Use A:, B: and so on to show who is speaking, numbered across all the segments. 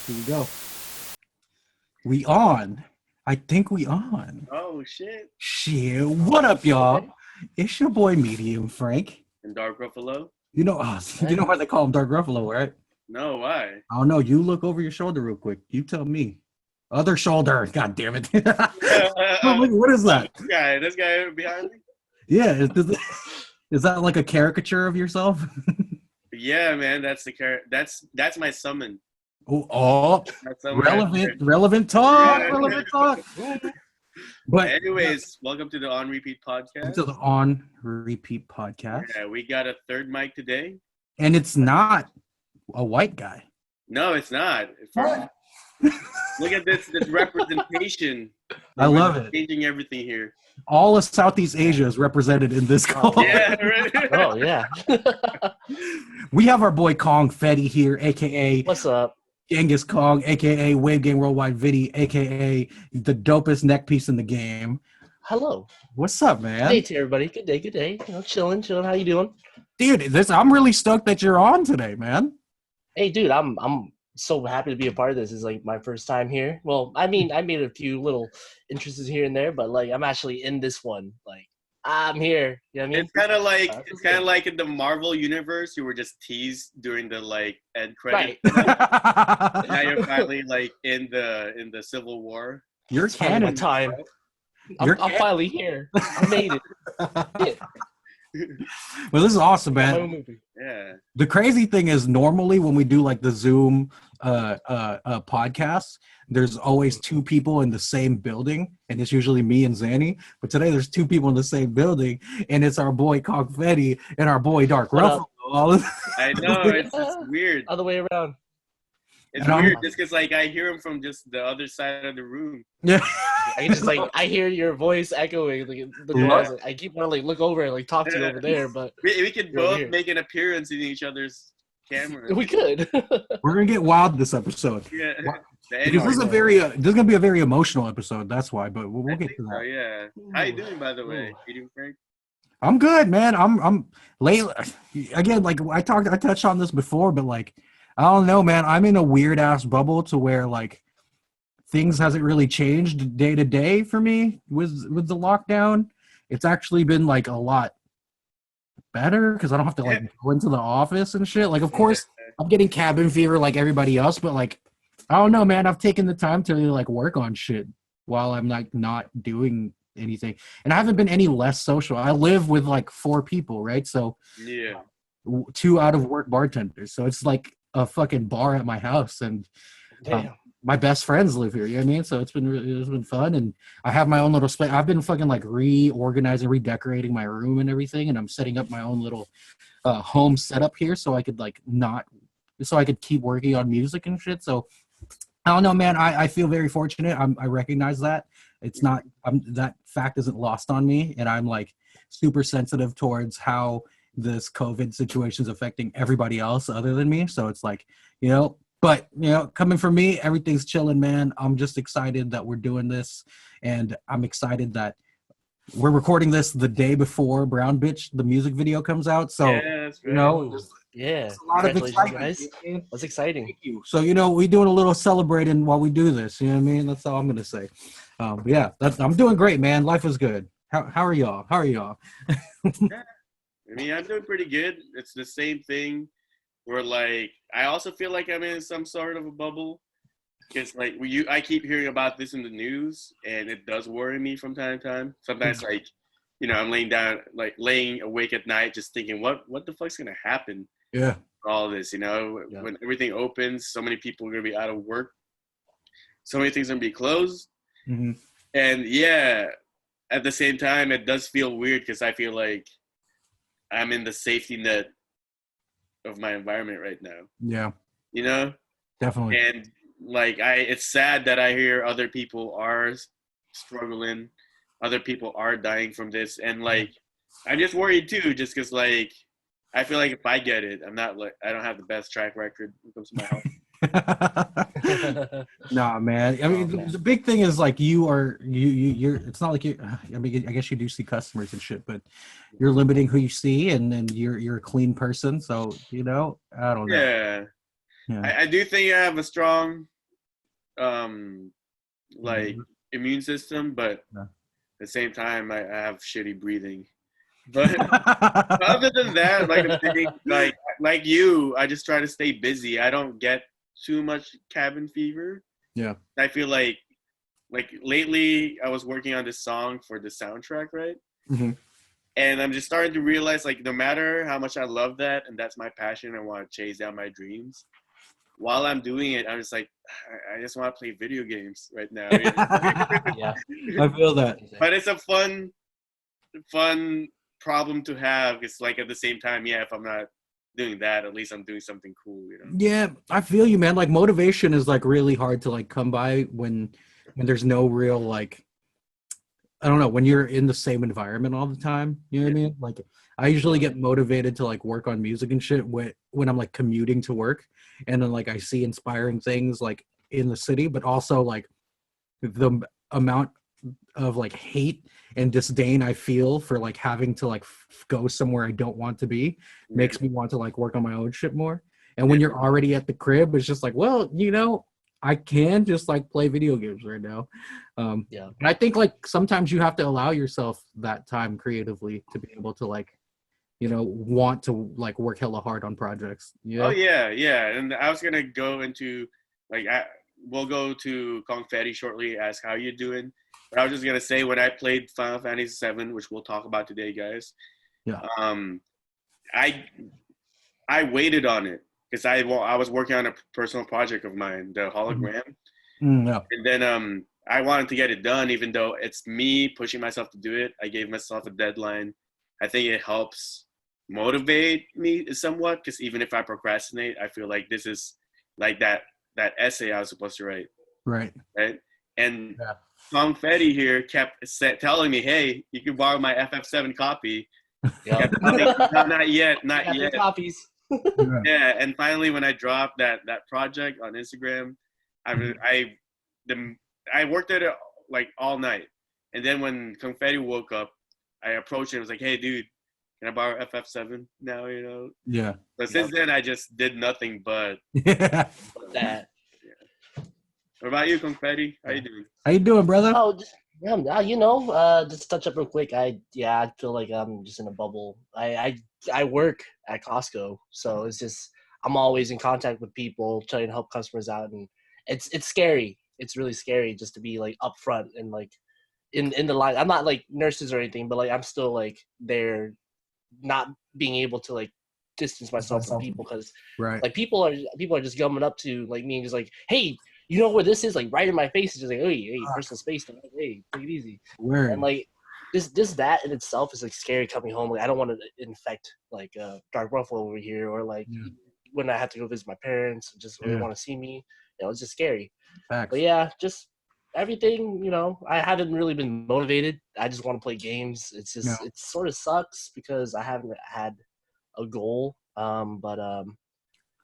A: Here we go. We on. I think we on.
B: Oh shit.
A: Shit. What up, y'all?
C: Okay.
A: It's your boy Medium Frank.
B: And Dark Ruffalo?
A: You know why they call him Dark Ruffalo, right?
B: No, why?
A: I don't know. You look over your shoulder real quick. You tell me. Other shoulder. God damn it. What is that?
B: This guy behind me?
A: Yeah. Is that like a caricature of yourself?
B: Yeah, man, that's the that's my summon.
A: Oh,
B: My summon
A: relevant talk.
B: Yeah.
A: Relevant talk. But
B: anyways, welcome to the On Repeat podcast.
A: To the On Repeat podcast.
B: Yeah, we got a third mic today.
A: And it's not a white guy.
B: No, it's not. Look at this representation.
A: I love it.
B: Changing everything here.
A: All of Southeast Asia is represented in this call.
B: Yeah, right.
C: Oh, yeah.
A: We have our boy KONGFETTI here, a.k.a.
C: What's up?
A: Genghis Kong, a.k.a. Wave Game Worldwide Viddy, a.k.a. the dopest neck piece in the game.
C: Hello.
A: What's up, man?
C: Hey to everybody. Good day, good day. You know, chilling. How you doing?
A: Dude, I'm really stoked that you're on today, man.
C: Hey, dude, I'm so happy to be a part of this. It's like my first time here. Well, I mean, I made a few little interests here and there, but like I'm actually in this one. Like I'm here. You know what I mean?
B: It's kind of like in the Marvel universe, you were just teased during the like end credits.
C: Right.
B: Now you're finally like in the Civil War.
A: You're canon.
C: Time. I'm finally here. I made it. Yeah.
A: Well, this is awesome, man.
B: Yeah.
A: The crazy thing is normally when we do like the Zoom podcasts, there's always two people in the same building, and it's usually me and Zanny. But today there's two people in the same building, and it's our boy KONGFETTI and our boy Dark Ruffalo.
B: I know, it's weird.
C: Other way around.
B: It's weird just because like I hear him from just the other side of the room.
A: Yeah.
C: I just like I hear your voice echoing like in the closet. I keep wanting to like look over and like talk to you over there, but
B: we could both make an appearance in each other's camera.
C: We could.
A: We're gonna get wild this episode.
B: Yeah.
A: Because this is gonna be a very emotional episode. That's why, but we'll get to that.
B: Oh yeah. How you doing, by the way? You doing, Frank?
A: I'm good, man. I'm late again. Like I touched on this before, but like I don't know, man. I'm in a weird ass bubble to where like things hasn't really changed day to day for me with the lockdown. It's actually been like a lot better because I don't have to like go into the office and shit. Like, of course, I'm getting cabin fever like everybody else, but like, I don't know, man. I've taken the time to like work on shit while I'm like not doing anything, and I haven't been any less social. I live with like 4 people, right? So
B: yeah,
A: 2 out of work bartenders. So it's like a fucking bar at my house, and my best friends live here. You know what I mean? So it's been fun, and I have my own little space. I've been fucking like reorganizing, redecorating my room and everything, and I'm setting up my own little home setup here so I could keep working on music and shit. So I don't know, man. I feel very fortunate. I recognize that it's not that fact isn't lost on me, and I'm like super sensitive towards how this COVID situation is affecting everybody else other than me. So it's like, you know. But, you know, coming from me, everything's chilling, man. I'm just excited that we're doing this. And I'm excited that we're recording this the day before Brown Bitch, the music video comes out. So,
B: that's right.
A: You know,
C: there's
A: a lot of excitement.
C: Guys. That's exciting.
A: Thank you. So, you know, we're doing a little celebrating while we do this. You know what I mean? That's all I'm going to say. Yeah, I'm doing great, man. Life is good. How are y'all?
B: I mean, I'm doing pretty good. It's the same thing. Where like I also feel like I'm in some sort of a bubble because like I keep hearing about this in the news and it does worry me from time to time. Sometimes like, you know, I'm laying awake at night just thinking what the fuck's gonna happen?
A: Yeah.
B: All this, you know, when everything opens, so many people are gonna be out of work, so many things are gonna be closed, and at the same time it does feel weird because I feel like I'm in the safety net of my environment right now. Yeah. You know?
A: Definitely.
B: And like it's sad that I hear other people are struggling, other people are dying from this, and like I'm just worried too, just because like I feel like if I get it, I don't have the best track record when it comes to my health.
A: Nah, man. I mean, the big thing is like you're. It's not like you. I mean, I guess you do see customers and shit, but you're limiting who you see, and then you're a clean person. So you know, I don't know.
B: Yeah. I do think I have a strong like immune system, but
A: Yeah.
B: at the same time I have shitty breathing. But other than that, like the thing, like you, I just try to stay busy. I don't get too much cabin fever.
A: Yeah.
B: I feel like lately I was working on this song for the soundtrack, right?
A: Mm-hmm.
B: And I'm just starting to realize, like, no matter how much I love that and that's my passion, I want to chase down my dreams. While I'm doing it, I'm just like, I just want to play video games right now. You know?
C: Yeah.
A: I feel that.
B: But it's a fun problem to have. It's like at the same time, yeah, if I'm not doing that, at least I'm doing something cool, you know?
A: Yeah, I feel you, man. Like motivation is like really hard to like come by when there's no real like, I don't know, when you're in the same environment all the time. You know what I mean? Like I usually get motivated to like work on music and shit when I'm like commuting to work, and then like I see inspiring things like in the city, but also like the amount of like hate and disdain I feel for like having to like go somewhere I don't want to be makes me want to like work on my own shit more. And when you're already at the crib, it's just like, well, you know, I can just like play video games right now.
C: Yeah.
A: And I think like sometimes you have to allow yourself that time creatively to be able to like, you know, want to like work hella hard on projects. You know?
B: Oh yeah, yeah. And I was gonna go into like we'll go to KONGFETTI shortly. Ask how you doing. But I was just gonna say when I played Final Fantasy VII, which we'll talk about today, guys.
A: Yeah.
B: I waited on it because I was working on a personal project of mine, the hologram,
A: Yeah.
B: and then I wanted to get it done, even though it's me pushing myself to do it. I gave myself a deadline. I think it helps motivate me somewhat because even if I procrastinate, I feel like this is like that essay I was supposed to write.
A: Right.
B: And KONGFETTI here kept telling me, hey, you can borrow my FF7 copy.
C: Yeah.
B: No, not yet.
C: Copies.
B: Yeah, and finally when I dropped that project on Instagram, I worked at it like all night. And then when KONGFETTI woke up, I approached him and was like, hey, dude, can I borrow FF7 now, you know?
A: Yeah.
B: But since then, I just did nothing but
A: Yeah.
C: That.
B: What about you, KONGFETTI? How you doing?
A: How you doing, brother?
C: Oh, just, yeah, you know, just touch up real quick. I feel like I'm just in a bubble. I work at Costco, so it's just I'm always in contact with people, trying to help customers out, and it's scary. It's really scary just to be like upfront and like in the line. I'm not like nurses or anything, but like I'm still like there, not being able to like distance myself from people because
A: Right.
C: like people are just coming up to like me and just like, hey, you know where this is, like right in my face. It's just like, hey, personal space. Like, hey, take it easy.
A: Word.
C: And like this that in itself is like scary coming home. Like I don't want to infect like Dark Ruffalo over here, or like when I have to go visit my parents, just really want to see me. You know, it's just scary.
A: Facts.
C: But yeah, just everything. You know, I haven't really been motivated. I just want to play games. It's just it sort of sucks because I haven't had a goal. But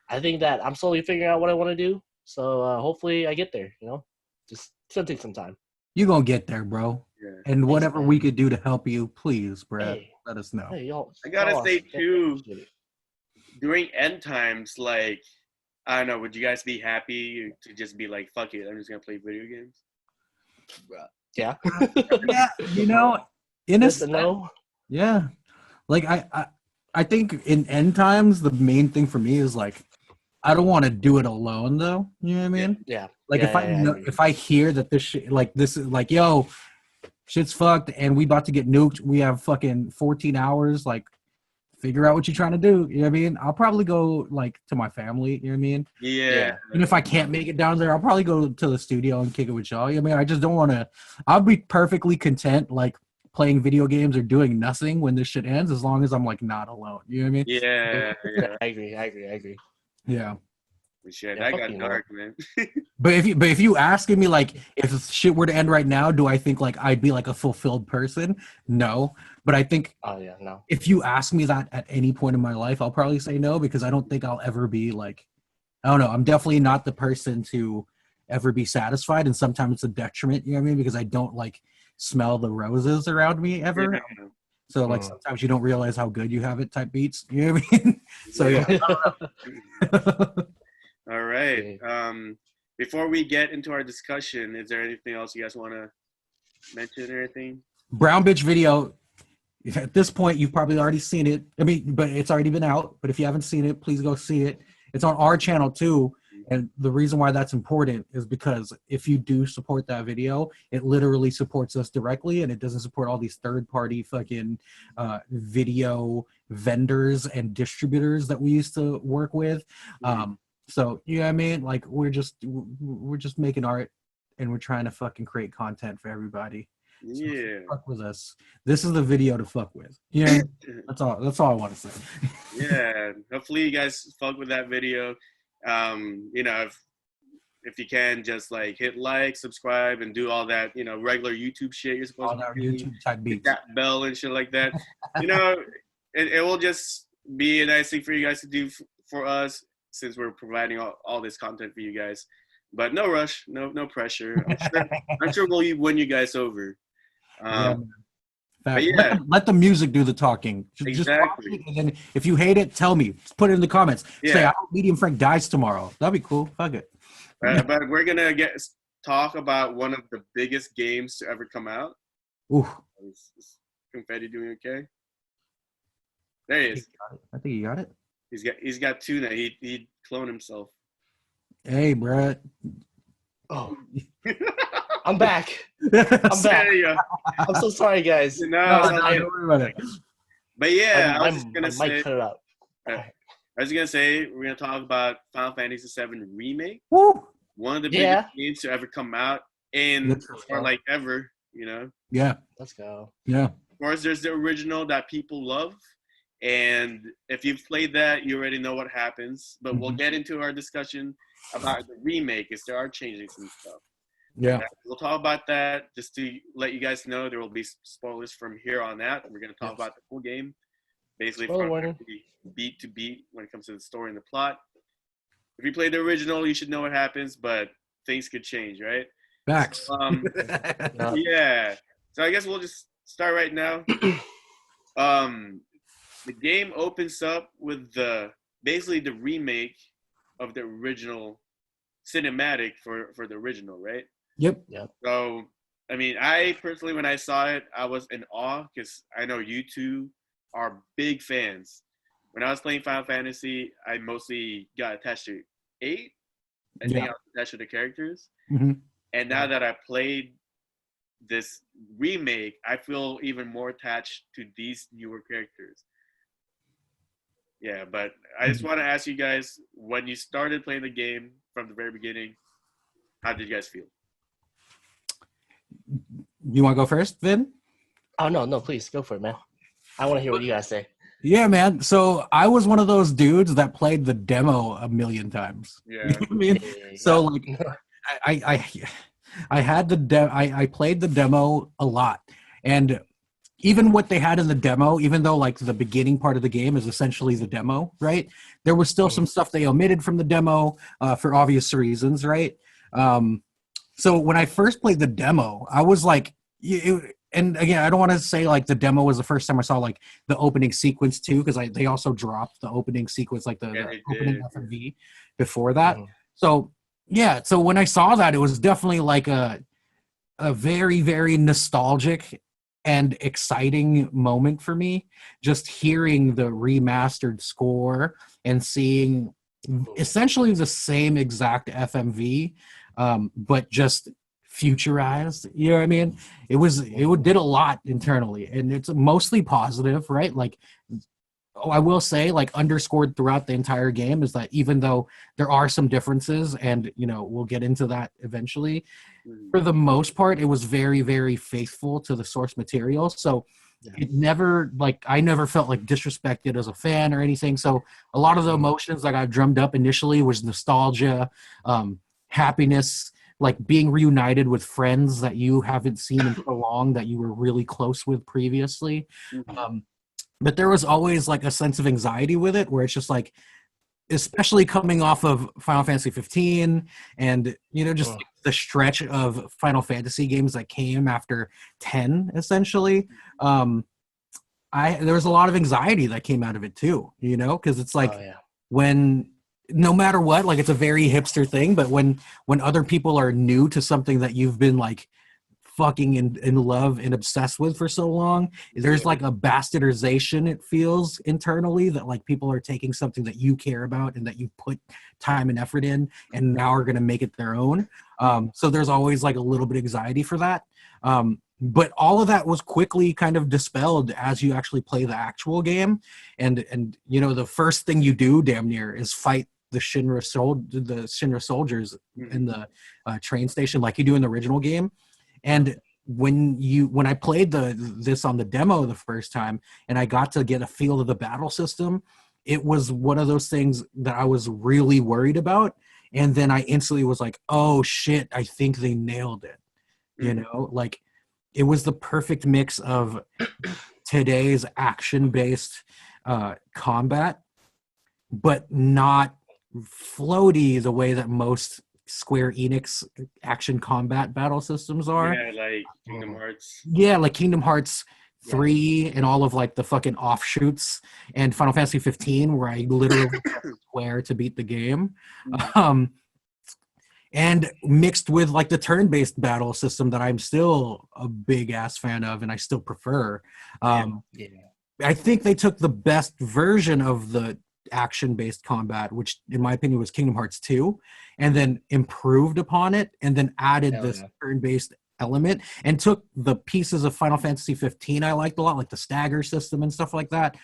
C: I think that I'm slowly figuring out what I want to do. So hopefully I get there, you know? Just it's gonna take some time.
A: You're gonna get there, bro.
B: Yeah.
A: And whatever we could do to help you, please, Brad, let us know.
C: Hey, y'all,
B: I gotta say too, during end times, like I don't know, would you guys be happy to just be like, fuck it, I'm just gonna play video games?
C: Yeah.
A: Yeah, you know, in a
C: no.
A: Yeah. Like I think in end times the main thing for me is like I don't want to do it alone though. You know what I mean?
C: Yeah.
A: Like if I hear that this shit, like this is like, yo, shit's fucked and we about to get nuked. We have fucking 14 hours. Like, figure out what you're trying to do. You know what I mean? I'll probably go like to my family. You know what I mean?
B: Yeah.
A: And if I can't make it down there, I'll probably go to the studio and kick it with y'all. You know what I mean? I just don't want to. I'll be perfectly content like playing video games or doing nothing when this shit ends, as long as I'm like not alone. You know what I mean?
B: Yeah.
C: I agree.
A: Yeah.
B: Shit, that got dark, man.
A: But if you asking me like if shit were to end right now, do I think like I'd be like a fulfilled person? No. But I think
C: no.
A: If you ask me that at any point in my life, I'll probably say no, because I don't think I'll ever be like, I don't know. I'm definitely not the person to ever be satisfied, and sometimes it's a detriment. You know what I mean? Because I don't like smell the roses around me ever. Yeah. So like sometimes you don't realize how good you have it type beats. You know what I mean? So yeah.
B: All right. before we get into our discussion, is there anything else you guys want to mention or anything?
A: Brown Bitch video. At this point, you've probably already seen it. I mean, but it's already been out. But if you haven't seen it, please go see it. It's on our channel too. And the reason why that's important is because if you do support that video, it literally supports us directly, and it doesn't support all these third-party fucking video vendors and distributors that we used to work with. So you know what I mean? Like we're just making art, and we're trying to fucking create content for everybody. So
B: Yeah.
A: fuck with us. This is the video to fuck with. Yeah, that's all. That's all I want to say.
B: Yeah. Hopefully you guys fuck with that video. You know, if you can, just like hit like, subscribe, and do all that, you know, regular YouTube shit you're supposed
A: All
B: to
A: that
B: do.
A: YouTube type beats.
B: Hit that bell and shit like that. You know, it will just be a nice thing for you guys to do for us, since we're providing all this content for you guys. But no rush, no pressure. I'm sure we'll win you guys over. But yeah.
A: Let the music do the talking. Just watch it, and then if you hate it, tell me. Just put it in the comments.
B: Yeah.
A: Say, I hope Medium Frank dies tomorrow. That'd be cool. Fuck it.
B: But we're gonna talk about one of the biggest games to ever come out.
A: Ooh.
B: Is Confetti doing okay? There he is.
A: I think you got it.
B: He's got two now. He cloned himself.
A: Hey, Brett.
C: Oh, I'm back. I'm back.
B: There you go.
C: I'm so sorry, guys.
B: No,
A: don't worry about it.
B: But yeah, I was
C: I
B: just gonna
C: might
B: say.
C: cut it up.
B: I was gonna say we're gonna talk about Final Fantasy VII Remake.
A: Woo.
B: One of the biggest games to ever come out, or like ever, you know.
A: Yeah.
C: Let's go.
A: Yeah.
B: Of course, there's the original that people love, and if you've played that, you already know what happens. But we'll get into our discussion about the remake, as there are changes and stuff.
A: Yeah.
B: We'll talk about that just to let you guys know there will be spoilers from here on out. We're going to talk about the full game, basically from beat to beat when it comes to the story and the plot. If you play the original, you should know what happens, but things could change, right?
A: Facts.
B: So, yeah. So I guess we'll just start right now. The game opens up with basically the remake of the original cinematic for the original, right?
A: Yep.
B: So, I mean, I personally, when I saw it, I was in awe because I know you two are big fans. When I was playing Final Fantasy, I mostly got attached to 8. I think I was attached to the characters. And now that I played this remake, I feel even more attached to these newer characters. Yeah, but I just want to ask you guys, when you started playing the game from the very beginning, how did you guys feel?
A: You want to go first, Vin?
C: Oh, no, please go for it, man. I want to hear what you guys say.
A: Yeah, man. So I was one of those dudes that played the demo a million times.
B: Yeah.
A: You know what I mean? So like, I had I played the demo a lot, and even what they had in the demo, even though like the beginning part of the game is essentially the demo, right? There was still some stuff they omitted from the demo for obvious reasons, right? So when I first played the demo, I was like, and again, I don't want to say like the demo was the first time I saw like the opening sequence too, because they also dropped the opening sequence, like the opening FFV before that. So yeah, so when I saw that, it was definitely like a very, very nostalgic and exciting moment for me, just hearing the remastered score and seeing essentially the same exact FMV, but just futurized. You know what I mean? It did a lot internally, and it's mostly positive, right? Like, I will say, like, underscored throughout the entire game is that even though there are some differences, and you know we'll get into that eventually, for the most part it was very, very faithful to the source material. So it never, like, I never felt like disrespected as a fan or anything. So a lot of the emotions that I drummed up initially was nostalgia, happiness, like being reunited with friends that you haven't seen in so long, that you were really close with previously. But there was always like a sense of anxiety with it, where it's just like, especially coming off of Final Fantasy 15 and, you know, just like the stretch of Final Fantasy games that came after 10, essentially. There was a lot of anxiety that came out of it too, you know, because it's like when no matter what, like it's a very hipster thing, but when other people are new to something that you've been like fucking in love and obsessed with for so long, there's like a bastardization, it feels internally, that like people are taking something that you care about and that you put time and effort in and now are going to make it their own. So there's always like a little bit of anxiety for that. But all of that was quickly kind of dispelled as you actually play the actual game. And you know, the first thing you do damn near is fight the Shinra soldiers in the train station like you do in the original game. And when I played this on the demo the first time and I got to get a feel of the battle system, it was one of those things that I was really worried about. And then I instantly was like, oh shit, I think they nailed it. You know, like it was the perfect mix of today's action-based combat, but not floaty the way that most Square Enix action combat battle systems are.
B: Yeah, like Kingdom Hearts.
A: Yeah, like Kingdom Hearts 3 and all of like the fucking offshoots, and Final Fantasy 15, where I literally swear to beat the game. And mixed with like the turn-based battle system that I'm still a big ass fan of and I still prefer. I think they took the best version of the action-based combat, which in my opinion was Kingdom Hearts 2, and then improved upon it and then added this turn-based element and took the pieces of Final Fantasy 15 I liked a lot, like the stagger system and stuff like that.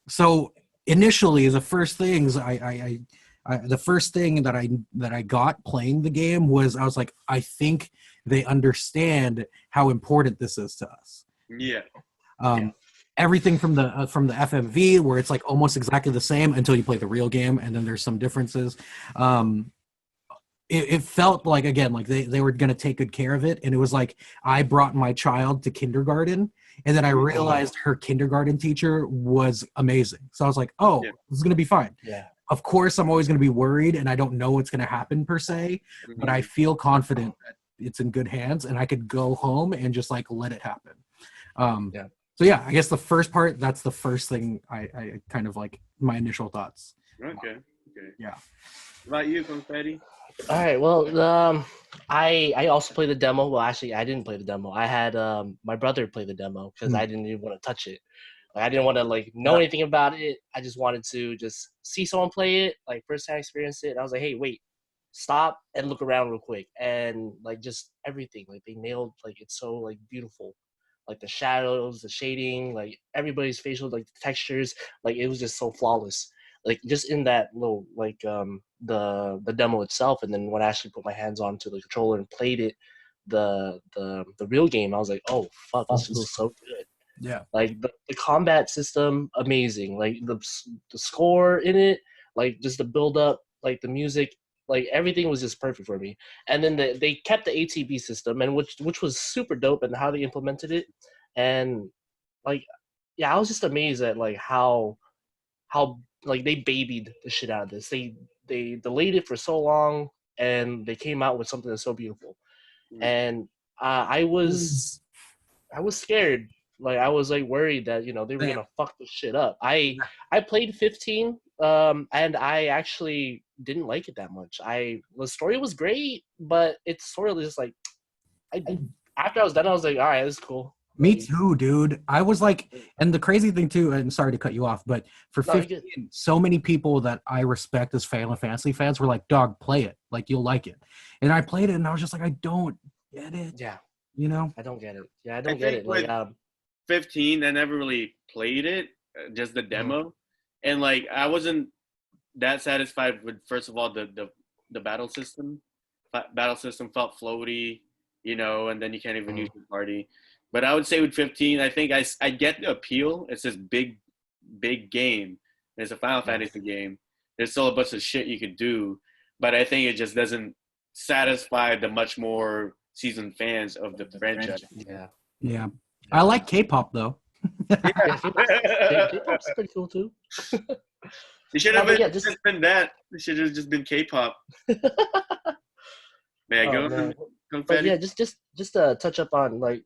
A: So initially the first things the first thing that I got playing the game was I was like, I think they understand how important this is to us. Everything from the FMV, where it's like almost exactly the same until you play the real game, and then there's some differences. It felt like, again, like they were going to take good care of it, and it was like I brought my child to kindergarten, and then I realized her kindergarten teacher was amazing. So I was like, oh, this is going to be fine. Of course, I'm always going to be worried, and I don't know what's going to happen per se, but I feel confident that it's in good hands, and I could go home and just like let it happen. So yeah, I guess the first part, that's the first thing I kind of like my initial thoughts.
B: Okay.
A: Yeah.
B: What about you, Confetti?
C: All right. Well, I also played the demo. Well, actually, I didn't play the demo. I had my brother play the demo because I didn't even want to touch it. Like, I didn't want to like know anything about it. I just wanted to just see someone play it, like first time experience it. And I was like, hey, wait, stop and look around real quick, and like just everything. Like they nailed, like it's so like beautiful. Like the shadows, the shading, like everybody's facial, like the textures, like it was just so flawless. Like just in that little like the demo itself, and then when I actually put my hands onto the controller and played it, the real game, I was like, oh fuck, this feels so good.
A: Yeah.
C: Like the combat system, amazing. Like the score in it, like just the build up, like the music, like everything was just perfect for me. And then they kept the ATB system, and which was super dope, and how they implemented it. And like, yeah, I was just amazed at like how like they babied the shit out of this. They delayed it for so long, and they came out with something that's so beautiful. And I was scared. Like I was like worried that, you know, they were gonna fuck this shit up. I played 15, and I actually didn't like it that much. The story was great, but it's sort of just like after I was done, I was like, all right, this is cool.
A: Me too, dude. I was like, and the crazy thing too, and sorry to cut you off, but for 15, so many people that I respect as Final Fantasy fans were like, dog, play it. Like, you'll like it. And I played it, and I was just like, I don't get it.
C: Yeah.
A: You know?
C: I don't get it. Yeah, I don't get it. Like,
B: 15, I never really played it, just the demo. And, like, I wasn't that satisfied with, first of all, the battle system. Battle system felt floaty, you know, and then you can't even use the party. But I would say with 15, I think I get the appeal. It's this big game. It's a Final Fantasy game. There's still a bunch of shit you could do, but I think it just doesn't satisfy the much more seasoned fans of the franchise.
A: Yeah. I like K-pop though.
C: K-pop's pretty cool too.
B: It should have just been that. It should have just been K-pop. May I go?
C: But yeah, just to touch up on like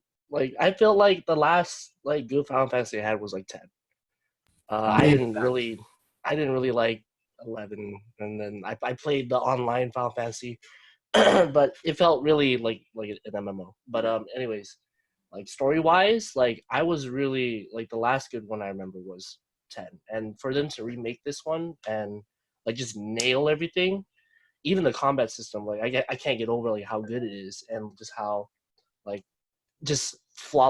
C: I feel like the last like good Final Fantasy I had was like 10. I didn't really like 11, and then I played the online Final Fantasy, but it felt really like an MMO. But anyways, like story wise, like I was really like the last good one I remember was 10, and for them to remake this one and like just nail everything, even the combat system, like I can't get over like how good it is and just how like just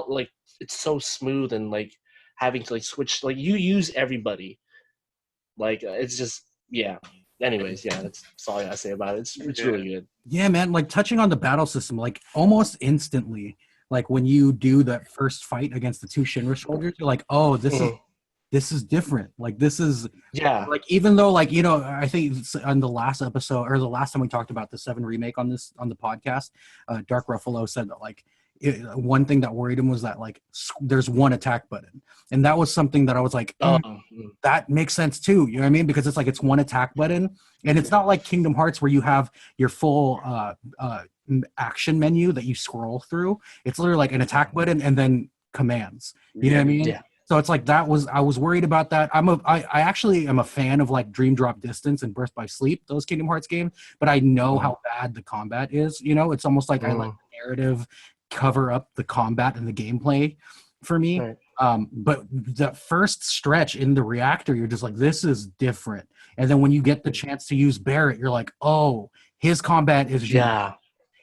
C: like it's so smooth and like having to like switch, like you use everybody, like it's just yeah. Anyways, yeah, that's all I gotta say about it. It's really good.
A: Yeah, man. Like touching on the battle system, like almost instantly, like when you do that first fight against the two Shinra soldiers, you're like, oh, this is different. Like this is like, even though like, you know, I think on the last episode or the last time we talked about the 7 remake on the podcast, Dark Ruffalo said that like one thing that worried him was that like there's one attack button, and that was something that I was like, that makes sense too. You know what I mean? Because it's like it's one attack button, and it's not like Kingdom Hearts where you have your full action menu that you scroll through. It's literally like an attack button and then commands. You know what I mean?
C: Yeah.
A: So it's like I was worried about that. I actually am a fan of like Dream Drop Distance and Birth by Sleep, those Kingdom Hearts games, but I know how bad the combat is. You know, it's almost like I let the narrative cover up the combat and the gameplay for me.
C: Right.
A: But the first stretch in the reactor, you're just like, this is different. And then when you get the chance to use Barrett, you're like, oh, his combat is unique.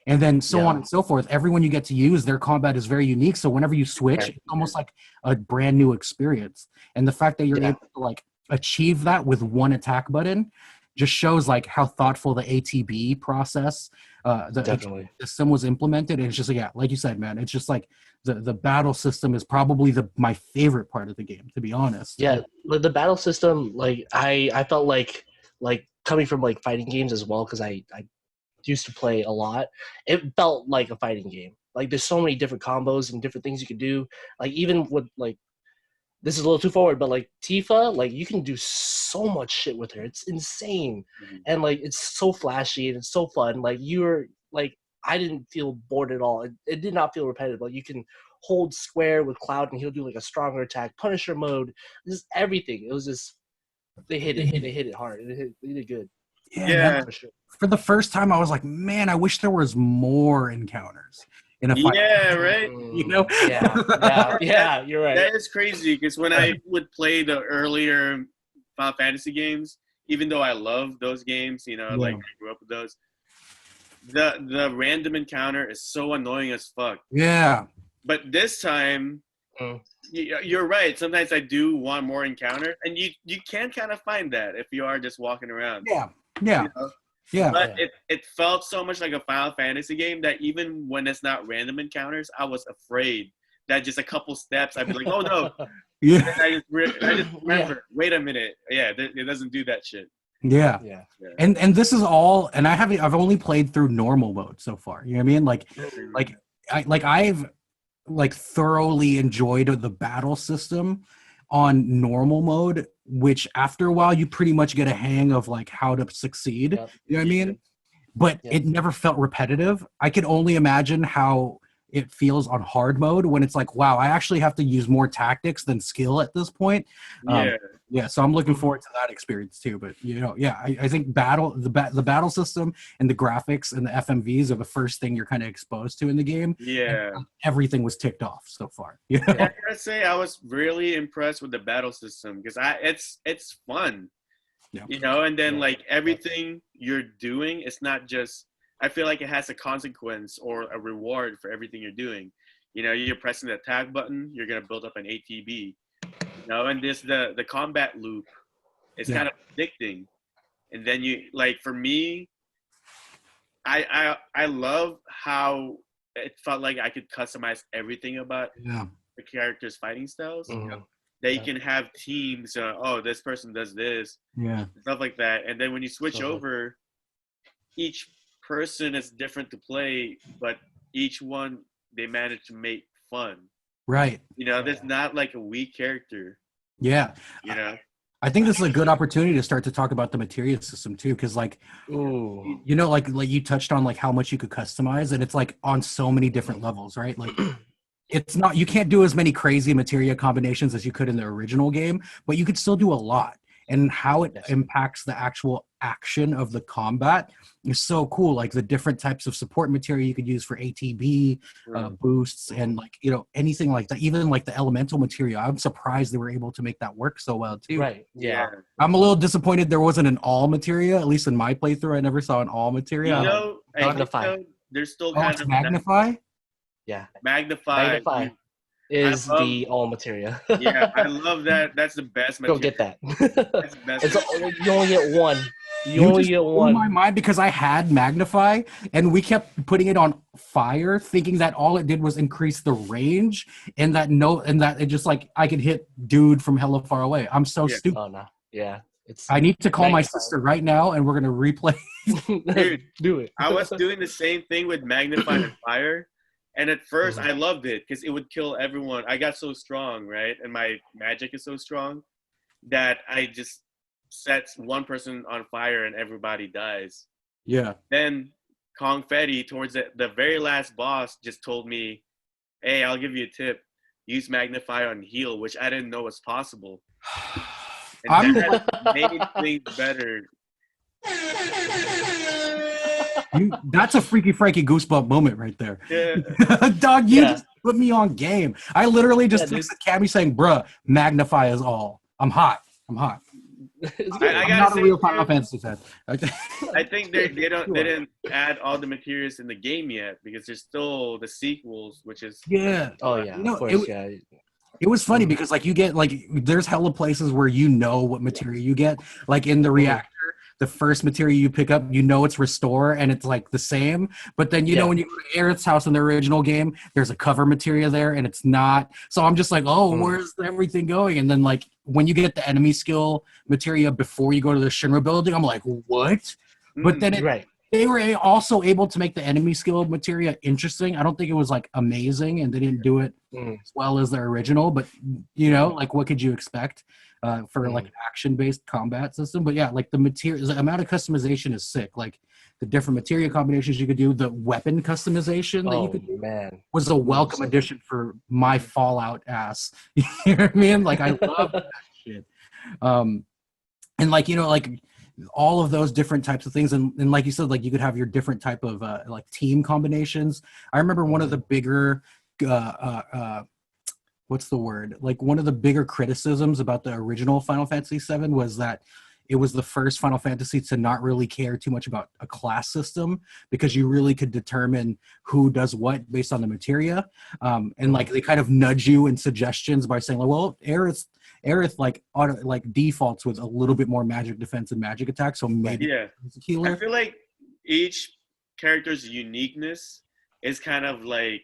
A: And then so on and so forth. Everyone you get to use, their combat is very unique. So whenever you switch, it's almost like a brand new experience. And the fact that you're able to like achieve that with one attack button just shows like how thoughtful the ATB process, the system was implemented. And it's just like you said, man, it's just like the battle system is probably my favorite part of the game, to be honest.
C: Yeah, the battle system, like I felt like coming from like fighting games as well, because I used to play a lot. It felt like a fighting game. Like there's so many different combos and different things you can do. Like even with like, this is a little too forward, but like Tifa, like you can do so much shit with her. It's insane. And like it's so flashy and it's so fun. Like you're like, I didn't feel bored at all. It did not feel repetitive. Like you can hold square with Cloud and he'll do like a stronger attack, Punisher mode, just everything. It was just, they hit it hard. They did good.
A: Yeah. For the first time, I was like, man, I wish there was more encounters in a fight.
B: Yeah, right.
A: You know?
C: Yeah, you're right.
B: That is crazy, because when I would play the earlier Final Fantasy games, even though I love those games, you know, like I grew up with those, the random encounter is so annoying as fuck.
A: Yeah.
B: But this time, you're right. Sometimes I do want more encounter, and you can kind of find that if you are just walking around.
A: Yeah.
B: You know? But it felt so much like a Final Fantasy game that even when it's not random encounters, I was afraid that just a couple steps, I'd be like, oh no. I just remember, wait a minute. Yeah, it doesn't do that shit.
A: Yeah. And this is all, and I've only played through normal mode so far. You know what I mean? I've like thoroughly enjoyed the battle system on normal mode, which after a while you pretty much get a hang of like how to succeed. You know what I mean? But it never felt repetitive. I can only imagine how it feels on hard mode when it's like, wow, I actually have to use more tactics than skill at this point. So I'm looking forward to that experience too. But you know, I think the battle system and the graphics and the FMVs are the first thing you're kind of exposed to in the game. And everything was ticked off so far. You know?
B: I gotta say, I was really impressed with the battle system, because it's fun. You know, and then like everything you're doing, it's not just, I feel like it has a consequence or a reward for everything you're doing. You know, you're pressing the attack button, you're going to build up an ATB. You know, and the combat loop is kind of addicting. And then you, like, for me, I love how it felt like I could customize everything about the characters' fighting styles. That you can have teams, this person does this, stuff like that. And then when you switch over, each person is different to play, but each one they manage to make fun.
A: Right.
B: You know, there's not like a weak character.
A: Yeah.
B: You know,
A: I think this is a good opportunity to start to talk about the Materia System too, because like, you know, like you touched on like how much you could customize, and it's like on so many different levels, right? Like, it's not, you can't do as many crazy Materia combinations as you could in the original game, but you could still do a lot. and how it
C: Yes.
A: impacts the actual action of the combat is so cool. Like the different types of support material you could use for ATB boosts, and like, you know, anything like that. Even like the elemental material, I'm surprised they were able to make that work so well too.
C: Right. Yeah.
A: I'm a little disappointed there wasn't an all materia. At least in my playthrough, I never saw an all materia.
B: You know, I think
C: Magnify.
B: though, there's still
A: Oh,
B: kind
A: it's
B: of
A: magnify.
C: Yeah.
B: magnify.
C: Magnify is the all materia.
B: Yeah, I love that. That's the best
C: Go
B: material.
C: get that.
B: That's the best.
C: You only get one. You only
A: just
C: get
A: blew
C: one.
A: my mind because I had magnify and we kept putting it on fire, thinking that all it did was increase the range, and that it just like I could hit dude from hella far away. I'm so stupid.
C: Oh no. Yeah. It's
A: I need to call my
C: magnify.
A: sister right now, and we're gonna replay.
B: Dude,
C: do it.
B: I was doing the same thing with magnify and fire, and at first I loved it because it would kill everyone. I got so strong, right? And my magic is so strong that I just set one person on fire and everybody dies.
A: Yeah.
B: Then KONGFETTI, towards the very last boss, just told me, hey, I'll give you a tip. Use magnify on heal, which I didn't know was possible. And that made things better.
A: That's a Freaky Frankie goosebump moment right there.
B: Yeah.
A: Dog, you just put me on game. I literally just texted Cammy saying, bruh, magnify is all. I'm hot. I'm not a real Final Fantasy fan. Okay.
B: I think they didn't add all the materials in the game yet because there's still the sequels, which is
C: Oh yeah,
A: you know,
C: of course, yeah.
A: It was funny because like you get like there's hella places where you know what material you get. Like in the reactor, the first material you pick up, you know it's restore and it's like the same. But then you know when you go to Aerith's house in the original game, there's a cover material there and it's not. So I'm just like, oh, where's everything going? And then like when you get the enemy skill material before you go to the Shinra building, I'm like, what? But then they were also able to make the enemy skill materia interesting. I don't think it was like amazing, and they didn't do it as well as the original. But you know, like what could you expect for like an action-based combat system? But yeah, like the material, the amount of customization is sick. Like the different material combinations you could do, the weapon customization that you could do was a welcome addition for my Fallout ass. You know what I mean? Like I love that shit. And like, you know, like all of those different types of things, and like you said, like you could have your different type of like team combinations. I remember one of the bigger what's the word, like one of the bigger criticisms about the original Final Fantasy VII was that it was the first Final Fantasy to not really care too much about a class system, because you really could determine who does what based on the materia, and like they kind of nudge you in suggestions by saying like, well, Aerith like defaults with a little bit more magic defense and magic attack, so maybe it's a healer.
B: I feel like each character's uniqueness is kind of like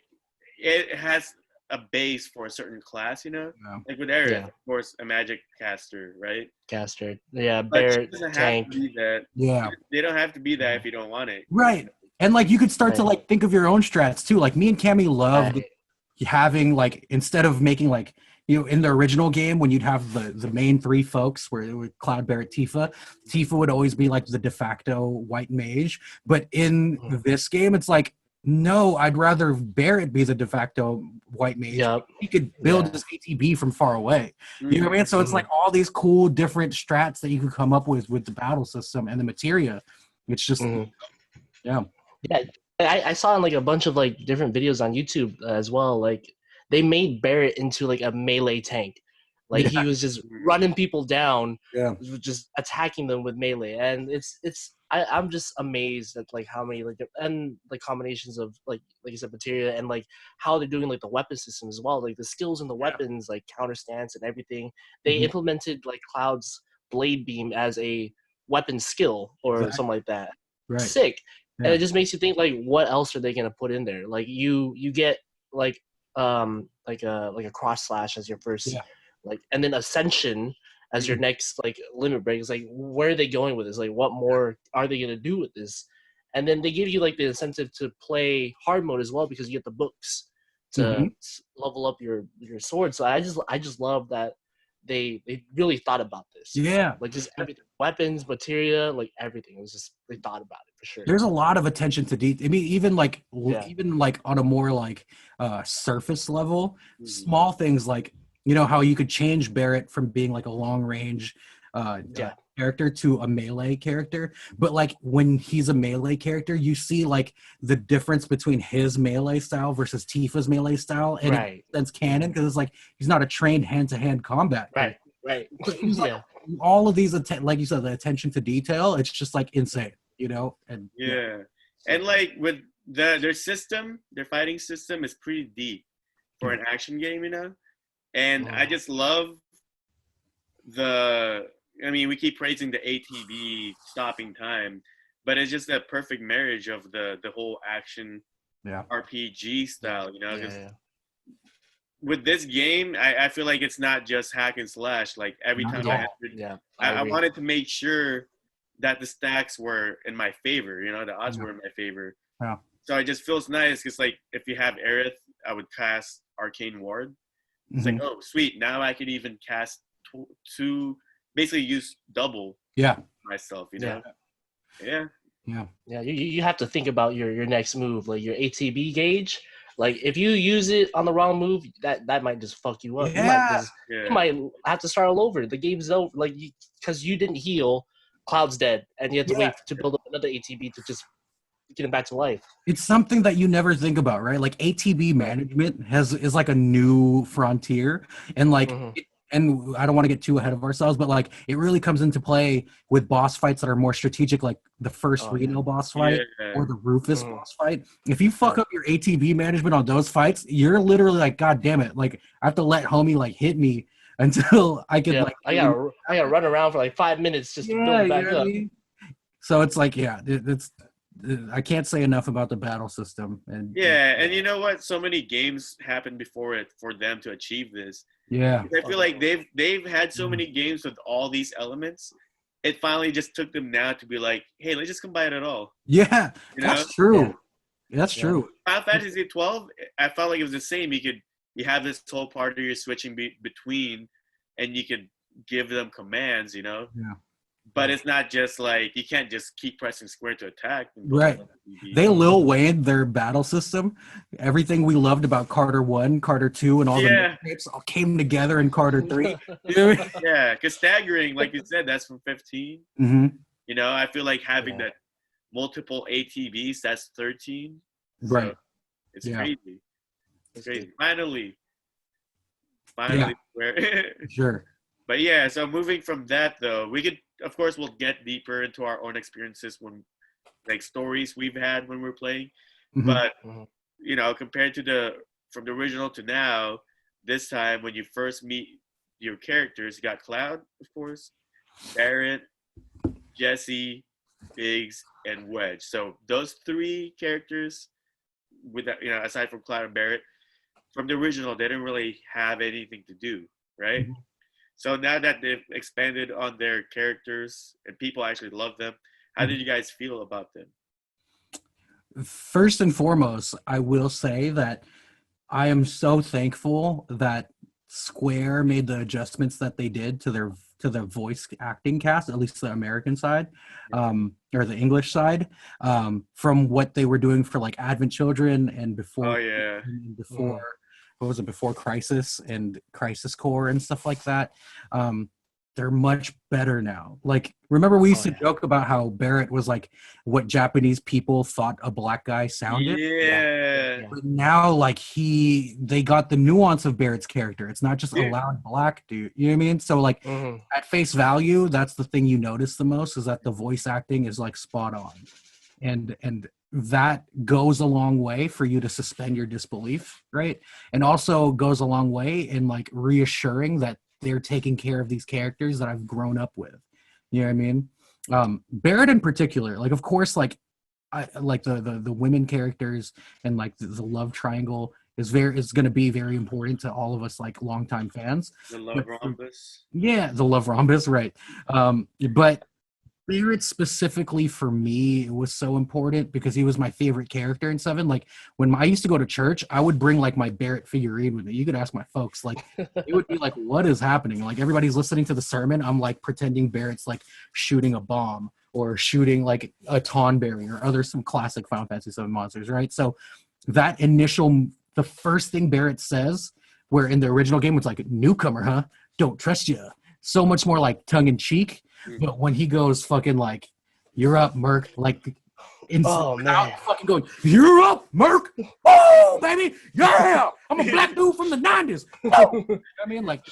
B: it has a base for a certain class, you know? Like with Aerith, of course, a magic caster, right?
C: Caster. Yeah, bear, tank.
B: They don't have to be that if you don't want it.
A: Right. And like you could start to like think of your own strats too. Like me and Cammy loved having like, instead of making like, you know, in the original game, when you'd have the main three folks, where it would Cloud, Barret, Tifa would always be like the de facto white mage. But in this game, it's like, no, I'd rather Barret be the de facto white mage. He could build his ATB from far away. You know what I mean? So it's like all these cool different strats that you could come up with the battle system and the materia. It's just,
C: I saw in like a bunch of like different videos on YouTube as well. Like they made Barret into like a melee tank. Like he was just running people down, just attacking them with melee, and I'm just amazed at like how many like and like combinations of like you said materia, and like how they're doing like the weapon system as well, like the skills and the weapons, like counter stance and everything. They implemented like Cloud's blade beam as a weapon skill or something like that. Sick. And it just makes you think like, what else are they gonna put in there? Like you get like a cross slash as your first like, and then ascension as your next like limit break. Is like, where are they going with this? Like, what more are they gonna do with this? And then they give you like the incentive to play hard mode as well, because you get the books to level up your sword. So I just love that they really thought about this. Like just everything, weapons, materia, like everything. It was just, they thought about it for sure.
A: There's a lot of attention to detail. I mean, even like on a more like surface level, small things like, you know, how you could change Barret from being like a long range
C: Yeah.
A: character to a melee character. But like when he's a melee character, you see like the difference between his melee style versus Tifa's melee style, and
C: Right.
A: that's canon because it's like he's not a trained hand-to-hand combat
C: Right.
A: character.
C: Right.
A: But he's like
C: Yeah.
A: all of these like you said, the attention to detail, it's just like insane, you know. And
B: Yeah. And like with their system, their fighting system is pretty deep for an action game, you know. And I just love we keep praising the ATB stopping time, but it's just a perfect marriage of the whole action RPG style, you know.
C: Yeah.
B: With this game, I feel like it's not just hack and slash. Like every time I entered, I wanted to make sure that the stacks were in my favor, you know, the odds were in my favor.
A: Yeah.
B: So it just feels nice because, like, if you have Aerith, I would cast Arcane Ward. It's like, oh, sweet. Now I could even cast two, basically use double myself, you know? Yeah.
C: You have to think about your next move, like your ATB gauge. Like if you use it on the wrong move, that might just fuck you up. You might have to start all over. The game's over, like because you didn't heal. Cloud's dead, and you have to wait to build up another ATB to just get him back to life.
A: It's something that you never think about, right? Like ATB management is like a new frontier, and like. And I don't want to get too ahead of ourselves, but like it really comes into play with boss fights that are more strategic, like the first Reno boss fight or the Rufus boss fight. If you fuck up your ATB management on those fights, you're literally like, God damn it! Like I have to let homie like hit me until I can like.
C: I gotta run around for like 5 minutes just to build it back up.
A: So it's like, it's. I can't say enough about the battle system. And
B: you know what? So many games happened before it for them to achieve this.
A: Yeah,
B: I feel like they've had so many games with all these elements. It finally just took them now to be like, hey, let's just combine it all.
A: Yeah, that's true. That's true.
B: Final Fantasy XII, I felt like it was the same. You have this whole part where you're switching between, and you could give them commands, you know.
A: Yeah.
B: But it's not just like you can't just keep pressing square to attack.
A: Right. They Lil Wayne their battle system. Everything we loved about Carter 1, Carter 2, and all the tapes all came together in Carter 3. You know what I mean?
B: Yeah, because staggering, like you said, that's from 15.
A: Mm-hmm.
B: You know, I feel like having that multiple ATVs, that's 13.
A: Right.
B: So it's crazy. It's crazy. Finally.
A: Sure.
B: But yeah, so moving from that though, we could, of course, we'll get deeper into our own experiences when, like, stories we've had when we're playing. But you know, compared to from the original to now, this time when you first meet your characters, you got Cloud, of course, Barrett, Jesse, Biggs, and Wedge. So those three characters, with that, you know, aside from Cloud and Barrett, from the original, they didn't really have anything to do, right? So now that they've expanded on their characters and people actually love them, how did you guys feel about them?
A: First and foremost, I will say that I am so thankful that Square made the adjustments that they did to their voice acting cast, at least the American side, or the English side, from what they were doing for like Advent Children and before. What was it, before Crisis and Crisis Core and stuff like that. They're much better now. Like, remember we used to joke about how Barrett was like what Japanese people thought a black guy sounded?
B: Yeah.
A: But now, like, they got the nuance of Barrett's character. It's not just a loud black dude. You know what I mean? So, like, at face value, that's the thing you notice the most, is that the voice acting is, like, spot on. And that goes a long way for you to suspend your disbelief, right? And also goes a long way in, like, reassuring that they're taking care of these characters that I've grown up with. You know what I mean? Barrett in particular, like, of course, like, I like the women characters and like the love triangle is going to be very important to all of us, like, longtime fans.
B: The love rhombus.
A: Yeah, the love rhombus, right? But Barrett specifically for me, it was so important because he was my favorite character in 7. Like, when I used to go to church, I would bring like my Barrett figurine with me. You could ask my folks, like, it would be like, what is happening? Like, everybody's listening to the sermon, I'm like pretending Barrett's like shooting a bomb or shooting like a Tonberry or some classic Final Fantasy VII monsters, right? So that the first thing Barrett says, where in the original game it's like, newcomer, huh? Don't trust you. so much more like tongue in cheek. But when he goes fucking like, "You're up, Merc," like, without fucking going, "You're up, Merc." Oh, baby, yeah, I'm a black dude from the '90s. Oh! I mean, like,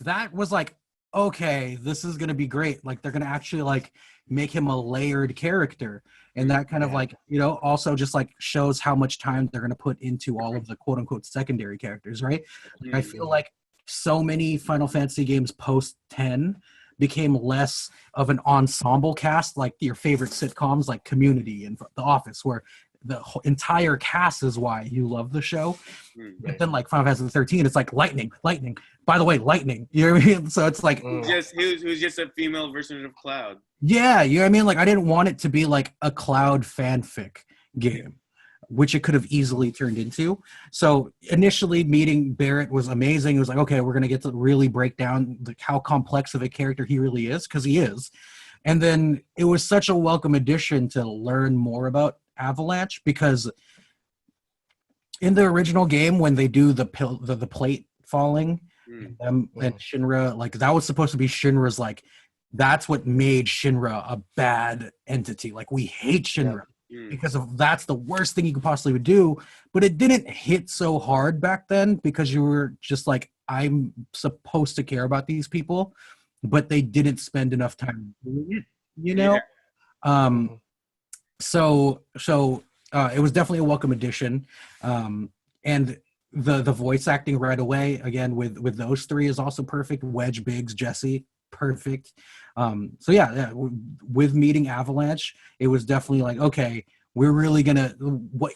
A: that was like, okay, this is gonna be great. Like, they're gonna actually like make him a layered character, and that kind of like, you know, also just like shows how much time they're gonna put into all of the quote unquote secondary characters, right? Like, I feel like so many Final Fantasy games post 10 became less of an ensemble cast, like your favorite sitcoms like Community and The Office, where the entire cast is why you love the show. But then like Final Fantasy 13, it's like lightning. By the way, lightning. You know what I mean? So it's like
B: who's just a female version of Cloud.
A: Yeah, you know what I mean? Like, I didn't want it to be like a Cloud fanfic game, which it could have easily turned into. So initially meeting Barrett was amazing. It was like, okay, we're going to get to really break down how complex of a character he really is, because he is. And then it was such a welcome addition to learn more about Avalanche, because in the original game, when they do the plate falling, and Shinra, like, that was supposed to be Shinra's, like, that's what made Shinra a bad entity. Like, we hate Shinra because of that's the worst thing you could possibly do. But it didn't hit so hard back then because you were just like, I'm supposed to care about these people, but they didn't spend enough time doing it, you know? So it was definitely a welcome addition. And the voice acting right away, again, with those three is also perfect. Wedge, Biggs, Jesse, perfect. With meeting Avalanche, it was definitely like, okay, we're really gonna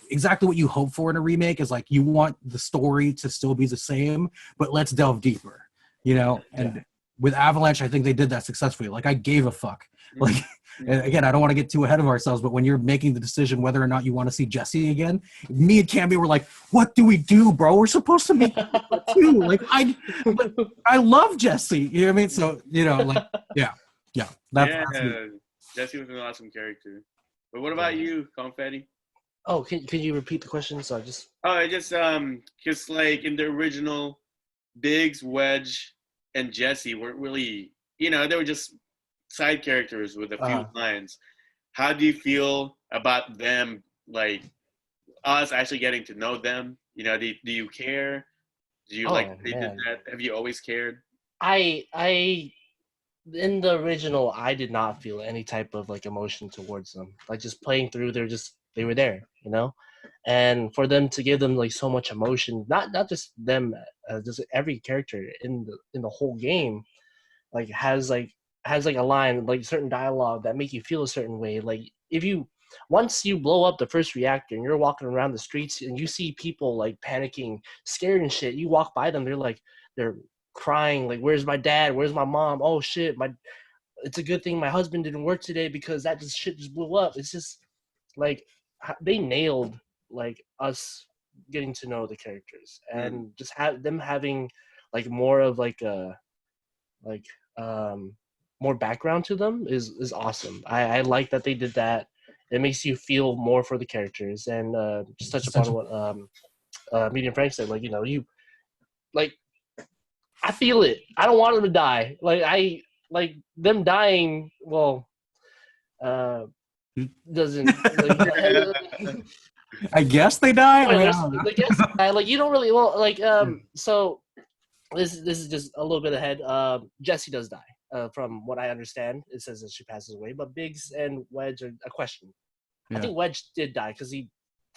A: exactly what you hope for in a remake is like, you want the story to still be the same, but let's delve deeper, you know? And with Avalanche, I think they did that successfully. Like, I gave a fuck. Like, and again, I don't want to get too ahead of ourselves, but when you're making the decision whether or not you want to see Jesse again, me and Camby were like, what do we do, bro? We're supposed to make too. Like, I love Jesse. You know what I mean? So, you know, like, that's
B: Jesse was an awesome character. But what about you, Confetti?
C: Oh, can you repeat the question? So just
B: like in the original, Biggs, Wedge, and Jesse weren't really, you know, they were just side characters with a few lines. How do you feel about them, like us actually getting to know them? You know, do you care? Do you they did that? Have you always cared?
C: I in the original, I did not feel any type of like emotion towards them. Like, just playing through, they were there, you know. And for them to give them like so much emotion, not just them, just every character in the whole game, like has a line, like certain dialogue that make you feel a certain way. Like, once you blow up the first reactor and you're walking around the streets and you see people like panicking, scared and shit, you walk by them, they're crying, like, where's my dad? Where's my mom? Oh shit, it's a good thing my husband didn't work today because that shit just blew up. It's just like they nailed like us getting to know the characters and just have them having like more of like a more background to them is awesome. I like that they did that. It makes you feel more for the characters. And just touch upon what Medium Frank said, like, you know, you like, I feel it. I don't want them to die. Like, I like them dying. Well, doesn't. Like,
A: I guess they die.
C: I guess like, you don't really like. So this is just a little bit ahead. Jessie does die. From what I understand, it says that she passes away. But Biggs and Wedge are a question. I think Wedge did die because he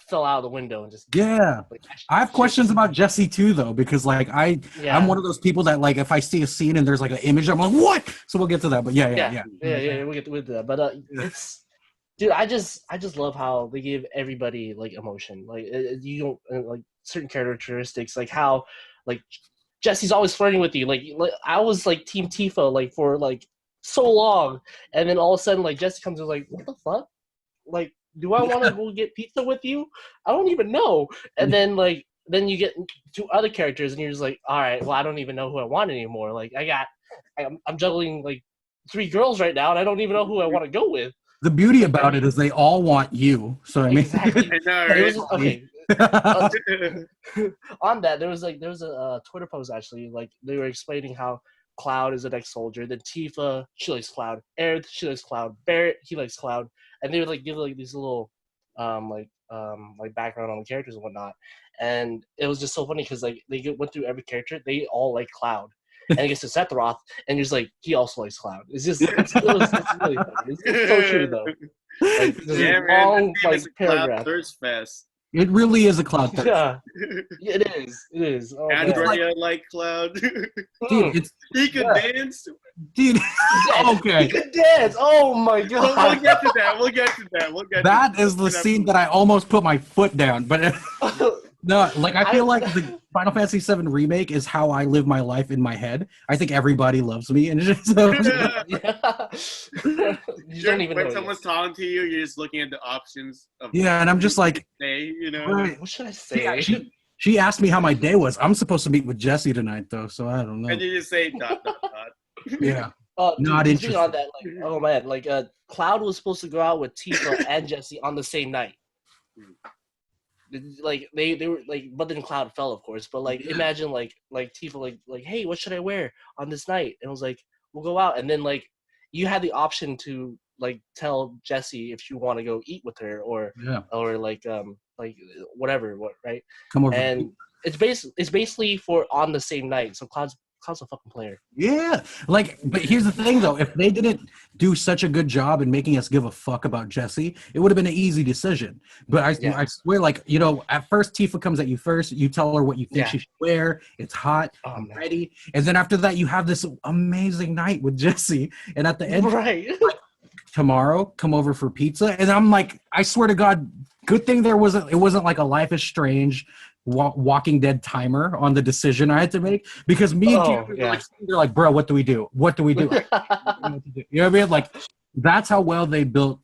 C: fell out of the window and just like,
A: I have questions about Jesse too, though, because like I'm one of those people that, like, if I see a scene and there's like an image, I'm like, what? So we'll get to that. But we'll get
C: to that. But it's, dude, I just love how they give everybody like emotion. Like, you don't like certain characteristics, like how like Jesse's always flirting with you. Like I was like Team Tifa like for like so long, and then all of a sudden like Jesse comes and like, what the fuck? Like, do I want to go get pizza with you? I don't even know. And then you get to other characters and you're just like, all right, well, I don't even know who I want anymore. Like, I'm juggling like 3 girls right now and I don't even know who I want to go with.
A: The beauty about it is they all want you. So I mean,
C: exactly.
B: I know, right?
C: Okay. On that, there was a Twitter post actually, like they were explaining how Cloud is the next soldier. Then Tifa, she likes Cloud. Aerith, she likes Cloud. Barrett, he likes Cloud. And they would like give like these little like background on the characters and whatnot. And it was just so funny because like went through every character. They all like Cloud. And it gets to Sephiroth, and he's like, he also likes Cloud. It's really funny. It's so true though. Like,
B: Yeah,
C: long
B: man,
C: like paragraph.
B: Thirst fest.
A: It really is a Cloud thirst.
C: Yeah, it is. It is. Oh,
B: Andrea like Cloud.
A: Dude,
B: he could dance.
A: Dude, okay.
C: He could dance. Oh my god.
B: We'll get to that.
A: That is the scene that I almost put my foot down, but no, like I feel like the Final Fantasy VII Remake is how I live my life in my head. I think everybody loves me, and it's just
C: You don't even
B: when
C: know
B: someone's talking to you, you're just looking at the options of
A: and I'm just like,
B: say,
A: right.
C: What should I say?
A: Yeah, she asked me how my day was. I'm supposed to meet with Jesse tonight, though, so I don't know.
B: and you just say ...
A: Yeah.
C: Not
A: interested.
C: on that, like, oh man, like Cloud was supposed to go out with Tifa and Jesse on the same night. Like they were like, but then Cloud fell, of course. But like, imagine like Tifa like, hey, what should I wear on this night? And it was like, we'll go out, and then like you had the option to like tell Jesse if you want to go eat with her or like whatever, right?
A: Come over.
C: And it's basically for on the same night. So Cloud's a fucking player.
A: Yeah, like, but here's the thing though: if they didn't do such a good job in making us give a fuck about Jesse, it would have been an easy decision. But I swear, like, you know, at first Tifa comes at you first. You tell her what you think she should wear. It's hot, ready, and then after that, you have this amazing night with Jesse. And at the end,
C: right?
A: Like, tomorrow, come over for pizza. And I'm like, I swear to God, good thing it wasn't like a Life is Strange. Walking Dead timer on the decision I had to make, because me and Tifa were like, they're like, bro, what do we do? What do we do? You know what I mean? Like, that's how well they built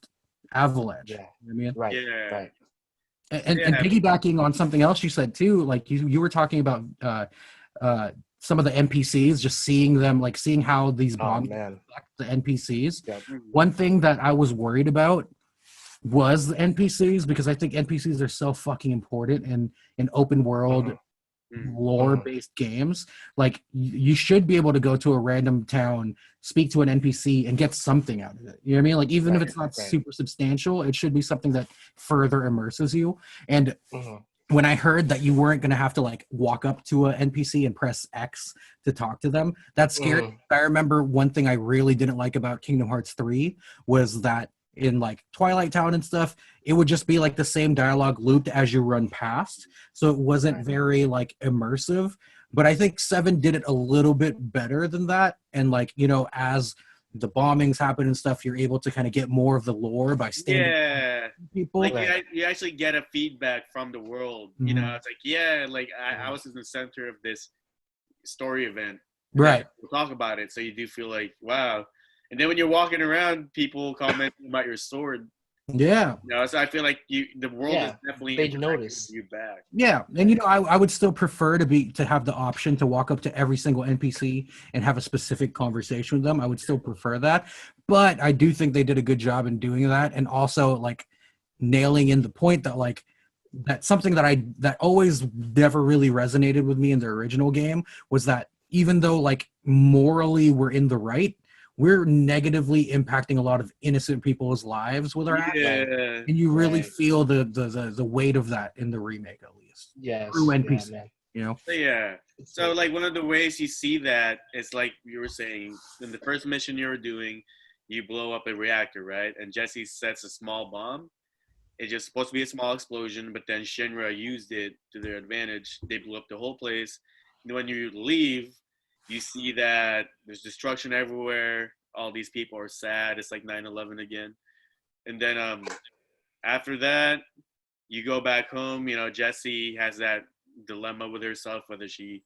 A: Avalanche.
C: Yeah.
A: You know what I mean?
C: Right.
A: And piggybacking on something else you said too, like you were talking about some of the NPCs, just seeing them, like seeing how these bombs affect the NPCs.
C: Yeah.
A: One thing that I was worried about was the NPCs, because I think NPCs are so fucking important in open world lore-based games. Like, you should be able to go to a random town, speak to an NPC, and get something out of it. You know what I mean? Like, even if it's not super substantial, it should be something that further immerses you. And when I heard that you weren't going to have to like walk up to an NPC and press X to talk to them, that scared me. I remember one thing I really didn't like about Kingdom Hearts 3 was that in like Twilight Town and stuff, it would just be like the same dialogue looped as you run past. So it wasn't very like immersive. But I think 7 did it a little bit better than that. And like, you know, as the bombings happen and stuff, you're able to kind of get more of the lore by standing people.
B: Like you actually get a feedback from the world. You know, it's like, like I was in the center of this story event.
A: Right.
B: We'll talk about it. So you do feel like, wow. And then when you're walking around, people commenting about your sword.
A: Yeah.
B: You know, so I feel like the world is definitely
C: they notice
B: you back.
A: Yeah. And you know, I would still prefer to have the option to walk up to every single NPC and have a specific conversation with them. I would still prefer that. But I do think they did a good job in doing that, and also like nailing in the point that like that's something that always never really resonated with me in the original game, was that even though like morally we're in the right, we're negatively impacting a lot of innocent people's lives with our actions. And you really feel the weight of that in the remake, at least.
C: Yes.
A: Through NPC, you know?
B: Yeah. So like one of the ways you see that is like you were saying, in the first mission you were doing, you blow up a reactor, right? And Jesse sets a small bomb. It's just supposed to be a small explosion, but then Shinra used it to their advantage. They blew up the whole place. And when you leave, you see that there's destruction everywhere. All these people are sad. It's like 9/11 again. And then after that, you go back home. You know, Jessie has that dilemma with herself, whether if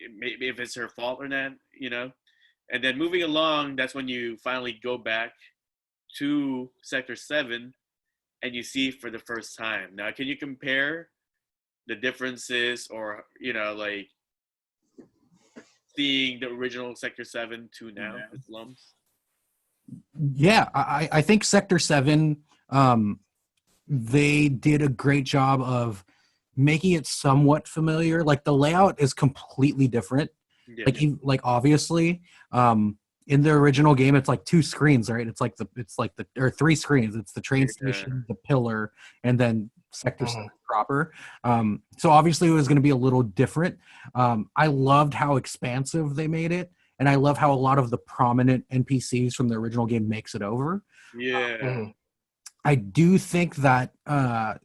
B: it's her fault or not, you know. And then moving along, that's when you finally go back to Sector 7 and you see it for the first time. Now, can you compare the differences, or, you know, like, seeing the original Sector 7 to now as Slums?
A: Yeah, I think Sector 7, they did a great job of making it somewhat familiar. Like, the layout is completely different.
B: Yeah.
A: Like obviously, in the original game, it's like 2 screens, right? It's like the or 3 screens. It's the train station, the pillar, and then Sector 7 proper. So obviously it was going to be a little different. I loved how expansive they made it, and I love how a lot of the prominent NPCs from the original game makes it over.
B: Yeah.
A: I do think that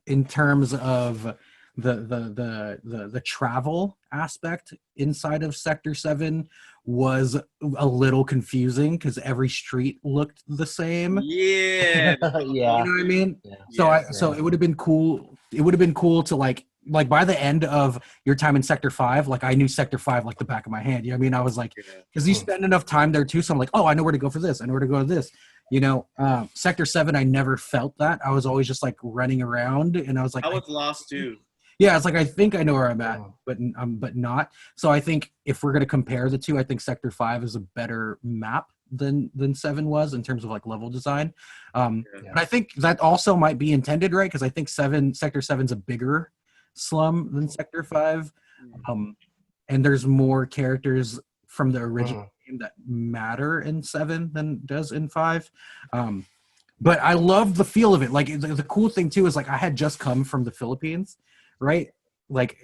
A: in terms of the travel aspect inside of Sector 7 was a little confusing because every street looked the same.
B: Yeah.
C: Yeah.
A: You know what I mean?
C: Yeah.
A: So it would have been cool. It would have been cool to like by the end of your time in Sector 5, like I knew Sector 5 like the back of my hand. You know what I mean? I was like, because you spend enough time there too. So I'm like, oh, I know where to go for this. I know where to go to this. You know, Sector 7, I never felt that. I was always just like running around, and I was like,
B: I was lost too.
A: Yeah, it's like I think I know where I'm at, but not. So I think if we're gonna compare the two, I think Sector 5 is a better map than 7 was in terms of like level design. But I think that also might be intended, right? Because I think Sector 7's a bigger slum than Sector 5, and there's more characters from the original game that matter in 7 than does in 5. But I love the feel of it. Like the cool thing too is like I had just come from the Philippines, right? Like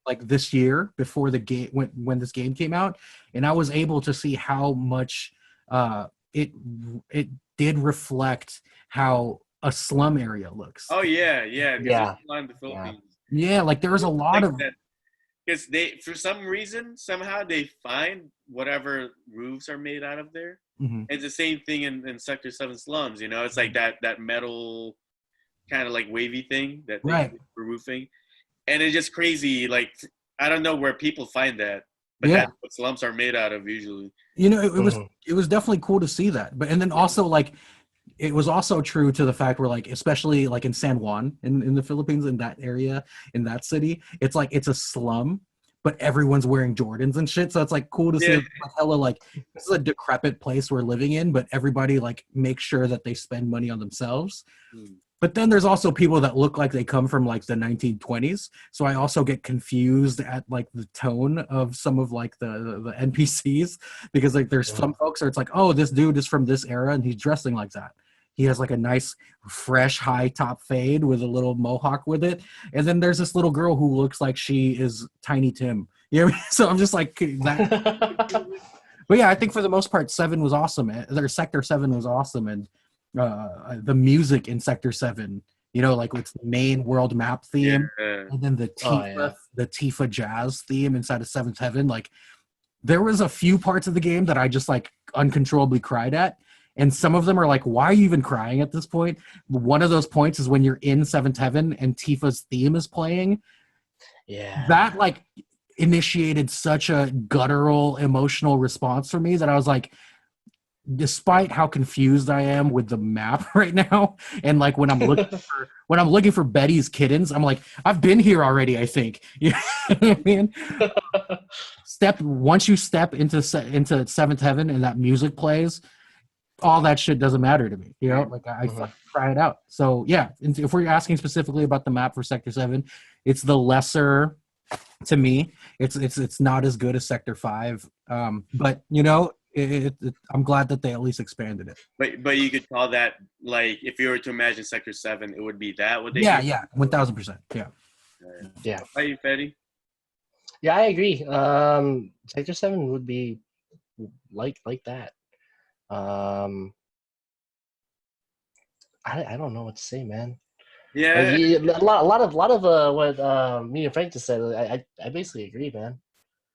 A: like this year before the game when this game came out, and I was able to see how much it did reflect how a slum area looks.
B: Oh yeah.
C: Yeah.
B: In the Philippines.
A: Yeah, like there was a lot of
B: because they for some reason somehow they find whatever roofs are made out of there. It's the same thing in Sector 7 slums, you know. It's like that metal kind of like wavy thing that they use for roofing, and it's just crazy. Like I don't know where people find that, but that's what slums are made out of usually.
A: You know, it was definitely cool to see that, but and then also like it was also true to the fact where like especially like in San Juan in the Philippines, in that area, in that city, it's like it's a slum, but everyone's wearing Jordans and shit. So it's like cool to see hella like this is a decrepit place we're living in, but everybody like makes sure that they spend money on themselves. But then there's also people that look like they come from like the 1920s. So I also get confused at like the tone of some of like the NPCs, because like there's some folks where it's like, oh, this dude is from this era and he's dressing like that. He has like a nice, fresh, high top fade with a little mohawk with it. And then there's this little girl who looks like she is Tiny Tim. You know what I mean? So I'm just like that. But yeah, I think for the most part, 7 was awesome. Their Sector 7 was awesome. And the music in Sector 7, you know, like its main world map theme, and then the Tifa jazz theme inside of 7th Heaven. Like there was a few parts of the game that I just like uncontrollably cried at. And some of them are like, why are you even crying at this point? One of those points is when you're in 7th Heaven and Tifa's theme is playing.
C: Yeah.
A: That like initiated such a guttural emotional response for me that I was like, despite how confused I am with the map right now, and like when I'm looking for Betty's kittens, I'm like, I've been here already, I think. You know what I mean? Once you step into 7th Heaven and that music plays, all that shit doesn't matter to me, you know. Like I try it out. So yeah, if we're asking specifically about the map for Sector 7, it's the lesser to me. It's not as good as Sector 5, but you know, I'm glad that they at least expanded it.
B: But you could call that like if you were to imagine Sector 7, it would be that. Would they?
A: Yeah, 1000%. Yeah.
C: Yeah.
B: How you, Fetty?
C: Yeah, I agree. Sector 7 would be like that. I don't know what to say, man.
B: Yeah,
C: a lot of what me and Frank just said. I basically agree, man.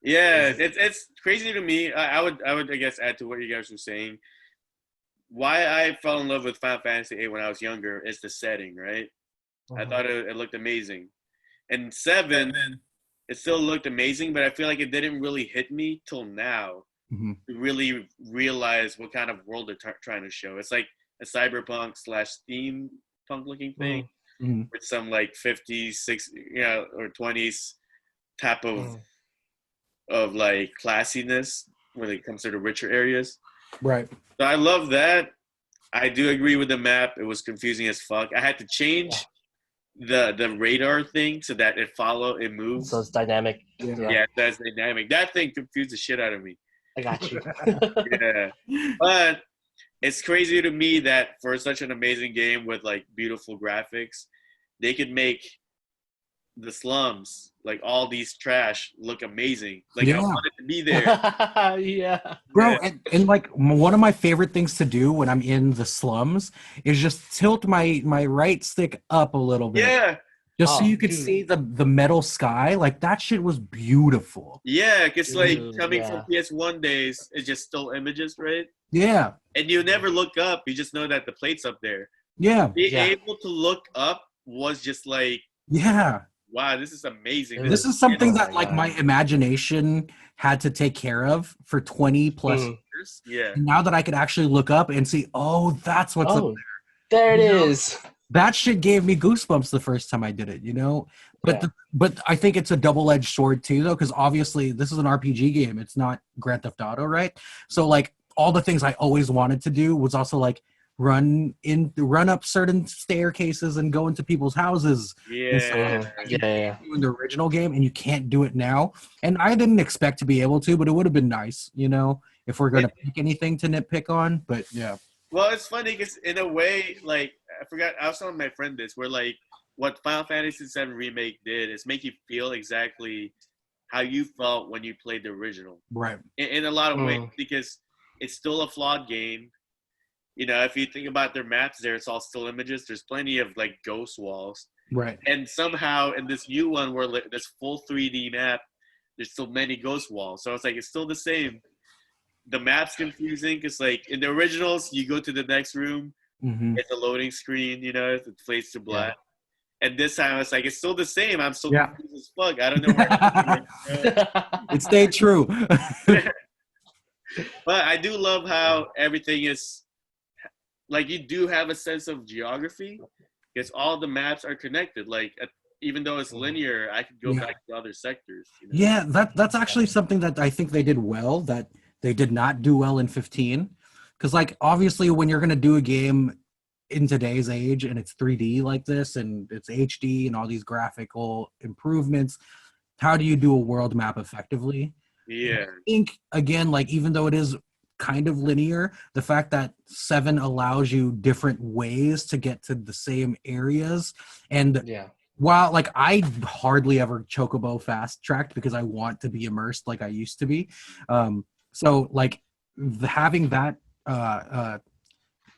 B: yeah. It's crazy to me. I would I guess add to what you guys were saying. Why I fell in love with Final Fantasy VIII when I was younger is the setting, right? I thought it looked amazing. And 7, it still looked amazing, but I feel like it didn't really hit me till now. To really realize what kind of world they're trying to show. It's like a cyberpunk / steampunk looking thing with some like 50s, 60s, or 20s type of like classiness when it comes to the richer areas.
A: Right.
B: So I love that. I do agree with the map. It was confusing as fuck. I had to change the radar thing so that it moves.
C: So it's dynamic.
B: Yeah, that's dynamic. That thing confused the shit out of me.
C: I got you.
B: Yeah, but it's crazy to me that for such an amazing game with like beautiful graphics, they could make the slums, like all these trash, look amazing. Like I wanted to be there.
C: Yeah.
A: Bro, and like one of my favorite things to do when I'm in the slums is just tilt my right stick up a little bit.
B: Yeah.
A: Just so you could see the metal sky. Like that shit was beautiful.
B: Yeah, because like coming from PS1 days, it's just still images, right?
A: Yeah.
B: And you never look up. You just know that the plate's up there.
A: Yeah.
B: Being able to look up was just like, wow, this is amazing.
A: This is something that like my imagination had to take care of for 20 plus years.
B: Yeah.
A: And now that I could actually look up and see, oh, that's what's up
C: there. There it is.
A: That shit gave me goosebumps the first time I did it, you know? But but I think it's a double-edged sword too, though, because obviously this is an RPG game. It's not Grand Theft Auto, right? So like all the things I always wanted to do was also like run up certain staircases and go into people's houses.
B: Yeah.
A: In the original game, and you can't do it now. And I didn't expect to be able to, but it would have been nice, you know, if we're going to pick anything to nitpick on. But yeah.
B: Well, it's funny because in a way, like, I was telling my friend this, where like what Final Fantasy VII Remake did is make you feel exactly how you felt when you played the original.
A: Right.
B: In a lot of ways, because it's still a flawed game. You know, if you think about their maps there, it's all still images. There's plenty of like ghost walls.
A: Right.
B: And somehow in this new one where this full 3D map, there's still many ghost walls. So it's like, it's still the same. The map's confusing because like in the originals, you go to the next room, it's a loading screen, you know, it fades to black. And this time it's like, it's still the same. I'm still confused as fuck. I don't know where
A: it stayed true.
B: But I do love how everything is, like, you do have a sense of geography because all the maps are connected. Like, even though it's linear, I could go back to other sectors. You know?
A: Yeah, that's actually something that I think they did well that they did not do well in 15. Because, like, obviously when you're going to do a game in today's age and it's 3D like this and it's HD and all these graphical improvements, how do you do a world map effectively?
B: Yeah.
A: I think, again, like, even though it is kind of linear, the fact that 7 allows you different ways to get to the same areas. And while, like, I hardly ever chocobo fast tracked because I want to be immersed like I used to be. So, like, having that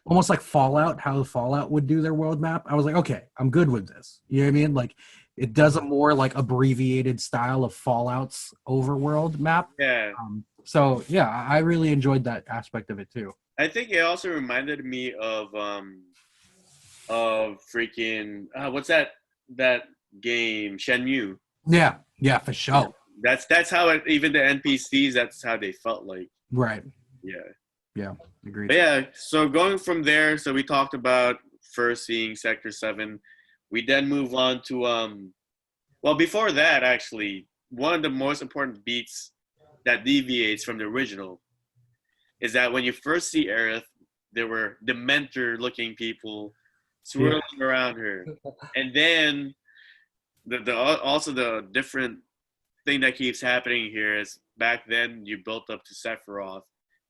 A: almost like Fallout, how Fallout would do their world map, I was like, okay, I'm good with this. You know what I mean? Like, it does a more like abbreviated style of Fallout's overworld map.
B: Yeah.
A: So yeah, I really enjoyed that aspect of it too.
B: I think it also reminded me of freaking what's that game, Shenmue.
A: Yeah, for sure.
B: That's how even the NPCs, that's how they felt like.
A: Right.
B: Yeah,
A: agreed.
B: But yeah, so going from there, so we talked about first seeing Sector 7. We then move on to well, before that, actually, one of the most important beats that deviates from the original is that when you first see Aerith, there were Dementor-looking people swirling around her. And then also the different thing that keeps happening here is back then you built up to Sephiroth.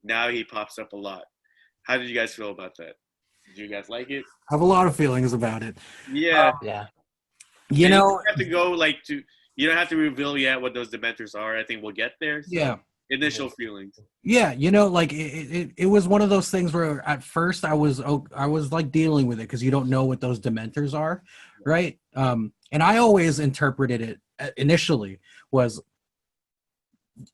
B: Now he pops up a lot. How did you guys feel about that? Did you guys like it?
A: I have a lot of feelings about it.
B: Yeah.
A: You know,
B: you don't have to go you don't have to reveal yet what those Dementors are. I think we'll get there. So initial feelings.
A: Yeah, you know, like it was one of those things where at first I was like dealing with it because you don't know what those Dementors are, right? And I always interpreted it initially was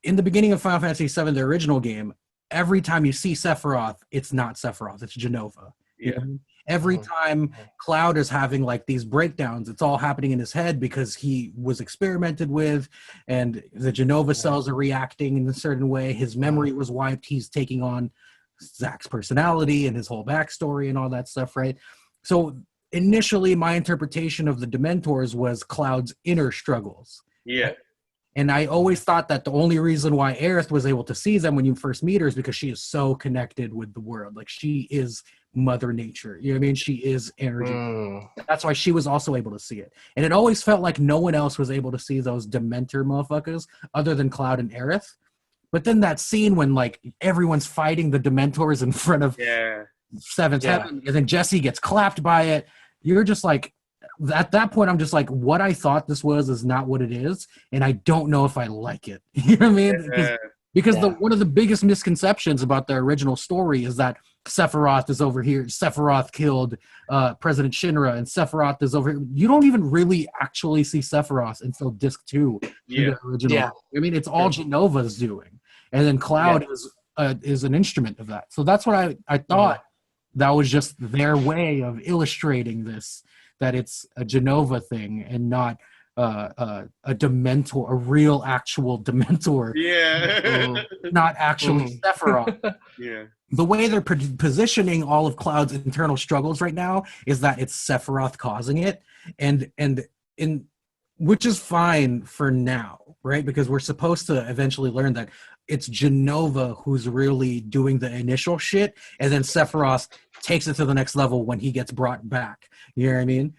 A: in the beginning of Final Fantasy VII, the original game. Every time you see Sephiroth, it's not Sephiroth, it's Jenova.
B: Yeah.
A: You know? Every time Cloud is having like these breakdowns, it's all happening in his head because he was experimented with and the Jenova cells are reacting in a certain way. His memory was wiped. He's taking on Zack's personality and his whole backstory and all that stuff, right? So initially my interpretation of the Dementors was Cloud's inner struggles.
B: Yeah.
A: And I always thought that the only reason why Aerith was able to see them when you first meet her is because she is so connected with the world. Like she is Mother Nature. You know what I mean? She is energy.
C: Mm.
A: That's why she was also able to see it. And it always felt like no one else was able to see those Dementor motherfuckers other than Cloud and Aerith. But then that scene when like everyone's fighting the Dementors in front of Seventh Heaven, and then Jesse gets clapped by it, you're just like, at that point, I'm just like, what I thought this was is not what it is, and I don't know if I like it. You know what I mean? Because one of the biggest misconceptions about the original story is that Sephiroth is over here. Sephiroth killed President Shinra, and Sephiroth is over here. You don't even really actually see Sephiroth until Disc 2 in the original.
C: Yeah.
A: I mean, it's all Genova's doing. And then Cloud is an instrument of that. So that's what I thought. That was just their way of illustrating this, that it's a Genova thing and not a Dementor, a real actual Dementor. Not actually Sephiroth. The way they're positioning all of Cloud's internal struggles right now is that it's Sephiroth causing it, and which is fine for now, right? Because we're supposed to eventually learn that it's Genova who's really doing the initial shit, and then Sephiroth takes it to the next level when he gets brought back. You know what I mean?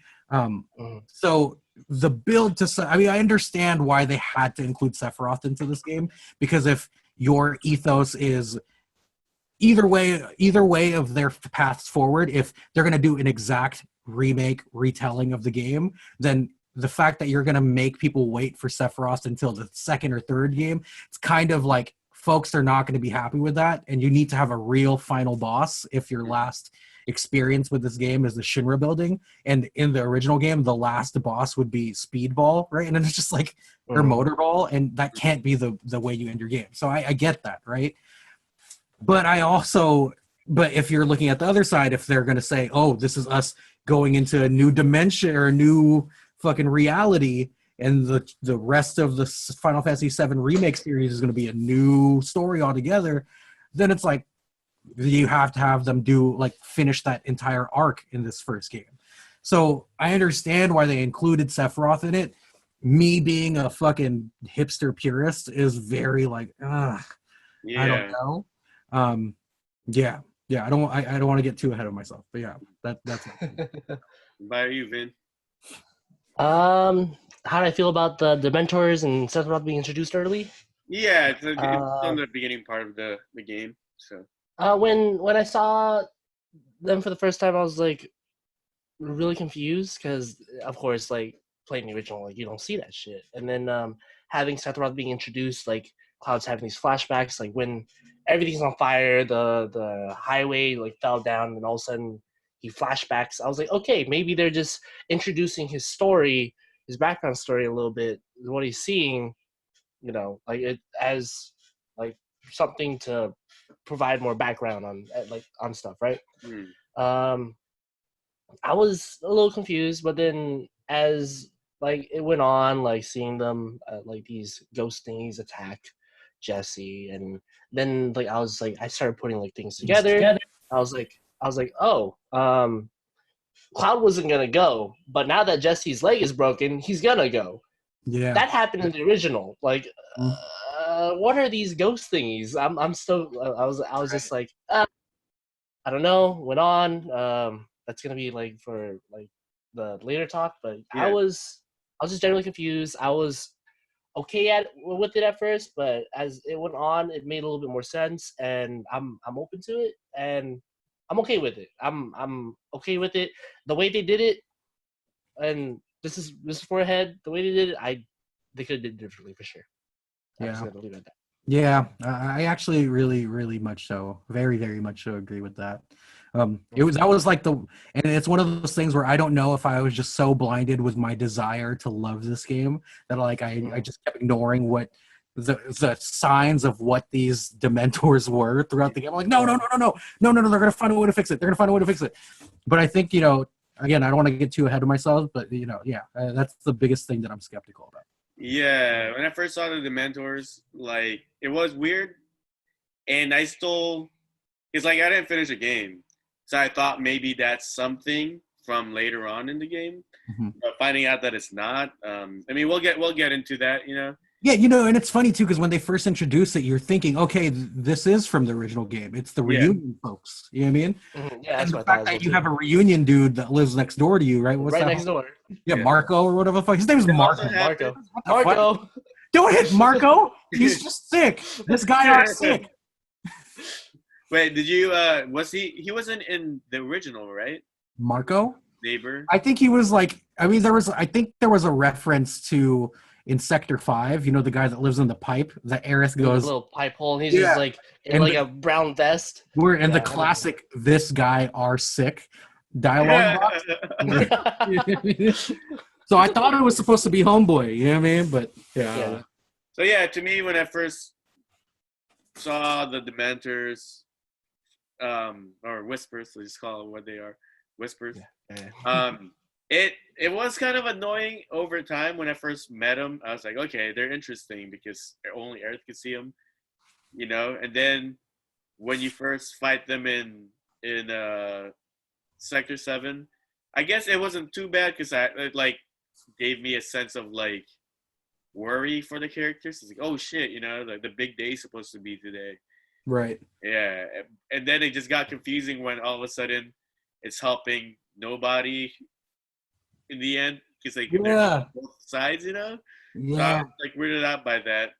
A: So the build to, I mean, I understand why they had to include Sephiroth into this game, because if your ethos is either way of their paths forward, if they're going to do an exact remake retelling of the game, then the fact that you're going to make people wait for Sephiroth until the second or third game, it's kind of like folks are not going to be happy with that, and you need to have a real final boss if your last experience with this game is the Shinra building. And in the original game, the last boss would be Speedball, right? And it's just like, or Motorball, and that can't be the way you end your game. So I get that, right? But but if you're looking at the other side, if they're going to say, oh, this is us going into a new dimension or a new fucking reality, and the rest of the Final Fantasy VII Remake series is going to be a new story altogether, then it's like, you have to have them finish that entire arc in this first game. So I understand why they included Sephiroth in it. Me being a fucking hipster purist is very like, I don't know. I don't want to get too ahead of myself, but yeah, that's it.
B: By you, Vin.
C: How do I feel about the Dementors and Sephiroth being introduced early?
B: Yeah, it's on the beginning part of the game. So
C: when I saw them for the first time, I was like really confused because, of course, like playing the original, like you don't see that shit. And then having Sephiroth being introduced, like Cloud's having these flashbacks, like when everything's on fire, the highway like fell down, and all of a sudden he flashbacks. I was like, okay, maybe they're just introducing his story, his background story a little bit, what he's seeing, you know, like it as like something to provide more background on stuff, right? I was a little confused, but then as like it went on, like seeing them like these ghost things attack Jesse, and then like I started putting like things together. I was like, oh, Cloud wasn't gonna go, but now that Jesse's leg is broken, he's gonna go.
A: Yeah,
C: that happened in the original. Like, what are these ghost thingies? I'm still. I was just like, I don't know. Went on. That's gonna be like for like the later talk, but I was just generally confused. I was okay with it at first, but as it went on, it made a little bit more sense, and I'm open to it, and I'm okay with it. I'm okay with it. The way they did it, and this is for ahead. The way they did it, they could have did it differently for sure. I'm just gonna leave it at that.
A: Yeah, I actually really, really much so, very, very much so agree with that. And it's one of those things where I don't know if I was just so blinded with my desire to love this game that like I just kept ignoring what the signs of what these Dementors were throughout the game. I'm like, no, they're gonna find a way to fix it. But I think, again, I don't want to get too ahead of myself, but that's the biggest thing that I'm skeptical about.
B: Yeah, when I first saw the Dementors, like it was weird, and it's like I didn't finish the game, so I thought maybe that's something from later on in the game, but finding out that it's not. I mean, we'll get into that,
A: Yeah, and it's funny too because when they first introduced it, you're thinking, okay, this is from the original game. It's the reunion folks. You know what I mean?
C: Yeah,
A: And
C: that's
A: the
C: what I thought
A: fact
C: as well
A: that you
C: too.
A: have a reunion dude that lives next door to you, right? What's
C: Right
A: that?
C: next door.
A: Yeah, Marco or whatever the fuck. His name is
B: It also
A: Marco.
B: happened.
A: What the fuck?
C: Marco.
A: Don't hit Marco. He's just sick. This guy are sick.
B: Wait, did you? Was he? He wasn't in the original, right?
A: Marco?
B: Neighbor.
A: I think he was like. I mean, I think there was a reference to in Sector 5. You know, the guy that lives in the pipe. That Aerith
C: The
A: goes.
C: little pipe hole, and he's
A: Yeah.
C: just like in
A: And
C: like a brown vest.
A: We're in the
C: Yeah, I
A: classic "This guy are sick" dialogue box. So I thought it was supposed to be Homeboy. You know what I mean? But yeah.
B: So yeah, to me, when I first saw the Dementors, or Whispers, let's call it what they are, Whispers.
C: Yeah.
B: It was kind of annoying over time when I first met them. I was like, okay, they're interesting because only Earth could see them, And then when you first fight them in Sector 7, I guess it wasn't too bad because it like gave me a sense of like worry for the characters. It's like, oh shit, like the big day's supposed to be today.
A: Right.
B: Yeah, and then it just got confusing when all of a sudden it's helping nobody in the end because like they're both sides,
A: Yeah.
B: So I was like weirded out by that.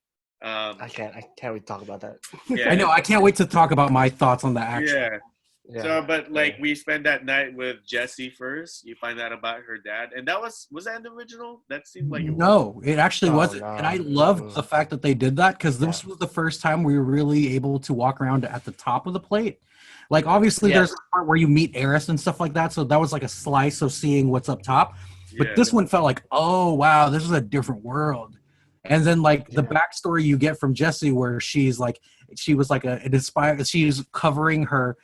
C: I can't wait to talk about that.
B: Yeah,
A: I know. I can't wait to talk about my thoughts on the action.
B: Yeah. So, but like we spent that night with Jessie first. You find out about her dad, and that was that in the original? That seemed like
A: No, it actually wasn't.
C: No.
A: And I loved the fact that they did that because this was the first time we were really able to walk around at the top of the plate. Like obviously there's a part where you meet Eris and stuff like that, so that was like a slice of seeing what's up top. But this one felt like, oh wow, this is a different world. And then like the backstory you get from Jessie, where she was like an inspired. She's covering her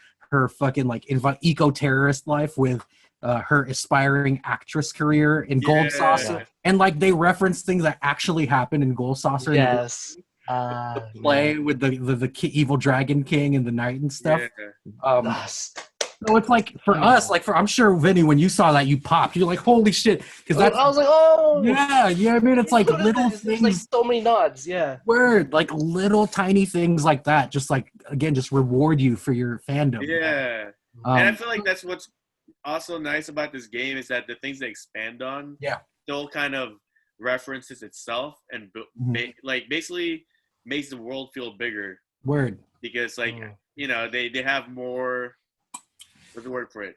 A: fucking like eco-terrorist life with her aspiring actress career in Gold Saucer, and like they reference things that actually happened in Gold Saucer.
C: Yes.
A: The play with the evil dragon king and the knight and stuff. So it's like for us, like I'm sure Vinny, when you saw that, you popped. You're like, holy shit, because I
C: was like, oh
A: yeah, you know what I mean? It's like little things.
C: There's like so many nods,
A: Word, like little tiny things like that. Just like again, just reward you for your fandom.
B: Yeah, and I feel like that's what's also nice about this game is that the things they expand on, still kind of references itself and like basically makes the world feel bigger.
A: Word,
B: because like they have more. What's the word for it?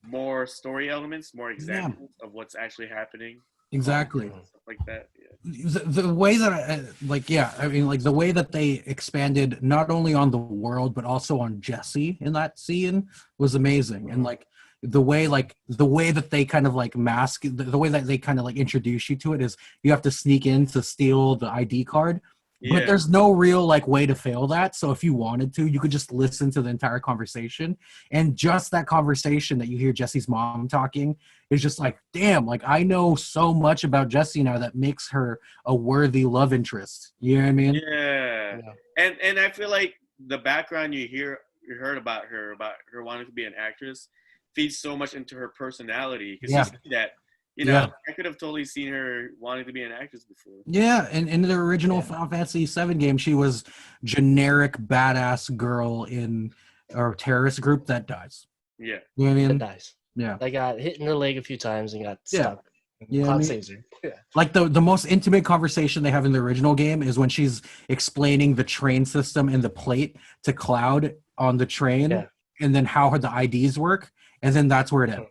B: More story elements, more examples of what's actually happening.
A: Exactly.
B: Stuff like that.
A: The way that I mean, like the way that they expanded not only on the world but also on Jessie in that scene was amazing, and like the way that they kind of like mask the way that they kind of like introduce you to it is you have to sneak in to steal the ID card. But there's no real like way to fail that. So if you wanted to, you could just listen to the entire conversation, and just that conversation that you hear Jessie's mom talking is just like, damn, like I know so much about Jessie now that makes her a worthy love interest. You know what I mean?
B: Yeah. And I feel like the background you heard about her wanting to be an actress feeds so much into her personality because you see that. I could have totally seen her wanting to be an actress before. Yeah, and in the original Final Fantasy VII game, she was generic badass girl in a terrorist group that dies. Yeah.
A: You know what I mean?
C: That dies.
A: Yeah.
C: They got hit in the leg a few times and got stuck.
A: Yeah.
C: Cloud saves her. Yeah.
A: Like the most intimate conversation they have in the original game is when she's explaining the train system and the plate to Cloud on the train, and then how the IDs work, and then that's where it ends.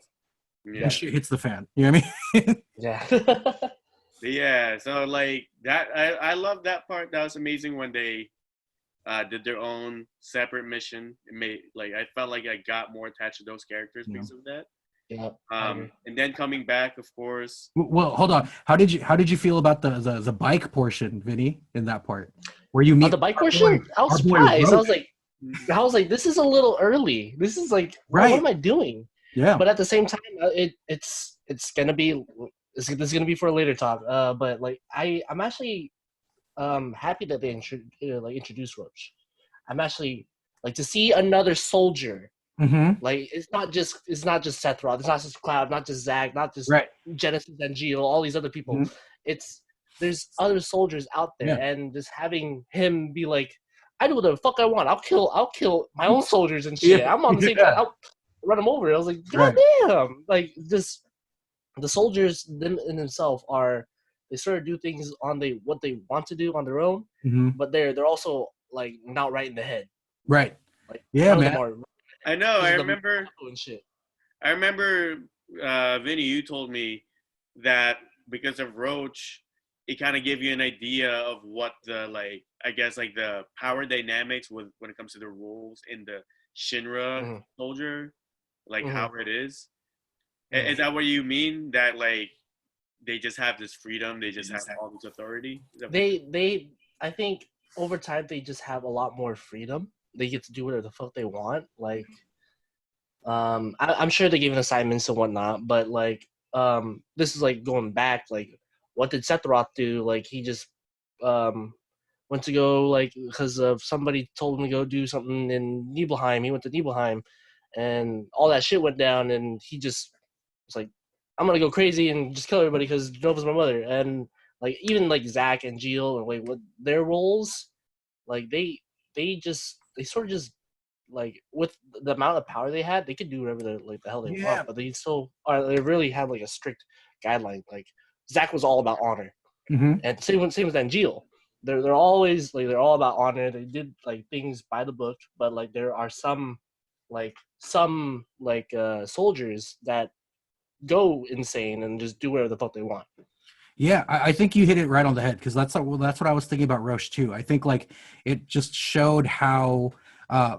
A: Yeah, and shit hits the fan. You know what I mean?
B: Yeah. So like that, I love that part. That was amazing when they did their own separate mission. It made like I felt like I got more attached to those characters because of that.
C: Yeah.
B: And then coming back, of course.
A: Well, hold on. How did you feel about the bike portion, Vinny, in that part where you meet
C: the bike portion? I was surprised. I was like, this is a little early. This is like, what am I doing?
A: Yeah,
C: but at the same time, it's gonna be this is gonna be for a later talk. But like I'm actually happy that they introduced Roach. I'm actually like to see another soldier.
A: Mm-hmm.
C: Like it's not just Sephiroth, it's not just Cloud, not just Zag, not just Genesis and Geo, all these other people.
A: Mm-hmm.
C: It's there's other soldiers out there,
A: Yeah.
C: and just having him be like, I do whatever the fuck I want. I'll kill my own soldiers and shit.
A: Yeah.
C: I'm on the same side. I'll run them over. I was like, God damn! Like this, the soldiers them in themselves are they sort of do things on what they want to do on their own, but they're also like not right in the head.
A: Right.
C: Like
A: Yeah, man.
B: I know. I remember.
C: And shit.
B: I remember, Vinny, you told me that because of Roach, it kind of gave you an idea of what the the power dynamics when it comes to the rules in the Shinra soldier, how it is. Is that what you mean? That they just have this freedom, they just have all this authority?
C: I think over time they just have a lot more freedom. They get to do whatever the fuck they want. Like, I'm sure they gave assignments and whatnot, but this is going back. Like, what did Sephiroth do? Like, he just went to go because of somebody told him to go do something in Nibelheim. He went to Nibelheim, and all that shit went down, and he just was like, I'm gonna go crazy and just kill everybody because Nova's my mother. And even Zack and Jill and what their roles, they sort of just with the amount of power they had, they could do whatever the hell they want, but they still they really have a strict guideline. Zack was all about honor, and same with Jill. They're always they're all about honor. They did things by the book, but there are some soldiers that go insane and just do whatever the fuck they want.
A: Yeah, I think you hit it right on the head, because that's what I was thinking about Roche too. I think it just showed how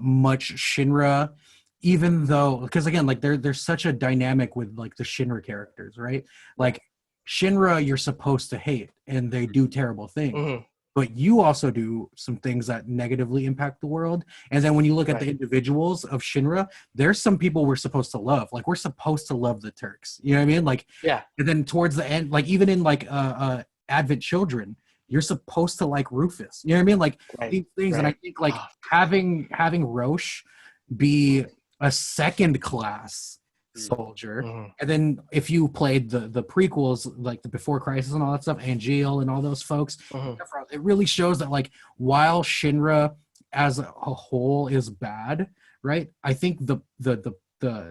A: much Shinra, even though, because again, there's such a dynamic with the Shinra characters, right? Shinra you're supposed to hate, and they do terrible things. But you also do some things that negatively impact the world. And then when you look at the individuals of Shinra, there's some people we're supposed to love. We're supposed to love the Turks. You know what I mean?
C: Yeah.
A: And then towards the end, even in Advent Children, you're supposed to like Rufus. You know what I mean? These things. And I think having Roche be a second class soldier, and then if you played the prequels, the Before Crisis and all that stuff, Angeal and all those folks, it really shows that while Shinra as a whole is bad, right? I think the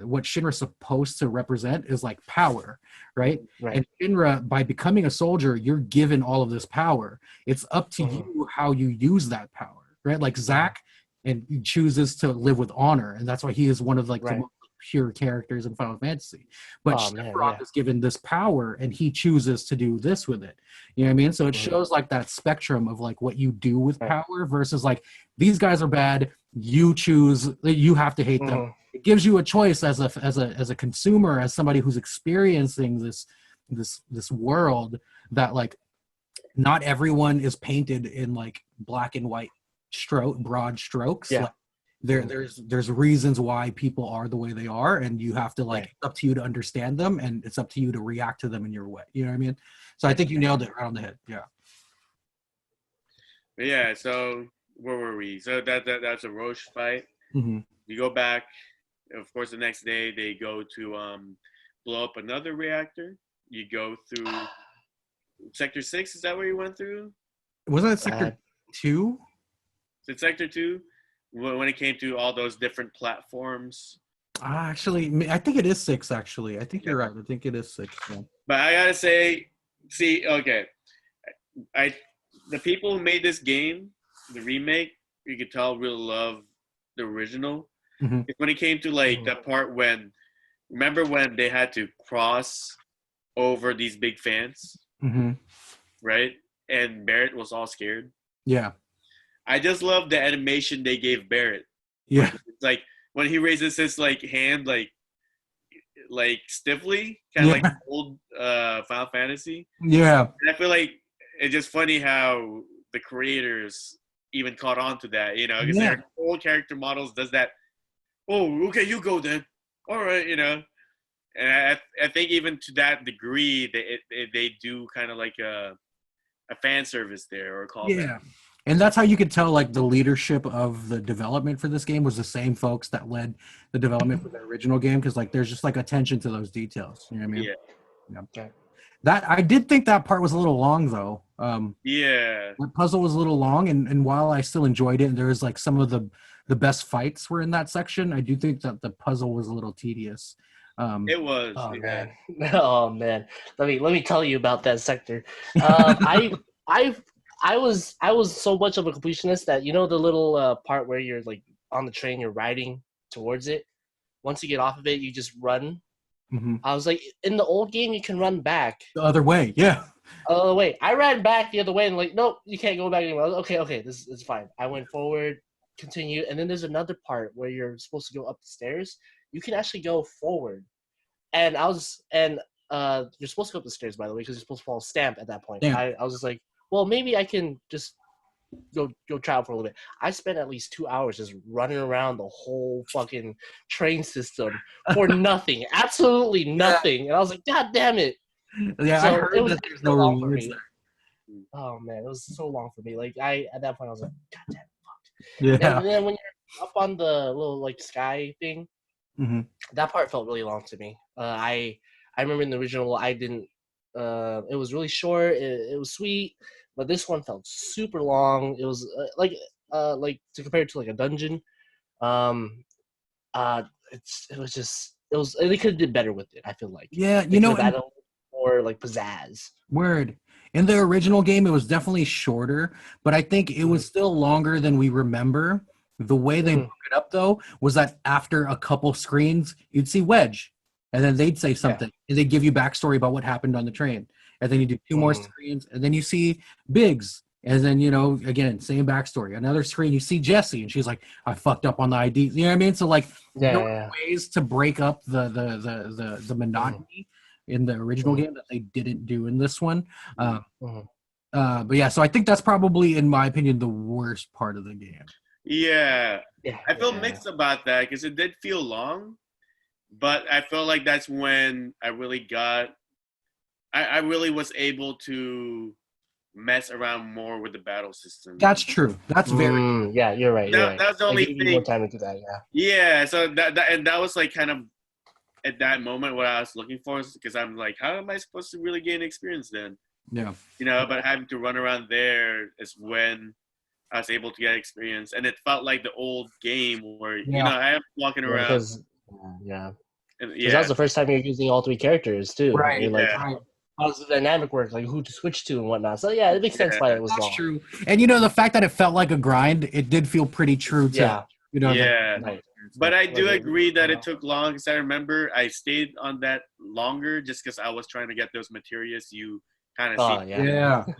A: what Shinra's supposed to represent is power, right? And Shinra, by becoming a soldier, you're given all of this power. It's up to you how you use that power, right? Zack and he chooses to live with honor, and that's why he is one of the most pure characters in Final Fantasy. But Sephiroth is given this power, and he chooses to do this with it. You know what I mean? So it shows that spectrum of what you do with power versus these guys are bad. You choose. You have to hate them. It gives you a choice as a consumer, as somebody who's experiencing this world that not everyone is painted in black and white broad strokes.
C: Yeah.
A: There's reasons why people are the way they are, and you have to it's up to you to understand them, and it's up to you to react to them in your way. You know what I mean? So I think you nailed it right on the head. Yeah.
B: Yeah. So where were we? So that's a Roche fight. You go back. Of course, the next day they go to blow up another reactor. You go through Sector 6. Is that where you went through?
A: Wasn't it Sector 2?
B: Is it Sector 2? When it came to all those different platforms.
A: Actually, I think it is 6, actually. I think you're right. I think it is 6. Yeah.
B: But I gotta say, okay. The people who made this game, the remake, you could tell really love the original. When it came to that part remember when they had to cross over these big fans? Right? And Barrett was all scared.
A: Yeah.
B: I just love the animation they gave Barrett.
A: Yeah.
B: It's when he raises his hand stiffly, kind of old Final Fantasy.
A: Yeah.
B: And I feel it's just funny how the creators even caught on to that, because their old character models does that. Oh, okay, you go then. All right, And I think even to that degree, they do kind of a fan service there or a callback.
A: Yeah. And that's how you could tell the leadership of the development for this game was the same folks that led the development for the original game, because there's just attention to those details. You know what I mean?
B: Yeah.
A: That I did think that part was a little long though.
B: Yeah.
A: The puzzle was a little long, and while I still enjoyed it, and there was like some of the best fights were in that section, I do think that the puzzle was a little tedious.
B: It was.
C: Oh
B: Yeah.
C: man, oh man. Let me tell you about that sector. I I was so much of a completionist that you know the little part where you're like on the train, you're riding towards it. Once you get off of it, you just run.
A: Mhm.
C: I was like, in the old game, you can run back.
A: The other way, yeah.
C: Oh wait, I ran back the other way and like, nope, you can't go back anymore. I was, okay, this is fine. I went forward, continued, and then there's another part where you're supposed to go up the stairs. You can actually go forward, and you're supposed to go up the stairs by the way because you're supposed to follow stamp at that point.
A: Yeah.
C: I was just like, well, maybe I can just go travel for a little bit. I spent at least 2 hours just running around the whole fucking train system for nothing, absolutely nothing. And I was like, God damn it!
A: Yeah, I
C: So
A: heard
C: it was
A: that there's no
C: so long for
A: rewards
C: me.
A: there.
C: Oh man, it was so long for me. Like at that point I was like, God damn it.
A: Yeah.
C: And then when you're up on the little like sky thing,
A: Mhm.
C: that part felt really long to me. I remember in the original I didn't. It was really short. It was sweet, but this one felt super long. It was like to compare it to like a dungeon. Um, it was just they could have did better with it. I feel like
A: Yeah,
C: they
A: you
C: could
A: know,
C: have added a little more like pizzazz.
A: word. In the original game, it was definitely shorter, but I think it was still longer than we remember. The way they
C: Mm.
A: broke it up, though, was that after a couple screens, you'd see Wedge, and then they'd say something, and they'd give you backstory about what happened on the train. And then you do two more screens, and then you see Biggs, and then, again, same backstory. Another screen, you see Jesse, and she's like, I fucked up on the ID. You know what I mean? So, like, there were ways to break up the monotony in the original game that they didn't do in this one. But yeah, so I think that's probably, in my opinion, the worst part of the game.
B: Yeah. I feel mixed about that because it did feel long, but I felt like that's when I really I really was able to mess around more with the battle system.
A: That's true. That's very
C: yeah. You're right. You're right.
B: That's the only thing.
C: More time to do that. Yeah.
B: Yeah. So that was like kind of at that moment what I was looking for, because I'm like, how am I supposed to really gain experience then?
A: Yeah.
B: But having to run around there is when I was able to get experience, and it felt like the old game where I am walking around.
C: Because that was the first time you're using all three characters too.
A: Right.
C: You're like, how does the dynamic work? Like who to switch to and whatnot. So yeah, it makes sense why it was long.
A: That's true. And the fact that it felt like a grind, it did feel pretty true to
B: But I do agree that it took long, because I remember I stayed on that longer just because I was trying to get those materials you kind of see.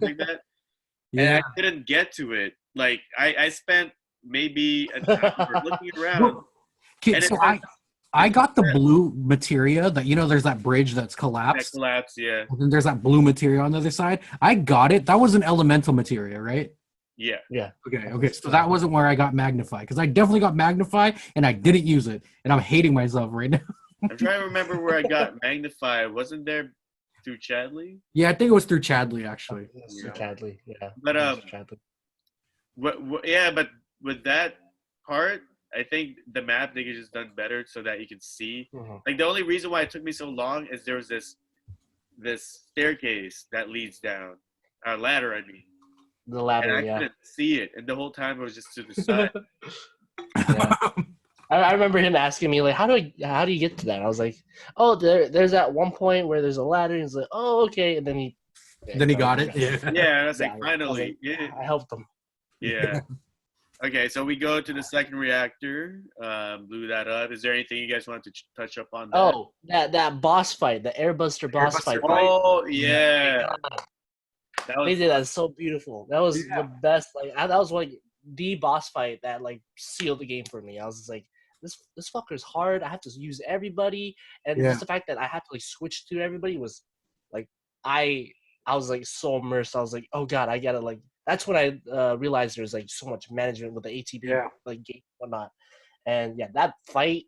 B: Like that. And I didn't get to it. Like I spent maybe an hour looking around.
A: So I got the blue materia that there's that bridge that's collapsed.
B: Yeah.
A: And then there's that blue materia on the other side. I got it. That was an elemental materia, right?
B: Yeah.
A: Okay. So that wasn't where I got magnify, because I definitely got magnify and I didn't use it, and I'm hating myself right now.
B: I'm trying to remember where I got magnify. Wasn't there through Chadley?
A: Yeah, I think it was through Chadley actually.
C: Through Chadley, yeah.
B: But but with that part, I think the map they could just done better so that you can see. Like the only reason why it took me so long is there was this staircase that leads down, or ladder, I mean.
C: The ladder,
B: and I couldn't see it, and the whole time it was just to the side.
C: I remember him asking me like, how do you get to that? I was like, oh, there's that one point where there's a ladder. And he's like, oh, okay, and then he
A: got it.
B: Yeah, I was like, finally,
C: I helped him.
B: Yeah. Okay, so we go to the second reactor. Blew that up. Is there anything you guys want to touch up on?
C: Oh, that boss fight, the Airbuster boss fight.
B: Oh yeah.
C: They did that so beautiful. That was the best. Like that was like the boss fight that like sealed the game for me. I was just like, this fucker's hard. I have to use everybody, and just the fact that I had to like switch to everybody was like I was like so immersed. I was like, oh god, I gotta like. That's when I realized there's like so much management with the ATB like game and whatnot, and that fight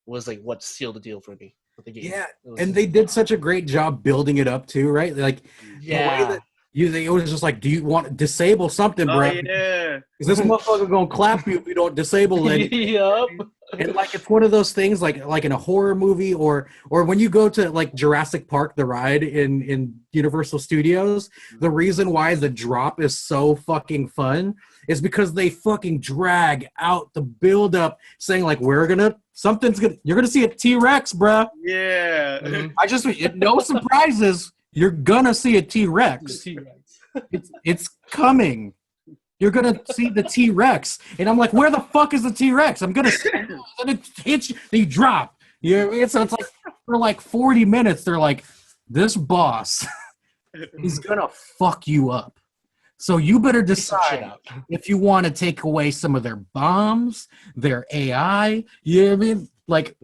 C: was like what sealed the deal for me with the game.
A: Yeah, and they did such a great job building it up too, right? Like the way that it was just like, do you want to disable something, bro?
B: Yeah.
A: Is this motherfucker gonna clap you if you don't disable it?
C: Yup.
A: And like it's one of those things like in a horror movie or when you go to like Jurassic Park the ride in Universal Studios, the reason why the drop is so fucking fun is because they fucking drag out the build up saying like you're gonna see a T-Rex, bruh.
B: Yeah.
A: No surprises, you're gonna see a T-Rex. It's coming. You're gonna see the T-Rex, and I'm like, where the fuck is the T-Rex? I'm gonna see it, and it hits you, and you drop. So it's like for like 40 minutes, they're like, this boss is gonna fuck you up. So you better decide if you want to take away some of their bombs, their AI. You know what I mean? Like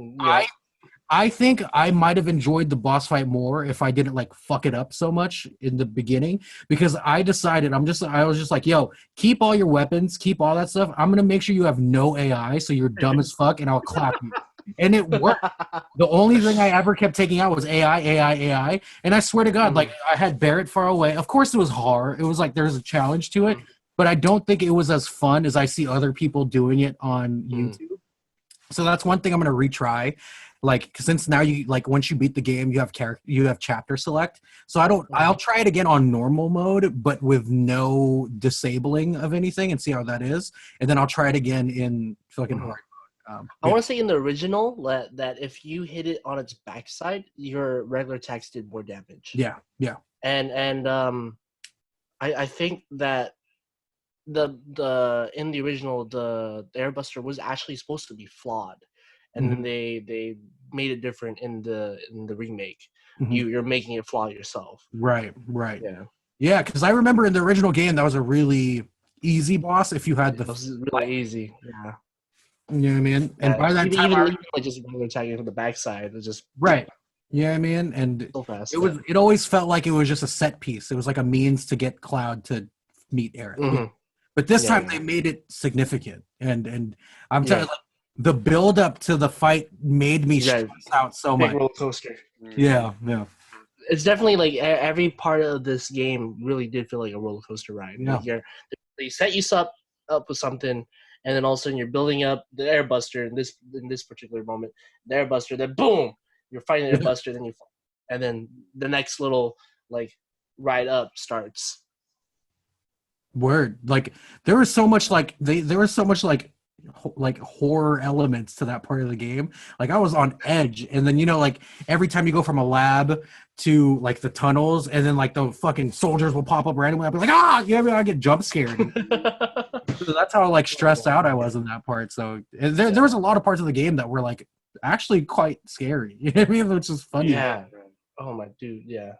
A: I think I might have enjoyed the boss fight more if I didn't like fuck it up so much in the beginning, because I decided I was just like, yo, keep all your weapons, keep all that stuff. I'm gonna make sure you have no AI, so you're dumb as fuck, and I'll clap you. And it worked. The only thing I ever kept taking out was AI. And I swear to God, like I had Barrett far away. Of course it was hard. It was like there's a challenge to it, but I don't think it was as fun as I see other people doing it on YouTube. So that's one thing I'm gonna retry. Like since now you like once you beat the game you have chapter select, so I'll try it again on normal mode but with no disabling of anything and see how that is, and then I'll try it again in fucking hard mode.
C: I want to say in the original that if you hit it on its backside, your regular attacks did more damage.
A: Yeah
C: and I think that the in the original the airbuster was actually supposed to be flawed. And then they made it different in the remake. You're making it flaw yourself.
A: Right. Yeah, because I remember in the original game that was a really easy boss if you had the.
C: It was really easy. Yeah.
A: You know what I mean? And by that time,
C: even like just attacking from the backside, it just
A: right. You know what I mean? And
C: so fast.
A: It always felt like it was just a set piece. It was like a means to get Cloud to meet Aerith. But this time they made it significant, and I'm telling you. Like, the build up to the fight made me stress out so much.
C: Roller coaster.
A: Yeah.
C: It's definitely like every part of this game really did feel like a roller coaster ride.
A: Yeah.
C: Like they set you up with something, and then all of a sudden you're building up the airbuster in this particular moment. The airbuster, then boom, you're fighting the airbuster, then and then the next little like ride up starts.
A: Word, like there was so much like horror elements to that part of the game. Like I was on edge, and then like every time you go from a lab to like the tunnels, and then like the fucking soldiers will pop up randomly, I'll be like, I get jump scared. So that's how like stressed out I was in that part. So there was a lot of parts of the game that were like actually quite scary. You know what I mean? Which is funny.
C: Yeah. Oh my dude. Yeah.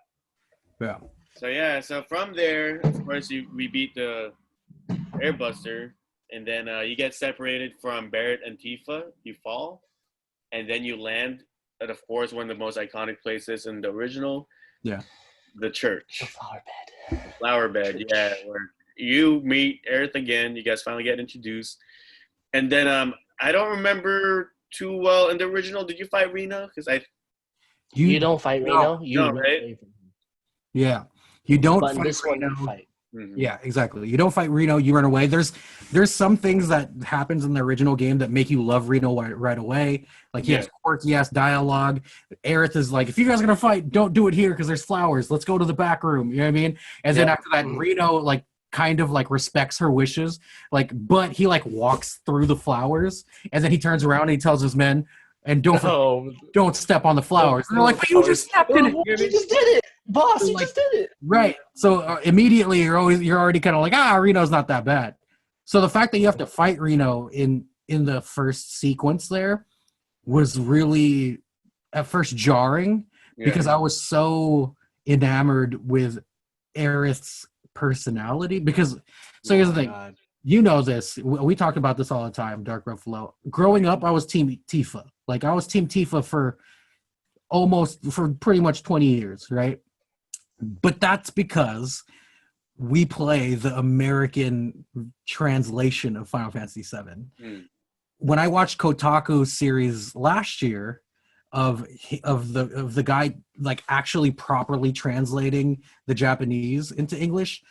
B: So from there, of course, we beat the airbuster. And then you get separated from Barrett and Tifa. You fall, and then you land at, of course, one of the most iconic places in the original.
A: Yeah.
B: The church.
C: The flower bed.
B: The flower bed, yeah. Where you meet Aerith again. You guys finally get introduced. And then I don't remember too well in the original. Did you fight Reno? Because
C: you don't fight Reno.
B: No, right?
A: Yeah. You don't
C: but
A: fight
C: this
A: Reno.
C: One you fight.
A: Yeah, exactly. You don't fight Reno, you run away. There's some things that happens in the original game that make you love Reno right away. Like he has quirky ass dialogue. Aerith is like, if you guys are gonna fight, don't do it here because there's flowers. Let's go to the back room. You know what I mean? And then after that, Reno like kind of like respects her wishes. Like, but he like walks through the flowers, and then he turns around and he tells his men, and don't step on the flowers. And they're like, but you just stepped in it.
C: You just did it. Boss, you just did it.
A: Right. So immediately you're already kind of like, Reno's not that bad. So the fact that you have to fight Reno in the first sequence there was really at first jarring because I was so enamored with Aerith's personality. Because here's the thing. You know this. We talk about this all the time, Dark Ruffalo. Growing up, I was Team Tifa. Like I was Team Tifa for pretty much 20 years, right? But that's because we play the American translation of Final Fantasy VII. When I watched Kotaku's series last year, of the guy like actually properly translating the Japanese into English.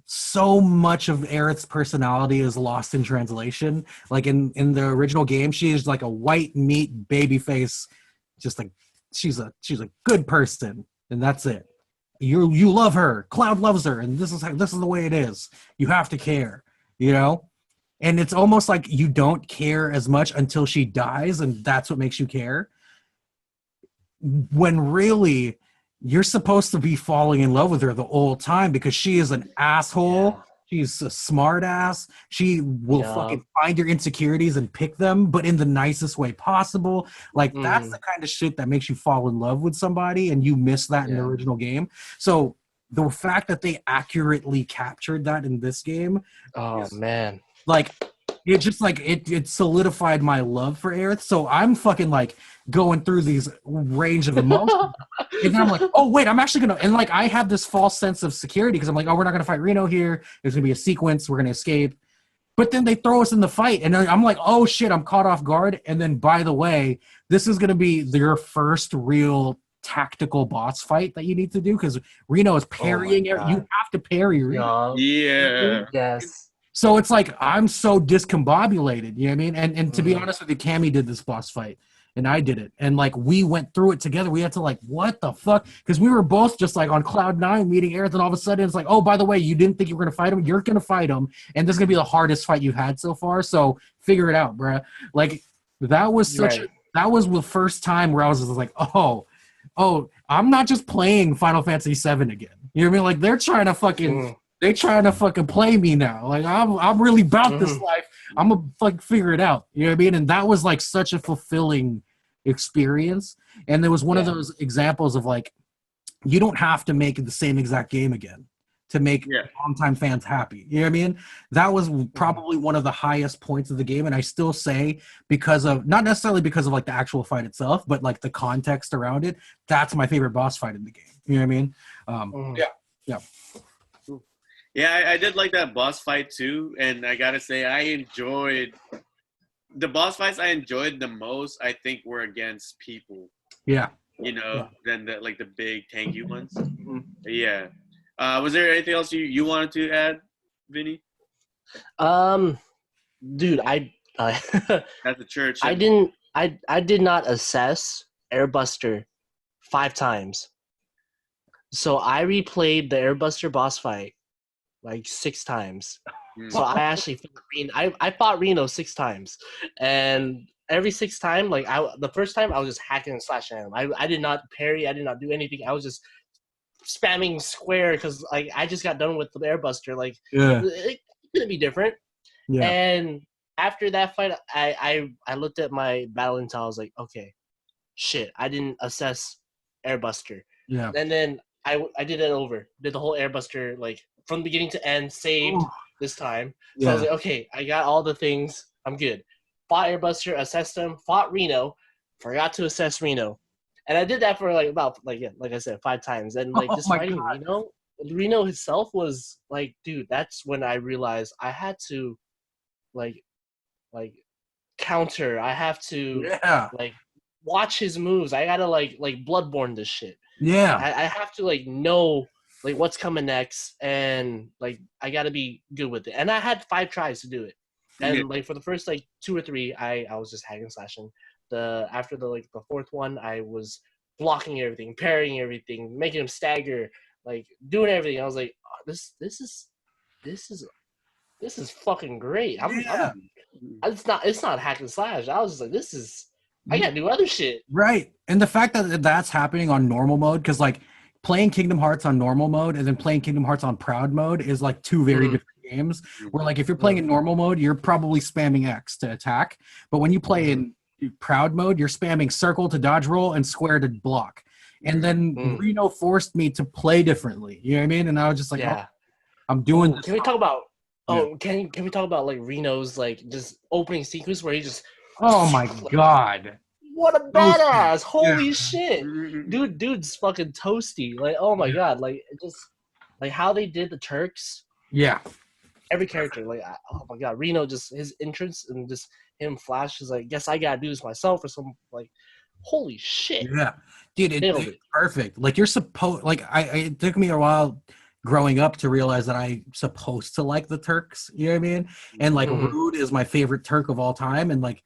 A: So much of Aerith's personality is lost in translation. Like in the original game, she is like a white meat baby face, just like she's a good person, and that's it. You love her. Cloud loves her, and this is the way it is. You have to care, you know. And it's almost like you don't care as much until she dies, and that's what makes you care. When really you're supposed to be falling in love with her the whole time because she is an asshole.
C: Yeah.
A: She's a smart ass. She will fucking find your insecurities and pick them, but in the nicest way possible. Like that's the kind of shit that makes you fall in love with somebody, and you miss that in the original game. So the fact that they accurately captured that in this game,
C: man,
A: like it just like it solidified my love for Aerith. So I'm fucking like going through these range of emotions. And then I'm like, oh wait, I'm actually gonna, and like I have this false sense of security because I'm like, oh, we're not gonna fight Reno here. There's gonna be a sequence. We're gonna escape. But then they throw us in the fight, and then I'm like, oh shit, I'm caught off guard. And then by the way, this is gonna be your first real tactical boss fight that you need to do because Reno is parrying. You have to parry Reno.
B: Yeah.
C: Yes.
A: So it's like I'm so discombobulated, you know what I mean? And to be honest with you, Cammy did this boss fight, and I did it, and like we went through it together. We had to like, what the fuck? Because we were both just like on cloud nine meeting Aerith, and all of a sudden it's like, oh, by the way, you didn't think you were gonna fight him. You're gonna fight him, and this is gonna be the hardest fight you've had so far. So figure it out, bruh. Like that was that was the first time where I was just like, oh, I'm not just playing Final Fantasy VII again. You know what I mean? Like they're trying to fucking. They trying to fucking play me now. Like I'm really about this life. I'm gonna like figure it out. You know what I mean? And that was like such a fulfilling experience. And there was one of those examples of like, you don't have to make the same exact game again to make longtime fans happy. You know what I mean? That was probably one of the highest points of the game. And I still say because of, not necessarily because of like the actual fight itself, but like the context around it, that's my favorite boss fight in the game. You know what I mean? Yeah.
B: Yeah, I did like that boss fight too, and I gotta say I enjoyed the boss fights. I enjoyed the most. I think were against people.
A: Yeah.
B: You know, than the like the big tanky ones. Yeah. Was there anything else you wanted to add, Vinny?
C: Dude,
B: at the church.
C: I did not assess Airbuster 5 times. So I replayed the Airbuster boss fight like 6 times. So I actually I fought Reno 6 times, and every 6th time, like the first time I was just hacking and slashing at him. I did not parry. I did not do anything. I was just spamming square because like I just got done with the Airbuster. Like it couldn't be different. Yeah. And after that fight, I looked at my battle intel. I was like, okay, shit, I didn't assess Airbuster. Yeah. And then I did it over. Did the whole Airbuster like from beginning to end, saved this time. So I was like, okay, I got all the things. I'm good. Fought Airbuster, assessed him, fought Reno, forgot to assess Reno. And I did that for like about like I said, 5 times. And like just fighting Reno himself was like, dude, that's when I realized I had to like counter. I have to like watch his moves. I gotta like Bloodborne this shit. Yeah. I have to like know like what's coming next, and like I gotta be good with it. And I had 5 tries to do it. And like for the first like 2 or 3, I was just hacking slashing. After the 4th one, I was blocking everything, parrying everything, making him stagger, like doing everything. I was like, oh, this is fucking great. It's not hack and slash. I was just like, I gotta do other shit.
A: Right. And the fact that that's happening on normal mode, because like playing Kingdom Hearts on normal mode and then playing Kingdom Hearts on proud mode is like 2 very different games. Where like if you're playing in normal mode, you're probably spamming X to attack. But when you play in proud mode, you're spamming circle to dodge roll and square to block. And then Reno forced me to play differently. You know what I mean? And I was just like, oh, I'm doing this.
C: Can we talk about can we talk about like Reno's like just opening sequence where he just
A: my god.
C: What a badass! Holy shit, dude's fucking toasty. Like, oh my god, like just like how they did the Turks. Yeah, every character, like, oh my god, Reno, just his entrance and just him flash is like, guess I gotta do this myself or some like, Holy shit!
A: Yeah, dude,
C: Nailed
A: it's
C: it.
A: perfect. Like you're supposed, like it took me a while growing up to realize that I'm supposed to like the Turks. You know what I mean? And like
C: Mhm.
A: Rude is my favorite Turk of all time, and like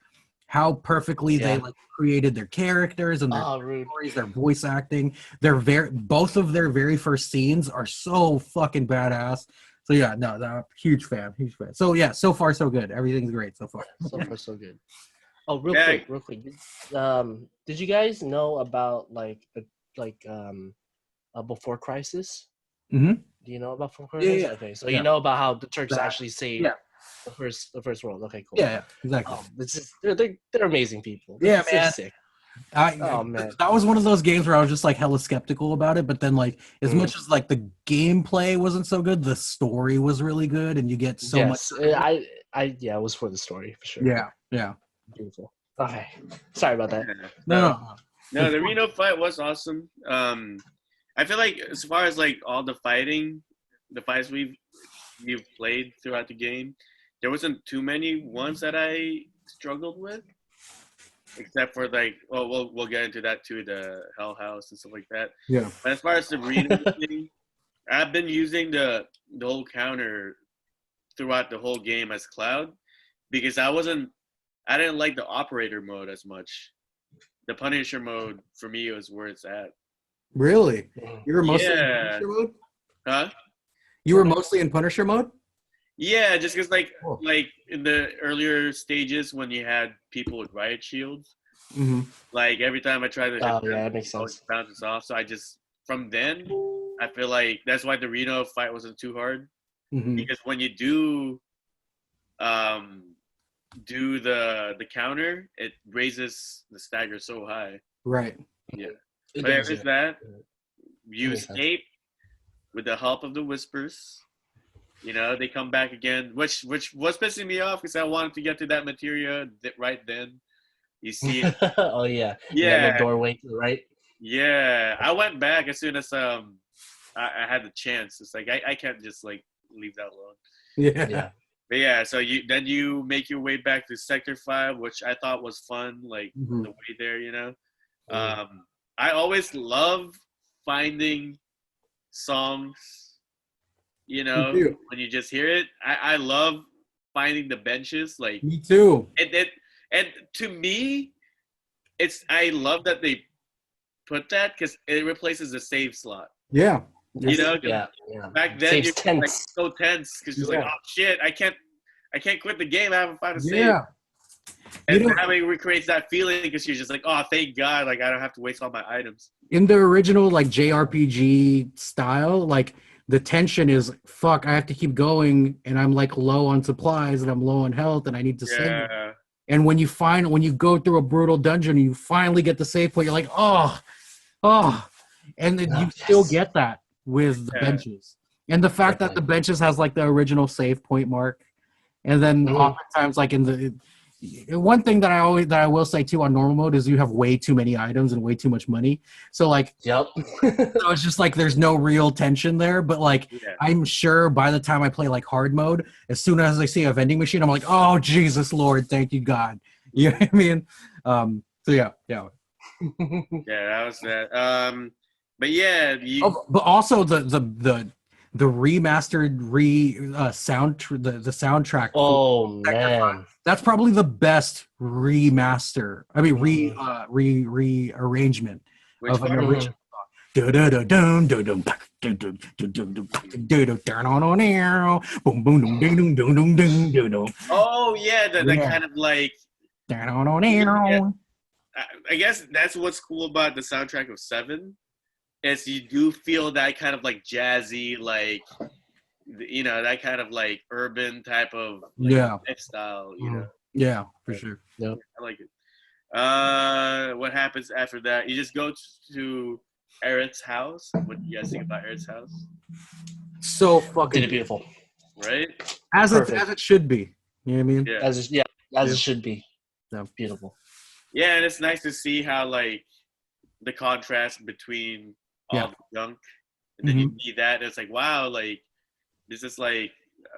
A: how perfectly they
C: Yeah.
A: like created their characters and their
C: Oh, rude.
A: stories, their voice acting. Both of their very first scenes are so fucking badass. So yeah, no, huge fan, huge fan. So yeah, so far so good. Everything's great so far.
C: So far, so good. Oh, real
B: Yeah.
C: quick, real quick. Did you guys know about Before Crisis?
A: Mm-hmm.
C: Do you know about Before
A: Yeah,
C: Crisis?
A: yeah,
C: Okay, so
A: yeah.
C: you know about how the Turks
A: That-
C: actually saved
A: yeah,
C: the first world. Okay, cool.
A: yeah, exactly.
C: This is they're amazing people.
A: Yeah,
C: They're
A: man.
C: sick.
A: I
C: Oh man.
A: that was one of those games where I was just like hella skeptical about it, but then like as
C: Mm.
A: much as like the gameplay wasn't so good, the story was really good, and you get so much.
C: Yes, it was for the story for sure.
A: Yeah, yeah.
C: Beautiful. Okay, sorry about that.
B: Yeah.
A: No,
B: No, the Reno fight was awesome. I feel like as far as like all the fights we've played throughout the game, there wasn't too many ones that I struggled with, except for like, well, we'll get into that too, the Hell House and stuff like that.
A: yeah,
B: But as far as the Reno thing, I've been using the whole counter throughout the whole game as Cloud because I didn't like the operator mode as much. The Punisher mode for me was where it's at.
A: really.
C: Mhm.
A: You were mostly in
B: Yeah.
A: Punisher mode.
B: Huh?
A: You were mostly in Punisher mode.
B: Yeah, just because
A: Cool.
B: like in the earlier stages when you had people with riot shields,
A: Mm-hmm.
B: like every time I try to hit
C: Oh
B: them,
C: yeah, that makes
B: it always
C: sense.
B: bounces off. So I just from then I feel like that's why the Reno fight wasn't too hard
A: Mm-hmm.
B: because when you do the counter, it raises the stagger so high.
A: Right.
B: Yeah.
C: It
B: But
C: does,
B: there's
C: yeah.
B: that. You
C: Makes sense.
B: escape with the help of the whispers. You know, they come back again, which was pissing me off because I wanted to get to that materia right then. You see it.
C: Oh yeah. That
B: Yeah,
C: little doorway to the right.
B: yeah. I went back as soon as I had the chance. It's like I can't just like leave that alone.
A: Yeah.
C: Yeah.
B: But yeah, so you make your way back to Sector 5, which I thought was fun, like
A: Mhm.
B: the way there, you know.
C: Mhm.
B: I always love finding songs, you know,
A: too.
B: when you just hear it. I love finding the benches, like
A: Me too.
B: and to me, I love that they put that because it replaces the save slot.
A: Yeah.
B: You know, 'cause
C: Yeah.
B: back then
C: Saves
B: you're like
C: tense.
B: so tense because you're like,
A: Yeah.
B: oh shit, I can't quit the game. I haven't found a save.
A: Yeah.
B: And
A: You know-
B: that way it recreates that feeling because you're just like, oh, thank God, like I don't have to waste all my items.
A: In the original like JRPG style, like the tension is fuck, I have to keep going and I'm like low on supplies and I'm low on health and I need to save.
B: Yeah,
A: And when you go through a brutal dungeon and you finally get the save point, you're like, oh, and then you still
C: Yes.
A: get that with the
B: Yeah.
A: benches. And the fact that the benches has like the original save point mark. And then
C: Mhm.
A: oftentimes like in the one thing that I will say too on normal mode is you have way too many items and way too much money. So like
C: Yep.
A: so it's just like there's no real tension there. But like
B: yeah.
A: I'm sure by the time I play like hard mode, as soon as I see a vending machine, I'm like, oh Jesus Lord, thank you God. You know what I mean? So yeah.
B: Yeah, that was that. But yeah,
A: Oh, but also the remastered the soundtrack.
C: Oh man.
A: That's probably the best remaster. I mean rearrangement
B: which
A: of an
B: part?
A: original song.
B: Oh yeah, that
A: Yeah.
B: kind of like. I guess that's what's cool about the soundtrack of 7 is you do feel that kind of like jazzy, like that kind of like urban type of
A: Yeah.
B: lifestyle.
A: Yeah, for sure.
B: I like it. What happens after that? You just go to Aerith's house. What do you guys think about Aerith's house?
A: So
C: Did
A: fucking
C: it beautiful.
B: Right?
A: as
C: Perfect.
A: it should be. You know what I mean?
B: Yeah.
C: As it should be.
A: Yeah.
C: Beautiful.
B: Yeah, and it's nice to see how like the contrast between all the junk, and then you see that, and it's like, wow, like this is like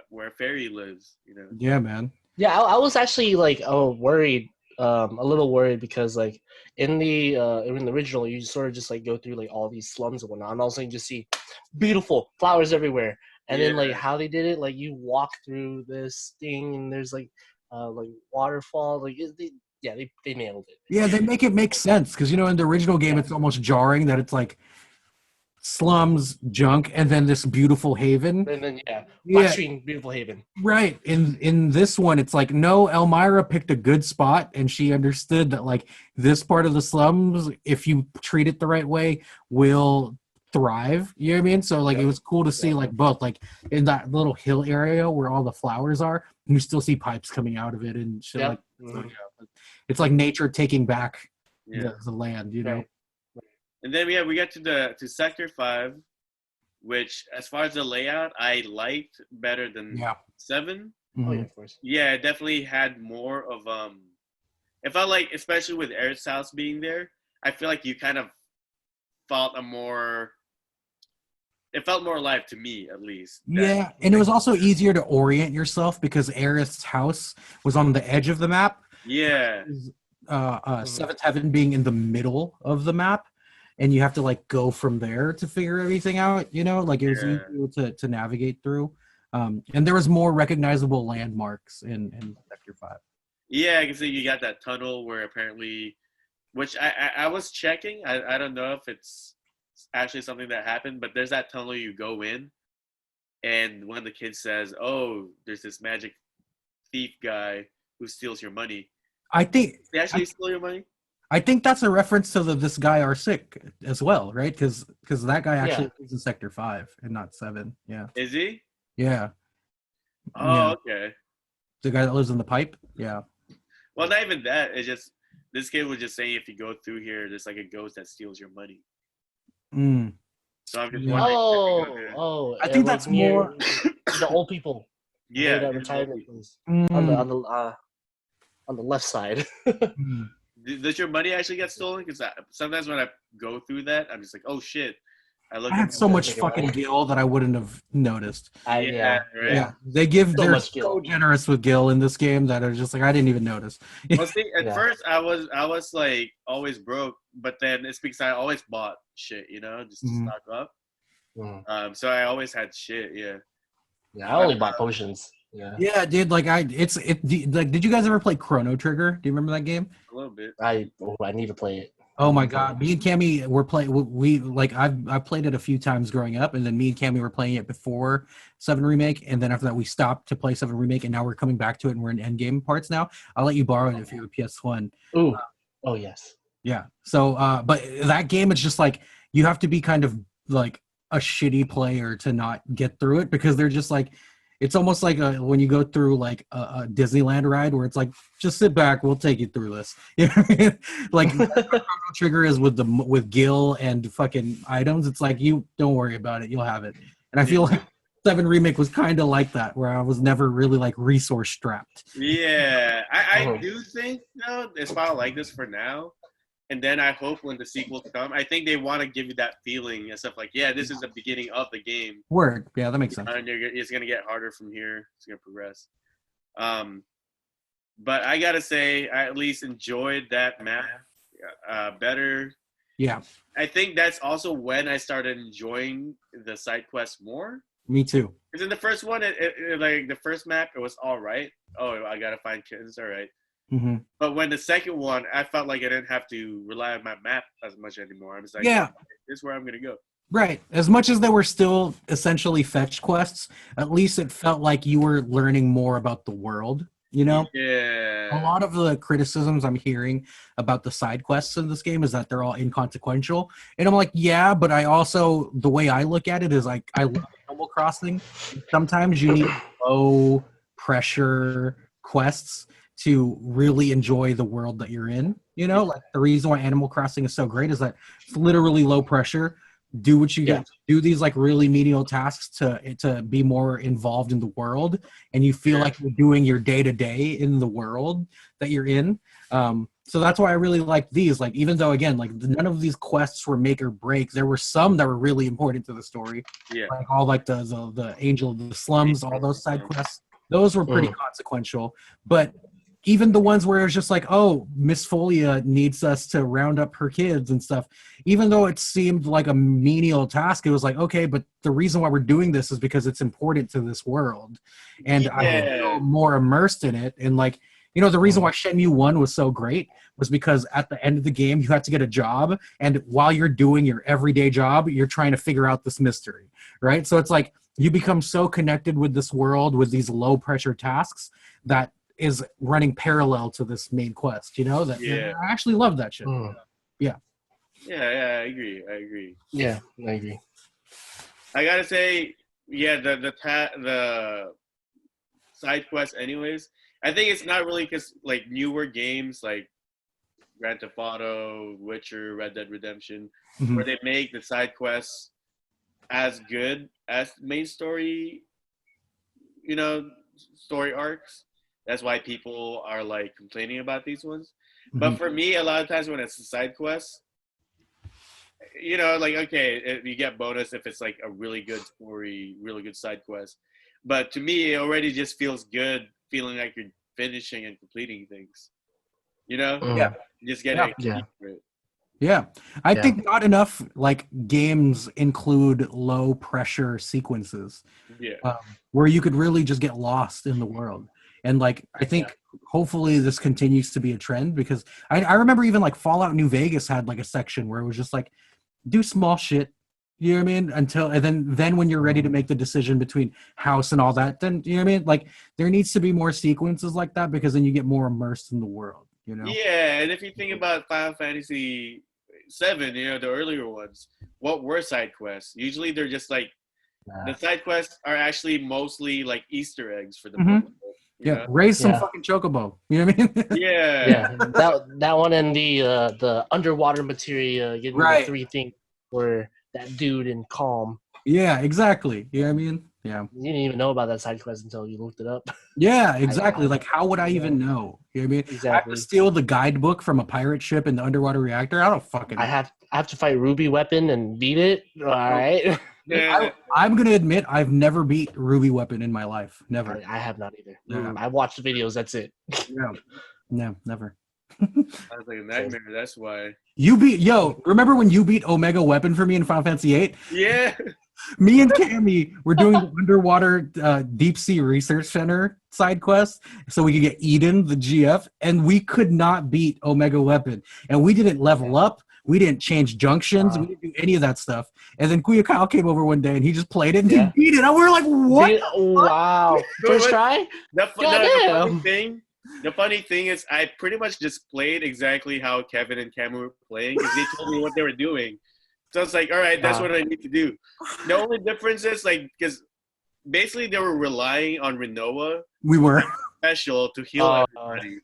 B: where Fairy lives.
A: Yeah, man.
C: Yeah, I was actually like worried a little worried because like in the original, you sort of just like go through like all these slums and whatnot, and all of a sudden you just see beautiful flowers everywhere. And then like
B: Yeah.
C: how they did it, like you walk through this thing and there's like waterfall, like they nailed it.
A: Yeah, they make it make sense because in the original game, it's almost jarring that it's like slums, junk, and then this beautiful haven.
C: And then black
A: Yeah,
C: screen, beautiful haven.
A: right. In this one, it's like no, Elmira picked a good spot, and she understood that like this part of the slums, if you treat it the right way, will thrive. You know what I mean? So like it was cool to see like both, like in that little hill area where all the flowers are, you still see pipes coming out of it and shit like. So, yeah, it's like nature taking back the land,
C: Right.
B: And then we got to Sector 5, which as far as the layout, I liked better than 7.
C: Oh yeah, of course.
B: Yeah, it definitely had more of it felt like, especially with Eric's house being there, I feel like you kind of felt it felt more alive to me, at least.
A: Yeah, and it was also easier to orient yourself because Aerith's house was on the edge of the map.
B: Yeah.
A: Seventh Heaven being in the middle of the map, and you have to like go from there to figure everything out. Like it was easier to navigate through. And there was more recognizable landmarks in Sector 5.
B: Yeah, I can see you got that tunnel where apparently, which I was checking. I don't know if it's actually something that happened, but there's that tunnel you go in, and one of the kids says, "Oh, there's this magic thief guy who steals your money."
A: I think
B: they actually steal your money.
A: I think that's a reference to this guy Arsik as well, right? Because that guy actually lives in Sector 5 and not 7. Yeah.
B: Is he?
A: Yeah.
B: Oh, okay.
A: The guy that lives in the pipe. Yeah.
B: Well, not even that. It's just this kid was just saying if you go through here, there's like a ghost that steals your money. So I'm just wondering.
A: I think that's more
C: the old people.
B: Yeah,
C: that retirement place on the left side.
B: Does your money actually get stolen? Because sometimes when I go through that, I'm just like, oh shit.
A: I had so much fucking Gil that I wouldn't have noticed.
B: Yeah.
A: They're so generous with Gil in this game that are just like I didn't even notice.
B: Well, see, at first I was like always broke, but then it's because I always bought shit, just to stock up. So I always had shit. Yeah.
C: Yeah, I only bought potions.
A: Yeah, dude. Like did you guys ever play Chrono Trigger? Do you remember that game?
B: A little bit.
C: I need to play it.
A: Oh my god, me and Cammy were playing. I've played it a few times growing up, and then me and Cammy were playing it before 7 Remake, and then after that we stopped to play 7 Remake, and now we're coming back to it, and we're in endgame parts now. I'll let you borrow it if you have a PS1.
C: Ooh, oh yes.
A: Yeah. So, but that game, it's just like you have to be kind of like a shitty player to not get through it because they're just like. It's almost like when you go through like a Disneyland ride where it's like, just sit back, we'll take you through this. You know what I mean? Like Chrono Trigger is with Gil and fucking items. It's like you don't worry about it, you'll have it. And I feel like 7 Remake was kind of like that, where I was never really like resource strapped.
B: Yeah, I do think it's probably like this for now. And then I hope when the sequels come, I think they want to give you that feeling and stuff like, yeah, this is the beginning of the game.
A: Word. Yeah, that makes sense.
B: And it's going to get harder from here. It's going to progress. But I got to say, I at least enjoyed that map better.
A: Yeah.
B: I think that's also when I started enjoying the side quests more.
A: Me too.
B: Because in the first one, like the first map, it was all right. Oh, I got to find kittens. All right.
A: Mm-hmm.
B: But when the second one, I felt like I didn't have to rely on my map as much anymore. I was like,
A: yeah,
B: this is where I'm going to go.
A: Right. As much as they were still essentially fetch quests, at least it felt like you were learning more about the world,
B: Yeah.
A: A lot of the criticisms I'm hearing about the side quests in this game is that they're all inconsequential. And I'm like, yeah, but I also, the way I look at it is like, I love Animal Crossing. Sometimes you need low pressure quests to really enjoy the world that you're in. Like the reason why Animal Crossing is so great is that it's literally low pressure. Do what you get. Do these like really menial tasks to be more involved in the world, and you feel like you're doing your day to day in the world that you're in. So that's why I really like these. Like even though again, like none of these quests were make or break, there were some that were really important to the story.
B: Yeah,
A: like all like the Angel of the Slums, all those side quests. Those were pretty consequential, but even the ones where it's just like, oh, Miss Folia needs us to round up her kids and stuff. Even though it seemed like a menial task, it was like, okay, but the reason why we're doing this is because it's important to this world. And I feel more immersed in it. And like, you know, the reason why Shenmue 1 was so great was because at the end of the game, you had to get a job. And while you're doing your everyday job, you're trying to figure out this mystery, right? So it's like you become so connected with this world with these low pressure tasks that is running parallel to this main quest, you know? That I actually love that shit. Yeah.
B: Yeah, I agree.
C: Yeah, I agree.
B: I gotta say, the side quests anyways, I think it's not really because like newer games like Grand Theft Auto, Witcher, Red Dead Redemption, where they make the side quests as good as main story, you know, story arcs. That's why people are like complaining about these ones. But for me, a lot of times when it's a side quest, you know, like, okay, you get bonus if it's like a really good story, really good side quest. But to me, it already just feels good feeling like you're finishing and completing things. You know?
A: Yeah.
B: Just getting for it.
A: Yeah. I think not enough like games include low pressure sequences. Where you could really just get lost in the world. And like I think hopefully this continues to be a trend because I remember even like Fallout New Vegas had like a section where it was just like do small shit, you know what I mean? And then when you're ready to make the decision between house and all that, then you know what I mean? Like there needs to be more sequences like that because then you get more immersed in the world, you know?
B: Yeah, and if you think about Final Fantasy VII, you know, the earlier ones, what were side quests? Usually they're just like the side quests are actually mostly like Easter eggs for the most.
A: Raise some fucking chocobo. You know what I mean?
C: That one and the underwater materia getting the 3 things for that dude in Calm.
A: Yeah, exactly. You know what I mean? Yeah.
C: You didn't even know about that side quest until you looked it up.
A: Yeah, exactly. Like how would I even know? You know what I mean?
C: Exactly.
A: I have to steal the guidebook from a pirate ship in the underwater reactor. I don't fucking know.
C: I have to fight Ruby Weapon and beat it. All right.
A: I'm gonna admit I've never beat Ruby Weapon in my life. Never.
C: I have not either.
A: Yeah.
C: I watched the videos. That's it.
A: No, never.
B: I was like a nightmare. That's why.
A: Remember when you beat Omega Weapon for me in Final Fantasy VIII?
B: Yeah.
A: Me and Cammy were doing the underwater deep sea research center side quest so we could get Eden, the GF, and we could not beat Omega Weapon. And we didn't level up. We didn't change junctions. We didn't do any of that stuff. And then Kuya Kyle came over one day and he just played it and he beat it. And we were like, what?
C: Wow. First try?
B: The funny thing is I pretty much just played exactly how Kevin and Cameron were playing because they told me what they were doing. So it's like, all right, that's what I need to do. The only difference is like, because basically they were relying on Rinoa.
A: We were.
B: Special to heal everybody.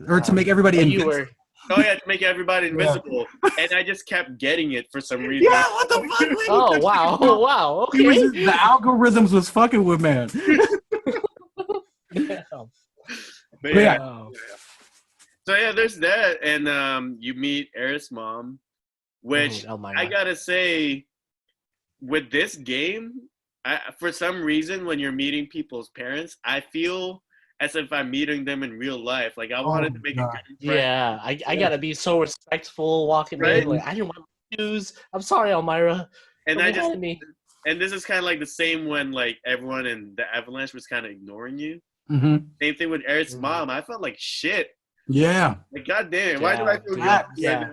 A: Or to make everybody invincible.
B: To make everybody invisible. And I just kept getting it for some reason.
A: Yeah, what the fuck?
C: Oh, wow. Okay.
A: The algorithms was fucking with man.
B: So there's that. And you meet Aerith's mom, which I gotta say, with this game, for some reason, when you're meeting people's parents, I feel as if I'm meeting them in real life. Like I wanted to make a good impression.
C: Yeah, I gotta be so respectful walking in. Like I didn't want to choose. I'm sorry, Elmira.
B: And and this is kind of like the same when like everyone in the Avalanche was kind of ignoring you. Same thing with Eric's mom. I felt like shit.
A: Yeah.
B: Like goddamn, why do I feel good?
C: Yeah.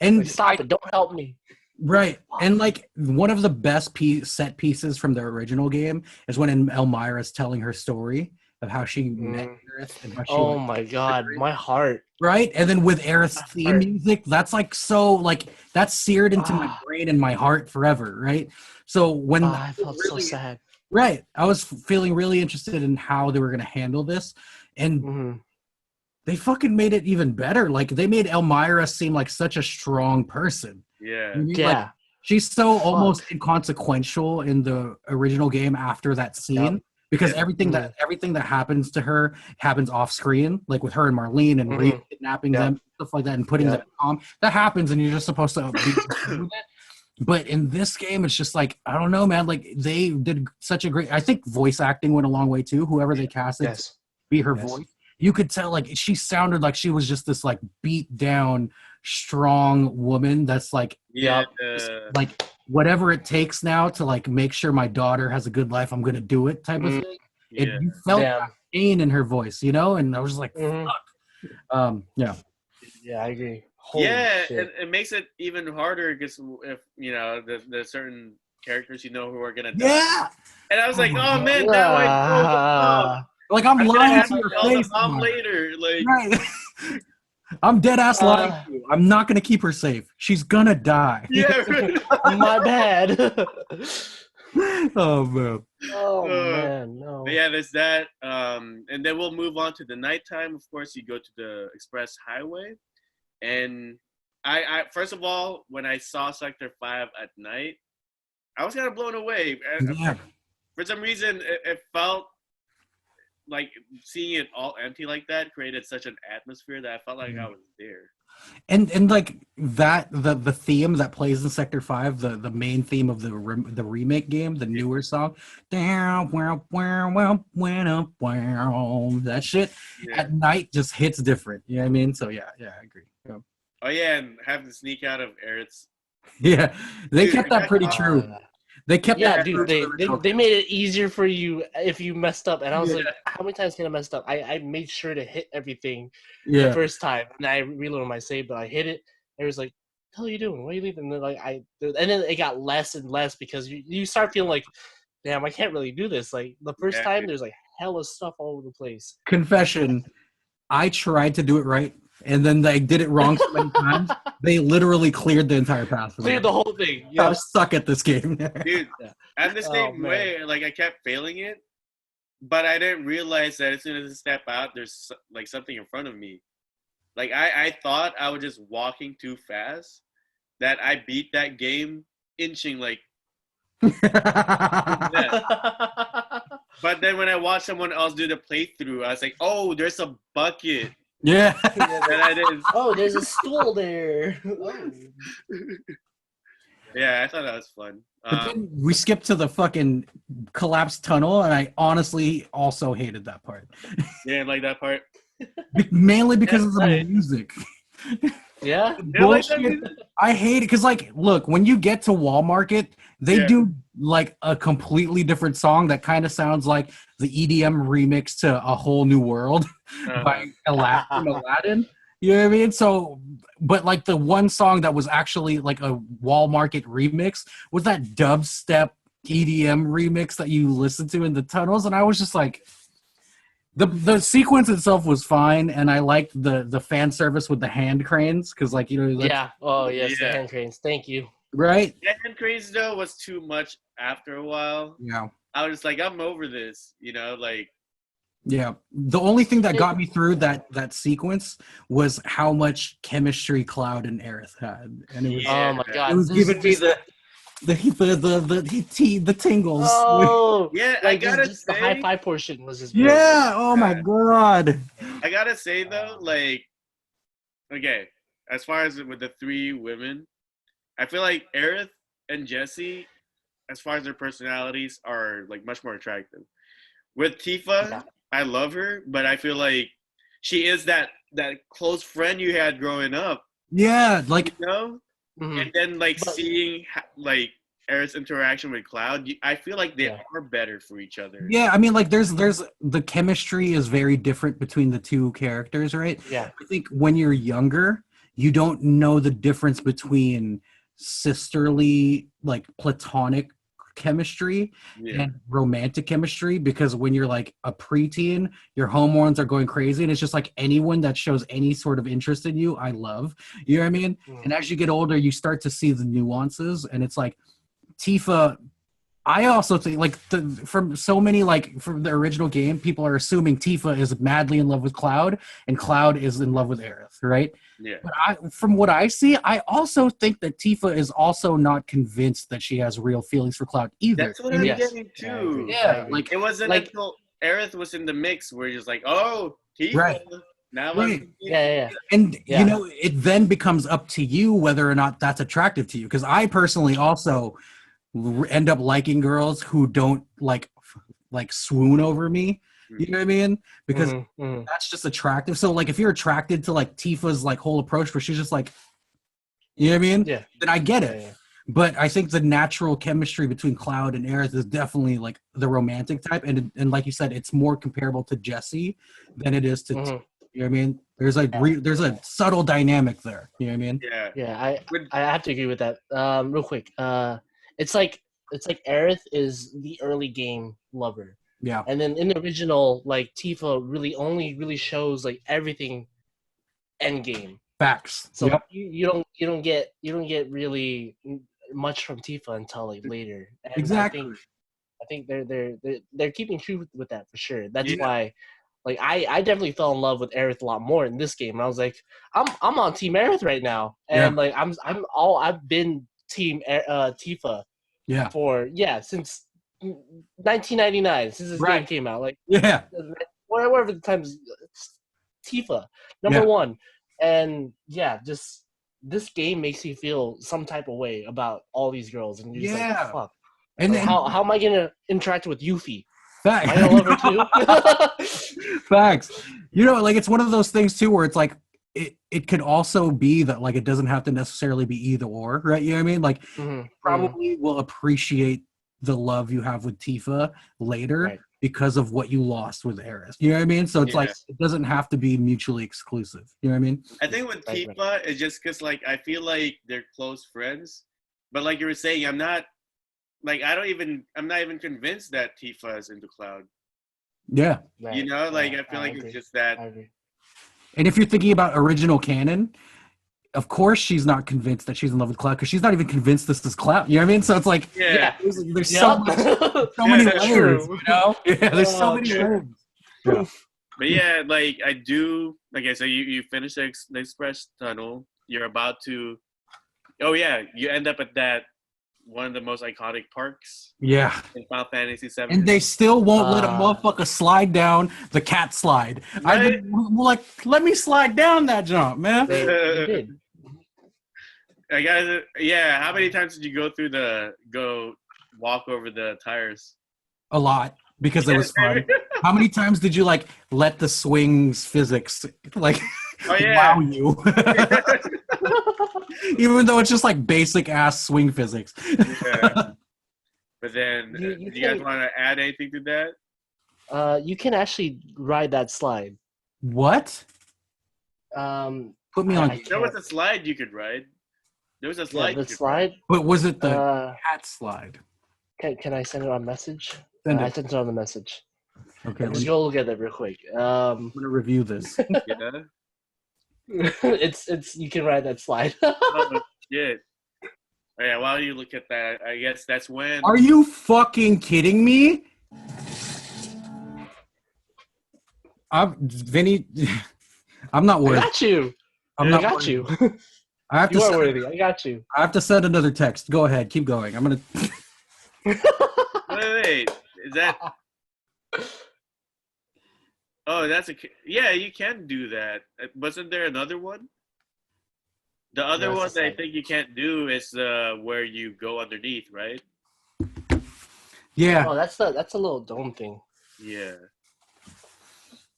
A: And
C: like, stop it! Don't help me.
A: Right. And like one of the best set pieces from the original game is when Elmira's telling her story of how she met Aerith and how she
C: my god, my heart.
A: Right? And then with Aerith's theme music, that's like so like that's seared into my brain and my heart forever, right? So when
C: I felt so sad.
A: Right. I was feeling really interested in how they were gonna handle this. And they fucking made it even better. Like they made Elmira seem like such a strong person.
B: Yeah.
A: Like, she's so almost inconsequential in the original game after that scene. Because everything that happens to her happens off screen, like with her and Marlene and Reed kidnapping them, stuff like that, and putting them calm. That happens, and you're just supposed to be with it. But in this game, it's just like I don't know, man. Like they did such a great. I think voice acting went a long way too. Whoever they casted to be her voice, you could tell like she sounded like she was just this like beat down, strong woman that's like
B: Yeah.
A: like whatever it takes now to like make sure my daughter has a good life, I'm gonna do it type of thing.
B: Yeah.
A: You felt
C: Damn.
A: that pain in her voice, you know, and I was just like,
C: Mhm.
A: fuck. Yeah.
C: Yeah, I agree. Holy
B: Yeah,
C: shit.
B: it makes it even harder because if you know there's certain characters you know who are gonna die.
A: Yeah.
B: And I was like,
A: my
B: oh
A: God.
B: man, now I know the bomb.
A: Like I'm
B: I'm gonna
A: lying
B: have
A: to
B: to
A: your
B: tell the
A: face.
B: bomb
A: Mark.
B: later. Like,
A: Right. I'm dead ass lying to you. I'm not gonna keep her safe. She's gonna die.
B: yeah.
C: My bad.
A: Oh man.
C: Oh
B: Uh,
C: man, no.
B: But yeah, there's that. And then we'll move on to the nighttime. Of course, you go to the express highway, and I first of all, when I saw Sector 5 at night, I was kind of blown away.
A: Yeah.
B: For some reason, it felt like seeing it all empty like that created such an atmosphere that I felt like I was there.
A: And like that the theme that plays in Sector 5, the main theme of the remake game, the newer song, that shit at night just hits different. You know what I mean? So yeah, I agree. Yeah.
B: Oh yeah, and have to sneak out of Aerith's.
A: Yeah, they
B: Dude,
A: kept that pretty true. They kept that
C: dude,
A: true to the original.
C: they made it easier for you if you messed up. And I was
A: Yeah.
C: like, how many times can I mess up? I made sure to hit everything the
A: Yeah.
C: first time. And I reloaded my save, but I hit it. And it was like, what the hell are you doing? Why are you leaving? And then, like, and then it got less and less because you start feeling like, damn, I can't really do this. Like the first time, there's like hella stuff all over the place.
A: Confession, I tried to do it right, and then they did it wrong so many times. They literally cleared the entire path.
C: Cleared the whole thing.
A: Yeah, I suck at this game.
B: Dude, I'm the same way. Like I kept failing it, but I didn't realize that as soon as I step out, there's like something in front of me. Like I thought I was just walking too fast, that I beat that game inching like. But then when I watched someone else do the playthrough, I was like, oh, there's a bucket.
A: Yeah.
B: That I didn't.
C: Oh, there's a stool there.
B: Yeah, I thought that was fun.
A: But then we skipped to the fucking collapsed tunnel, and I honestly also hated that part.
B: You didn't like that part?
A: Mainly because of the music.
C: Yeah?
A: Bullshit. I hate it because, like, look, when you get to Wall Market, they do like a completely different song that kind of sounds like the EDM remix to A Whole New World by Aladdin. You know what I mean? So, but like the one song that was actually like a Wall Market remix was that dubstep EDM remix that you listen to in the tunnels, and I was just like, the sequence itself was fine, and I liked the fan service with the hand cranes because, like, you know, like,
C: the hand cranes. Thank you.
A: Right?
B: The hand cranes though was too much after a while.
A: Yeah.
B: I was just like, I'm over this, you know, like.
A: Yeah, the only thing that got me through that sequence was how much chemistry Cloud and Aerith had, and it was
C: oh my god,
A: it was giving me the tingles.
C: Oh
B: yeah,
C: like
B: I gotta
C: just
B: say,
C: the high five portion was just
A: yeah. Oh my god.
B: I gotta say though, like, okay, as far as with the three women, I feel like Aerith and Jessie, as far as their personalities, are like much more attractive. With Tifa, I love her, but I feel like she is that close friend you had growing up.
A: Yeah, like,
B: you know, and then like seeing like Aerith's interaction with Cloud, I feel like they are better for each other.
A: Yeah, I mean, like, there's the chemistry is very different between the two characters, right?
C: Yeah,
A: I think when you're younger, you don't know the difference between sisterly, like, platonic chemistry and romantic chemistry, because when you're like a preteen, your hormones are going crazy, and it's just like anyone that shows any sort of interest in you, I love. You know what I mean? And as you get older, you start to see the nuances, and it's like Tifa. I also think, like, from so many, like, from the original game, people are assuming Tifa is madly in love with Cloud, and Cloud is in love with Aerith, right?
B: Yeah.
A: But from what I see, I also think that Tifa is also not convinced that she has real feelings for Cloud either.
B: That's what I'm getting too.
A: Yeah, like,
B: it wasn't
C: like,
B: until Aerith was in the mix where you're just like, oh, Tifa.
A: Right.
B: Now
A: And you know, it then becomes up to you whether or not that's attractive to you. Because I personally also end up liking girls who don't like swoon over me. You know what I mean? Because
C: Mhm.
A: that's just attractive. So like if you're attracted to like Tifa's like whole approach where she's just like, you know what I mean?
C: Yeah.
A: Then I get it.
C: Yeah.
A: But I think the natural chemistry between Cloud and Aerith is definitely like the romantic type, and like you said, it's more comparable to Jesse than it is to.
C: Mhm.
A: You know what I mean? There's a there's a subtle dynamic there. You know what I mean?
B: Yeah.
C: Yeah,
B: Would-
C: I have to agree with that. Real quick, it's like Aerith is the early game lover,
A: Yeah.
C: and then in the original, like Tifa really only really shows like everything end game.
A: Facts.
C: So
A: Yep.
C: you don't get really much from Tifa until like later. And
A: Exactly.
C: I think they're keeping true with that for sure. That's
B: Yeah.
C: why, like I definitely fell in love with Aerith a lot more in this game. And I was like, I'm on Team Aerith right now, and like I've been Team Tifa
A: Yeah.
C: for since 1999 since this game came out. Like
A: Yeah.
C: whatever the times, Tifa number one, and just this game makes you feel some type of way about all these girls, and you're just like, fuck.
A: And
C: Like,
A: then,
C: how am I gonna interact with Yuffie?
A: facts.
C: Am I gonna love her too?
A: Facts. You know, like it's one of those things too where it's like it could also be that like it doesn't have to necessarily be either or, right? You know what I mean? Like probably will appreciate the love you have with Tifa later because of what you lost with Aerith. You know what I mean? So it's like it doesn't have to be mutually exclusive. You know what I mean?
B: I think with Tifa, it's just because like I feel like they're close friends, but like you were saying, I'm not even convinced that Tifa is into Cloud.
A: Yeah.
B: You know, like I feel like it's just that.
A: And if you're thinking about original canon, of course she's not convinced that she's in love with Cloud because she's not even convinced this is Cloud. You know what I mean? So it's like there's so many layers. You know? Yeah, there's so many layers. Yeah.
B: But yeah, like I do. Like I said, you finish the express tunnel. You're about to. Oh yeah, you end up at that one of the most iconic parks.
A: Yeah.
B: In Final Fantasy VII.
A: And they still won't let a motherfucker slide down the cat slide.
B: Right?
A: I've been like, let me slide down that jump, man.
C: They did.
B: I got yeah. How many times did you go walk over the tires?
A: A lot because it was fun. How many times did you like let the swings physics like wow you? Even though it's just like basic ass swing physics.
B: Yeah. But then, do you guys want to add anything to that?
C: You can actually ride that slide.
A: What? Put me on.
B: There was a slide you could ride. There was a slide.
C: The slide.
A: But was it the cat slide?
C: Can I send it on message?
A: I
C: sent it on the message.
A: Okay.
C: Let's go look at it real quick.
A: I'm gonna review this.
B: Yeah.
C: it's you can ride that slide.
B: Oh shit. Oh, yeah, while you look at that, I guess that's when.
A: Are you fucking kidding me? Vinny, I'm not worried.
C: I got you. I got you.
A: I have to.
C: You are worthy. I got you.
A: I have to send another text. Go ahead. Keep going. I'm gonna.
B: Wait. Is that? Oh, that's yeah. You can do that. Wasn't there another one? The other one that I think you can't do is where you go underneath, right?
A: Yeah.
C: Oh, that's a little dome thing.
B: Yeah.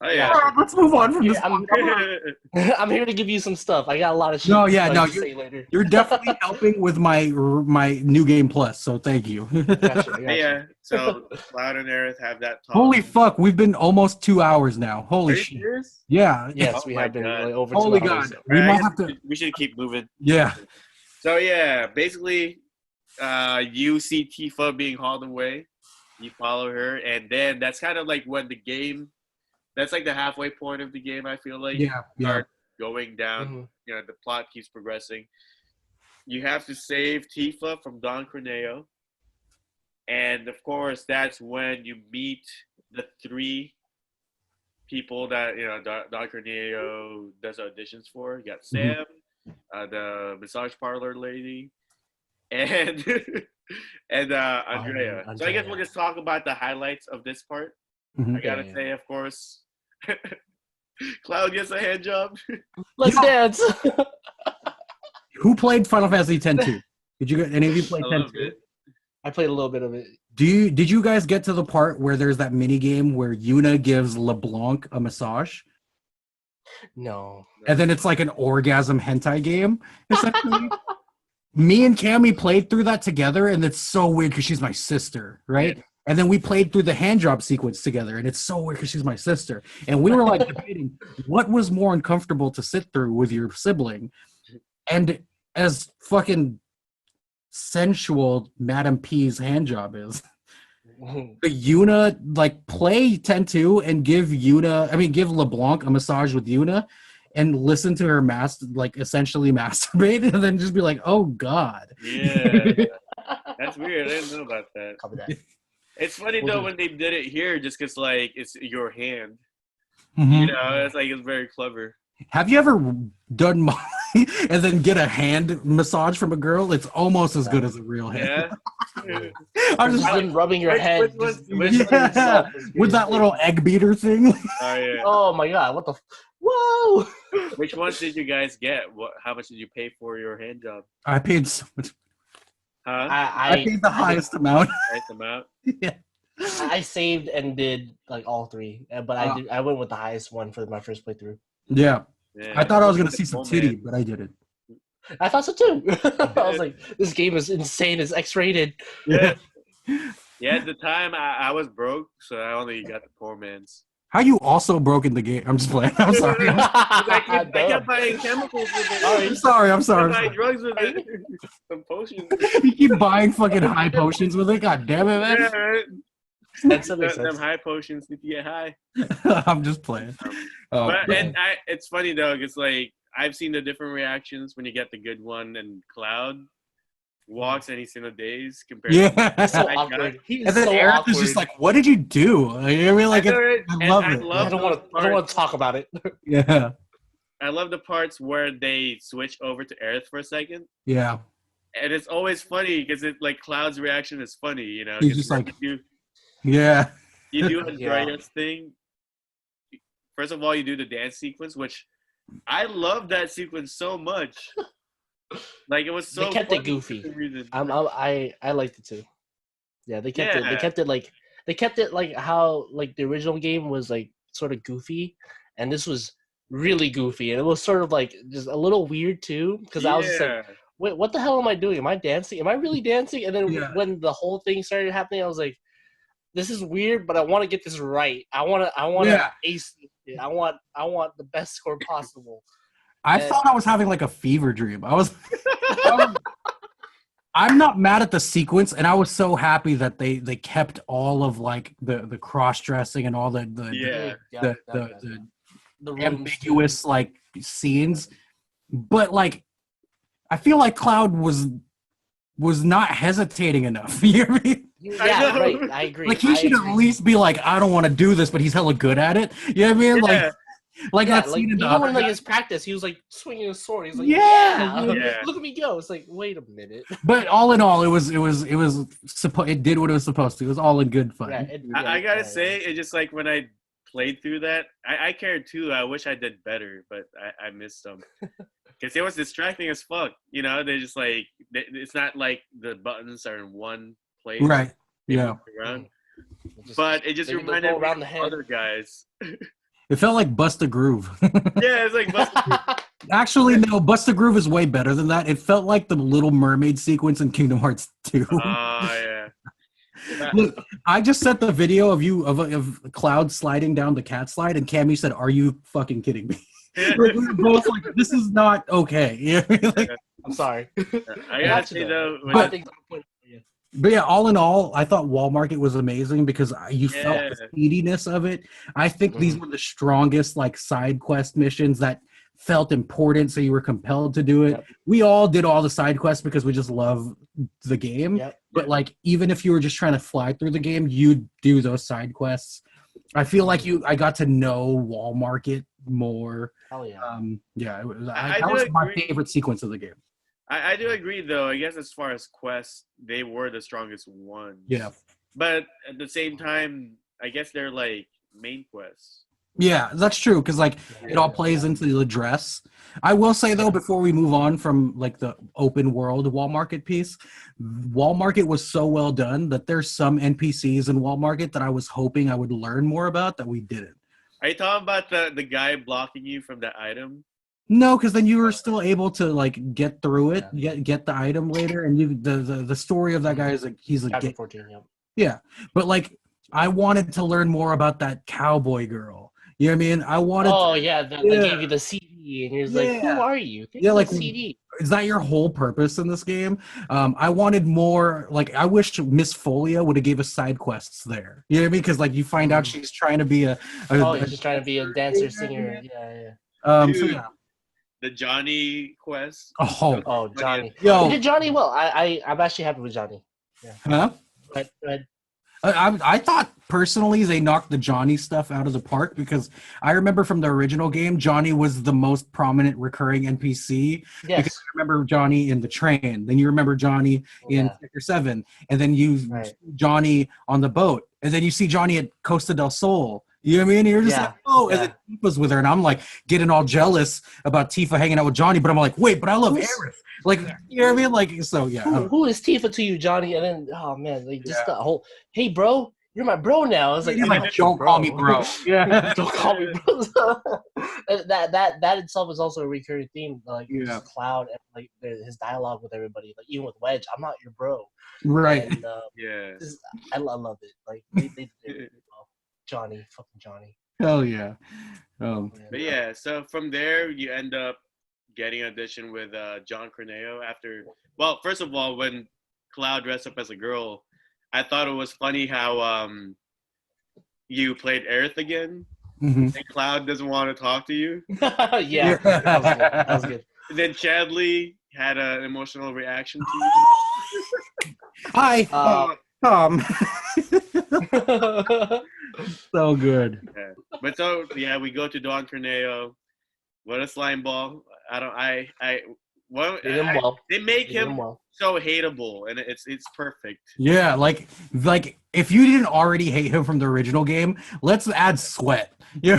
B: Oh yeah.
A: Let's move on from this.
C: I'm here to give you some stuff. I got a lot of shit.
A: No,
C: say later.
A: You're definitely helping with my new game plus. So thank you.
C: Gotcha.
B: Yeah. So Cloud and Aerith have that talk.
A: Holy fuck, we've been almost 2 hours now. Holy shit.
B: Serious?
A: Yeah.
C: Yes, we have been really over.
A: Holy
C: 2 hours.
A: God. We might have to.
B: We should keep moving.
A: Yeah.
B: So yeah, basically, you see Tifa being hauled away. You follow her, and then that's kind of like when the game. That's like the halfway point of the game. I feel like start going down.
C: Mm-hmm.
B: You know, the plot keeps progressing. You have to save Tifa from Don Corneo, and of course, that's when you meet the 3 people that Don Corneo does auditions for. You got Sam, the massage parlor lady, and Andrea. So I guess we'll just talk about the highlights of this part. I gotta say, of course, Cloud gets a hand job.
C: Let's dance.
A: Who played Final Fantasy X-2? Did you any of you play X-2?
C: I played a little bit of it.
A: Did you guys get to the part where there's that mini game where Yuna gives LeBlanc a massage?
C: No.
A: And then it's like an orgasm hentai game, essentially. Me and Cammy played through that together, and it's so weird because she's my sister, right?
B: Yeah.
A: And then we played through the hand job sequence together, and it's so weird because she's my sister. And we were like debating what was more uncomfortable to sit through with your sibling. And as fucking sensual Madam P's hand job is, the Yuna, like, play 10-2 and give LeBlanc a massage with Yuna and listen to her essentially masturbate and then just be like, oh God.
B: Yeah. That's weird. I didn't know about that.
C: Copy that.
B: It's funny though when they did it here, just because like it's your hand.
A: Mhm.
B: You know, it's very clever.
A: Have you ever done Molly and then get a hand massage from a girl? It's almost as good as a real hand.
B: Yeah.
A: I'm just
C: Just rubbing your head.
A: Yeah, with that little egg beater thing.
B: Oh yeah.
C: Oh my God! What the? Whoa!
B: Which ones did you guys get? How much did you pay for your hand job?
A: I paid so much.
B: Huh?
A: I paid the highest amount.
B: Nice amount.
A: Yeah.
C: I saved and did like all three, but I went with the highest one for my first playthrough.
A: Yeah.
B: Yeah.
A: I thought I was gonna see some
B: Oh,
A: titty,
B: man.
A: but I didn't.
C: I thought so too. I was like, this game is insane. It's X-rated.
B: Yeah. Yeah, at the time I was broke, so I only got the poor man's.
A: How you also broke in the game? I'm just playing. I'm sorry.
B: I kept buying chemicals with it.
A: I'm sorry. I'm
B: I
A: sorry.
B: buying drugs with it. Some potions.
A: You keep buying fucking high potions with it. God damn it,
B: Yeah,
A: man.
B: right.
C: That's what makes
B: Them
C: sense.
B: high potions need to get high.
A: I'm just playing. Oh,
B: But it's funny though, because like I've seen the different reactions when you get the good one, and Cloud walks and he's in a daze compared to
A: yeah.
C: So
B: I
C: awkward. He's
A: And then
C: so
A: Eric
C: awkward.
A: is just like, "What did you do?" I mean, like,
B: I know
A: it's,
B: it,
A: I
B: and
A: love
B: I
A: it.
B: love
C: I don't want to. I don't want to talk about it.
A: Yeah,
B: I love the parts where they switch over to Aerith for a second.
A: yeah.
B: And it's always funny because it like Cloud's reaction is funny, you know.
A: He's
B: 'cause
A: just like-
B: you
A: Yeah.
B: do
C: Yeah.
B: Andrea's thing. First of all, you do the dance sequence, which I love that sequence so much. Like it was so.
C: They kept it
B: funny
C: goofy.
B: for some reason.
C: I liked it too. Yeah, they kept it. They kept it like how like the original game was like sort of goofy, and this was really goofy, and it was sort of like just a little weird too. Because I was just like, wait, what the hell am I doing? Am I dancing? Am I really dancing? And then
A: Yeah.
C: when the whole thing started happening, I was like, this is weird, but I want to get this right. I want to
A: Yeah.
C: ace it. I want the best score possible.
A: I thought I was having like a fever dream. I'm not mad at the sequence, and I was so happy that they kept all of like the cross dressing and all the
C: rooms
A: ambiguous like scenes. But like, I feel like Cloud was not hesitating enough. You know what I mean?
C: Yeah, right. I agree.
A: Like he should at least be like, I don't want to do this, but he's hella good at it. You know what I mean?
B: Yeah.
A: Like
C: Yeah,
A: that
C: like
A: scene in the
C: even
A: other
C: when like
A: guy.
C: his practice, he was like swinging his sword. He's like,
A: Yeah.
B: Yeah.
C: look at me go. It's like, wait a minute.
A: But all in all, it did what it was supposed to. It was all in good fun.
B: I gotta say, it's just like when I played through that, I cared too. I wish I did better, but I missed them because it was distracting as fuck. You know, they just like it's not like the buttons are in one place.
A: Right.
B: They
A: Yeah.
B: move around. But it just
C: Maybe they'll
B: reminded
C: go
B: me
C: around
B: of
C: the head.
B: other guys.
A: It felt like Bust a Groove.
B: Yeah, it's like
A: Actually, no, Bust a Groove is way better than that. It felt like the Little Mermaid sequence in Kingdom Hearts 2.
B: yeah.
A: Look, I just sent the video of you of Cloud sliding down the cat slide, and Cammy said, "Are you fucking kidding me?" Like, we were both like, "This is not okay." You know what I mean? Like,
C: I'm sorry.
B: I gotta say though,
C: I think
A: but yeah, all in all, I thought Wall Market was amazing because you felt
B: Yeah.
A: the speediness of it. I think these were the strongest like side quest missions that felt important, so you were compelled to do it.
C: Yep.
A: We all did all the side quests because we just love the game.
C: Yep.
A: But like, even if you were just trying to fly through the game, you'd do those side quests. I feel like I got to know Wall Market more.
C: Hell yeah.
A: That was
B: do
A: my
B: agree.
A: favorite sequence of the game.
B: I do agree though. I guess as far as quests, they were the strongest ones.
A: Yeah.
B: But at the same time, I guess they're like main quests.
A: Yeah, that's true because like it all plays into the dress. I will say though, before we move on from like the open world Wall Market piece, Wall Market was so well done that there's some NPCs in Wall Market that I was hoping I would learn more about that we didn't.
B: Are you talking about the guy blocking you from the item?
A: No, because then you were still able to like get through it,
C: Yeah.
A: get the item later, and the story of that guy is like he's a
C: Chapter
A: gay.
C: 14. Yep.
A: Yeah, but like I wanted to learn more about that cowboy girl. You know what I mean? I wanted.
C: Oh
A: To,
C: yeah, they gave you the CD, and you're like, "Who
A: yeah,
C: are you?" Take
A: yeah.
C: the
A: Like,
C: CD.
A: is that your whole purpose in this game? I wanted more. Like, I wish Miss Folia would have gave us side quests there. You know what I mean? Because like you find out she's trying to be
C: Oh,
A: a
C: he's just trying to be a dancer, singer. Yeah, yeah.
A: so
B: Dude,
A: yeah.
B: the Johnny quest.
A: Oh,
C: Oh,
B: Funny as
C: Johnny.
B: fuck.
C: He
A: yo,
C: did Johnny well. I'm actually happy with Johnny. Yeah.
A: huh?
C: But
A: I thought personally they knocked the Johnny stuff out of the park because I remember from the original game Johnny was the most prominent recurring NPC because
C: yes.
A: you remember Johnny in the train, then you remember Johnny in
C: Yeah.
A: Sector 7, and then you
C: Right.
A: see Johnny on the boat, and then you see Johnny at Costa del Sol. You know what I mean? And you're just
C: Yeah.
A: like, oh, and
C: Yeah.
A: then Tifa's with her, and I'm like getting all jealous about Tifa hanging out with Johnny, but I'm like, wait, but I love
C: Who's-
A: Aerith. Like, you know what I mean? Like, so yeah. I don't know.
C: Who is Tifa to you, Johnny? And then, oh man, like just
A: Yeah.
C: the whole, hey bro, you're my bro now. It's like,
A: You're
C: I'm
A: like,
C: not your
A: don't call me bro. Yeah.
C: Don't call me bro. that itself is also a recurring theme. Like
A: Yeah.
C: just Cloud and like his dialogue with everybody, like even with Wedge, I'm not your bro.
A: Right.
C: And
B: Yeah.
C: I love it. Like they did it well. Johnny, fucking Johnny.
A: Hell yeah.
B: But yeah, so from there you end up getting an audition with John Corneo after. Well, first of all, when Cloud dressed up as a girl, I thought it was funny how you played Aerith again,
A: Mhm.
B: and Cloud doesn't want to talk to you.
C: Yeah, that was good. That was good.
B: And then Chadley had an emotional reaction to you.
A: Hi, Tom.
C: Yeah.
A: So good.
B: Yeah. But so yeah, we go to Don Corneo. What a slime ball!
C: Did him well.
B: They make
C: Did him
B: him
C: well.
B: so hateable, and it's perfect.
A: Yeah, like if you didn't already hate him from the original game, let's add sweat. Yeah.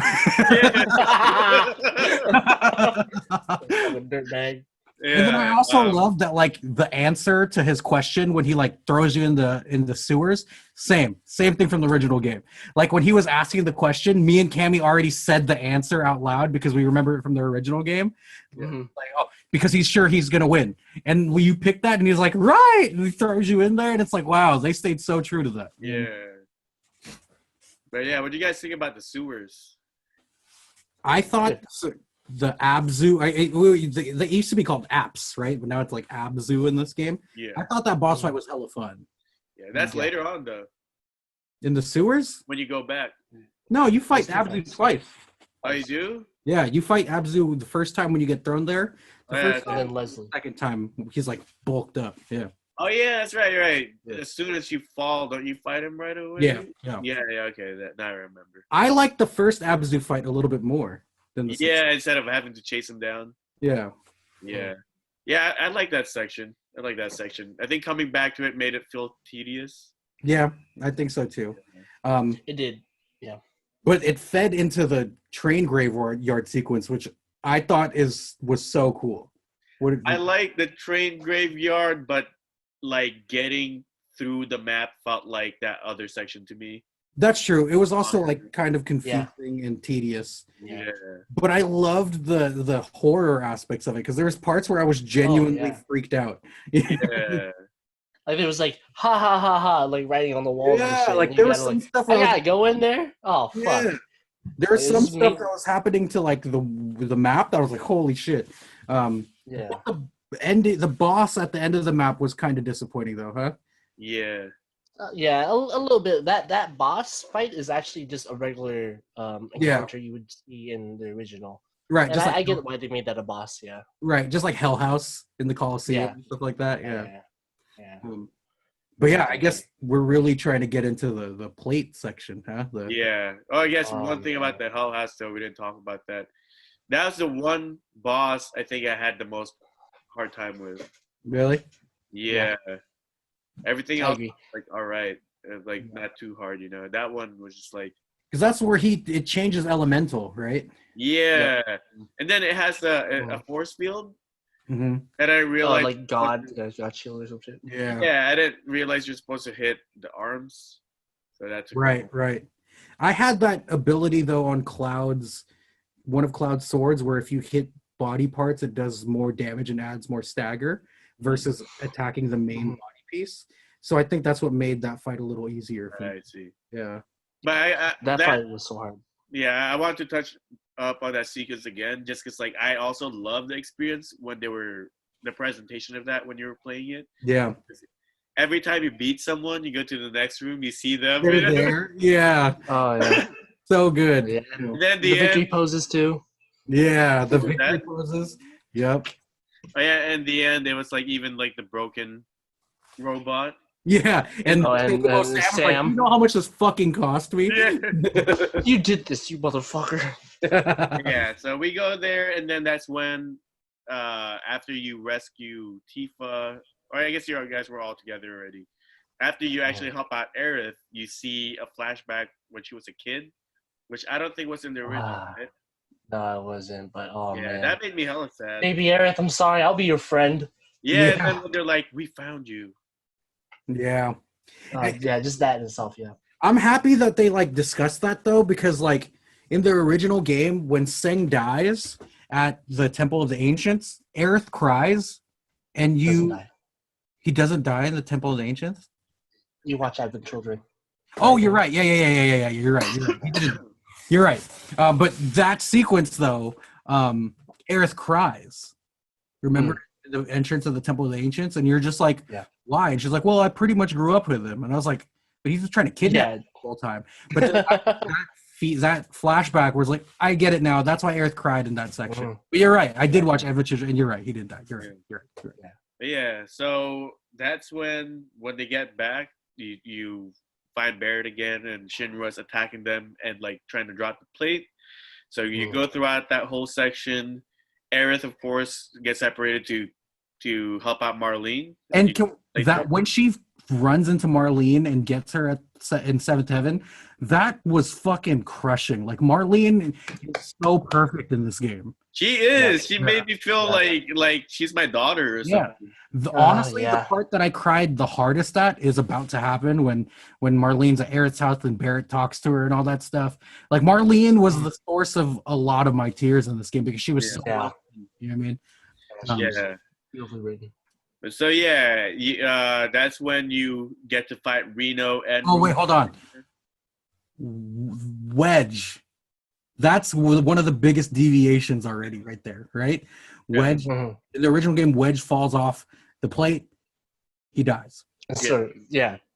C: Fucking dirtbag.
A: And then I also love that like the answer to his question when he like throws you in the sewers, same thing from the original game. Like when he was asking the question, me and Cammy already said the answer out loud because we remember it from the original game.
C: Mhm.
A: Like, oh, because he's sure he's gonna win. And when you pick that and he's like, right, and he throws you in there, and it's like, wow, they stayed so true to that.
B: Yeah. But yeah, what do you guys think about the sewers?
A: I thought the Abzu, they used to be called apps, right? But now it's like Abzu in this game.
B: Yeah.
A: I thought that boss fight was hella fun.
B: Yeah, that's later on though.
A: In the sewers?
B: When you go back.
A: No, you fight
C: That's
A: Abzu
C: different.
A: twice.
B: Oh, you do?
A: Yeah, you fight Abzu the first time when you get thrown there. The
B: Oh, yeah,
A: first
C: And
A: time,
C: then Leslie.
A: second time, he's like bulked up. Yeah.
B: Oh yeah, that's right. You're right.
A: Yeah.
B: As soon as you fall, don't you fight him right away?
A: Yeah.
B: Yeah. Okay. That now I remember.
A: I like the first Abzu fight a little bit more than the
B: Yeah, instead of having to chase him down.
A: Yeah.
B: Yeah. Yeah, I like that section. I think coming back to it made it feel tedious.
A: Yeah, I think so too.
C: It did.
A: But it fed into the train graveyard sequence, which I thought was so cool.
B: I like the train graveyard, but like getting through the map felt like that other section to me.
A: That's true. It was also like kind of confusing and tedious.
B: Yeah.
A: But I loved the horror aspects of it because there was parts where I was genuinely freaked out.
B: Yeah.
C: Like there was like ha ha ha ha like writing on the walls. and
A: Yeah,
C: shit.
A: like
C: And
A: there
C: you
A: was
C: gotta,
A: some
C: like,
A: stuff.
C: I gotta go in there. Oh fuck.
A: Yeah. There was
C: It
A: some
C: was
A: stuff
C: me-
A: that was happening to like the map that I was like, holy shit.
C: Yeah.
A: The boss at the end of the map was kind of disappointing though, huh?
B: Yeah.
C: Yeah, a little bit. That boss fight is actually just a regular encounter you would see in the original.
A: Right,
C: And
A: just
C: I
A: like
C: get why they made that a boss. Yeah.
A: right, just like Hell House in the Coliseum
C: Yeah.
A: and stuff like that. Yeah.
C: Yeah.
A: But yeah, I guess we're really trying to get into the plate section, huh?
B: Yeah. Oh, I guess one thing
C: yeah.
B: about the Hell House, though, we didn't talk about that. That was the one boss I think I had the most hard time with.
A: Really?
B: Yeah. Everything
C: I
B: else,
C: agree.
B: like, all right. Like, not too hard, you know. That one was just like,
A: Because that's where it changes elemental, right?
B: Yeah, and then it has a
C: Mhm.
B: force field,
A: Mm-hmm.
B: and I realized
C: Like God shield or some shit.
A: Yeah.
B: yeah, I didn't realize you're supposed to hit the arms, so that's a
A: Right, right. I had that ability though on Cloud's one of Cloud's swords where if you hit body parts, it does more damage and adds more stagger versus attacking the main
C: Mhm.
A: body piece. So I think that's what made that fight a little easier for me.
B: I see.
A: Yeah.
B: But
C: That
B: that
C: fight was so hard.
B: yeah, I want to touch up on that sequence again, just because like I also love the experience when they were the presentation of that when you were playing it.
A: Yeah.
B: Every time you beat someone, you go to the next room, you see them.
A: They're there. Yeah.
C: Oh yeah,
A: So good.
C: yeah. And
B: And then
C: the victory
B: end,
C: poses too.
A: Yeah. The
B: What was
A: victory
B: that?
A: poses. Yep.
B: oh yeah, in the end, it was like even like the broken robot.
A: Yeah. And
C: Oh, and
A: Sam was like,
C: Sam.
A: you know how much this fucking cost me?
B: Yeah.
C: You did this, you motherfucker.
B: Yeah, so we go there, and then that's when, after you rescue Tifa, or I guess you guys were all together already. After you actually help out Aerith, you see a flashback when she was a kid, which I don't think was in the original. Right?
C: No, it wasn't. But oh
B: Yeah,
C: man,
B: that made me hella sad.
C: baby Aerith, I'm sorry. I'll be your friend.
B: Yeah, and
A: Yeah.
B: then when they're like, "We found you."
A: Yeah.
C: Yeah, just that in itself. Yeah.
A: I'm happy that they like discussed that though, because like in the original game, when Seng dies at the Temple of the Ancients, Aerith cries, and
C: Doesn't die.
A: he doesn't die in the Temple of the Ancients.
C: You watch Advent Children.
A: Oh, you're right. Yeah. You're right. He didn't. You're right. But that sequence though, Aerith cries. Remember the entrance of the Temple of the Ancients, and you're just like,
C: Yeah.
A: why? And she's like, well, I pretty much grew up with him, and I was like, but he's just trying to kidnap
C: Yeah.
A: me the whole time. But that flashback was like, I get it now. That's why Aerith cried in that section.
C: Mhm.
A: But you're right. I did watch Adventures, and you're right. He did die. You're right. You're right.
B: But yeah, so that's when they get back, you find Barrett again, and Shinra's attacking them and like trying to drop the plate. So you go throughout that whole section. Aerith, of course, gets separated to help out Marlene.
A: And when she runs into Marlene and gets her in Seventh Heaven, that was fucking crushing. Like Marlene is so perfect in this game.
B: She is. She made me feel like she's my daughter or something.
A: Honestly, the part that I cried the hardest at is about to happen when Marlene's at Aerith's house and Barrett talks to her and all that stuff. Like Marlene was the source of a lot of my tears in this game because she was so well, you know what I mean?
B: Yeah.
C: Beautifully written.
B: So that's when you get to fight Reno and.
A: Oh wait, hold on. Wedge. That's one of the biggest deviations already, right there. Right? Wedge. In the original game, Wedge falls off the plate. He dies.
C: So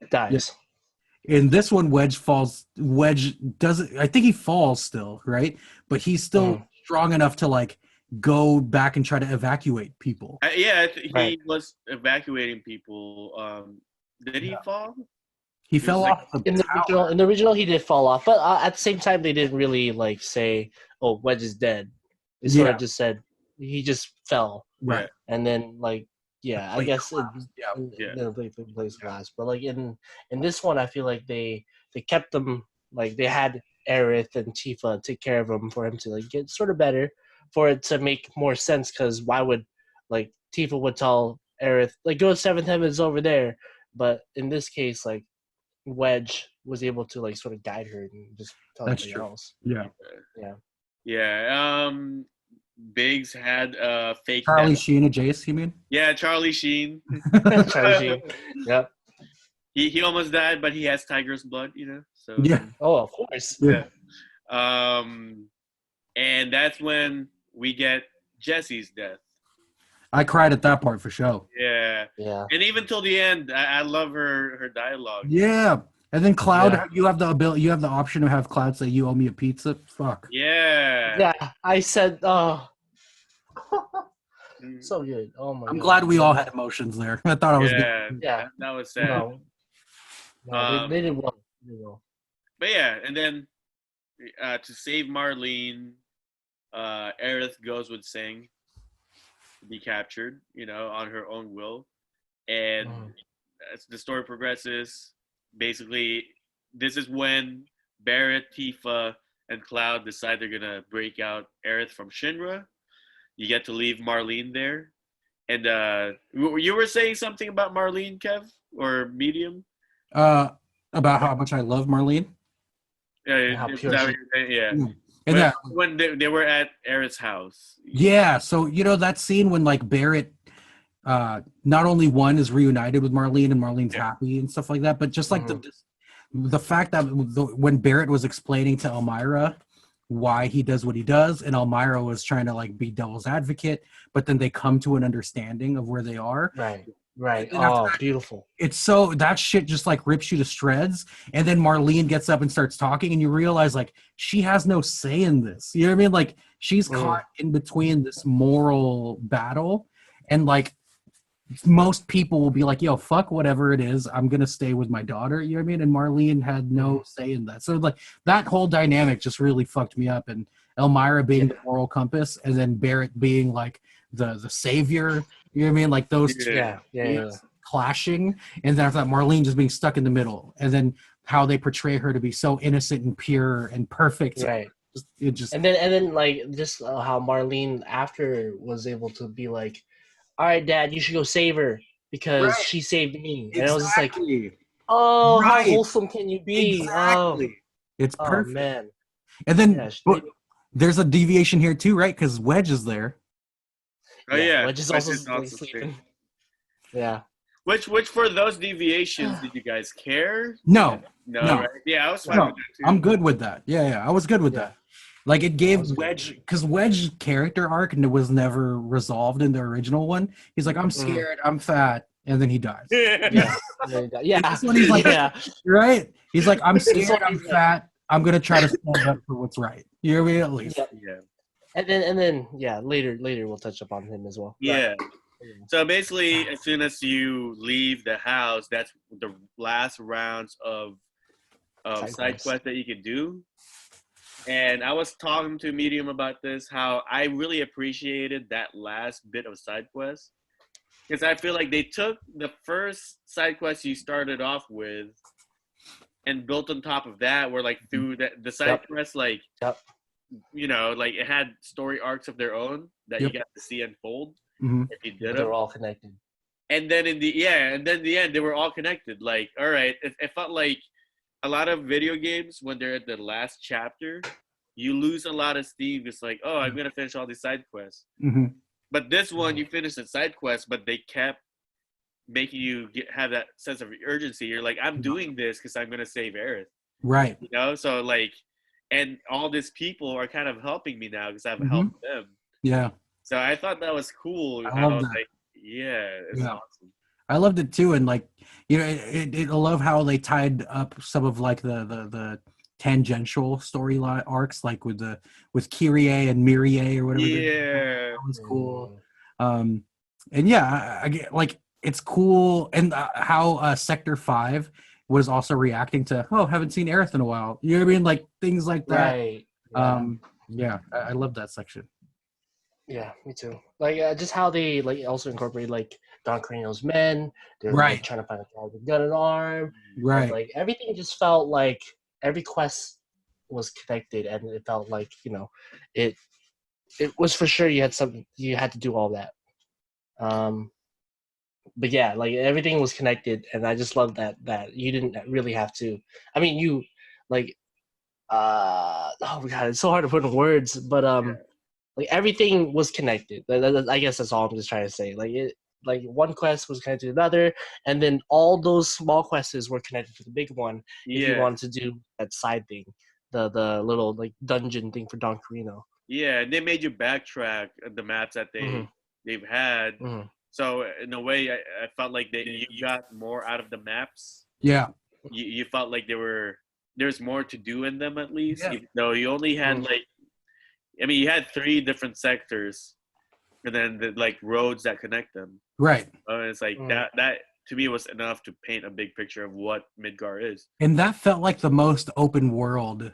C: dies.
A: In this one, Wedge doesn't. I think he falls still, right? But he's still strong enough to like go back and try to evacuate people.
B: He was evacuating people. Did he fall?
A: He fell off
C: in the original. He did fall off, but at the same time, they didn't really like say, "Oh, Wedge is dead." They sort of just said he just fell,
A: right?
C: And then I guess
B: the
C: place glass. But like in this one, I feel like they kept them like they had Aerith and Tifa take care of him for him to like get sort of better, for it to make more sense. Because why would like Tifa would tell Aerith like go to Seventh Heaven's over there, but in this case like Wedge was able to like sort of guide her and just tell everybody else.
B: Biggs had fake
A: Charlie Sheen and Jace, you mean?
B: Yeah, Charlie Sheen.
C: Charlie Sheen. Yep.
B: He almost died, but he has tiger's blood, So
C: Oh, of course.
B: Yeah. And that's when we get Jesse's death.
A: I cried at that part for sure.
B: Yeah. And even till the end, I love her dialogue.
A: Yeah. And then Cloud, you have the ability, you have the option to have Cloud say, "You owe me a pizza." Fuck.
B: Yeah.
C: Yeah. I said, so good. Oh my.
A: I'm glad we all had emotions there. I thought I was.
C: Yeah.
B: That was sad.
C: No, they did well.
B: But yeah, and then to save Marlene, Aerith goes with Sing to be captured, on her own will. And as the story progresses, basically, this is when Barrett, Tifa, and Cloud decide they're gonna break out Aerith from Shinra. You get to leave Marlene there. And you were saying something about Marlene, Kev, or Medium?
A: About how much I love Marlene.
C: How pure she.
B: Yeah.
A: And that,
B: when they were at Aerith's house.
A: yeah, so that scene when like Barrett not only one is reunited with Marlene and Marlene's happy and stuff like that, but just like the fact that when Barrett was explaining to Elmira why he does what he does, and Elmira was trying to like be devil's advocate, but then they come to an understanding of where they are.
C: Right. Oh, beautiful.
A: It's so that shit just like rips you to shreds, and then Marlene gets up and starts talking, and you realize like she has no say in this. You know what I mean? Like she's caught in between this moral battle, and like most people will be like, yo, fuck whatever it is, I'm gonna stay with my daughter. You know what I mean? And Marlene had no say in that. So like that whole dynamic just really fucked me up. And Elmira being the moral compass, and then Barrett being like the savior. You know what I mean? Like those two clashing, and then after that, Marlene just being stuck in the middle, and then how they portray her to be so innocent and pure and perfect.
C: Right.
A: It just
C: and then like just how Marlene after was able to be like, all right, Dad, you should go save her because she saved me. And I was just like, oh, how wholesome can you be?
A: Exactly. It's perfect.
C: Oh, man.
A: And then there's a deviation here too, right? Because Wedge is there.
B: Oh yeah,
C: Wedge is also sleeping. Yeah.
B: Which for those deviations, did you guys care?
A: No.
B: Right? Yeah, I was fine with that too.
A: I'm good with that. Yeah, I was good with that. Like it gave Wedge, because Wedge's character arc was never resolved in the original one. He's like, I'm scared, I'm fat, and then he dies.
C: Yeah.
A: This one he's like, right? He's like, I'm scared, I'm fat, I'm gonna try to stand up for what's right. You know what I mean? At least.
B: Yeah.
C: And then later we'll touch upon him as well.
B: Yeah. So basically, as soon as you leave the house, that's the last rounds of side quest that you can do. And I was talking to Medium about this, how I really appreciated that last bit of side quest. Because I feel like they took the first side quest you started off with and built on top of that, where like through the side quest, like, you know, like it had story arcs of their own that you got to see unfold. If you did
C: they were all connected.
B: And then in the end, they were all connected. Like, all right, it felt like a lot of video games, when they're at the last chapter, you lose a lot of steam. It's like, oh, I'm gonna finish all these side quests. But this one, you finish the side quest, but they kept making you have that sense of urgency. You're like, I'm doing this because I'm gonna save Aerith.
A: Right.
B: You know, so like, and all these people are kind of helping me now because I've helped them.
A: Yeah.
B: So I thought that was cool.
A: I love that.
B: Like, it's awesome.
A: I loved it too, and like, you know, I love how they tied up some of like the tangential storyline arcs, like with Kyrie and Mirie or whatever.
B: Yeah,
A: that was cool. And yeah, I get like it's cool, and how Sector 5 was also reacting to, haven't seen Aerith in a while. You know what I mean? Like things like that.
C: Right.
A: Yeah, I love that section.
C: Yeah, me too. Like just how they like also incorporate like Don Corneo's men. They're like, trying to find a guy with a gun and arm.
A: Right.
C: And, like everything just felt like every quest was connected, and it felt like, you know, it was for sure you had to do all that. But yeah, like everything was connected, and I just love that you didn't really have to. I mean, you like oh my god, it's so hard to put in words, but like everything was connected. I guess that's all I'm just trying to say. Like one quest was connected to another, and then all those small quests were connected to the big one. If you wanted to do that side thing, the little like dungeon thing for Don Corneo.
B: Yeah, and they made you backtrack the maps that they've had. So in a way, I felt like you got more out of the maps.
A: Yeah,
B: you felt like there's more to do in them, at least. Even though you only had you had 3 different sectors, and then the like roads that connect them.
A: Right.
B: It's like that to me was enough to paint a big picture of what Midgar is.
A: And that felt like the most open world.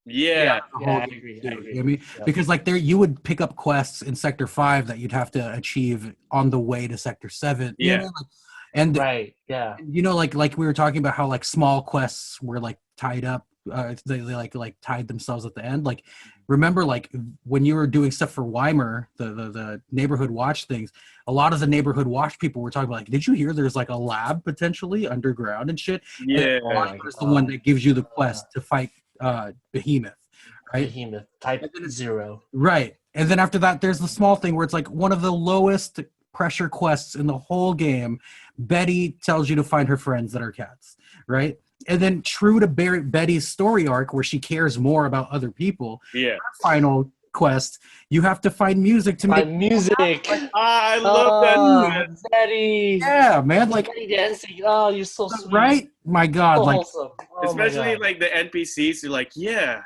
B: Yeah,
C: I agree.
A: I mean, because like you would pick up quests in Sector 5 that you'd have to achieve on the way to Sector 7.
B: Yeah.
A: You know? And
C: right. Yeah.
A: You know, like we were talking about how like small quests were like tied up they like tied themselves at the end. Like, remember, like when you were doing stuff for Weimer, the neighborhood watch things, a lot of the neighborhood watch people were talking about, like, did you hear there's like a lab potentially underground and shit?
B: Yeah.
A: And is the one that gives you the quest to fight Behemoth, right?
C: Behemoth type 0.
A: Right. And then after that, there's the small thing where it's like one of the lowest pressure quests in the whole game. Betty tells you to find her friends that are cats, right? And then true to Betty's story arc, where she cares more about other people,
B: Yeah.
A: final quest, you have to find music to make
C: music.
B: I love that.
C: Betty.
A: Yeah, man, like
C: Betty dancing. Oh, you're so sweet.
A: right? My God,
C: So
A: like
C: wholesome. Oh,
B: especially like the NPCs are like, yeah,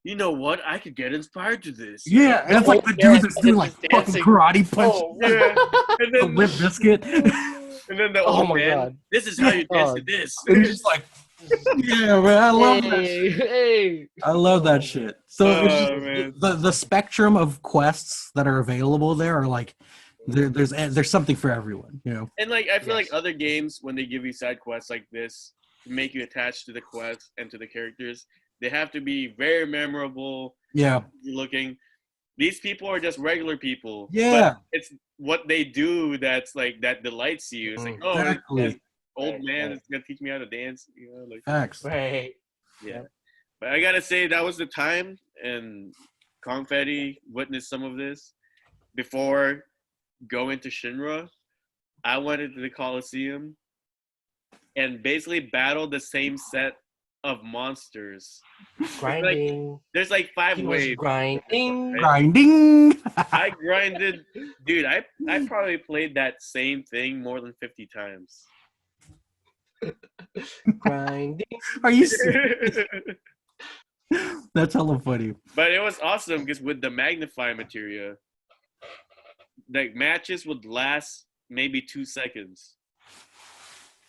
B: you know what? I could get inspired to this.
A: yeah, and it's like the dude that's doing like fucking
C: dancing.
A: karate punch,
C: Oh,
B: Yeah. And
A: the
B: then
A: Limp Biscuit,
B: and then the
C: Oh
B: old
C: my
B: man.
C: God.
B: This is how you dance to this.
A: and he's just like, yeah, man, I love that.
C: hey, hey.
A: I love that shit. So it's just,
B: man.
A: the spectrum of quests that are available there are like there's something for everyone, you know.
B: And like I feel like
C: Yes.
B: other games, when they give you side quests like this to make you attached to the quest and to the characters, they have to be very memorable
A: Yeah,
B: looking. These people are just regular people.
A: Yeah.
B: But it's what they do that's like that delights you. It's like, oh,
A: exactly.
B: this old
C: Right,
B: man
C: right.
B: is gonna teach me how to dance. You know, like
A: Facts.
C: Right.
B: yeah. But I gotta say that was the time, and KONGFETTI witnessed some of this before going to Shinra. I went into the Coliseum and basically battled the same set of monsters.
C: Grinding.
B: There's like 5
C: He was
B: waves.
C: grinding.
A: Grinding.
B: I grinded, dude. I probably played that same thing more than 50 times.
C: Grinding.
A: Are you serious? That's hella funny.
B: But it was awesome because with the magnify materia, like matches would last maybe 2 seconds.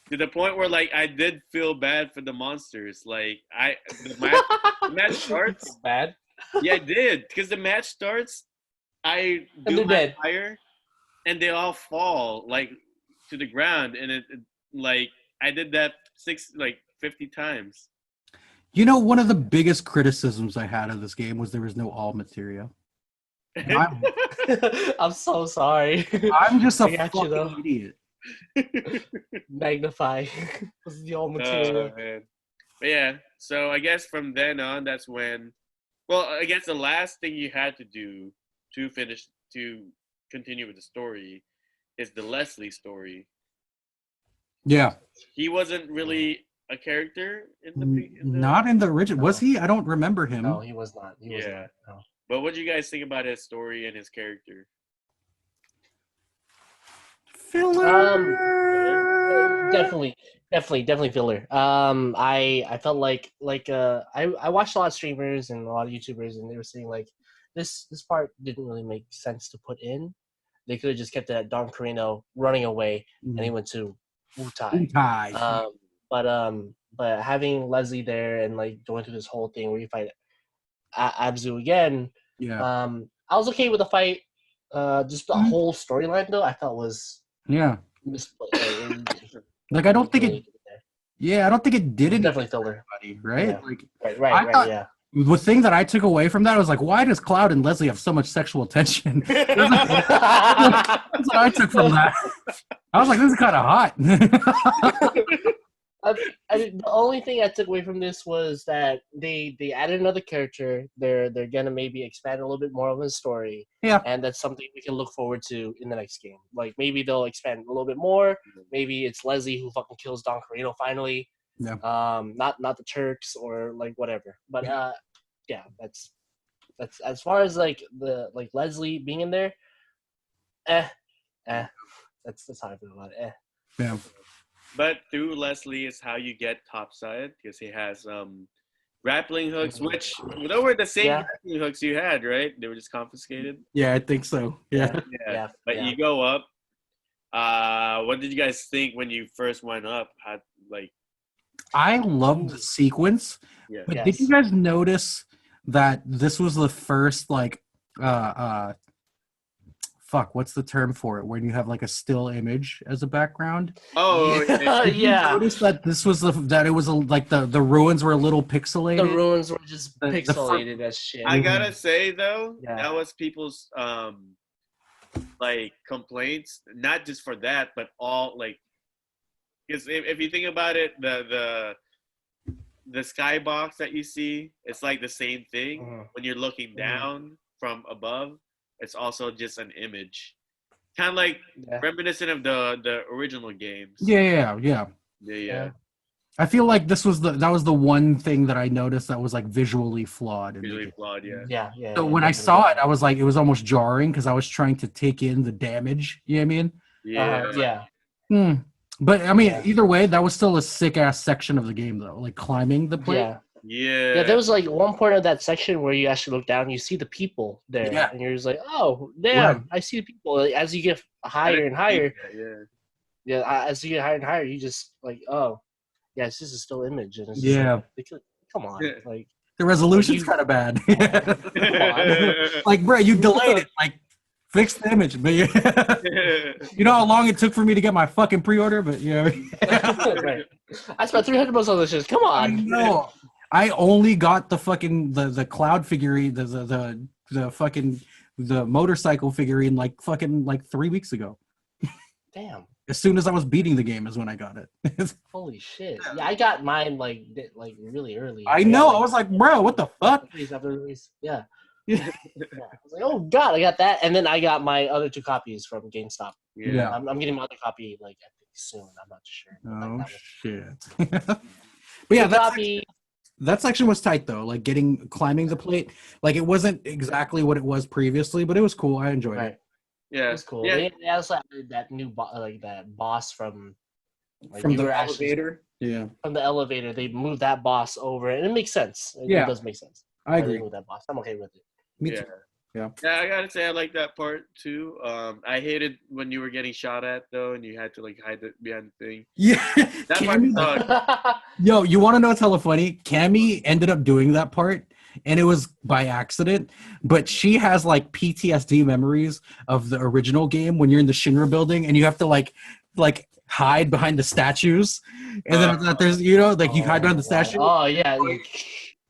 B: To the point where like I did feel bad for the monsters. Like the match starts.
C: Bad.
B: Yeah, I did. Because the match starts, I
C: And
B: do
C: they're
B: my
C: dead.
B: fire, and they all fall like to the ground, and it like I did that 50 times.
A: You know, one of the biggest criticisms I had of this game was there was no all materia.
C: I'm so sorry.
A: I'm just a
C: I got you,
A: fucking
C: though.
A: idiot.
C: Magnify was the all material.
B: Man. But yeah, so I guess from then on, that's when. Well, I guess the last thing you had to do to continue with the story is the Leslie story.
A: Yeah.
B: He wasn't really a character in the
A: Not in the original. Was he? I don't remember him.
C: No, he was not. He was
B: Yeah.
C: not. No.
B: But what do you guys think about his story and his character?
A: Filler.
C: Definitely filler. I felt like I watched a lot of streamers and a lot of YouTubers, and they were saying like this part didn't really make sense to put in. They could have just kept it at Don Carino running away, and he went to Wutai. But having Leslie there and like going through this whole thing where you fight Abzu again,
A: Yeah.
C: I was okay with the fight. Just the whole storyline though, I felt was
A: Yeah.
C: like
A: I don't think it. Yeah, I don't think it did it.
C: Definitely filler.
A: Right?
C: Yeah.
A: Like
C: Right.
A: thought-
C: Yeah.
A: the thing that I took away from that was like, why does Cloud and Leslie have so much sexual tension? That's what I took from that. I was like, this is kind of hot.
C: I mean, the only thing I took away from this was that they added another character. They're gonna maybe expand a little bit more of his story.
A: Yeah.
C: And that's something we can look forward to in the next game. Like maybe they'll expand a little bit more. Maybe it's Leslie who fucking kills Don Carino finally.
A: Yeah.
C: Not the Turks or like whatever. But yeah, that's as far as like the Leslie being in there. That's how I feel about it.
A: Yeah.
B: But through Leslie is how you get topside because he has grappling hooks, which they were the same grappling hooks you had, right? They were just confiscated.
A: Yeah, I think so. Yeah.
B: But you go up. What did you guys think when you first went up?
A: I loved the sequence.
B: Yeah.
A: But did you guys notice that this was the first fuck, what's the term for it? When you have like a still image as a background.
B: Oh,
A: Did you
C: Yeah.
A: notice that this was that it was like the ruins were a little pixelated?
C: The ruins were just
A: The
C: pixelated as shit.
B: I gotta say though,
C: Yeah.
B: that was people's like complaints, not just for that, but all like, because if you think about it, the skybox that you see, it's like the same thing. When you're looking down from above, it's also just an image, kind of like reminiscent of the original games.
A: Yeah. I feel like that was the one thing that I noticed that was like visually flawed.
B: Visually flawed,
C: Yeah.
A: So when I saw it, I was like, it was almost jarring because I was trying to take in the damage. You know what I mean?
B: Yeah.
A: But I mean, either way, that was still a sick ass section of the game, though. Like climbing the plate.
B: Yeah.
C: There was like one point of that section where you actually look down and you see the people there, and you're just like, oh damn, I see the people. Like, as you get higher and higher, as you get higher and higher, you just like, oh, yeah, it's just a still image, and it's just like, come on, like
A: the resolution's kind of bad. Come on. Like, bro, you delayed it. Like, fix the image, but you know how long it took for me to get my fucking pre-order, but
C: right. I spent $300 on this shit. Come on.
A: No, I only got the fucking the cloud figurine, the fucking the motorcycle figurine like 3 weeks ago.
C: Damn.
A: As soon as I was beating the game is when I got it.
C: Holy shit! Yeah, I got mine like really early.
A: I know. I was like, bro, what the fuck?
C: After release, yeah. I was like, oh god, I got that, and then I got my other 2 copies from GameStop.
A: Yeah.
C: I'm getting my other copy like I think soon. I'm not sure.
A: Oh shit. But yeah, that section was tight though. Like climbing the plate. Like it wasn't exactly what it was previously, but it was cool. I enjoyed it.
C: Yeah, it was cool.
B: Yeah.
C: They also added that new that boss from
A: from the elevator.
C: From the elevator, they moved that boss over, and it makes sense. It does make sense.
A: I agree
C: with that boss. I'm okay with it.
A: Me too.
B: Yeah, I gotta say I like that part too. I hated when you were getting shot at though, and you had to like hide behind the thing.
A: Yeah,
B: that part sucked.
A: Yo, you want to know what's hella funny? Cammy ended up doing that part, and it was by accident. But she has like PTSD memories of the original game when you're in the Shinra building, and you have to like hide behind the statues, and then there's you hide behind the statue.
C: Oh yeah.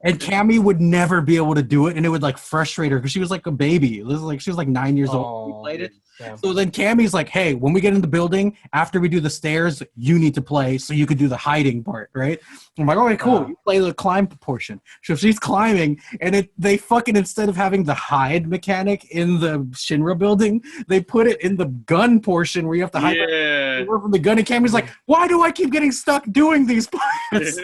A: And Cammy would never be able to do it, and it would like frustrate her because she was like a baby. It was like she was like 9 years old when we played it. Yeah. So then Cammy's like, "Hey, when we get in the building, after we do the stairs, you need to play so you could do the hiding part, right?" I'm like, "Okay, cool. You play the climb portion." So she's climbing, and they fucking instead of having the hide mechanic in the Shinra building, they put it in the gun portion where you have to hide from the gun. And Cammy's like, "Why do I keep getting stuck doing these parts?"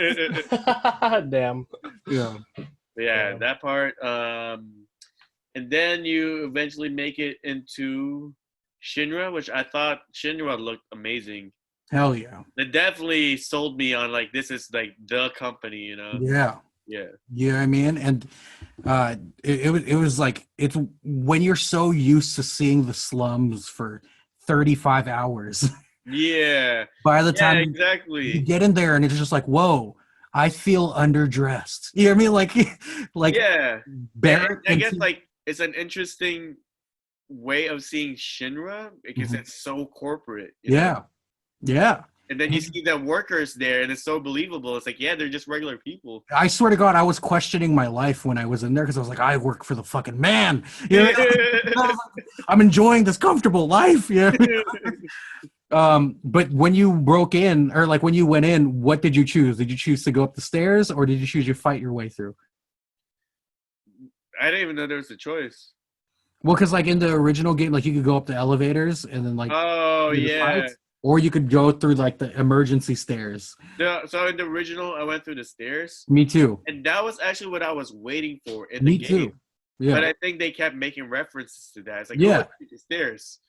C: Damn.
B: Yeah, that part. And then you eventually make it into Shinra, which I thought Shinra looked amazing.
A: Hell yeah.
B: It definitely sold me on like this is like the company, you know.
A: Yeah.
B: Yeah.
A: You know what I mean? And it was like it's when you're so used to seeing the slums for 35 hours.
B: Yeah.
A: By the time
B: exactly.
A: you get in there and it's just like, whoa, I feel underdressed. You know what I mean? Like
B: yeah.
A: Barrett.
B: I guess like it's an interesting way of seeing Shinra because it's so corporate. You know? Yeah. And then you see the workers there, and it's so believable. It's like, yeah, they're just regular people.
A: I swear to God, I was questioning my life when I was in there because I was like, I work for the fucking man. You know? I'm enjoying this comfortable life. Yeah. But when you broke in, or like when you went in, what did you choose? Did you choose to go up the stairs, or did you choose to fight your way through?
B: I didn't even know there was a choice.
A: Well, because like in the original game, like you could go up the elevators and then like fights, or you could go through like the emergency stairs.
B: So in the original, I went through the stairs.
A: Me too.
B: And that was actually what I was waiting for in the game.
A: Me too. Yeah.
B: But I think they kept making references to that. It's like, oh, the stairs,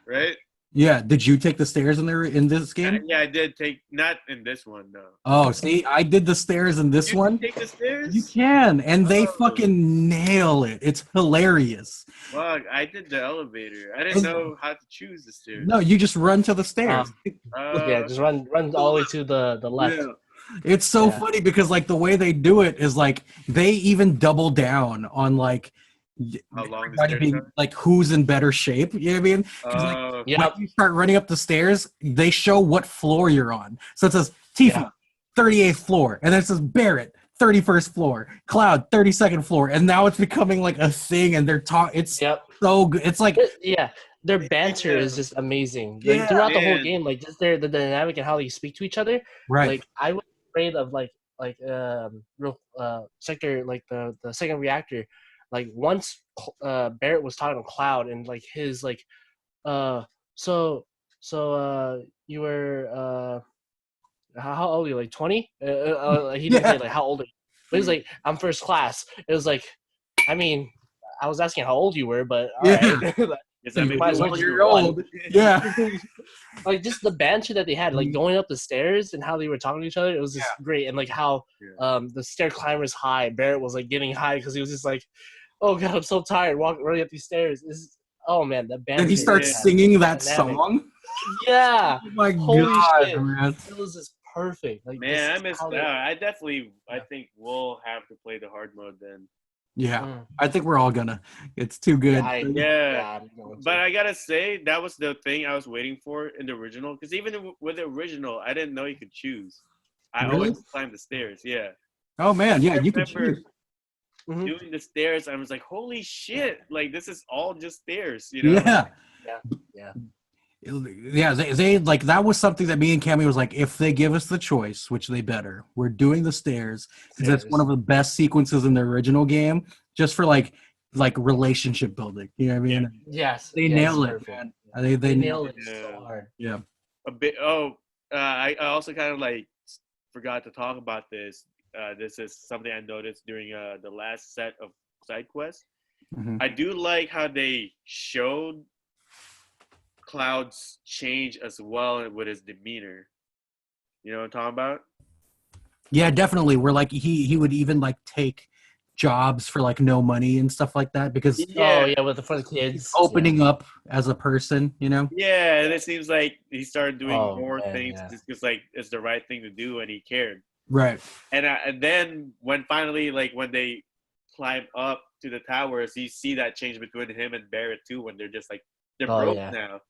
B: right?
A: Yeah. Did you take the stairs in this game?
B: Yeah, I did take, not in this one, no.
A: Oh, see, I did the stairs in this one.
B: You take the stairs?
A: You can, and they fucking nail it. It's hilarious.
B: Well, I did the elevator. I didn't know how to choose the stairs.
A: No, you just run to the stairs.
C: Just run all the way to the left.
A: Yeah. It's so funny because like the way they do it is like they even double down on like
B: How long the
A: everybody
B: stairs
A: being
B: are?
A: like who's in better shape. You know what I mean? 'Cause, like,
B: Yeah.
A: when
C: Yep.
A: you start running up the stairs, they show what floor you're on. So it says Tifa,
C: Yeah.
A: 38th floor, and then it says Barrett, 31st floor, Cloud, 32nd floor, and now it's becoming like a thing, and they're talking. It's
C: Yep.
A: so good. It's like
C: Yeah, their banter is
B: Yeah.
C: just amazing. Like
A: Yeah.
C: throughout the whole
B: Man.
C: game, like just the dynamic and how they speak to each other.
A: right.
C: Like I was afraid of real sector like the second reactor. Like once Barrett was talking to Cloud and like his like uh so you were how old are you, like 20? He didn't say
A: Yeah.
C: like how old are you, but he's like I'm first class. It was like, I mean, I was asking how old you were, but all
A: Yeah.
C: right.
B: Guess that
C: You
B: means
C: might
B: you
C: as well
B: went
C: just
B: through
A: you're
C: run.
A: old. Yeah.
C: Like just the banter that they had, like
A: Mhm.
C: going up the stairs and how they were talking to each other, it was just great. And like how
B: Yeah.
C: the stair climbers high, Barrett was like getting high because he was just like, oh god, I'm so tired running up these stairs. Oh man, the banter.
A: Then he
C: that
A: starts
C: they had,
A: singing that
C: dynamic.
A: song.
C: Yeah,
A: Oh my
C: holy
A: god,
C: shit,
A: man.
C: it was just perfect. Like
B: Man, I
C: just
B: missed
C: how
B: out.
C: they.
B: I definitely, I
C: Yeah.
B: think we'll have to play the hard mode then.
A: Yeah.
C: Mm.
A: I think we're all gonna. It's too good.
B: Yeah,
C: I'm going
B: but
C: to.
B: I gotta say that was the thing I was waiting for in the original. Because even with the original, I didn't know you could choose. I
A: Really?
B: always climbed the stairs. Yeah,
A: Oh man, yeah,
B: I
A: you can
B: remember
A: choose.
C: Mhm.
B: doing the stairs. I was like, "Holy shit! Like this is all just stairs." You know?
A: Yeah.
C: Yeah.
A: Yeah, they like that was something that me and Cammy was like, if they give us the choice, which they better, we're doing the stairs because that's one of the best sequences in the original game, just for like relationship building. You know what I mean?
C: Yes.
A: They
C: yes,
A: nail it,
C: perfect.
A: man.
C: They
A: They nail
C: nailed
A: it.
C: it
B: Yeah.
C: so hard.
A: Yeah.
B: A bit. Oh, I also kind of like forgot to talk about this. This is something I noticed during the last set of side quests.
A: Mhm.
B: I do like how they showed Cloud's change as well with his demeanor. You know what I'm talking about?
A: Yeah, definitely. Where like he would even like take jobs for like no money and stuff like that because
C: Oh yeah, with the for the kids.
A: opening up as a person, you know?
B: Yeah, and it seems like he started doing
C: Oh,
B: more
C: man,
B: things
C: yeah.
B: just because like it's the right thing to do, and he cared.
A: Right.
B: And then when finally like when they climb up to the towers, you see that change between him and Barrett too, when they're just like they're
C: Oh,
B: broke
C: yeah.
B: now.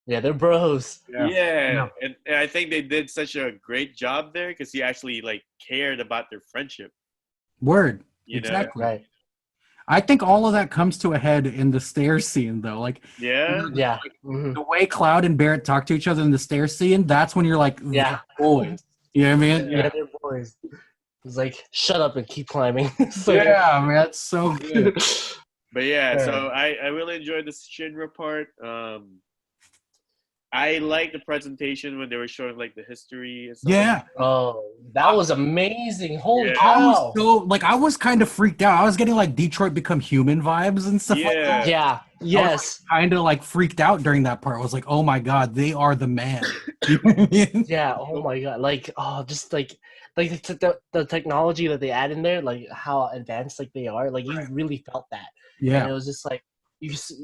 C: Yeah, they're bros.
B: Yeah. And I think they did such a great job there because he actually like cared about their friendship.
A: Word.
B: You
A: Exactly.
C: Right.
A: I think all of that comes to a head in the stairs scene, though. Like,
B: know? Yeah.
C: Yeah. Mhm.
A: the way Cloud and Barrett talk to each other in the stairs scene, that's when you're like,
C: Yeah.
A: they're boys. You know what I mean?
C: Yeah, they're boys. It's like, shut up and keep climbing. It's like-
A: Yeah, man, it's so good.
B: But yeah,
C: Yeah.
B: so I really enjoyed the Shinra part. I like the presentation when they were showing like the history and stuff.
A: Yeah.
C: Oh, that was amazing. Holy
B: Yeah.
A: I
C: cow.
A: was so like I was kind of freaked out. I was getting like Detroit Become Human vibes and stuff like that.
C: Yeah. Yes.
A: Kind of like freaked out during that part. I was like, oh my god, they are the man. You know what I mean?
C: Yeah. Oh my god. Like, oh, just like the technology that they add in there, like how advanced like they are. Like you really felt that. And
A: Yeah.
C: it was just like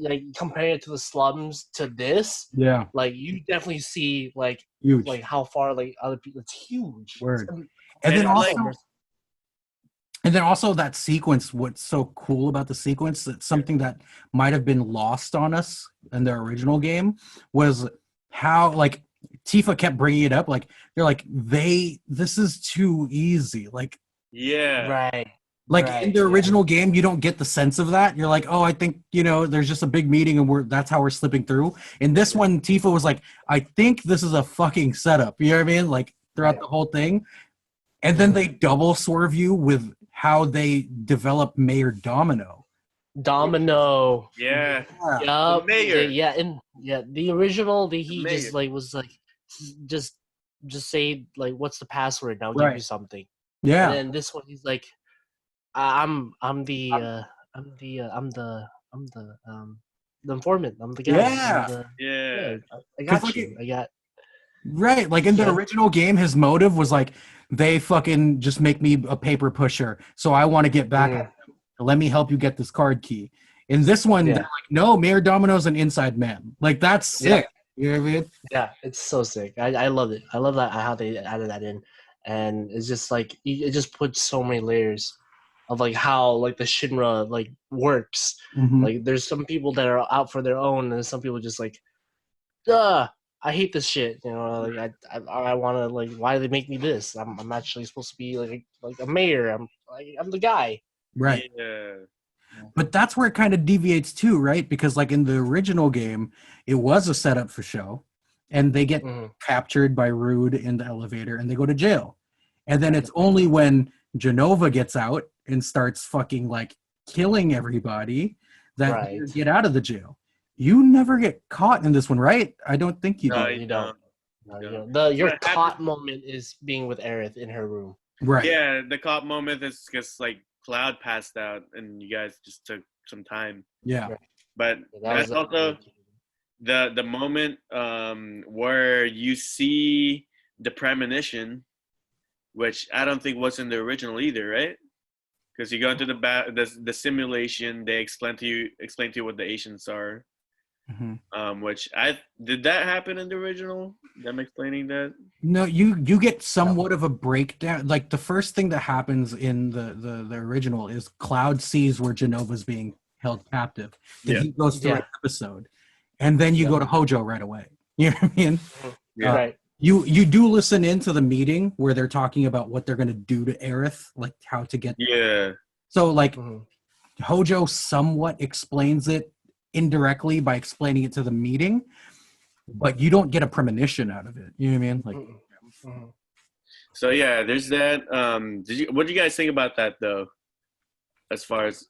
C: like comparing it to the slums to this,
A: Yeah.
C: like you definitely see like
A: Huge.
C: how far like other people. It's huge.
A: Word.
C: It's-
A: And then
B: And,
A: also
B: like-
A: and then also that sequence, what's so cool about the sequence, it's something that might have been lost on us in the original game, was how like Tifa kept bringing it up. Like they're like, this is too easy. Like
C: right.
A: in the original game, you don't get the sense of that. You're like, oh, I think, there's just a big meeting and that's how we're slipping through. In this one, Tifa was like, I think this is a fucking setup. You know what I mean? Like throughout the whole thing. And then they double swerve you with how they develop Mayor Domino.
B: Yeah.
C: Yup.
B: mayor.
C: The original, he
B: mayor.
C: just like was like just say like what's the password and I'll give you something.
A: Yeah.
C: And then this one he's like, I'm the informant. I'm the guy.
A: Yeah.
B: Yeah.
C: I got
A: 'Cause,
C: you. I got.
A: Right. Like in the original game, his motive was like, they fucking just make me a paper pusher. So I want to get back at them. Let me help you get this card key. In this one, they're like, no, Mayor Domino's an inside man. Like, that's sick. You know what I mean?
C: Yeah, it's so sick. I love it. I love that how they added that in. And it's just like, it just puts so many layers of like how like the Shinra like works.
A: Mhm.
C: Like there's some people that are out for their own, and some people just like, I hate this shit. You know, like I want to like, why do they make me this? I'm actually supposed to be like a mayor. I'm the guy.
A: Right.
B: Yeah.
A: But that's where it kind of deviates too, right? Because like in the original game, it was a setup for show, and they get captured by Rude in the elevator, and they go to jail. And then it's only when Genova gets out and starts fucking like killing everybody that they get out of the jail. You never get caught in this one, right? I don't think you do.
C: No, you don't. No, you don't. Your caught moment is being with Aerith in her room.
A: Right.
B: Yeah, the caught moment is just like Cloud passed out and you guys just took some time.
A: Yeah.
B: But that's also the moment where you see the premonition, which I don't think was in the original either, right? Because you go into the simulation, they explain to you what the Asians are. Which did that happen in the original? Them explaining that?
A: No, you get somewhat of a breakdown. Like the first thing that happens in the original is Cloud sees where Genova's being held captive. Then he goes through an episode, and then you go to Hojo right away. You know what I mean?
C: Yeah. Right.
A: You do listen into the meeting where they're talking about what they're gonna do to Aerith, like how to get.
B: Yeah.
A: So like, Hojo somewhat explains it indirectly by explaining it to the meeting, but you don't get a premonition out of it. You know what I mean? Like,
B: so yeah, there's that. What do you guys think about that though? As far as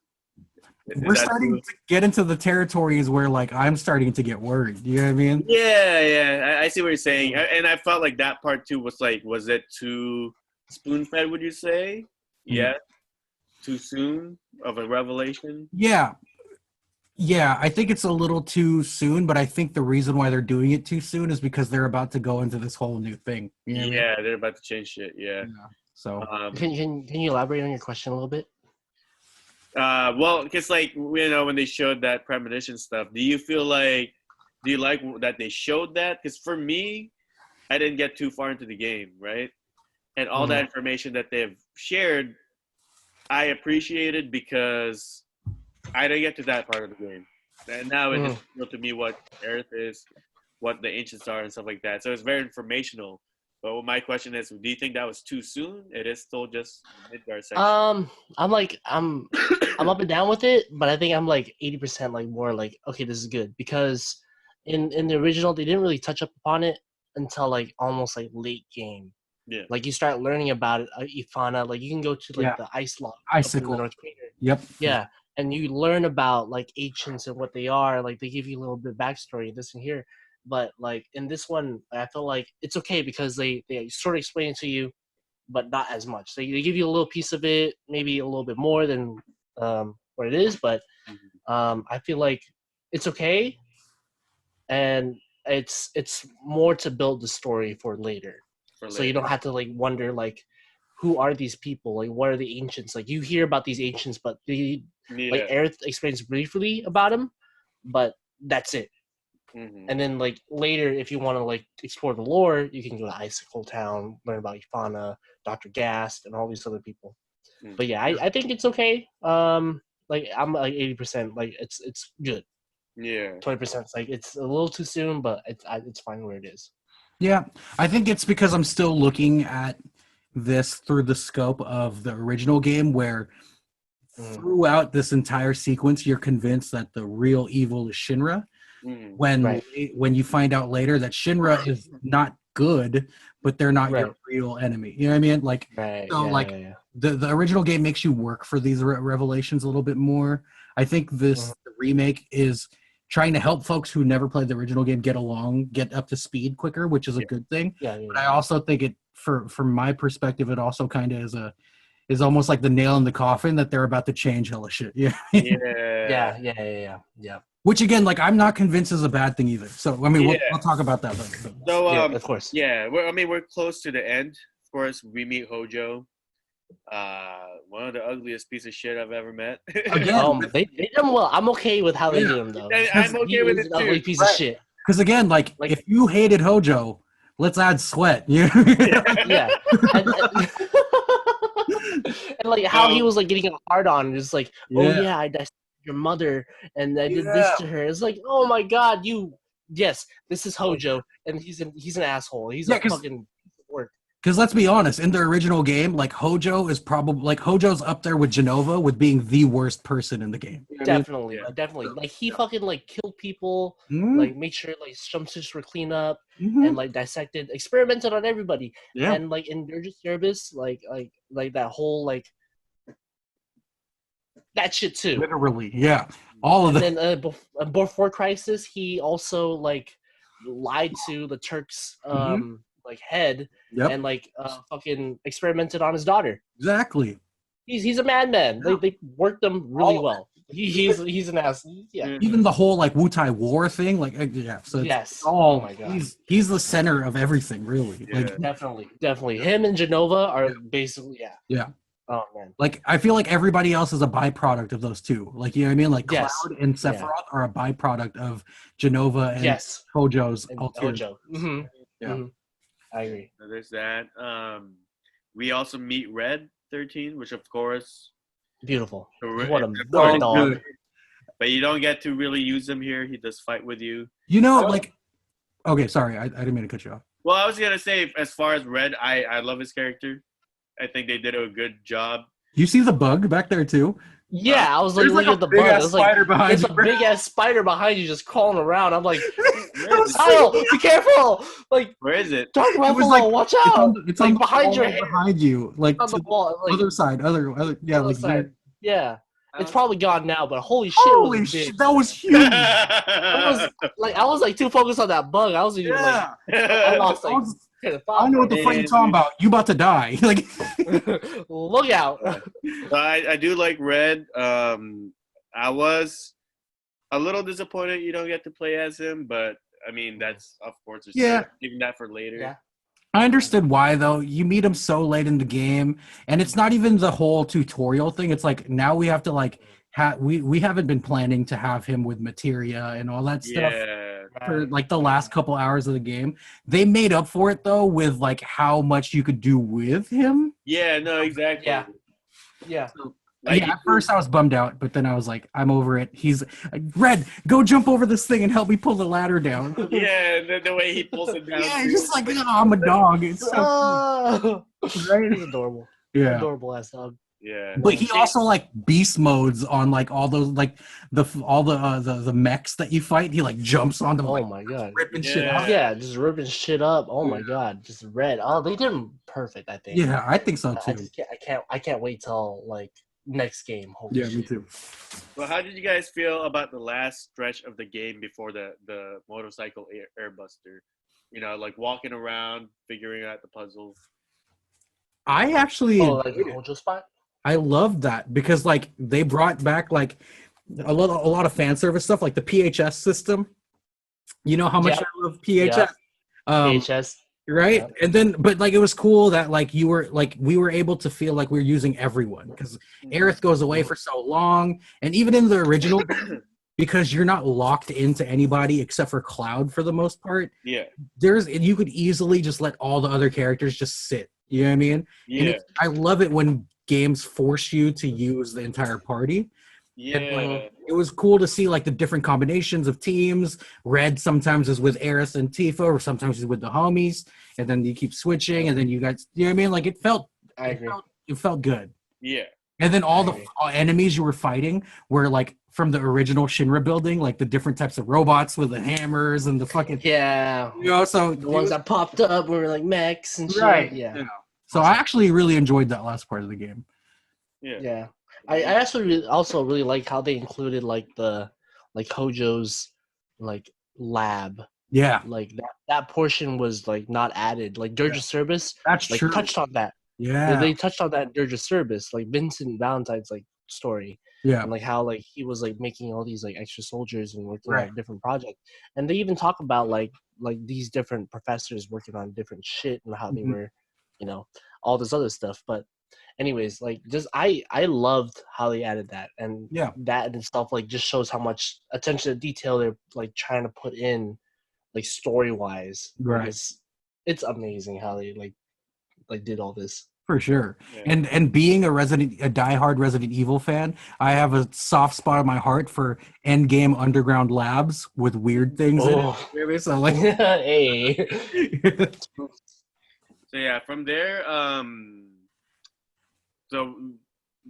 A: we're starting to get into the territories where like I'm starting to get worried. You know what I mean?
B: Yeah, I see what you're saying, and I felt like that part too was like, was it too spoon-fed? Would you say? Yeah, too soon of a revelation.
A: Yeah, I think it's a little too soon, but I think the reason why they're doing it too soon is because they're about to go into this whole new thing. You know what I mean?
B: They're about to change shit. Yeah.
A: So
C: can you elaborate on your question a little bit?
B: Well, because like when they showed that premonition stuff, do you like that they showed that? Because for me, I didn't get too far into the game, right? And all that information that they've shared, I appreciated because I didn't get to that part of the game. And now it's real to me what Aerith is, what the ancients are, and stuff like that. So it's very informational. But my question is, do you think that was too soon? It is still just Midgar section.
C: I'm up and down with it, but I think I'm like 80% like more like, okay, this is good, because in the original they didn't really touch up upon it until like almost like late game.
B: Yeah.
C: Like you start learning about it, Ifana. Like you can go to like the ice lock up in the North Crater.
A: Yep.
C: Yeah, and you learn about like ancients and what they are. Like they give you a little bit of backstory, this and here. But like in this one, I feel like it's okay because they sort of explain it to you, but not as much. They give you a little piece of it, maybe a little bit more than what it is. But I feel like it's okay, and it's more to build the story for later. So you don't have to like wonder like, who are these people? Like, what are the ancients? Like you hear about these ancients, but like Aerith explains briefly about them, but that's it. And then like later, if you want to like explore the lore, you can go to Icicle Town, learn about Ifana, Dr. Gast, and all these other people. But yeah, I think it's okay. Like I'm like 80%. Like it's good.
B: Yeah.
C: 20%. Like it's a little too soon, but it's fine where it is.
A: Yeah, I think it's because I'm still looking at this through the scope of the original game, where throughout this entire sequence, you're convinced that the real evil is Shinra. When you find out later that Shinra is not good, but they're not your real enemy. You know what I mean? Like, the original game makes you work for these revelations a little bit more. I think the remake is trying to help folks who never played the original game get up to speed quicker, which is a good thing. But I also think it, from my perspective, it also kind of is almost like the nail in the coffin that they're about to change hella shit. Yeah. Which again, like I'm not convinced is a bad thing either. So I mean, we'll talk about that later.
B: So
C: of course,
B: we're close to the end. Of course, we meet Hojo, one of the ugliest piece of shit I've ever met.
A: Again,
C: they did them well. I'm okay with how they did them though.
B: I'm okay with it too.
C: Ugly piece of shit.
A: Because again, like if you hated Hojo, let's add Sweat. Yeah.
C: And like how he was like getting a hard on, just like, oh yeah, I dissected your mother and I did this to her. It's like, oh my god, yes, this is Hojo, and he's an asshole. He's a fucking work.
A: Because let's be honest, in the original game, like Hojo's up there with Genova with being the worst person in the game.
C: You know definitely, definitely. Like he fucking like killed people, like made sure like jumpsuits were cleaned up, and like dissected, experimented on everybody.
A: Yeah.
C: And like in Dirge Service, like that whole like that shit too.
A: Literally, yeah. All of that.
C: And then before Crisis, he also like lied to the Turks like head and like fucking experimented on his daughter.
A: Exactly.
C: He's a madman. They worked him really well. He's an ass. Yeah.
A: Even the whole like Wutai War thing, like So it's all. Oh my god. He's the center of everything, really.
B: Yeah.
A: Like
C: definitely. Him and Genova are basically
A: Yeah.
C: Oh man.
A: Like I feel like everybody else is a byproduct of those two. Like you know what I mean? Like
C: Yes.
A: Cloud and Sephiroth are a byproduct of Genova and Hojo's
C: Hojo. Yeah. I agree.
B: So there's that. We also meet Red 13, which of course
C: beautiful. What a dog.
B: But you don't get to really use him here. He does fight with you.
A: You know, like okay, sorry, I didn't mean to cut you off.
B: Well, I was gonna say, as far as Red, I love his character. I think they did a good job.
A: You see the bug back there too?
C: Yeah, I was like looking at the bug. There's like there's a big ass spider behind you just crawling around. I'm like, Kyle, be careful! Like,
B: where is it?
C: Dark Ruffalo, like, watch out!
A: It's
C: like
A: on
C: behind your head.
A: Behind you, like
C: on the wall, like,
A: other side, yeah,
C: other
A: like
C: side. Yeah. It's probably gone now, but holy shit!
A: Holy shit, that was huge!
C: I was like too focused on that bug. I wasn't even like I lost like.
A: I know what the fuck you're talking about. You about to die. Like,
C: look out.
B: I do like Red. I was a little disappointed you don't get to play as him, but I mean that's of course leaving that for later.
C: Yeah.
A: I understood why though. You meet him so late in the game, and it's not even the whole tutorial thing. It's like now we have to like we haven't been planning to have him with Materia and all that stuff for like the last couple hours of the game. They made up for it though with like how much you could do with him.
B: Yeah, no, exactly.
C: Yeah.
A: So, like, at first I was bummed out, but then I was like, I'm over it. He's like, Red, go jump over this thing and help me pull the ladder down.
B: Yeah, the way he pulls it down.
A: Yeah, he's just like, oh, I'm a dog. It's so
C: cute. Right? He's adorable.
A: Yeah.
C: Adorable ass dog.
B: Yeah.
A: But he also like beast modes on like all those like the mechs that you fight. He like jumps on them.
C: Oh my god,
A: ripping shit out.
C: Yeah, just ripping shit up. Oh my god, just Red. Oh, they did him perfect. I think.
A: Yeah, I think so too.
C: I can't wait till like next game. Holy
A: me too.
B: Well, how did you guys feel about the last stretch of the game before the motorcycle airbuster? You know, like walking around, figuring out the puzzles.
A: I actually
C: like the Hojo spot.
A: I loved that because like they brought back like a lot of fan service stuff, like the PHS system. You know how much I love PHS.
C: PHS.
A: Right?
C: Yep.
A: And then but like it was cool that like we were able to feel like we were using everyone because Aerith goes away for so long, and even in the original because you're not locked into anybody except for Cloud for the most part.
B: Yeah.
A: You could easily just let all the other characters just sit. You know what I mean?
B: Yeah.
A: And I love it when games force you to use the entire party.
B: Yeah.
A: And, it was cool to see like the different combinations of teams. Red sometimes is with Aerith and Tifa, or sometimes he's with the homies, and then you keep switching, and then you guys, you know what I mean? Like it felt good.
B: Yeah.
A: And then all the enemies you were fighting were like from the original Shinra building, like the different types of robots with the hammers and the fucking so
C: the ones that popped up were like mechs and shit.
A: Right.
C: Yeah.
A: So I actually really enjoyed that last part of the game.
C: Yeah. I actually also really like how they included like the Hojo's like lab.
A: Yeah.
C: Like that portion was like not added. Like Dirge of Service
A: That's
C: like
A: true.
C: touched on that.
A: Yeah.
C: They touched on that in Dirge of Service, like Vincent Valentine's like story.
A: Yeah.
C: And like how like he was like making all these like extra soldiers and working on different projects. And they even talk about like these different professors working on different shit and how they were, you know, all this other stuff. But anyways, like just I loved how they added that, and that in itself like just shows how much attention to detail they're like trying to put in like story wise.
A: Right.
C: It's amazing how they like did all this.
A: For sure.
B: Yeah.
A: And being a diehard Resident Evil fan, I have a soft spot in my heart for Endgame underground labs with weird things in
C: Oh,
A: it. Really? So like
C: hey.
B: So yeah, from there, so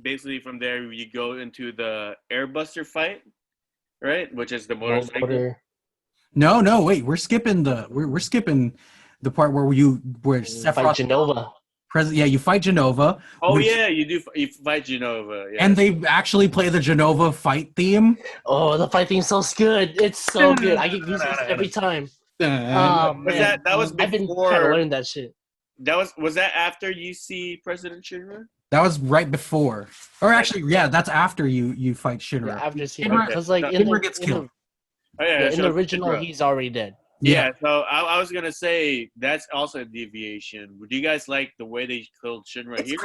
B: basically from there you go into the Airbuster fight, right? Which is the motorcycle.
C: Motor.
A: No, wait, we're skipping the part where
C: Fight
A: Sephiroth
C: Genova.
A: you fight Genova.
B: Oh
A: which-
B: yeah, you fight Genova. Yeah.
A: And they actually play the Genova fight theme.
C: Oh, the fight theme's so good. It's so good. I get goosebumps every time. Oh,
B: was
C: man.
B: that was
C: I've been
B: before
C: trying to learn that shit.
B: was that after you see President Shinra?
A: That was right before. Or actually, yeah, that's after you fight Shinra.
C: Yeah, I've just seen
A: Shinra-
C: it. Because, like,
A: Shinra gets killed.
B: Oh yeah,
C: in
B: so
C: the original,
B: Shinra.
C: he's already dead.
B: Yeah, so I was gonna say that's also a deviation. Would you guys like the way they killed Shinra here?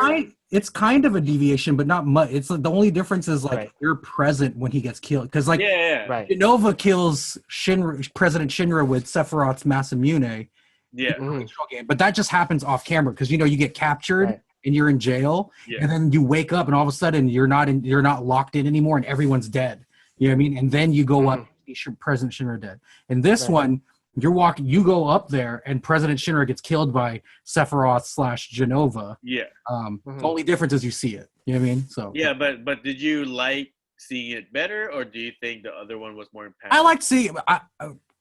A: It's kind of a deviation, but not much. It's the only difference is like
C: Right.
A: you're present when he gets killed. Because like
B: Yeah.
C: Right.
A: Genova kills President Shinra with Sephiroth's Masamune
B: Yeah.
A: in the original game, but that just happens off camera because you get captured
C: Right.
A: and you're in jail,
B: Yeah.
A: and then you wake up and all of a sudden you're not locked in anymore and everyone's dead. You know what I mean? And then you go up, President Shinra dead. In this
C: Right.
A: one, you go up there and President Shinra gets killed by Sephiroth / Genova.
B: Yeah.
A: The only difference is you see it. You know what I mean? So
B: Yeah, but did you like seeing it better, or do you think the other one was more impactful?
A: I like seeing.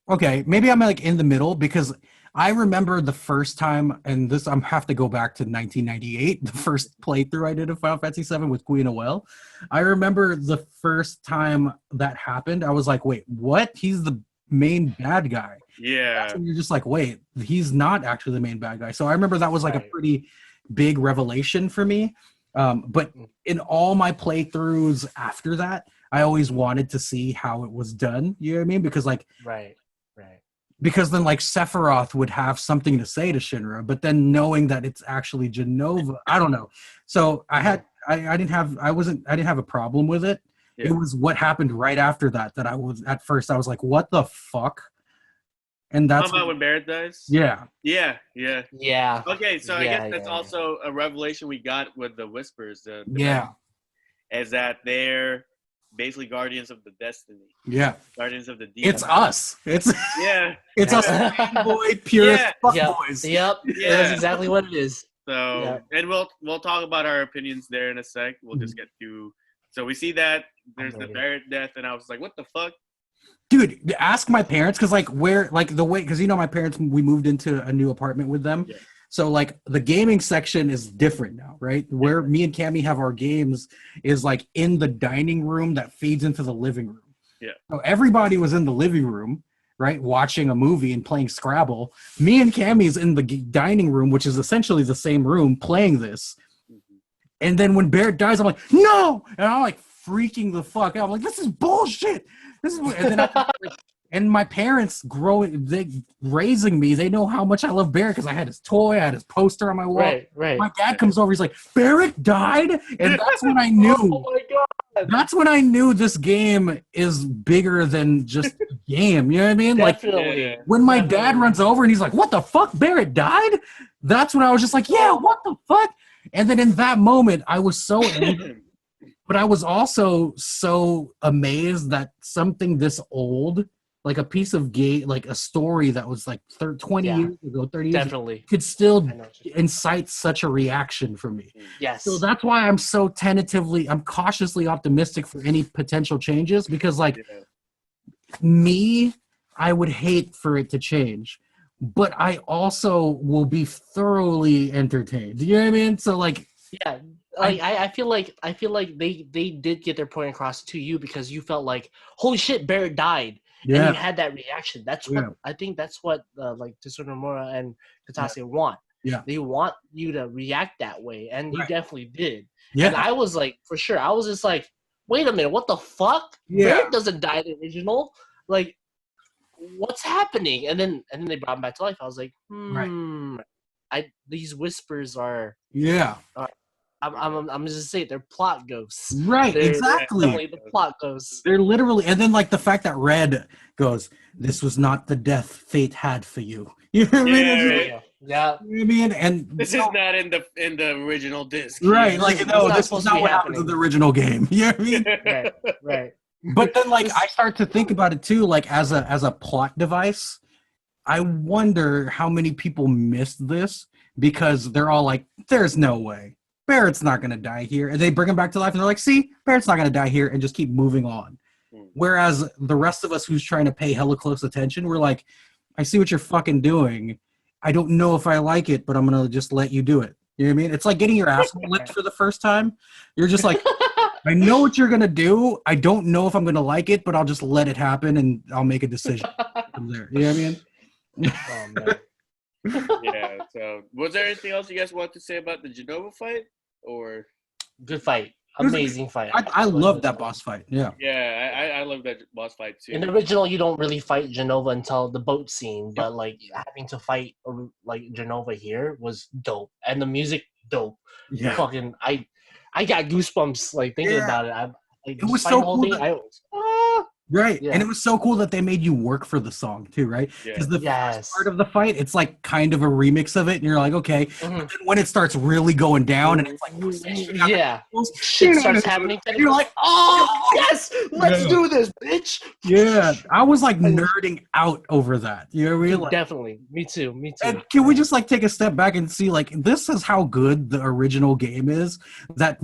A: Okay, maybe I'm like in the middle because I remember the first time, and this I have to go back to 1998, the first playthrough I did of Final Fantasy VII with Queen Noelle. I remember the first time that happened, I was like, wait, what? He's the main bad guy.
B: Yeah.
A: And you're just like, wait, he's not actually the main bad guy. So I remember that was like a
C: Right.
A: pretty big revelation for me. But in all my playthroughs after that, I always wanted to see how it was done. You know what I mean? Because like,
C: Right.
A: because then like Sephiroth would have something to say to Shinra, but then knowing that it's actually Genova, I don't know. So I didn't have a problem with it.
B: Yeah.
A: It was what happened right after that I was like, what the fuck? And that's
B: How about when Barrett dies?
A: yeah.
B: Yeah.
C: Yeah.
B: Okay, so I
C: Yeah,
B: guess that's
C: yeah.
B: also a revelation we got with the Whispers.
A: Yeah.
B: Is that they're basically guardians of the destiny,
A: Yeah.
B: guardians of the demon.
A: It's us. It's
B: Yeah.
A: it's us fanboy purist
B: Yeah.
A: fuckboys.
C: Yep.
B: Yeah.
C: That's exactly what it is.
B: So,
C: Yeah.
B: and we'll talk about our opinions there in a sec. We'll just get to. So we see that there's the
C: ready.
B: Barrett death, and I was like, what the fuck?
A: Dude, ask my parents because like my parents, we moved into a new apartment with them.
B: Yeah.
A: So like the gaming section is different now, right? Where me and Cammie have our games is like in the dining room that feeds into the living room.
B: Yeah.
A: So everybody was in the living room, right, watching a movie and playing Scrabble. Me and Cammie's in the dining room, which is essentially the same room, playing this. And then when Barrett dies, I'm like, no! And I'm like freaking the fuck out. I'm like, this is bullshit. And my parents raising me, they know how much I love Barrett because I had his toy, I had his poster on my wall.
C: Right.
A: My dad comes over, he's like, Barrett died? And that's when I knew.
C: Oh my god.
A: That's when I knew this game is bigger than just a game. You know what I mean?
C: Definitely.
B: Yeah.
A: When my dad runs over and he's like, what the fuck? Barrett died? That's when I was just like, yeah, what the fuck? And then in that moment, I was so angry. But I was also so amazed that something this old, like a piece of game, like a story that was like 20
C: Yeah.
A: years ago, 30 years ago,
C: Definitely.
A: could still
C: I know what you're saying.
A: incite such a reaction from me.
C: Yes.
A: So that's why I'm cautiously optimistic for any potential changes because like
B: Yeah.
A: I would hate for it to change, but I also will be thoroughly entertained. You know what I mean? So like,
C: Yeah, like I feel like they did get their point across to you because you felt like, holy shit, Barrett died, and you had that reaction. That's what I think. That's what like Tsunomura and Katase want.
A: Yeah,
C: they want you to react that way, and you definitely did.
A: Yeah,
C: and I was like, for sure, I was just like, wait a minute, what the fuck?
A: Yeah.
C: Barrett doesn't die in the original. Like, what's happening? And then they brought him back to life. I was like, these whispers are.
A: Yeah.
C: I'm just saying they're plot ghosts.
A: Right,
C: They're
A: exactly.
C: definitely the plot ghosts.
A: They're literally, and then like the fact that Red goes, "This was not the death fate had for you." You know what I mean?
B: Yeah,
A: It's
B: right.
A: like-
C: Yeah.
A: You know what I mean? And
B: This is not in the original disc.
A: right, like
C: This
A: no,
C: is
A: this
C: not
A: is
C: supposed to
A: not
C: be
A: what happens in
C: happening.
A: the original game. You know what I mean?
C: Right. Right.
A: But then like I start to think about it too, like as a plot device. I wonder how many people missed this because they're all like, there's no way. Barrett's not gonna die here. And they bring him back to life and they're like, see, Barrett's not gonna die here, and just keep moving on. Whereas the rest of us who's trying to pay hella close attention, we're like, I see what you're fucking doing. I don't know if I like it, but I'm gonna just let you do it. You know what I mean? It's like getting your asshole licked for the first time. You're just like, I know what you're gonna do. I don't know if I'm gonna like it, but I'll just let it happen and I'll make a decision from there. You know what I mean?
C: Oh man.
B: Yeah. So, was there anything else you guys want to say about the Genova fight, or?
C: Good fight. Amazing fight.
A: I love that boss fight. Yeah.
B: Yeah, I love that boss fight too.
C: In the original, you don't really fight Genova until the boat scene, but like having to fight like Genova here was dope, and the music dope.
A: Yeah.
C: Fucking, I got goosebumps like thinking about it. Like,
A: It was
C: despite
A: so
C: the whole
A: cool
C: thing,
A: Right.
C: Yeah.
A: And it was so cool that they made you work for the song too, right? Because the first part of the fight, it's like kind of a remix of it, and you're like, okay. But then when it starts really going down and it's like
C: shit starts happening, and you're like, oh yes, let's do this, bitch.
A: Yeah. I was like nerding out over that. You know what I mean? Like,
C: definitely. Me too.
A: And can we just like take a step back and see like this is how good the original game is, that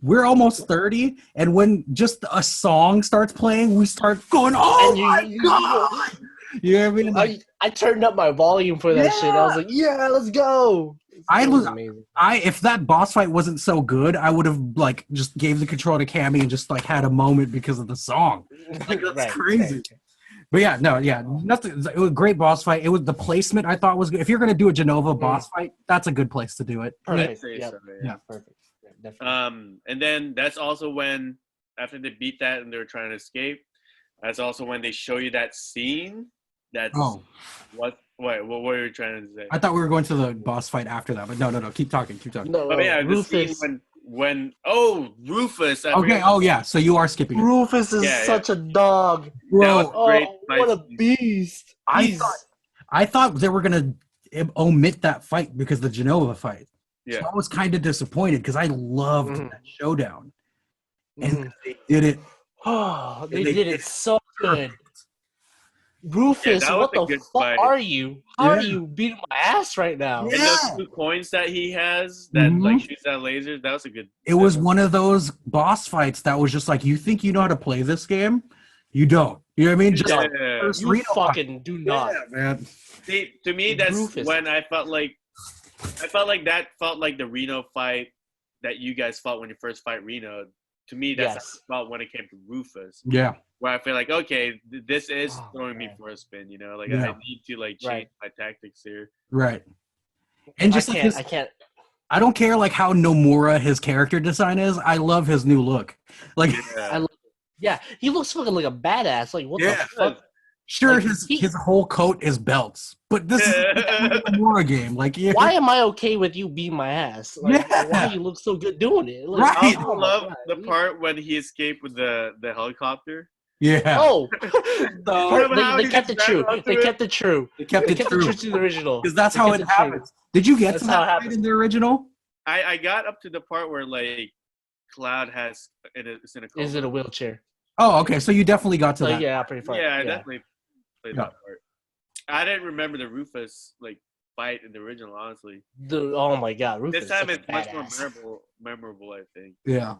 A: we're almost 30, and when just a song starts playing, we start going, oh my God! You know what I mean? Like,
C: I turned up my volume for that shit. I was like, yeah, let's go. Amazing.
A: If that boss fight wasn't so good, I would have like just gave the control to Cammy and just like had a moment because of the song. Like, that's crazy. Right. But yeah, nothing. It was a great boss fight. It was the placement I thought was good. If you're gonna do a Genova boss fight, that's a good place to do it.
C: Perfect.
A: Yeah,
C: perfect. Definitely.
B: And then that's also when, after they beat that and they were trying to escape, that's also when they show you that scene. That's what were you trying to say?
A: I thought we were going to the boss fight after that, but no. Keep talking.
B: No, yeah, Rufus. The scene when Rufus.
A: Okay. Oh yeah. So you are skipping it.
C: Rufus is such a dog,
A: bro.
C: What a beast!
A: I thought they were gonna omit that fight because the Genova fight.
B: Yeah.
A: So I was kind of disappointed because I loved that showdown, and they did it.
C: Oh, they did it so good. Rufus, what the fuck are you? How are you beating my ass right now?
B: And those 2 coins that he has that like shoots out lasers, that was a good.
A: It was one of those boss fights that was just like, you think you know how to play this game? You don't. You know what I mean? Just
C: you fucking do not.
A: Yeah, man.
B: See, to me, that's Rufus. When I felt like that felt like the Reno fight that you guys fought when you first fight Reno. To me, that's how I felt when it came to Rufus.
A: Yeah.
B: Where I feel like, okay, this is throwing me for a spin, you know? Like, I need to, like, change my tactics here.
A: Right. And just
C: I can't.
A: I don't care, like, how Nomura his character design is. I love his new look. Like,
C: he looks fucking like a badass. Like, what the fuck?
A: Sure, like, his whole coat is belts, but this is a Nomura game. Like,
C: why am I okay with you beating my ass? Like, why do you look so good doing it? Like,
B: I love the part when he escaped with the helicopter.
A: Yeah.
C: Oh, they kept it true. They kept it true.
A: They kept it true
C: to the original.
A: Because that's how it happens. Did you get to that in the original?
B: I got up to the part where like Cloud is in a coma.
C: Is it a wheelchair?
A: Oh, okay. So you definitely got to that.
C: Yeah, pretty far.
B: Yeah, I definitely played that part. I didn't remember the Rufus like fight in the original, honestly.
C: Oh my God, Rufus!
B: This time it's much more memorable, I think.
A: Yeah.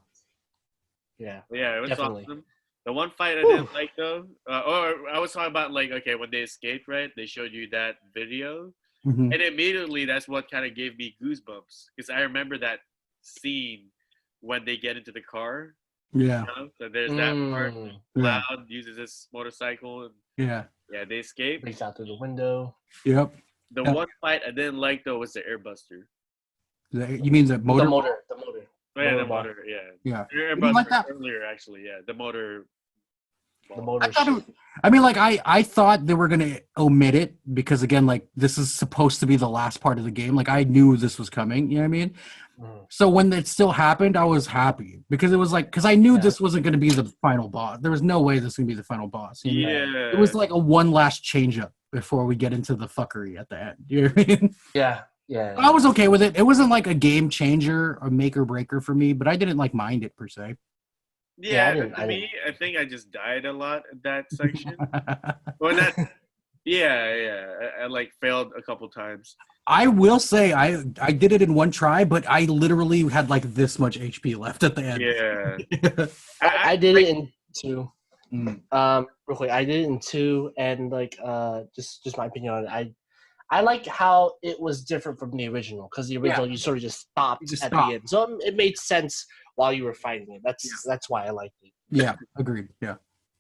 B: Yeah, it was awesome. The one fight I didn't like though, or I was talking about like, okay, when they escaped, right? They showed you that video, and immediately that's what kind of gave me goosebumps because I remember that scene when they get into the car.
A: Yeah.
B: You know? So there's that part. Cloud uses his motorcycle. And, they escape.
C: Breaks out through the window.
A: Yep.
B: The one fight I didn't like though was the airbuster.
A: You mean the motor?
C: The motor.
B: Oh, yeah, the motor. Yeah.
A: Airbus like that
B: earlier, actually. Yeah, the motor.
C: The motor.
A: I thought they were gonna omit it because again, like this is supposed to be the last part of the game. Like I knew this was coming. You know what I mean? So when it still happened, I was happy because it was like because I knew this wasn't going to be the final boss. There was no way this was going to be the final boss. You know?
B: Yeah.
A: It was like a one last change up. before we get into the fuckery at the end. You know what I mean?
C: Yeah.
A: I was okay with it. It wasn't like a game changer or make or breaker for me, but I didn't like mind it per se.
B: Yeah, to me, I think I just died a lot at that section. Well, that, I like failed a couple times.
A: I will say I did it in one try, but I literally had like this much HP left at the end.
B: Yeah.
C: I did it in 2.
A: Mm.
C: Real quick, I did it in 2, and like just my opinion on it. I like how it was different from the original, because the original you sort of just stopped the end, so it made sense while you were fighting it. That's why I liked it.
A: Yeah, agreed. Yeah.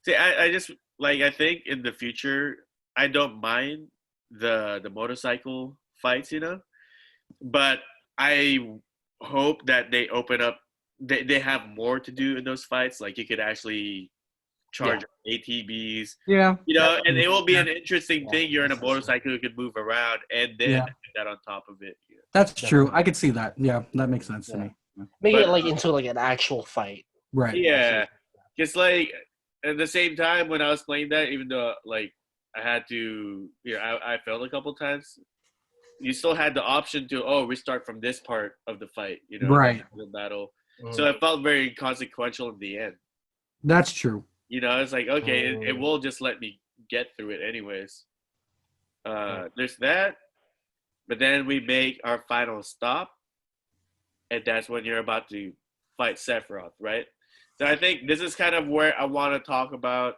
B: See, I just like, I think in the future I don't mind the motorcycle fights, but I hope that they open up. They have more to do in those fights. Like you could actually charge ATBs.
A: Yeah.
B: And it will be an interesting thing. You're in a motorcycle, you can move around, and then that on top of it.
A: That's true. I could see that. Yeah, that makes sense to me.
C: Make it like into like an actual fight.
A: Right.
B: Yeah. Just like at the same time when I was playing that, even though like I had to, I failed a couple times. You still had the option to restart from this part of the fight,
A: right,
B: the battle. So it felt very consequential in the end.
A: That's true.
B: It's like, okay, it will just let me get through it anyways. There's that, but then we make our final stop, and that's when you're about to fight Sephiroth, right? So I think this is kind of where I want to talk about,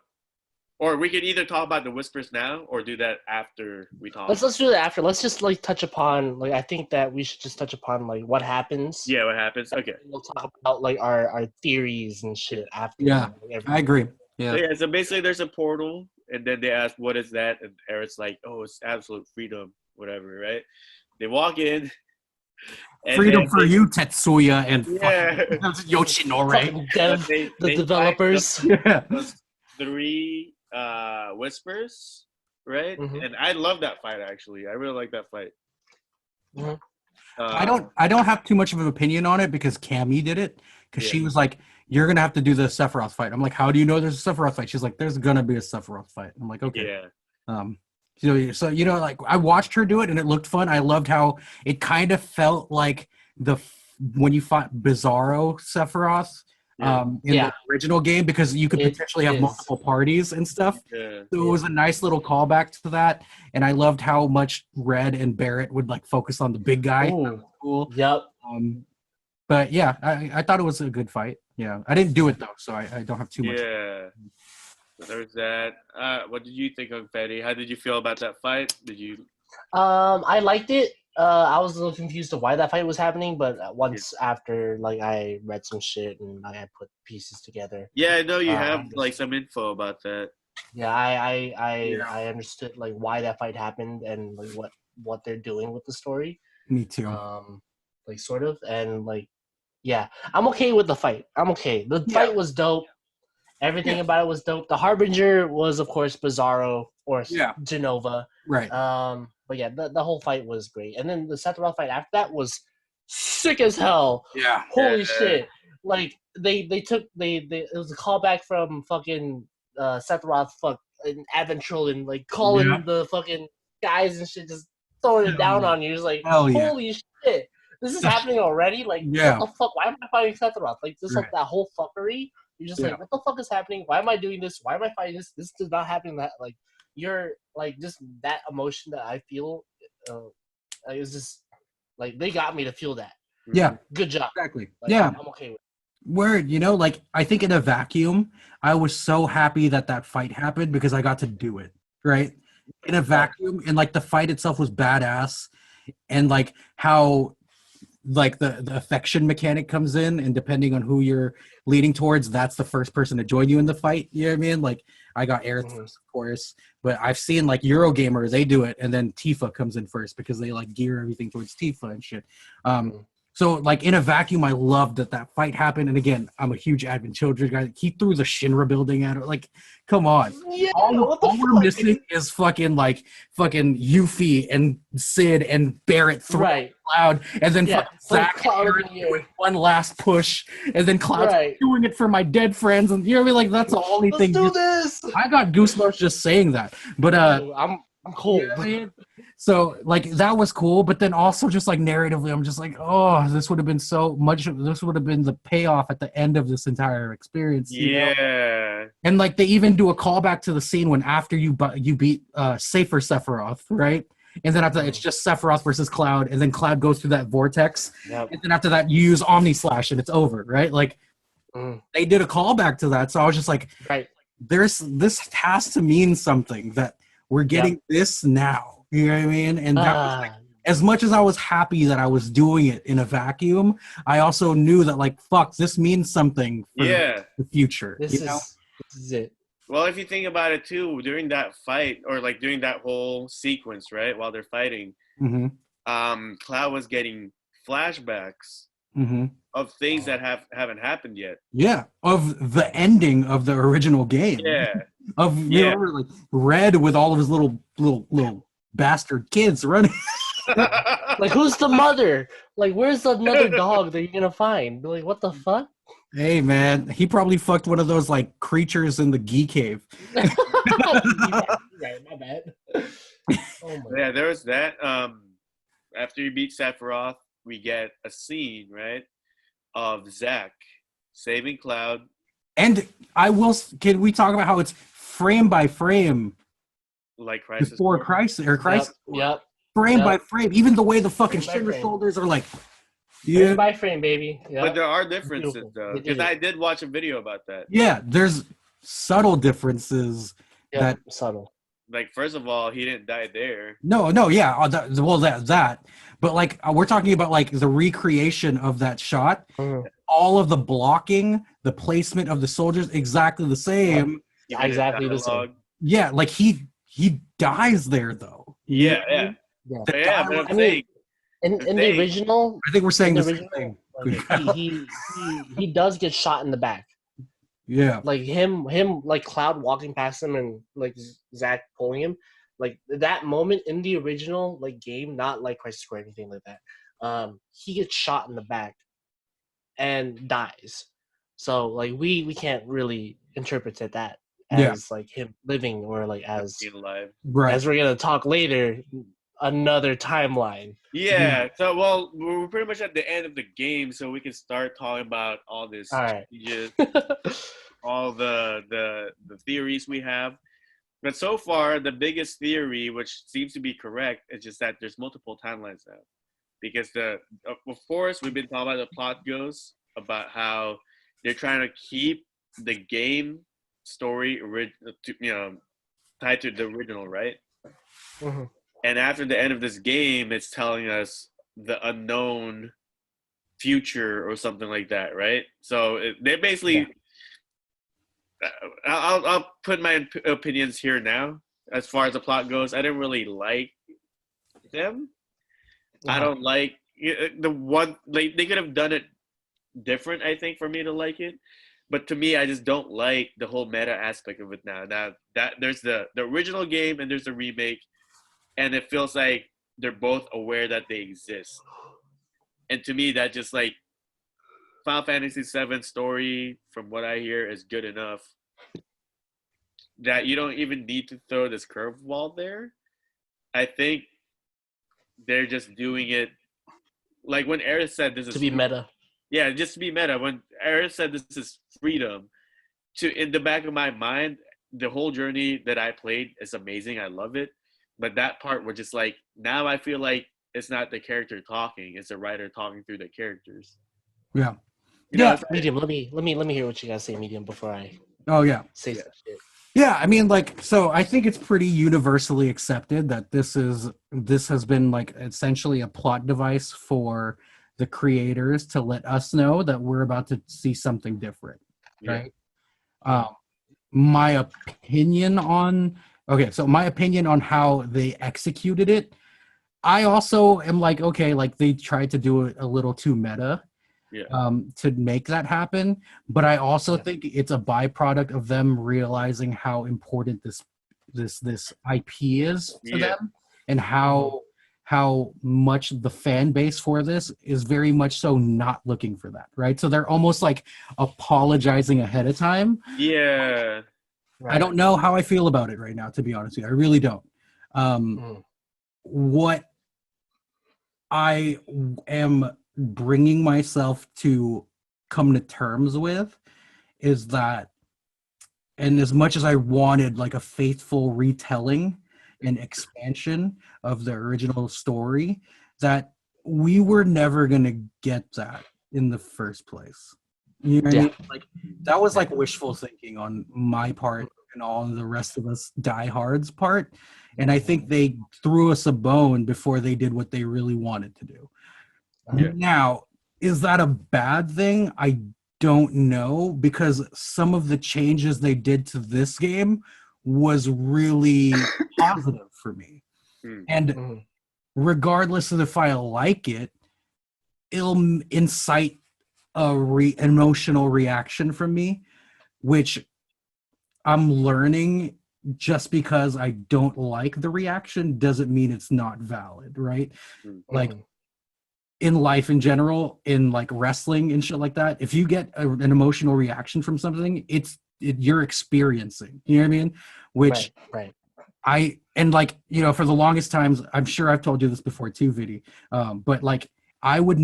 B: or we could either talk about the whispers now, or do that after we talk.
C: Let's do that after. Let's just like touch upon, like, I think that we should just touch upon like what happens.
B: Yeah, what happens? Okay.
C: We'll talk about like our theories and shit after.
A: Yeah, I agree. Yeah.
B: So basically there's a portal, and then they ask, what is that? And Eric's like, it's absolute freedom, whatever, right? They walk in.
A: Freedom for you, Tetsuya, and
C: Yoshinori. The developers.
B: Those 3 whispers, right? And I love that fight, actually. I really like that fight.
A: I don't have too much of an opinion on it because Cammy did it, because she was like, you're gonna have to do the Sephiroth fight. I'm like, how do you know there's a Sephiroth fight? She's like, there's gonna be a Sephiroth fight. I'm like, okay. So like I watched her do it and it looked fun. I loved how it kind of felt like when you fought Bizarro Sephiroth in the original game, because you could potentially have multiple parties and stuff. So it was a nice little callback to that, and I loved how much Red and Barrett would like focus on the big guy. That was cool.
C: Yep.
A: But yeah, I thought it was a good fight. Yeah, I didn't do it though, so I don't have too much.
B: Yeah. So there's that. What did you think of Confetti? How did you feel about that fight? Did you?
C: I liked it. I was a little confused of why that fight was happening, but once after like I read some shit and I put pieces together.
B: Yeah, I know you have like some info about that.
C: Yeah, I understood like why that fight happened and like what they're doing with the story.
A: Me too.
C: Like sort of, and like, yeah, I'm okay with the fight. I'm okay. The fight was dope. Everything about it was dope. The Harbinger was, of course, Bizarro or Genova.
A: Right.
C: But yeah, the whole fight was great. And then the Sephiroth fight after that was sick as hell.
A: Yeah.
C: Holy shit. Like, it was a callback from fucking Sephiroth and Adventure and like calling the fucking guys and shit, just throwing it down on you. It's like, holy shit. This is happening already? Like, what the fuck? Why am I fighting Sephiroth? Like, this that whole fuckery. You're just like, what the fuck is happening? Why am I doing this? Why am I fighting this? This is not happening. That like, you're like, just that emotion that I feel. It's just like they got me to feel that.
A: Yeah.
C: Good job.
A: Exactly.
C: Like, I'm okay with it.
A: Word, like I think in a vacuum, I was so happy that fight happened because I got to do it. Right. In a vacuum, and like the fight itself was badass, and like how. Like the affection mechanic comes in, and depending on who you're leading towards, that's the first person to join you in the fight. You know what I mean? Like I got Aerith first, of course, but I've seen like Eurogamer, they do it, and then Tifa comes in first because they like gear everything towards Tifa and shit. So like in a vacuum, I loved that fight happened. And again, I'm a huge Advent Children guy. He threw the Shinra building at it. Like, come on.
C: Yeah,
A: all we're missing is fucking Yuffie and Sid and Barrett throwing Cloud, and then fucking Zack doing one last push, and then Cloud doing it for my dead friends. And you know what I mean? Like that's the only thing.
C: Let's do this.
A: I got goosebumps just saying that. But
C: I'm cold.
A: You know what I mean? So like that was cool, but then also just like narratively, I'm just like, oh, this would have been so much. This would have been the payoff at the end of this entire experience. You know?
B: Yeah.
A: And like they even do a callback to the scene when after you beat Safer Sephiroth, right? And then after that, it's just Sephiroth versus Cloud, and then Cloud goes through that vortex, and then after that, you use Omni Slash, and it's over, right? Like they did a callback to that, so I was just like,
C: right.
A: This has to mean something that we're getting this now. You know what I mean? And that was like, as much as I was happy that I was doing it in a vacuum, I also knew that like, fuck, this means something for the future.
C: This is it.
B: Well, if you think about it too, during that fight or like during that whole sequence, right, while they're fighting, Cloud was getting flashbacks of things that haven't happened yet.
A: Yeah, of the ending of the original game.
B: Yeah.
A: Of you know, like Red with all of his little bastard kids running.
C: Like, who's the mother? Like, where's another dog that you're gonna find? Like, what the fuck?
A: Hey man, he probably fucked one of those like creatures in the Gee Cave.
C: Right, my bad.
B: Yeah, there was that. After you beat Sephiroth, we get a scene, right, of Zack saving Cloud.
A: And can we talk about how it's frame by frame,
B: like Crisis
A: before Crisis or Crisis?
C: Yep.
A: Frame by frame, even the way the fucking Shiver shoulders are like. Yeah.
C: Frame by frame, baby. Yep.
B: But there are differences though, because I did watch a video about that.
A: Yeah, there's subtle differences that
C: subtle.
B: Like, first of all, he didn't die there.
A: No, yeah. That. But like, we're talking about like the recreation of that shot. All of the blocking, the placement of the soldiers, exactly the same.
C: Yeah, exactly the same.
A: Yeah, like he dies there though.
B: Yeah. But I'm saying,
C: in the original,
A: I think we're saying the same thing.
C: He does get shot in the back.
A: Yeah,
C: like him like Cloud walking past him and like Zack pulling him, like that moment in the original like game, not like Crisis or anything like that. He gets shot in the back and dies. So like we can't really interpret that as like him living or like as
B: being alive.
A: Right.
C: As we're gonna talk later, another timeline.
B: Yeah. So well, we're pretty much at the end of the game, so we can start talking about all this changes, all the theories we have. But so far, the biggest theory, which seems to be correct, is just that there's multiple timelines now. Because of course, we've been talking about the plot goes about how they're trying to keep the game story, tied to the original, right? And after the end of this game, it's telling us the unknown future or something like that, right? So they basically, I'll put my opinions here now. As far as the plot goes, I didn't really like them. I don't like the one. Like they could have done it different, I think, for me to like it. But to me, I just don't like the whole meta aspect of it now. Now that there's the original game and there's the remake. And it feels like they're both aware that they exist. And to me, that just like Final Fantasy VII story, from what I hear, is good enough that you don't even need to throw this curveball there. I think they're just doing it like when Aerith said this is
C: to be meta.
B: Yeah, just to be meta. When Aerith said this is freedom, in the back of my mind, the whole journey that I played is amazing. I love it. But that part was just like, now I feel like it's not the character talking, it's the writer talking through the characters.
A: Yeah.
C: Medium. Let me hear what you guys say, Medium, before I say some shit.
A: Yeah, I mean, like, so I think it's pretty universally accepted that this has been like essentially a plot device for the creators to let us know that we're about to see something different, right? My opinion on how they executed it, I also am like, okay, like they tried to do it a little too meta to make that happen. But I also think it's a byproduct of them realizing how important this IP is to them, and how much the fan base for this is very much so not looking for that, right? So they're almost like apologizing ahead of time.
B: Yeah.
A: I don't know how I feel about it right now, to be honest with you. I really don't. What I am bringing myself to come to terms with is that, and as much as I wanted like a faithful retelling and expansion of the original story, that we were never going to get that in the first place. You know what I mean? Like that was like wishful thinking on my part and all the rest of us diehards part. And I think they threw us a bone before they did what they really wanted to do.
B: Yeah.
A: Now, is that a bad thing? I don't know, because some of the changes they did to this game was really positive for me. And regardless of if I like it, it'll incite a emotional reaction from me, which I'm learning. Just because I don't like the reaction doesn't mean it's not valid, right? Like in life in general, in like wrestling and shit like that, if you get an emotional reaction from something, you're experiencing, you know what I mean? Which and like, you know, for the longest times, I'm sure I've told you this before too, Vidi, but like I would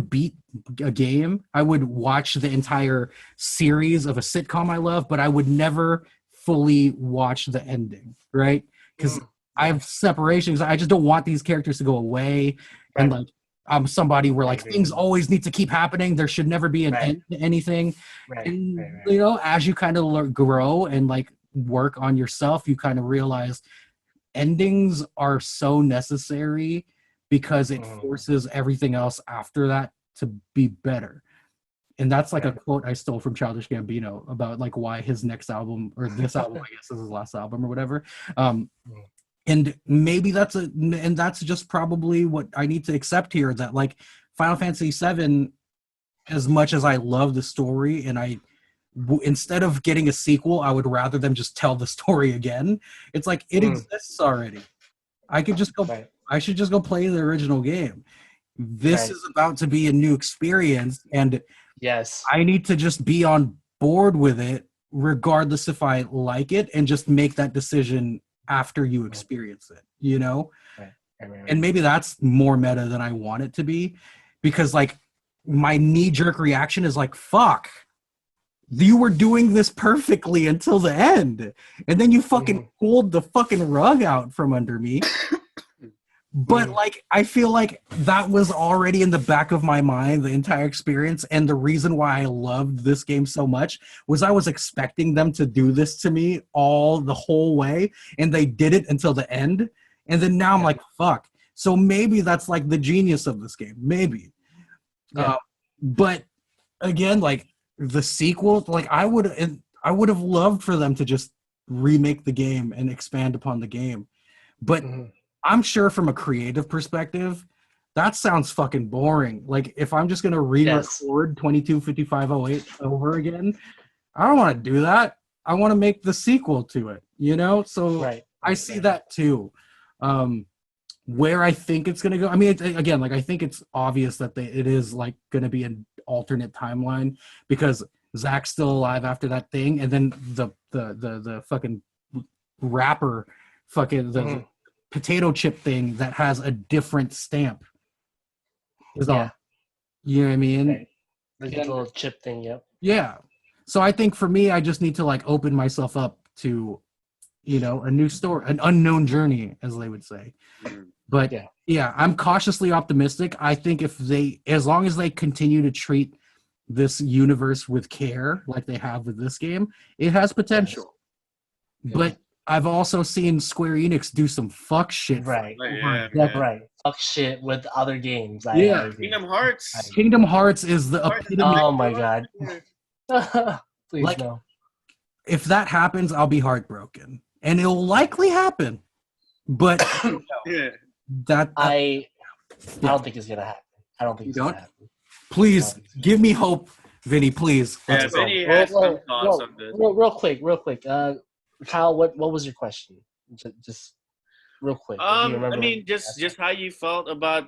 A: beat a game, I would watch the entire series of a sitcom I love, but I would never fully watch the ending, right? Because I have separations. I just don't want these characters to go away. And like I'm somebody where like things always need to keep happening. There should never be an end to anything. And you know, as you kind of grow and like work on yourself, you kind of realize endings are so necessary because it forces everything else after that to be better. And that's like a quote I stole from Childish Gambino about like why his next album, or this album, I guess is his last album or whatever. And maybe that's just probably what I need to accept here, that like Final Fantasy VII, as much as I love the story, and instead of getting a sequel, I would rather them just tell the story again. It's like it exists already. I could just go. I should just go play the original game. This is about to be a new experience, and I need to just be on board with it, regardless if I like it, and just make that decision after you experience it, you know? And maybe that's more meta than I want it to be, because like my knee-jerk reaction is like, fuck, you were doing this perfectly until the end, and then you fucking pulled the fucking rug out from under me. But like, I feel like that was already in the back of my mind the entire experience, and the reason why I loved this game so much was I was expecting them to do this to me the whole way, and they did it until the end, and then now I'm like, fuck. So maybe that's like the genius of this game, maybe. But again, like the sequel, like I would have loved for them to just remake the game and expand upon the game, but I'm sure from a creative perspective, that sounds fucking boring. Like if I'm just gonna re-record 225508 over again, I don't want to do that. I want to make the sequel to it, you know? So I see that too. Where I think it's gonna go, I mean, again, like I think it's obvious that it is like gonna be an alternate timeline, because Zach's still alive after that thing, and then the fucking rapper, fucking the potato chip thing that has a different stamp is all. You know what I mean?
C: The little chip thing,
A: Yeah. So I think for me, I just need to like open myself up to, you know, a new story, an unknown journey, as they would say. But yeah, I'm cautiously optimistic. I think as long as they continue to treat this universe with care, like they have with this game, it has potential. But I've also seen Square Enix do some fuck shit.
C: Fuck shit with other games.
B: Kingdom Hearts.
A: Kingdom Hearts is the epitome.
C: Oh my god. Please
A: like,
C: no.
A: If that happens, I'll be heartbroken, and it'll likely happen. But
C: I don't think it's gonna happen. I don't think it's gonna happen.
A: Please give me hope, Vinny. Please.
B: Yeah, Vinny has some thoughts on this.
C: Real quick. Kyle, what was your question? Just real quick.
B: I mean, just how you felt about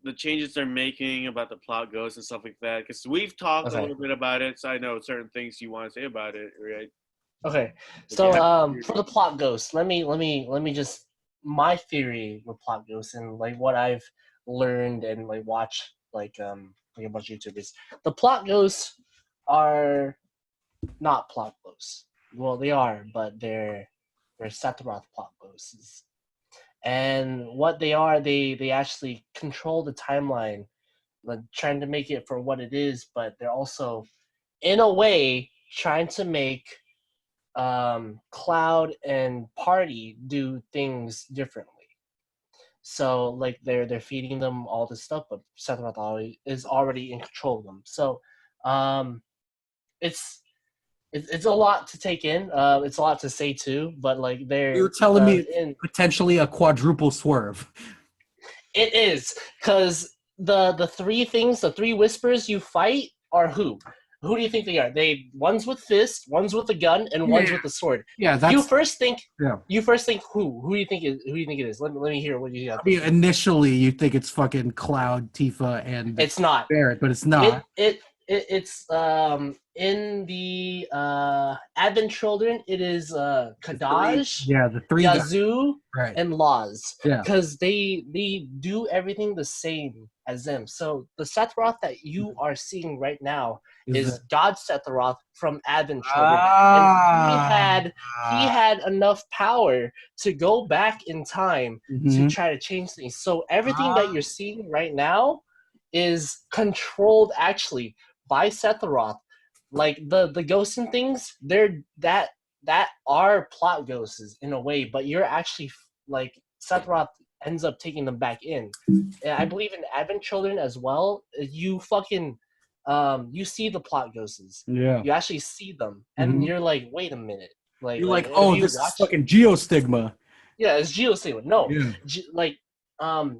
B: the changes they're making, about the plot goes and stuff like that. Because we've talked a little bit about it, so I know certain things you want to say about it, right?
C: Okay, so for the plot ghost, let me just my theory with plot ghosts and like what I've learned and like watched like a bunch of YouTubers. The plot ghosts are not plot ghosts. Well, they are, but they're Sephiroth plot ghosts. And what they are, they actually control the timeline, like trying to make it for what it is, but they're also, in a way, trying to make Cloud and Party do things differently. So like they're feeding them all this stuff, but Sephiroth is already in control of them. So it's it's a lot to take in. It's a lot to say too, but like
A: You're telling me potentially a quadruple swerve.
C: It is, because the three whispers you fight are who? Who do you think they are? One's with fist, one's with a gun, and one's with a sword.
A: Yeah, that's
C: you first think
A: yeah.
C: You first think who? Who do you think it is? Let me hear what you got.
A: I mean, initially you think it's fucking Cloud, Tifa, and
C: it's not
A: Barrett, but it's not.
C: It's in the Advent Children. It is KADAJ,
A: the three
C: YAZOO,
A: right.
C: and LOZ.
A: Yeah,
C: because they do everything the same as them. So the Sephiroth that you are seeing right now is God Sephiroth from Advent Children, and he had enough power to go back in time to try to change things. So everything that you're seeing right now is controlled actually by Sephiroth. Like the ghosts and things, they're that are plot ghosts in a way, but you're actually like Sephiroth ends up taking them back in. And I believe in Advent Children as well. You fucking you see the plot ghosts.
A: Yeah.
C: You actually see them, and you're like, wait a minute.
A: You're like, oh, this is fucking Geostigma.
C: Yeah, it's Geostigma. No,
A: yeah.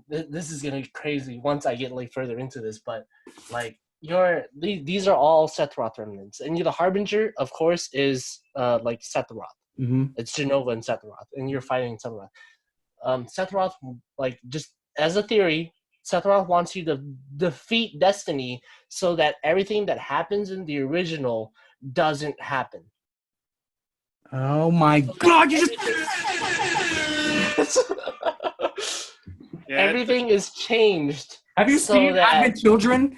C: This is gonna be crazy once I get like further into this, but like these are all Sephiroth remnants, and the Harbinger, of course, is like Sephiroth. It's Genova and Sephiroth, and you're fighting Sephiroth. Sephiroth, like just as a theory, Sephiroth wants you to defeat Destiny so that everything that happens in the original doesn't happen.
A: Oh my god! You just
C: everything is changed.
A: Have you seen Advent Children?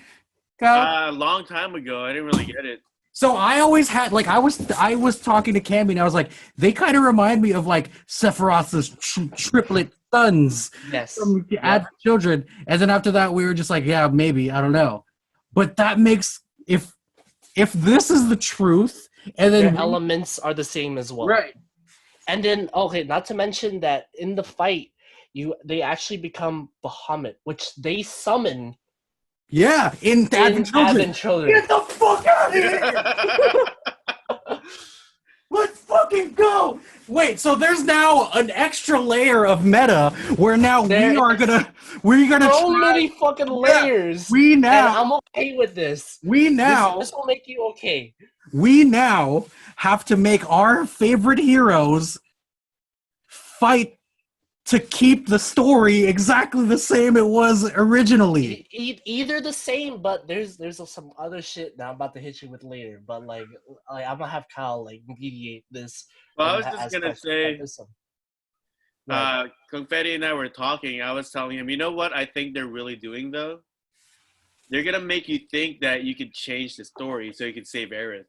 B: A long time ago. I didn't really get it.
A: So I always had like I was talking to Cammy and I was like, they kind of remind me of like Sephiroth's triplet sons from Advent Children, and then after that we were just like, yeah, maybe, I don't know, but that makes if this is the truth, and then
C: their elements are the same as well,
A: right?
C: And then not to mention that in the fight, they actually become Bahamut, which they summon.
A: Yeah, in Advent Children. Get the fuck out of here! Let's fucking go! Wait, so there's now an extra layer of meta where now we're gonna
C: so many fucking layers.
A: We now,
C: and I'm okay with this. This will make you okay.
A: We now have to make our favorite heroes fight to keep the story exactly the same it was originally.
C: Either the same, but there's some other shit that I'm about to hit you with later. But like I'm gonna have Kyle like mediate this.
B: Well, I was just gonna say, Confetti and I were talking. I was telling him, you know what I think they're really doing though? They're gonna make you think that you could change the story so you can save Aerith,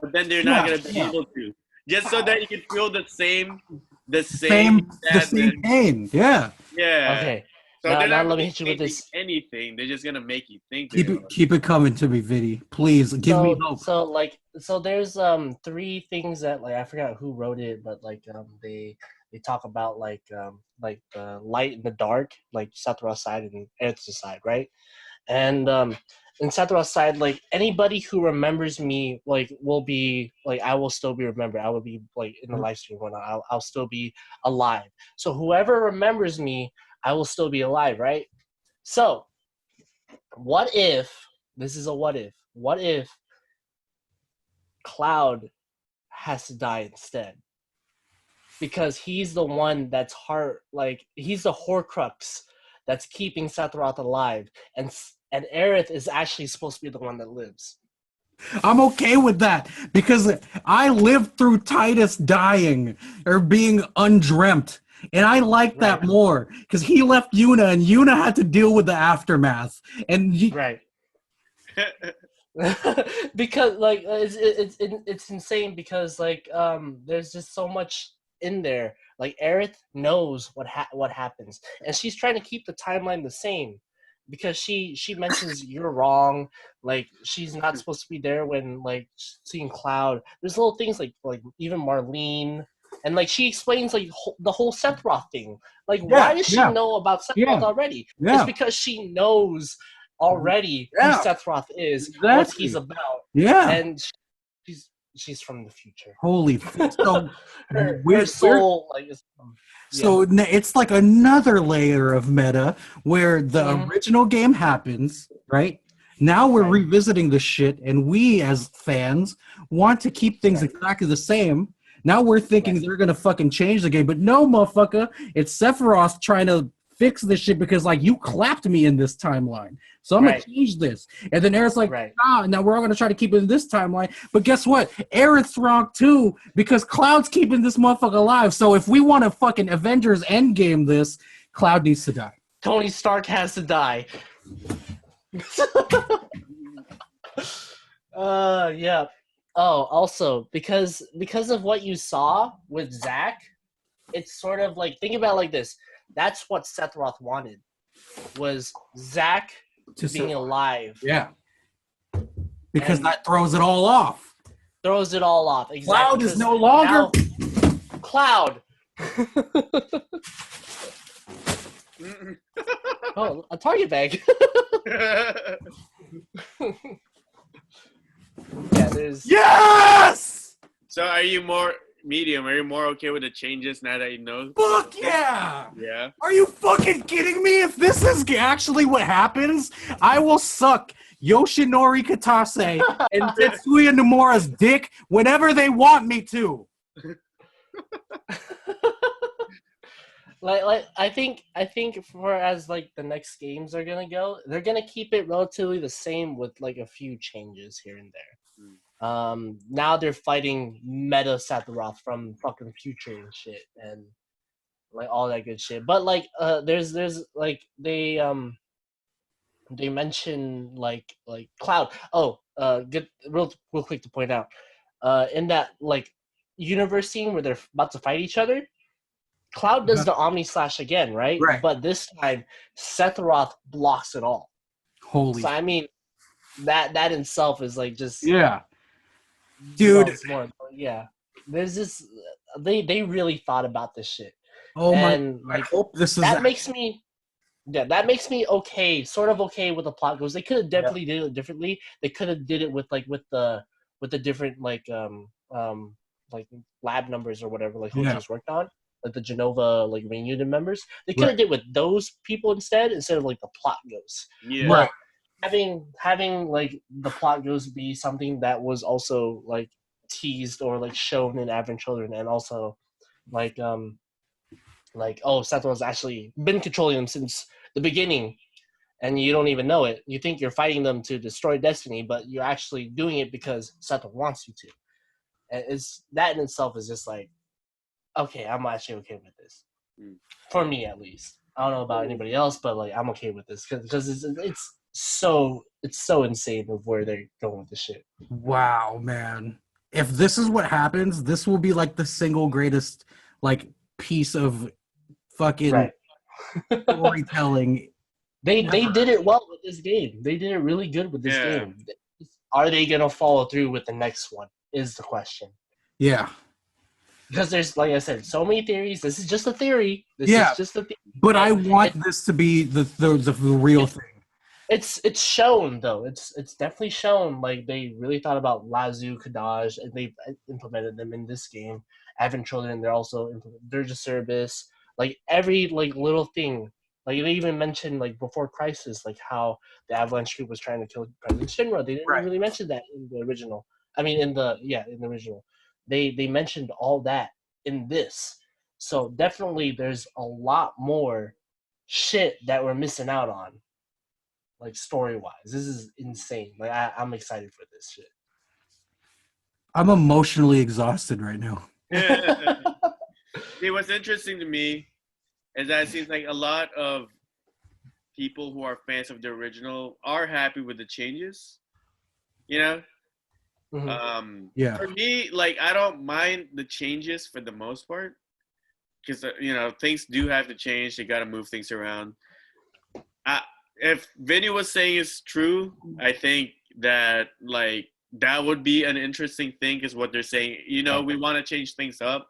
B: but then they're not gonna be able to, just so that you can feel the same
A: pain. Yeah.
C: Okay.
B: So
C: now let me hit you with this.
B: Anything. They're just gonna make you think.
A: Keep it coming to me, Vidi. Please give me hope.
C: So there's three things that like I forgot who wrote it, but like they talk about like the light and the dark, like Sephiroth's side and Aerith's side, right? And in Sephiroth's side, like anybody who remembers me, like will be like I will still be remembered. I will be like in the live stream when I'll still be alive. So whoever remembers me, I will still be alive, right? So what if this is a what if? What if Cloud has to die instead? Because he's the one that's he's the Horcrux that's keeping Sephiroth alive, and Aerith is actually supposed to be the one that lives.
A: I'm okay with that because I lived through Titus dying or being undreamt. And I like that
C: Right.
A: more because he left Yuna and Yuna had to deal with the aftermath. And
C: Right. Because like it's insane because like there's just so much in there. Like Aerith knows what happens, and she's trying to keep the timeline the same because she mentions you're wrong. Like she's not supposed to be there when like seeing Cloud. There's little things like even Marlene. And like she explains like the whole Sephiroth thing. Like why does she know about Sephiroth already? It's because she knows already who Sephiroth is, what he's about, and she's from the future.
A: Holy so
C: her soul like is
A: so it's like another layer of meta where the original game happens, right? Now we're revisiting the shit, and we as fans want to keep things exactly the same. Now we're thinking they're gonna fucking change the game, but no, motherfucker, it's Sephiroth trying to fix this shit because like you clapped me in this timeline, so I'm gonna change this. And then Aerith's like, now we're all gonna try to keep it in this timeline, but guess what? Aerith's wrong too because Cloud's keeping this motherfucker alive. So if we want to fucking Avengers Endgame this, Cloud needs to die.
C: Tony Stark has to die. Yeah. Oh, also because of what you saw with Zack, it's sort of like think about it like this. That's what Sephiroth wanted was Zack being alive.
A: Yeah. Because that throws it all off.
C: Throws it all off. Exactly.
A: Cloud is no longer
C: Cloud. Oh, a Target bag. Yeah, there's.
A: Yes!
B: So are you more medium? Are you more okay with the changes now that you know?
A: Fuck yeah!
B: Yeah.
A: Are you fucking kidding me? If this is actually what happens, I will suck Yoshinori Kitase and Tetsuya Nomura's dick whenever they want me to.
C: Like I think for as like the next games are gonna go, they're gonna keep it relatively the same with like a few changes here and there. Now they're fighting Meta Sephiroth from fucking Future and shit and like all that good shit. But like there's like they mention like Cloud. Oh, good real quick to point out. In that like universe scene where they're about to fight each other, Cloud does the Omni Slash again, right? But this time, Sephiroth blocks it all.
A: Holy.
C: So I mean, that in itself is like just
A: dude.
C: More, yeah, there's this. They really thought about this shit.
A: Oh
C: and,
A: my! I hope this is
C: that makes me. Yeah, that makes me okay, sort of okay with the plot goes. They could have definitely did it differently. They could have did it with the different like lab numbers or whatever like who just worked on. Like the Genova like reunion members, they could have did with those people instead of like the plot ghosts.
B: Yeah.
C: But having like the plot ghosts be something that was also like teased or like shown in Advent Children, and also like oh Sephiroth's actually been controlling them since the beginning, and you don't even know it. You think you're fighting them to destroy Destiny, but you're actually doing it because Sephiroth wants you to. And it's that in itself is just like. Okay, I'm actually okay with this. For me, at least. I don't know about anybody else, but like I'm okay with this because it's so insane of where they're going with this shit.
A: Wow, man! If this is what happens, this will be like the single greatest like piece of fucking storytelling.
C: They did it well with this game. They did it really good with this game. Are they gonna follow through with the next one? Is the question.
A: Yeah.
C: Because there's, like I said, so many theories. This is just a theory. This is just a theory.
A: But I want this to be the real thing.
C: It's shown though. It's definitely shown. Like they really thought about LOZ, KADAJ, and they implemented them in this game. Advent Children, they're also Dirge of Cerberus. Like every like little thing. Like they even mentioned like before Crisis, like how the Avalanche group was trying to kill President Shinra. They didn't really mention that in the original. I mean, in the original. They mentioned all that in this. So definitely there's a lot more shit that we're missing out on. Like story-wise. This is insane. Like I'm excited for this shit.
A: I'm emotionally exhausted right now.
B: See, what's interesting to me is that it seems like a lot of people who are fans of the original are happy with the changes. You know,
A: Yeah.
B: for me, like I don't mind the changes for the most part because things do have to change. They got to move things around. If Vinny was saying it's true, I think that like that would be an interesting thing because what they're saying, we want to change things up.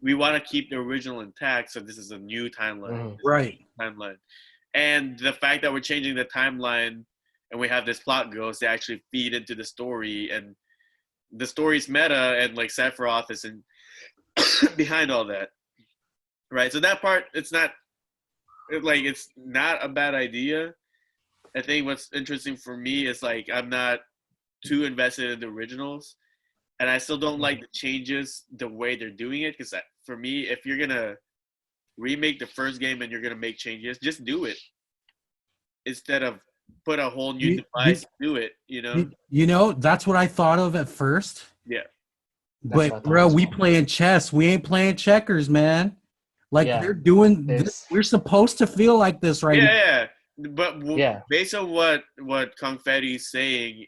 B: We want to keep the original intact, so this is a new timeline.
A: Right.
B: Timeline. And the fact that we're changing the timeline and we have this plot ghost, they actually feed into the story, and the story's meta, and like Sephiroth is in behind all that, right? So that part, it's not a bad idea. I think what's interesting for me is like I'm not too invested in the originals, and I still don't like the changes the way they're doing it. Because for me, if you're gonna remake the first game and you're gonna make changes, just do it instead of put a whole new device. Do it,
A: That's what I thought of at first.
B: Yeah.
A: But bro, we playing chess. We ain't playing checkers, man. Like they're doing this. We're supposed to feel like this right now.
B: Yeah. But based on what KONGFETTI is saying,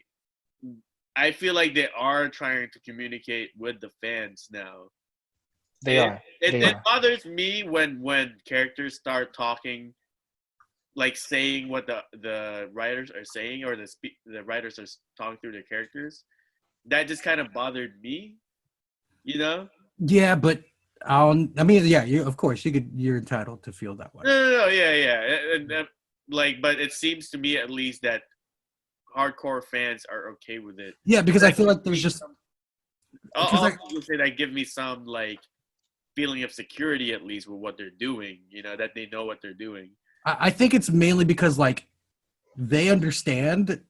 B: I feel like they are trying to communicate with the fans now. It bothers me when characters start talking, like saying what the writers are saying, or the writers are talking through their characters. That just kind of bothered me, Yeah,
A: but of course you're entitled to feel that way.
B: No, yeah. But it seems to me at least that hardcore fans are okay with it.
A: Yeah, because I feel like there's just.
B: I'll say that give me some like feeling of security at least with what they're doing. That they know what they're doing.
A: I think it's mainly because like they understand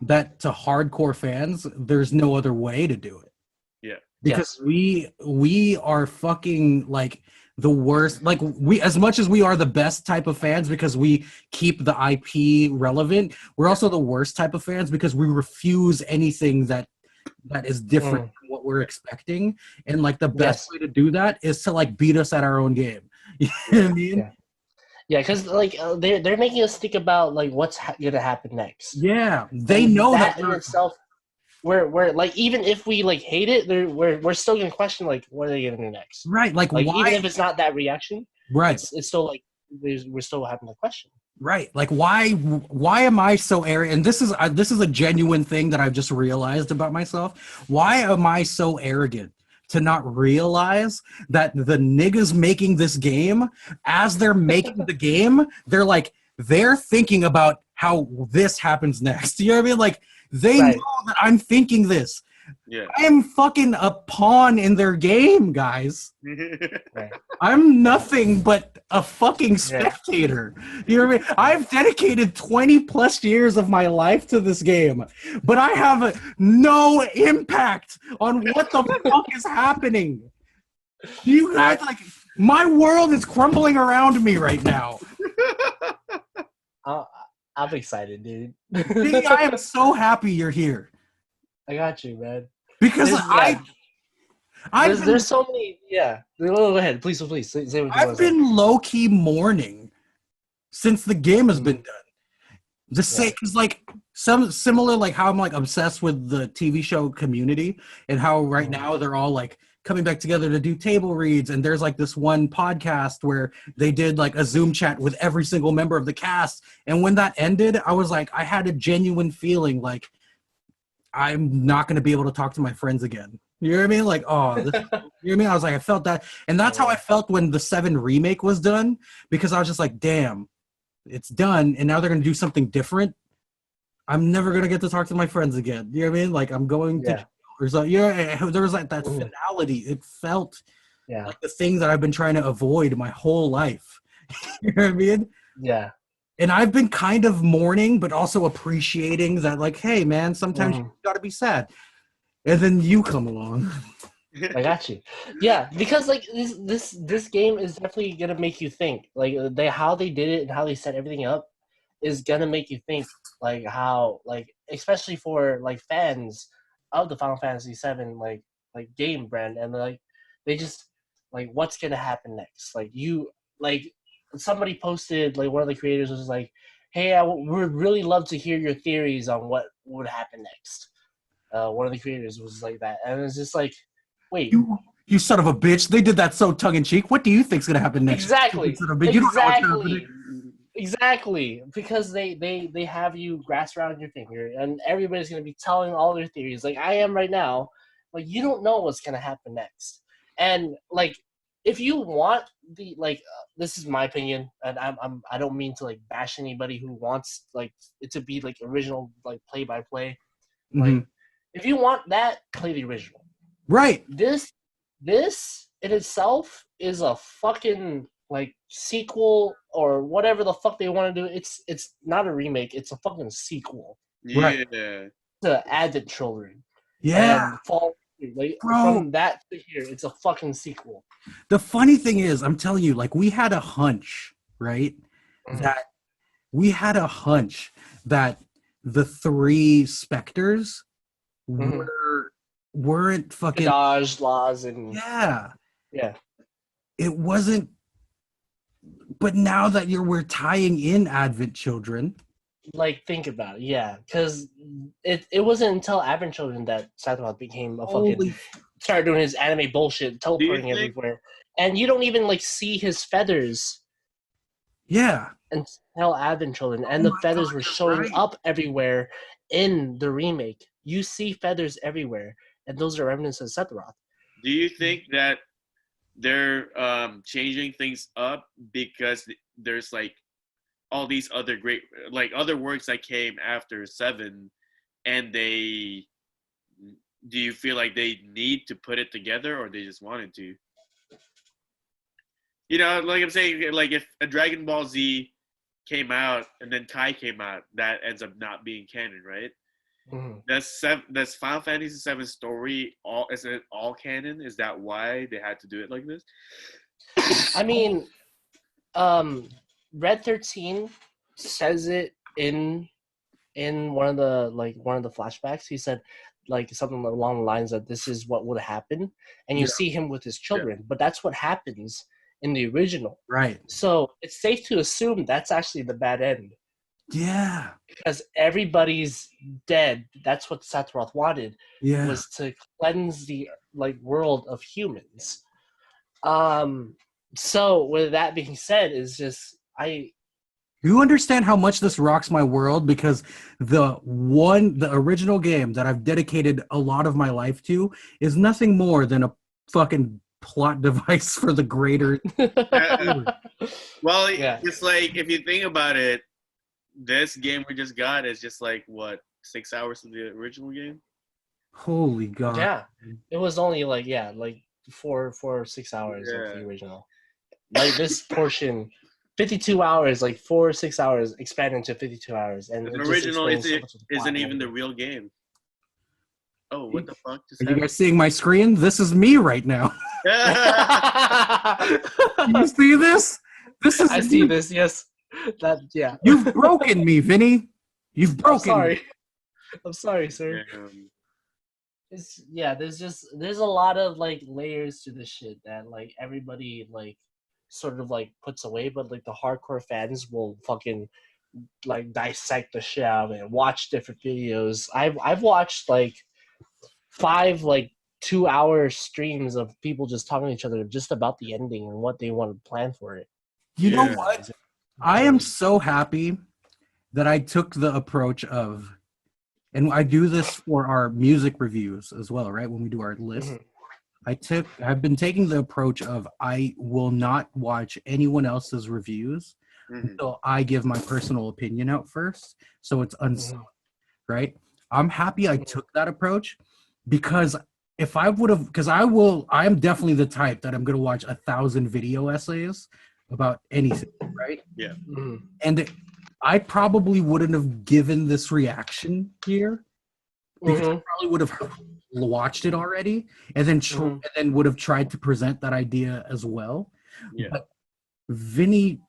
A: that to hardcore fans, there's no other way to do it.
B: Yeah.
A: Because we are fucking like the worst. Like we, as much as we are the best type of fans because we keep the IP relevant, we're also the worst type of fans because we refuse anything that is different from what we're expecting. And like the best way to do that is to like beat us at our own game. You know what I mean?
C: Yeah, because like they're making us think about like what's gonna happen next.
A: Yeah, they know that
C: in itself. We're like even if we like hate it, we're still gonna question like what are they gonna do next?
A: Right, like why?
C: Even if it's not that reaction,
A: right?
C: It's still like we're still having the question.
A: Right, like why am I so arrogant? And this is a genuine thing that I've just realized about myself. Why am I so arrogant to not realize that the niggas making this game, as they're making the game, they're thinking about how this happens next. You know what I mean? Like they know that I'm thinking this.
B: Yeah.
A: I am fucking a pawn in their game, guys.
C: Right.
A: I'm nothing but a fucking spectator. You know what I mean? I've dedicated 20 plus years of my life to this game, but I have no impact on what the fuck is happening. You guys, like, my world is crumbling around me right now.
C: I'm excited, dude.
A: See, I am so happy you're here.
C: I got you, man.
A: Because
C: there's so many. Yeah, go ahead, please say what you want to say.
A: I've been low key mourning since the game has been done. Because like similar, like how I'm like obsessed with the TV show Community, and how right now they're all like coming back together to do table reads, and there's like this one podcast where they did like a Zoom chat with every single member of the cast, and when that ended, I was like, I had a genuine feeling like I'm not going to be able to talk to my friends again. You know what I mean? Like, you know what I mean? I was like, I felt that. And that's how I felt when the 7 remake was done, because I was just like, damn, it's done. And now they're going to do something different. I'm never going to get to talk to my friends again. You know what I mean? Like, I'm going to, there was like that finality. It felt like the thing that I've been trying to avoid my whole life. You know what I mean?
C: Yeah.
A: And I've been kind of mourning, but also appreciating that, like, hey, man, sometimes you gotta be sad. And then you come along.
C: I got you. Yeah, because like this game is definitely gonna make you think. Like how they did it and how they set everything up is gonna make you think. Like how, like especially for like fans, of the Final Fantasy VII like game brand, and like they just like what's gonna happen next. Like somebody posted, like one of the creators was like, "Hey, I would really love to hear your theories on what would happen next." One of the creators was like that, and it's just like, wait,
A: you son of a bitch! They did that so tongue in cheek. What do you think's gonna happen next?
C: exactly,
A: You don't know what's
C: exactly.
A: happening.
C: Exactly, because they have you grasp around your finger, and everybody's gonna be telling all their theories, like I am right now. Like you don't know what's gonna happen next, and like if you want the this is my opinion, and I don't mean to like bash anybody who wants like it to be like original like play by play. Like if you want that, play the original.
A: Right.
C: This in itself is a fucking like sequel or whatever the fuck they want to do. It's not a remake. It's a fucking sequel.
B: Yeah.
C: To Advent Children.
A: Yeah.
C: And fall like
A: Bro.
C: from that to here, it's a fucking sequel.
A: The funny thing is, I'm telling you, like we had a hunch, right? That we had a hunch that the three specters weren't fucking
C: KADAJ, LOZ, and
A: yeah. It wasn't. But now that we're tying in Advent Children,
C: like think about it, yeah, because it wasn't until Advent Children that Sephiroth became a fucking started doing his anime bullshit, teleporting everywhere, and you don't even like see his feathers.
A: Yeah.
C: Until Advent Children, and the feathers were showing up everywhere in the remake. You see feathers everywhere, and those are remnants of Sephiroth.
B: Do you think that they're changing things up because there's like all these other great like other works that came after 7, and do you feel like they need to put it together, or they just wanted to? You know, like I'm saying, like if a Dragon Ball Z came out and then Kai came out, that ends up not being canon, right? Does Final Fantasy VII story is it all canon? Is that why they had to do it like this?
C: I mean, Red 13 says it in one of the flashbacks. He said like something along the lines that this is what would happen, and you see him with his children, but that's what happens in the original,
A: right?
C: So it's safe to assume that's actually the bad end.
A: Yeah,
C: because everybody's dead. That's what Sephiroth wanted.
A: Yeah,
C: was to cleanse the like world of humans. So with that being said, is just
A: you understand how much this rocks my world, because the original game that I've dedicated a lot of my life to is nothing more than a fucking plot device for the greater.
B: Well, it's like if you think about it, this game we just got is just like what 6 hours of the original game.
A: Holy God!
C: Yeah, it was only like 4 or 6 hours of the original. Like this portion, 52 hours, like 4 or 6 hours expanded to 52 hours, and
B: the original isn't even the real game. Oh, what the fuck?
A: Are you guys seeing my screen? This is me right now. You see this?
C: I see this. Yes.
A: You've broken me, Vinny. You've broken me.
C: I'm sorry, sir. There's a lot of like layers to this shit that like everybody like sort of like puts away, but like the hardcore fans will fucking like dissect the shit out of it and watch different videos. I've watched like 5 like 2-hour streams of people just talking to each other just about the ending and what they want to plan for it.
A: You know what? I am so happy that I took the approach of, and I do this for our music reviews as well, right? When we do our list, I've been taking the approach of I will not watch anyone else's reviews until I give my personal opinion out first, so it's unsolved, right? I'm happy I took that approach, because if I would have, because I am definitely the type that I'm going to watch 1,000 video essays about anything, right?
B: Yeah.
A: And I probably wouldn't have given this reaction here, because I probably would have watched it already and then would have tried to present that idea as well.
B: Yeah.
A: But Vinny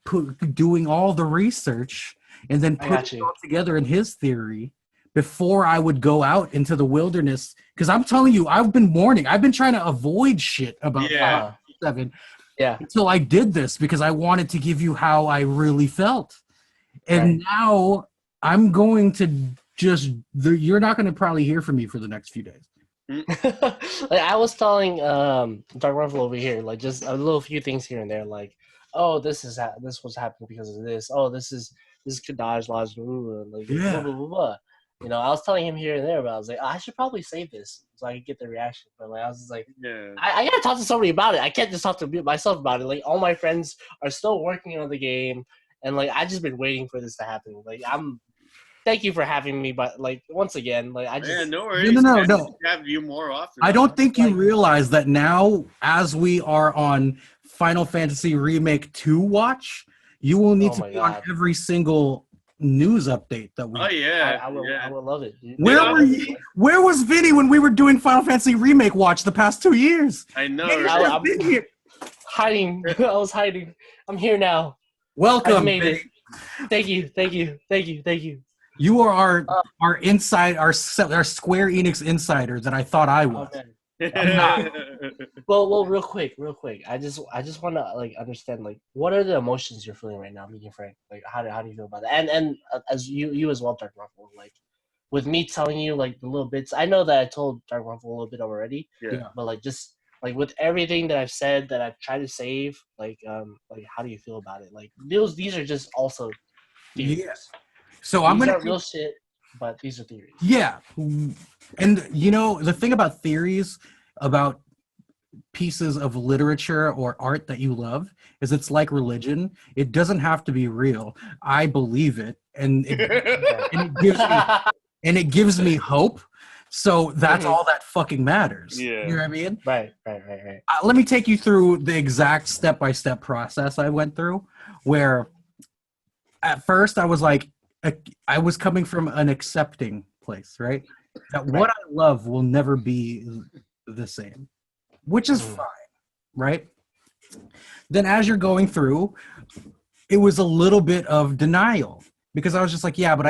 A: doing all the research and then putting it all together in his theory before I would go out into the wilderness. Because I'm telling you, I've been warning. I've been trying to avoid shit about
B: Yeah.
A: 7
C: Yeah.
A: until I did this because I wanted to give you how I really felt. And now I'm going to you're not going to probably hear from me for the next few days.
C: Like I was telling Dark Ruffalo over here, like just a little few things here and there, like, oh, this was happening because of this. Oh, this is KADAJ, LOZ, like blah blah blah blah. You know, I was telling him here and there, but I was like, I should probably save this so I could get the reaction. But like, I was just like, I gotta talk to somebody about it. I can't just talk to myself about it. Like, all my friends are still working on the game, and like, I just been waiting for this to happen. Like, thank you for having me, but like, once again, like, I just
B: no worries.
A: No.
B: Have you more often.
A: I don't think you realize that now, as we are on Final Fantasy Remake 2 watch, you will need to be on every single news update that we.
B: Oh yeah,
C: I will love it. Dude.
A: Where were you? Where was Vinny when we were doing Final Fantasy Remake watch the past 2 years?
B: I know.
C: I'm hiding. I was hiding. I'm here now.
A: Welcome,
C: Vinny. Thank you.
A: You are our inside, our Square Enix insider that I thought I was. I'm not.
C: Well, real quick. I just want to like understand, like, what are the emotions you're feeling right now, me and Frank? Like, how do you feel about that? And as you as well, Dark Ruffalo, like, with me telling you like the little bits. I know that I told Dark Ruffalo a little bit already.
A: Yeah.
C: But like, just like with everything that I've said that I've tried to save, like how do you feel about it? Like, these are just also theories.
A: Yeah. So I'm gonna
C: real shit, but these are theories.
A: Yeah, and you know the thing about theories about pieces of literature or art that you love is it's like religion. It doesn't have to be real. I believe it, and it gives me hope. So that's all that fucking matters.
B: Yeah.
A: You know what I mean?
C: Right.
A: Let me take you through the exact step-by-step process I went through, where at first I was like, I was coming from an accepting place, right? That what I love will never be the same, which is fine, right? Then as you're going through, it was a little bit of denial because I was just like, yeah, but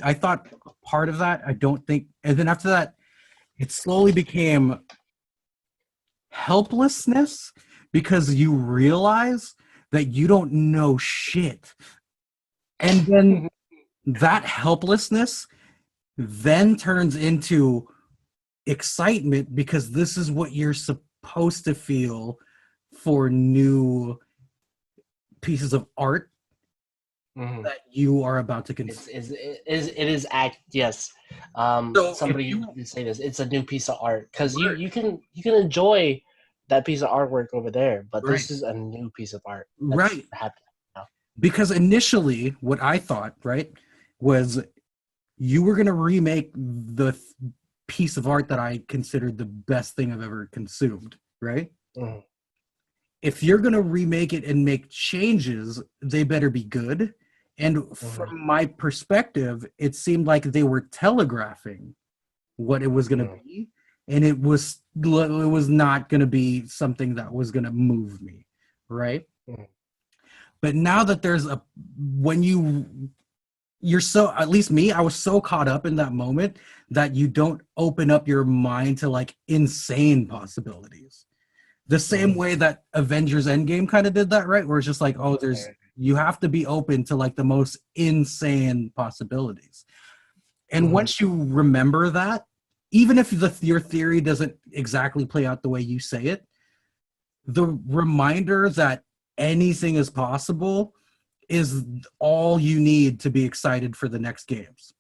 A: I thought part of that, I don't think, and then after that, it slowly became helplessness because you realize that you don't know shit. And then that helplessness then turns into excitement because this is what you're supposed to feel for new pieces of art that you are about to consume.
C: Yes.
A: So
C: somebody did say this. It's a new piece of art because you can enjoy that piece of artwork over there, but this is a new piece of art. That's happening.
A: Because initially, what I thought, right, was you were going to remake the piece of art that I considered the best thing I've ever consumed, right?
C: Mm-hmm.
A: If you're going to remake it and make changes, they better be good. And from my perspective, it seemed like they were telegraphing what it was going to be, and it was not going to be something that was going to move me, right? Mm-hmm. But now that you're so, at least me, I was so caught up in that moment that you don't open up your mind to like insane possibilities. The same way that Avengers Endgame kind of did that, right? Where it's just like, oh, you have to be open to like the most insane possibilities. And once you remember that, even if your theory doesn't exactly play out the way you say it, the reminder that anything is possible is all you need to be excited for the next games.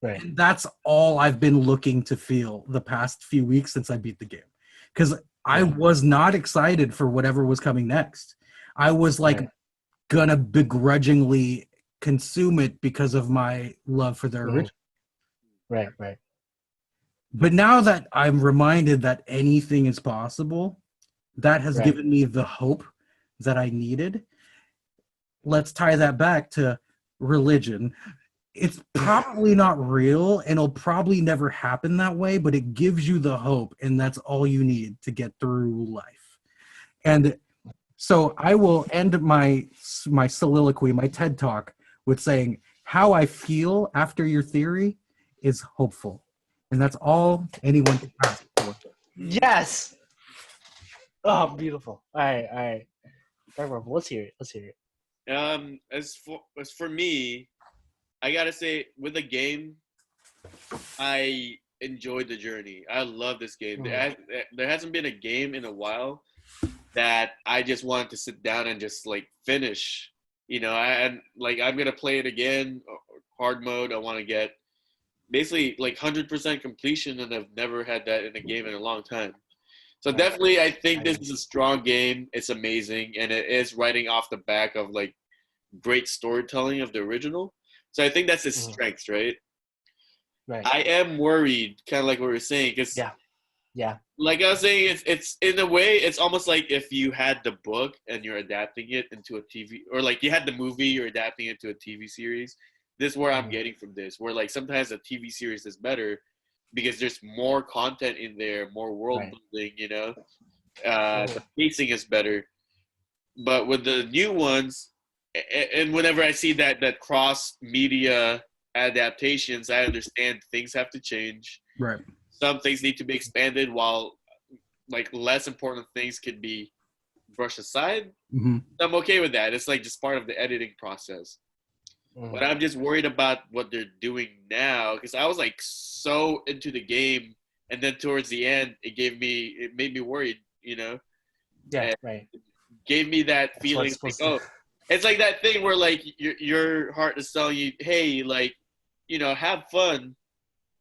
C: Right.
A: And that's all I've been looking to feel the past few weeks since I beat the game. Because I was not excited for whatever was coming next. I was like gonna begrudgingly consume it because of my love for the original.
C: Right.
A: But now that I'm reminded that anything is possible, that has given me the hope that I needed. Let's tie that back to religion. It's probably not real and it'll probably never happen that way, but it gives you the hope, and that's all you need to get through life. And so I will end my soliloquy, my TED Talk, with saying, how I feel after your theory is hopeful. And that's all anyone can ask for.
C: Yes. Oh, beautiful. All right. Let's hear it.
B: As for me, I gotta say, with the game, I enjoyed the journey. I love this game. There hasn't been a game in a while that I just wanted to sit down and just like finish. I'm gonna play it again, hard mode. I want to get basically like 100% completion, and I've never had that in a game in a long time. So definitely, I think this is a strong game. It's amazing, and it is riding off the back of like great storytelling of the original. So I think that's its strength, right?
C: Right.
B: I am worried, kind of like what we were saying, because like I was saying, it's in a way, it's almost like if you had the book and you're adapting it into a TV, or like you had the movie, you're adapting it to a TV series. This is where I'm getting from this, where like sometimes a TV series is better because there's more content in there, more world building, the pacing is better. But with the new ones, and whenever I see that cross media adaptations, I understand things have to change.
A: Right.
B: Some things need to be expanded, while like less important things can be brushed aside. I'm okay with that. It's like just part of the editing process. But I'm just worried about what they're doing now, because I was like so into the game, and then towards the end, it made me worried.
C: Yeah,
B: and
C: right.
B: It gave me that feeling like, it's like that thing where like your heart is telling you, hey, like, have fun,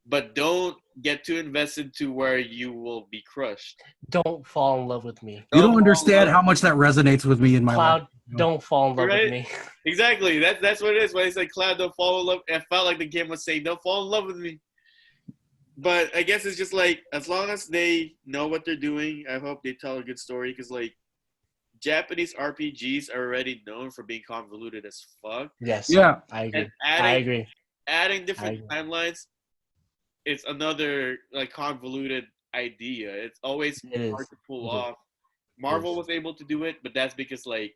B: but don't get too invested to where you will be crushed.
C: Don't fall in love with me.
A: You don't understand how much that resonates with me in my life.
C: Cloud, don't fall in love with me.
B: Exactly. That's what it is. When I say Cloud, don't fall in love, I felt like the game was saying, don't fall in love with me. But I guess it's just like, as long as they know what they're doing, I hope they tell a good story, because like Japanese RPGs are already known for being convoluted as fuck.
C: Yes.
A: Yeah.
C: I agree.
B: And adding different timelines, it's another like convoluted idea. It's always hard to pull off. Marvel was able to do it, but that's because like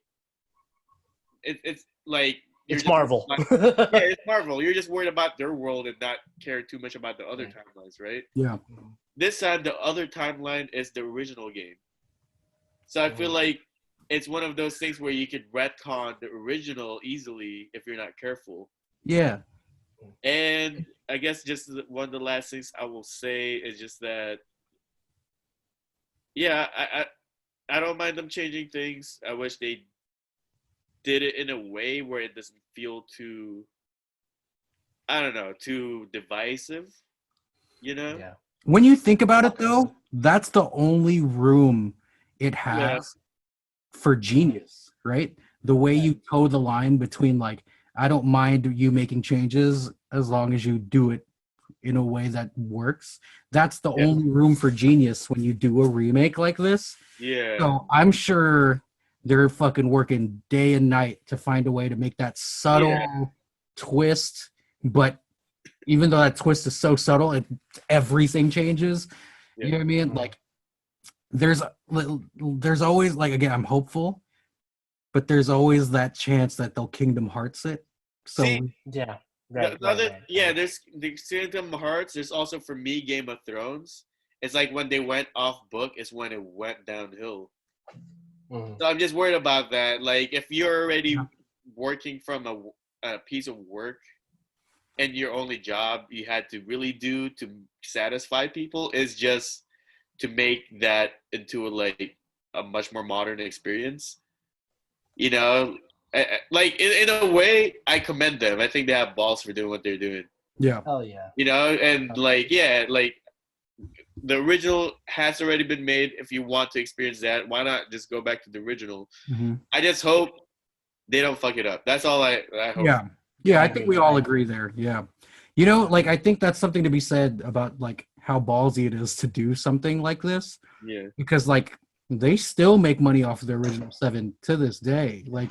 B: it's like
C: it's Marvel.
B: It's Marvel. You're just worried about their world and not care too much about the other timelines, right?
A: Yeah.
B: This time, the other timeline is the original game. So I feel like it's one of those things where you could retcon the original easily if you're not careful.
A: Yeah.
B: And I guess just one of the last things I will say is just that, I don't mind them changing things. I wish they did it in a way where it doesn't feel too, too divisive,
C: Yeah.
A: When you think about it, though, that's the only room it has for genius, right? The way you toe the line between like, I don't mind you making changes as long as you do it in a way that works. That's the only room for genius when you do a remake like this.
B: Yeah.
A: So I'm sure they're fucking working day and night to find a way to make that subtle twist. But even though that twist is so subtle, everything changes. You know what I mean? Like, there's always, like, again, I'm hopeful, but there's always that chance that they'll Kingdom Hearts it. So
B: there's the Kingdom Hearts. There's also, for me, Game of Thrones. It's like when they went off book is when it went downhill. So I'm just worried about that. Like, if you're already working from a piece of work, and your only job you had to really do to satisfy people is just to make that into a much more modern experience, like in a way, I commend them. I think they have balls for doing what they're doing.
A: Yeah.
C: Oh yeah.
B: And like the original has already been made. If you want to experience that, why not just go back to the original? I just hope they don't fuck it up. That's all I hope.
A: Yeah, I think we all agree there. Yeah. Like, I think that's something to be said about, like, how ballsy it is to do something like this.
B: Yeah.
A: Because, like, they still make money off of the original 7 to this day. Like,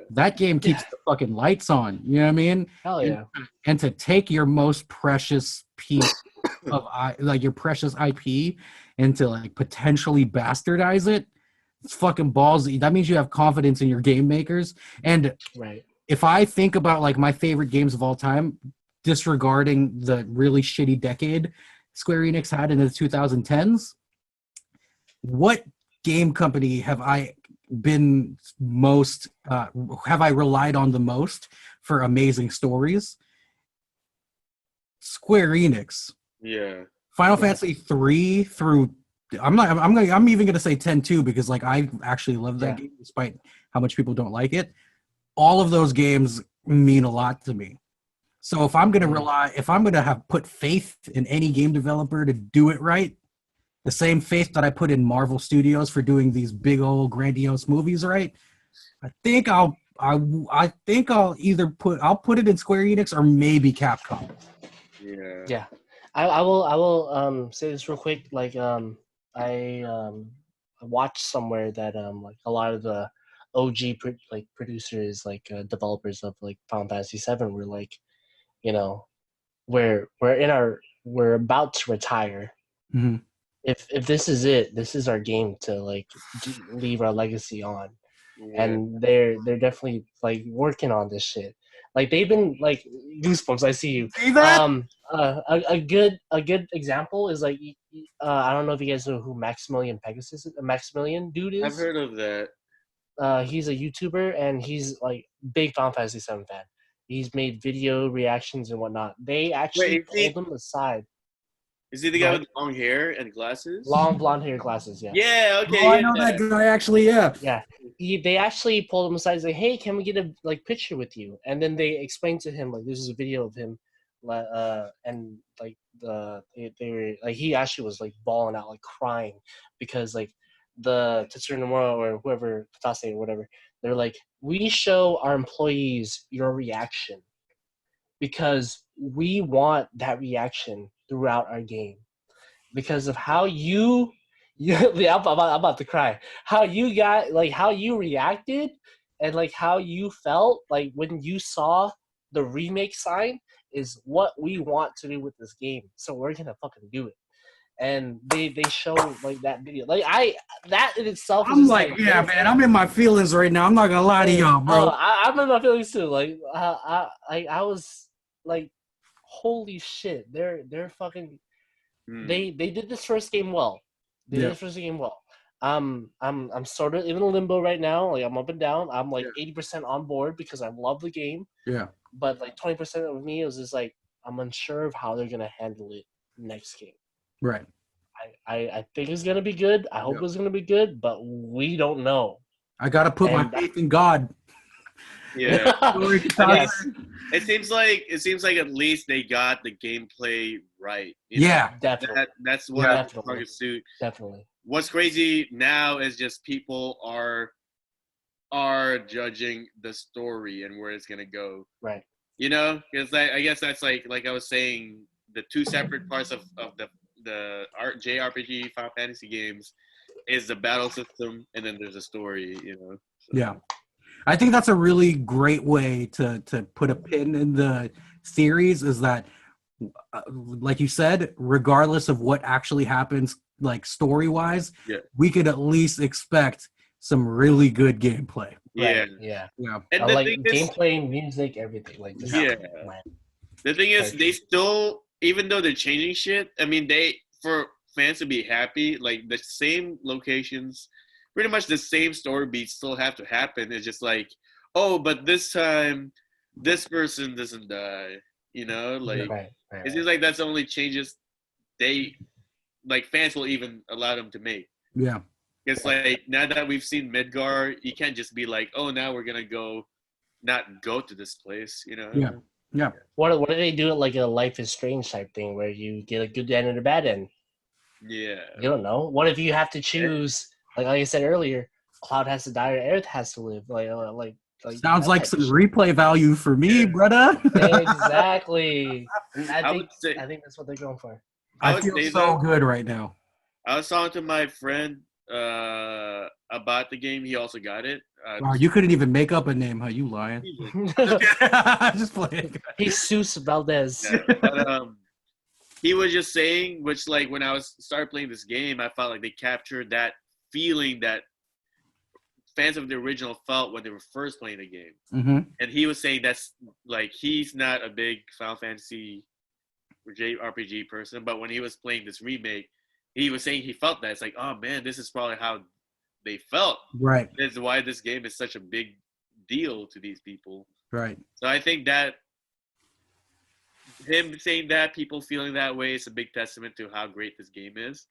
A: that game keeps the fucking lights on. You know what I mean?
C: Hell yeah.
A: And to take your most precious piece of, like, your precious IP and to, like, potentially bastardize it, it's fucking ballsy. That means you have confidence in your game makers. And if I think about like my favorite games of all time, disregarding the really shitty decade Square Enix had in the 2010s, what game company have I been most have I relied on the most for amazing stories? Square Enix.
B: Yeah.
A: Final Fantasy 3 through I'm even gonna say 10 too, because like I actually love that game despite how much people don't like it. All of those games mean a lot to me. So if I'm gonna have put faith in any game developer to do it right, the same faith that I put in Marvel Studios for doing these big old grandiose movies right, I think I'll put it in Square Enix or maybe Capcom.
B: Yeah.
C: Yeah, I will say this real quick. Like I watched somewhere that like a lot of the OG producers, like developers of like Final Fantasy VII were like, you know, we're about to retire.
A: Mm-hmm.
C: If this is it, this is our game to like leave our legacy on.
B: Yeah.
C: And they're definitely like working on this shit. Like they've been like goosebumps. I see you.
A: See that?
C: A good example is like I don't know if you guys know who Maximilian dude
B: I've
C: is.
B: heard of that.
C: He's a YouTuber and he's like big Final Fantasy VII fan. He's made video reactions and whatnot. They actually pulled him aside.
B: Is he the guy with long hair and glasses?
C: Long blonde hair, glasses. Yeah.
B: Yeah. Okay.
A: Oh, I know that guy actually. Yeah.
C: Yeah. They actually pulled him aside and say, "Hey, can we get a like picture with you?" And then they explained to him like this is a video of him, and like they were like he actually was like bawling out, like crying, because like the Tetsuya Nomura or whoever Tatase or whatever, they're like, we show our employees your reaction because we want that reaction throughout our game because of how you yeah, I'm about to cry. How you got like how you reacted and like how you felt like when you saw the remake sign is what we want to do with this game. So we're gonna fucking do it. And they show like that video. Like that in itself is
A: I'm
C: just
A: like, yeah, man, I'm in my feelings right now. I'm not gonna lie to y'all, bro.
C: I'm in my feelings too. Like I was like, holy shit, they're fucking they did this first game well. They did this first game well. I'm sort of in a limbo right now. Like I'm up and down. I'm like 80% on board because I love the game.
A: Yeah.
C: But like 20% of me is just like I'm unsure of how they're gonna handle it next game.
A: Right.
C: I think it's gonna be good. I hope it's gonna be good, but we don't know.
A: I gotta put my faith in God.
B: Yeah.
C: Yes.
B: It seems like at least they got the gameplay right.
A: Yeah,
C: definitely.
B: That's what
C: definitely.
B: Suit.
C: Definitely.
B: What's crazy now is just people are judging the story and where it's gonna go.
C: Right.
B: You know, because I guess that's like I was saying, the two separate parts of the JRPG Final Fantasy games is the battle system and then there's a story. You know. So.
A: Yeah. I think that's a really great way to put a pin in the series is that, like you said, regardless of what actually happens, like story-wise, we could at least expect some really good gameplay.
B: Yeah.
C: Right. Yeah.
B: And
C: like gameplay, music, everything. Like just,
B: The thing is, they still, even though they're changing shit, I mean, for fans to be happy, like the same locations, pretty much the same story beats still have to happen. It's just like, oh, but this time, this person doesn't die. You know, like it seems like that's the only changes fans will even allow them to make.
A: Yeah.
B: It's like now that we've seen Midgar, you can't just be like, oh, now we're gonna not go to this place. You know.
A: Yeah. Yeah.
C: What do they do it like a Life is Strange type thing where you get a good end and a bad end?
B: Yeah.
C: You don't know. What if you have to choose? Like I said earlier, Cloud has to die or Aerith has to live. Like
A: sounds like some replay value for me, brother.
C: Exactly. I think that's what they're going for.
A: I feel so good right now.
B: I was talking to my friend about the game. He also got it.
A: Wow, you couldn't even make up a name, huh? You lying? Just playing.
C: Jesus Valdez.
B: Yeah, but, he was just saying, which like when I started playing this game, I felt like they captured that feeling that fans of the original felt when they were first playing the game.
A: Mm-hmm.
B: And he was saying that's like he's not a big Final Fantasy RPG person, but when he was playing this remake, he was saying he felt that. It's like, oh man, this is probably how they felt.
A: Right.
B: That's why this game is such a big deal to these people.
A: Right.
B: So I think that him saying that, people feeling that way, is a big testament to how great this game is.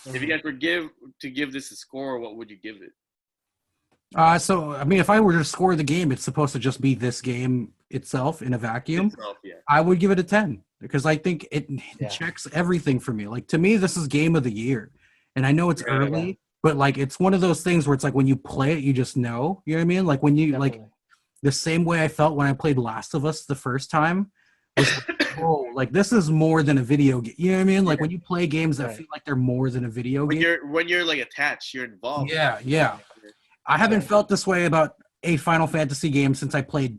B: If you guys were to give this a score, what would you give it?
A: So I mean, if I were to score the game, it's supposed to just be this game itself in a vacuum.
B: Yeah.
A: I would give it a 10 because I think it checks everything for me. Like, to me, this is game of the year, and I know it's early, but like it's one of those things where it's like when you play it, you just know. You know what I mean? Like when you like the same way I felt when I played Last of Us the first time. Was like, oh, like this is more than a video game. You know what I mean? Like when you play games that feel like they're more than a video game.
B: When you're like attached, you're involved.
A: Yeah. I haven't felt this way about a Final Fantasy game since I played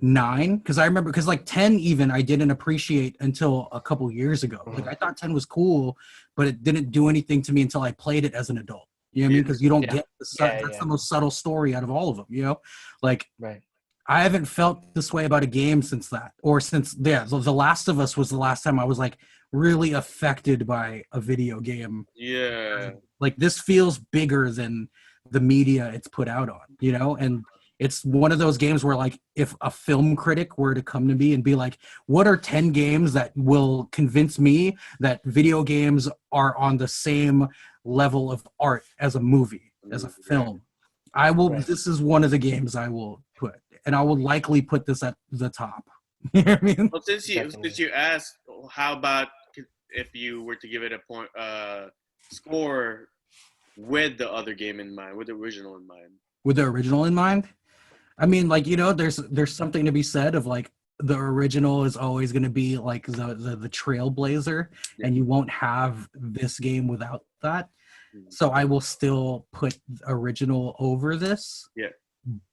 A: 9, because I remember, because like 10 even I didn't appreciate until a couple years ago. Like I thought 10 was cool, but it didn't do anything to me until I played it as an adult. You know what I mean? Because you don't get that's the most subtle story out of all of them. You know, like I haven't felt this way about a game since that, or since The Last of Us was the last time I was like really affected by a video game.
B: Yeah,
A: like this feels bigger than the media it's put out on, you know. And it's one of those games where like if a film critic were to come to me and be like, what are 10 games that will convince me that video games are on the same level of art as a movie, as a film, I will this is one of the games I will put, and I will likely put this at the top. You know what I mean?
B: Well, since you asked, how about if you were to give it a point score with the other game in mind, with the original in mind?
A: With the original in mind? I mean, like, you know, there's something to be said of like the original is always going to be like the trailblazer, and you won't have this game without that. So I will still put original over this.
B: Yeah.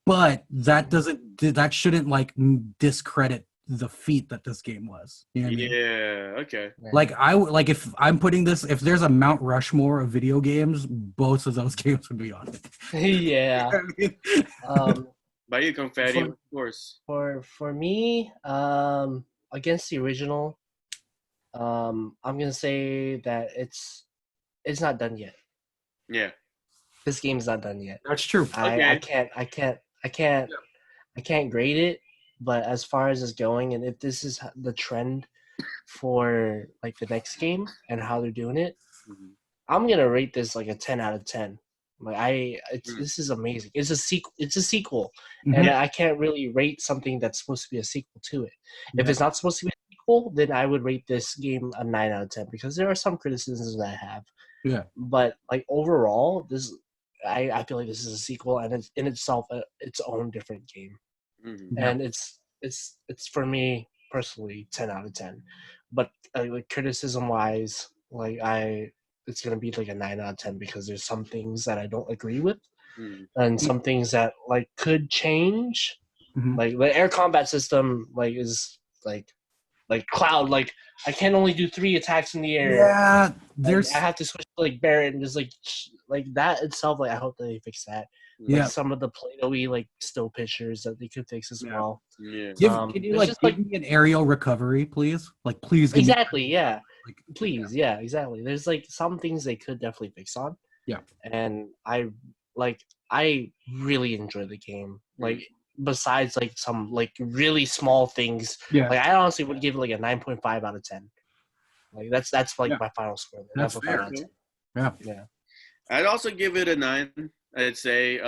A: But that shouldn't like discredit the feat that this game was. You know what I mean?
B: Yeah. Okay.
A: Like if I'm putting this, if there's a Mount Rushmore of video games, both of those games would be on it.
C: Yeah.
A: You know what I mean?
B: By you, Confetti, of course.
C: For me, against the original, I'm gonna say that it's not done yet.
B: Yeah.
C: This game's not done yet.
A: That's true.
C: I can't grade it, but as far as it's going, and if this is the trend for like the next game and how they're doing it, I'm gonna rate this like a 10 out of 10. Like this is amazing. It's a sequel, and I can't really rate something that's supposed to be a sequel to it. If it's not supposed to be a sequel, then I would rate this game a 9 out of 10 because there are some criticisms that I have.
A: Yeah.
C: But like overall, I feel like this is a sequel, and it's in itself its own different game, and it's for me personally 10 out of 10. But like criticism wise, like it's gonna be like a 9 out of 10 because there's some things that I don't agree with, and some things that like could change. Like the air combat system, like is like Cloud, like I can only do 3 attacks in the air.
A: Yeah,
C: I have to switch to like Barret, and just like that itself. Like I hope that they fix that.
A: Yeah.
C: Like some of the Play-Doh-y like still pictures that they could fix as well.
B: Yeah.
A: Can you give me an aerial recovery, please? Like, please.
C: Exactly. Yeah. Please. Yeah. Exactly. There's like some things they could definitely fix on.
A: Yeah. And
C: I really enjoy the game. Like besides like some like really small things.
A: Yeah.
C: Like I honestly would give it like a 9.5 out of 10. Like that's like my final score.
A: That's fair. Yeah.
B: I'd also give it a 9. I'd say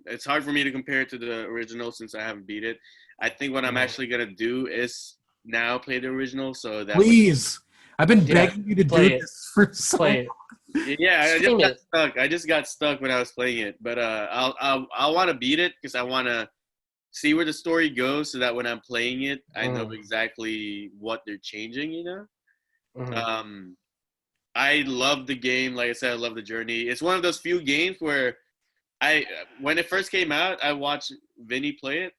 B: it's hard for me to compare it to the original since I haven't beat it. I think what I'm actually gonna do is now play the original. So that
A: please, I've been begging you to do this for so long.
B: Yeah, I just got stuck when I was playing it, but I want to beat it because I want to see where the story goes, so that when I'm playing it, I know exactly what they're changing. You know. I love the game. Like I said, I love the journey. It's one of those few games where when it first came out, I watched Vinny play it,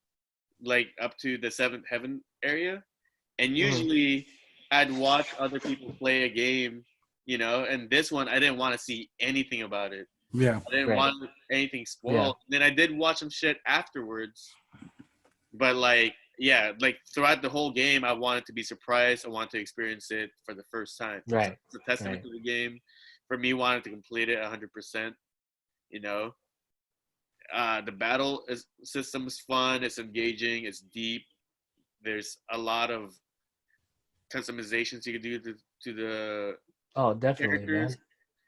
B: like up to the 7th Heaven area. And usually I'd watch other people play a game, you know, and this one, I didn't want to see anything about it.
A: Yeah.
B: I didn't want anything spoiled. Then I did watch some shit afterwards, but like, yeah, like throughout the whole game, I wanted to be surprised. I wanted to experience it for the first time.
C: Right.
B: So it's a testament to the game. For me, wanting to complete it 100%. You know, the battle system is fun. It's engaging. It's deep. There's a lot of customizations you can do to the
C: definitely,
B: characters,
C: man.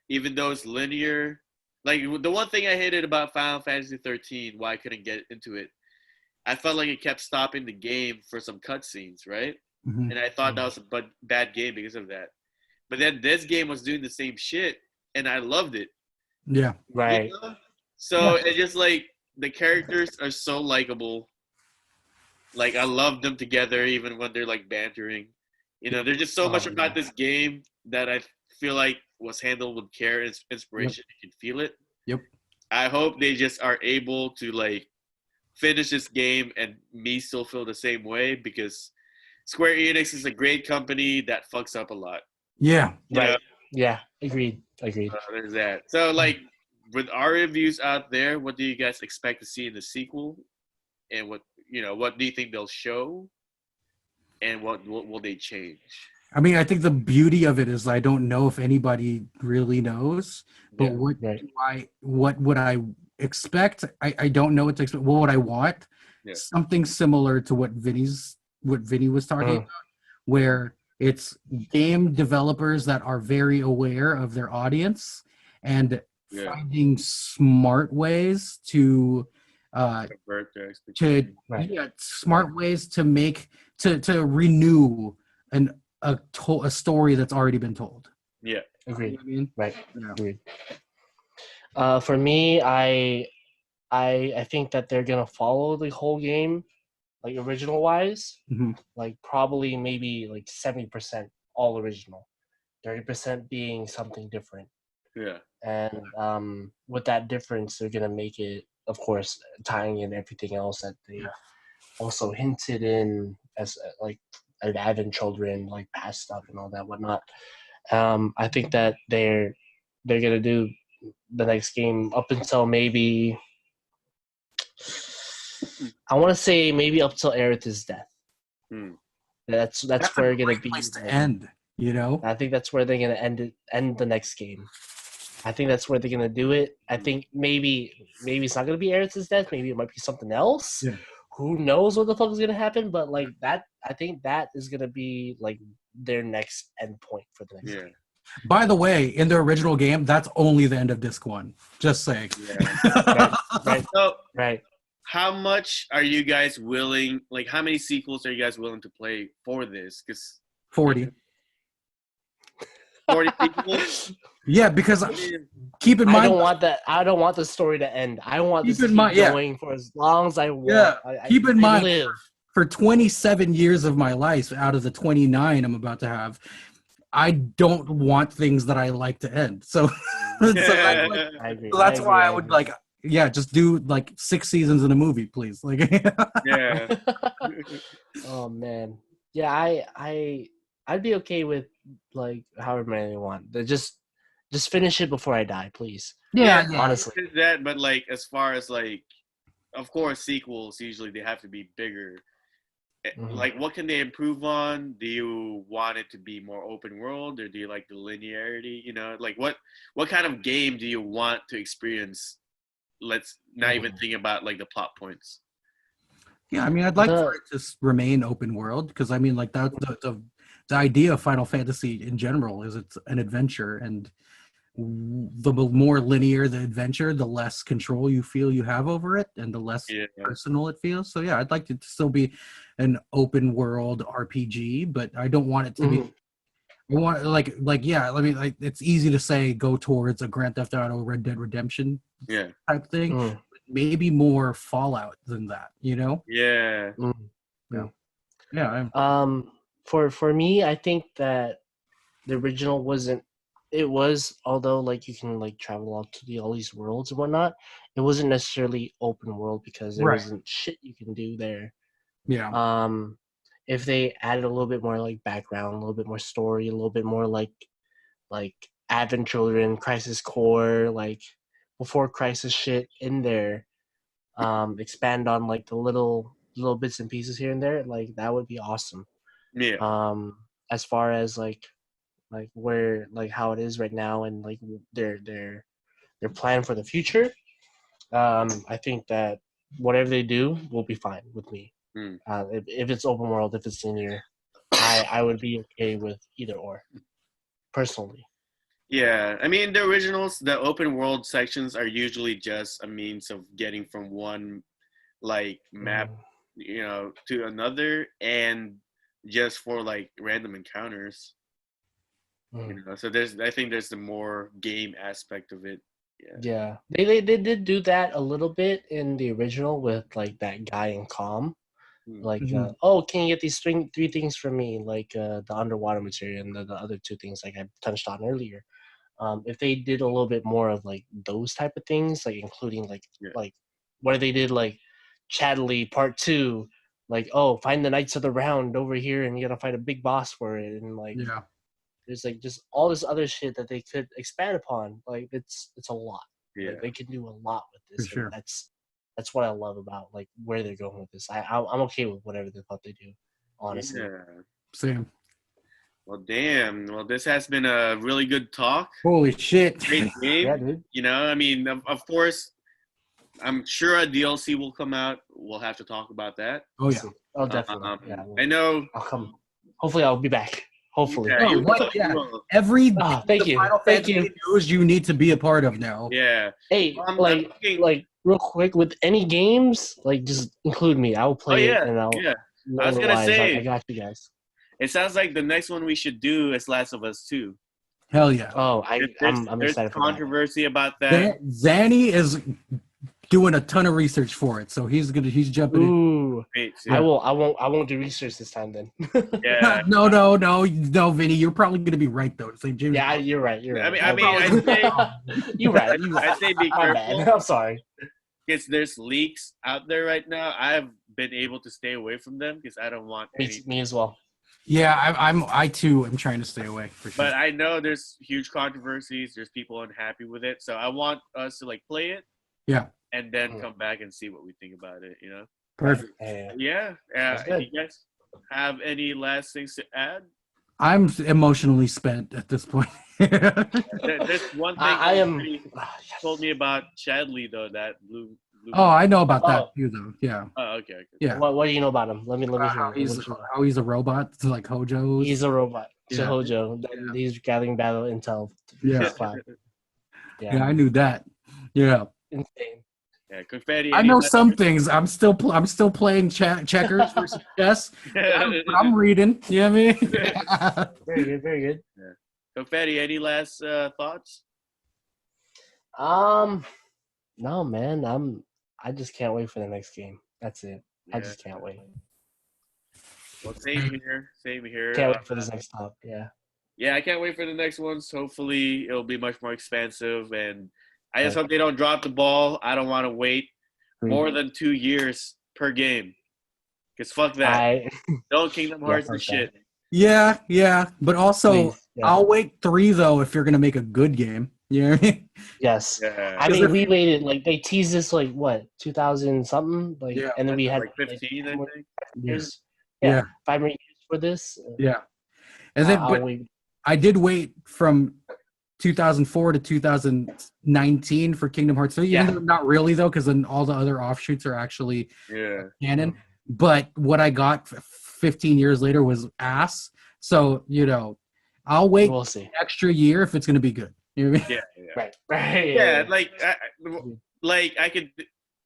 B: even though it's linear. Like the one thing I hated about Final Fantasy XIII, why I couldn't get into it, I felt like it kept stopping the game for some cutscenes, right?
A: Mm-hmm.
B: And I thought that was a bad game because of that. But then this game was doing the same shit, and I loved it.
A: Yeah.
C: Right.
B: You know? So it's just like the characters are so likable. Like I love them together, even when they're like bantering. You know, there's just so much about this game that I feel like was handled with care and inspiration. You can feel it.
A: Yep.
B: I hope they just are able to like finish this game and me still feel the same way, because Square Enix is a great company that fucks up a lot.
A: Yeah.
C: Right. Yeah. Agreed.
B: There's that. So like with our reviews out there, what do you guys expect to see in the sequel? And what do you think they'll show? And what will they change?
A: I mean, I think the beauty of it is I don't know if anybody really knows, but what would I expect? I don't know what to expect. What would I want?
B: Yeah.
A: Something similar to what Vinny was talking about, where it's game developers that are very aware of their audience and finding smart ways to smart ways to make to renew a story that's already been told.
B: Yeah,
C: agreed.
A: You know what I mean?
C: Right.
A: Yeah.
C: Agreed. For me, I think that they're gonna follow the whole game, like original wise, like probably maybe like 70% all original, 30% being something different.
B: Yeah.
C: And with that difference, they're gonna make it, of course, tying in everything else that they also hinted in as like Advent Children, like past stuff and all that whatnot. I think that they're gonna do the next game up until maybe I want to say maybe up till Aerith's death. That's where they're gonna be.
A: Place to end, you know.
C: I think that's where they're gonna end the next game. I think that's where they're gonna do it. I think maybe it's not gonna be Aerith's death. Maybe it might be something else.
A: Yeah.
C: Who knows what the fuck is gonna happen? But like that, I think that is gonna be like their next end point for the next game.
A: By the way, in the original game, that's only the end of disc 1. Just saying.
B: Yeah.
C: Right.
B: So,
C: right.
B: How much are you guys willing? Like, how many sequels are you guys willing to play for this? Because
A: 40.
B: 40 sequels.
A: Yeah, because keep in mind,
C: I don't want that. I don't want the story to end. I want this to keep going for as long as I want.
A: Yeah. Keep in mind,
C: live.
A: For 27 years of my life, out of the 29 I'm about to have, I don't want things that I like to end. So, that's why I would like, just do like 6 seasons in a movie, please. Like,
B: yeah.
C: Oh man, yeah. I'd be okay with like however many I want. Just finish it before I die, please.
A: Yeah.
C: Honestly.
B: That, but like as far as like, of course, sequels usually they have to be bigger. Like, what can they improve on? Do you want it to be more open world, or do you like the linearity? You know, like what kind of game do you want to experience? Let's not even think about like the plot points.
A: Yeah, I mean, I'd like for it to remain open world, because I mean, like that the idea of Final Fantasy in general is it's an adventure, and the more linear the adventure, the less control you feel you have over it, and the less personal it feels. So yeah, I'd like it to still be an open world RPG, but I don't want it to be. I want like I mean, like it's easy to say go towards a Grand Theft Auto, Red Dead Redemption type thing. But maybe more Fallout than that, you know?
B: Yeah.
A: Yeah.
C: For me, I think that the original wasn't. It was, although like you can like travel out to all these worlds and whatnot, it wasn't necessarily open world because there wasn't shit you can do there.
A: Yeah.
C: If they added a little bit more like background, a little bit more story, a little bit more like Advent Children, Crisis Core, like before Crisis shit in there. Expand on like the little bits and pieces here and there. Like that would be awesome.
B: Yeah.
C: As far as like where like how it is right now and like their plan for the future. I think that whatever they do will be fine with me.
B: Mm.
C: If it's open world, if it's linear, I would be okay with either or, personally.
B: Yeah, I mean the originals, the open world sections are usually just a means of getting from one like map, to another, and just for like random encounters. So I think there's the more game aspect of it.
C: Yeah. They did do that a little bit in the original with like that guy in Calm. Like, can you get these three things for me? Like the underwater material and the other two things like I touched on earlier. If they did a little bit more of like those type of things, like including like where they did like Chadley Part 2, like, oh, find the Knights of the Round over here and you gotta fight a big boss for it, and like there's like just all this other shit that they could expand upon. Like it's a lot.
B: Yeah.
C: Like, they can do a lot with this.
A: For sure.
C: That's what I love about like where they're going with this. I'm okay with whatever they thought they do, honestly.
B: Yeah.
A: Same.
B: Well, damn. Well, this has been a really good talk.
A: Holy shit.
B: Great game.
C: Yeah, dude.
B: I mean, of course, I'm sure a DLC will come out. We'll have to talk about that.
A: Oh yeah.
C: Oh, definitely. Yeah.
B: I know.
C: I'll come. Hopefully, I'll be back. Hopefully.
B: Yeah, you will.
A: Every
C: thank you.
A: Final
C: Thank
A: Fantasy
C: you.
A: news you need to be a part of now.
B: Yeah.
C: Hey, like real quick with any games, like just include me. I will play it and I'll.
B: Yeah. I was gonna say.
C: I got you guys.
B: It sounds like the next one we should do is Last of Us 2.
A: Hell yeah.
C: Oh, I'm excited for that.
B: There's controversy about that.
A: Zanny is doing a ton of research for it, so he's jumping in.
C: Ooh.
B: Great,
C: I won't do research this time then.
B: Yeah.
A: No, Vinny, you're probably gonna be right though. It's like Jimmy.
C: Yeah, you're right. You're right.
B: I mean, I'd say
C: you're right.
B: I'd say be
C: I'm
B: careful.
C: bad. I'm sorry.
B: Because there's leaks out there right now. I've been able to stay away from them because I don't want
C: me as well.
A: Yeah, I too am trying to stay away for sure.
B: But I know there's huge controversies. There's people unhappy with it, so I want us to like play it.
A: Yeah.
B: And then come back and see what we think about it.
A: Perfect.
B: Yeah. You guys have any last things to add?
A: I'm emotionally spent at this point.
B: There's one thing
C: I am.
B: Told me about Chadley though, that blue.
A: Oh, I know about that too, though. Yeah.
B: Oh, okay.
A: Yeah.
C: What do you know about him? Let me hear.
A: How he's a robot. It's like Hojo.
C: He's a robot. He's a
A: Yeah.
C: Hojo.
A: Yeah.
C: He's gathering battle intel.
A: Yeah.
C: Yeah,
A: I knew that. Yeah.
B: Yeah,
C: insane.
B: KONGFETTI.
A: I know some things. I'm still playing checkers versus chess. I'm reading. You know what I mean?
C: Very good. Very good.
B: Yeah. KONGFETTI, any last thoughts?
C: No, man. I just can't wait for the next game. That's it.
B: Yeah.
C: I just can't wait.
B: Well, same here.
C: Can't wait for this next top. Yeah.
B: Yeah, I can't wait for the next ones. Hopefully, it'll be much more expansive, and I just hope they don't drop the ball. I don't want to wait more than 2 years per game. Because fuck that. Don't Kingdom Hearts and shit.
A: Yeah. But also,
C: Please, yeah.
A: I'll wait 3 though if you're gonna make a good game. You know what I mean?
C: Yes.
B: Yeah.
C: I mean, we waited, like, they teased this, like, what, 2000 something? Like,
A: Yeah.
C: and then we had
B: like 15, I think.
C: years.
A: Yeah.
C: 5 more years for this.
A: Yeah. And then, but I did wait from 2004 to 2019 for Kingdom Hearts 3. Even though not really, though, because then all the other offshoots are actually canon. But what I got 15 years later was ass. So, I'll wait an extra year if it's going to be good. You know what I mean?
B: Yeah.
C: Right.
B: Yeah, like I could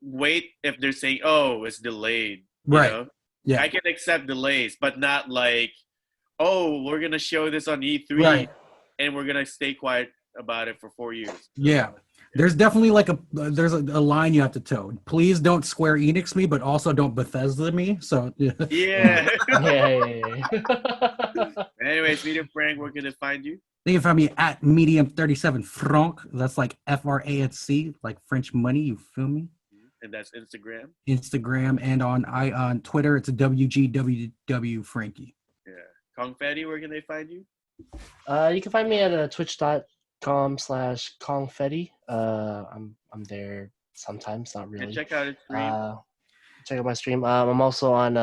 B: wait if they're saying, "Oh, it's delayed."
A: Right.
B: You know?
A: Yeah.
B: I can accept delays, but not like, "Oh, we're gonna show this on E3, and we're gonna stay quiet about it for 4 years."
A: Yeah. There's definitely like a line you have to toe. Please don't Square Enix me, but also don't Bethesda me. So
B: Yeah.
C: Yeah.
B: Anyways, Medium Frank, where can they find you?
A: They can find me at Medium37 Franc. That's like FRANC, like French money. You feel me?
B: And that's Instagram.
A: Instagram and on Twitter, it's WGWW Frankie.
B: Yeah. KONGFETTI, where can they find you?
C: You can find me at twitch.tv/KONGFETTI. I'm there sometimes, not
B: Yeah,
C: really.
B: check out his stream.
C: Check out my stream. I'm also on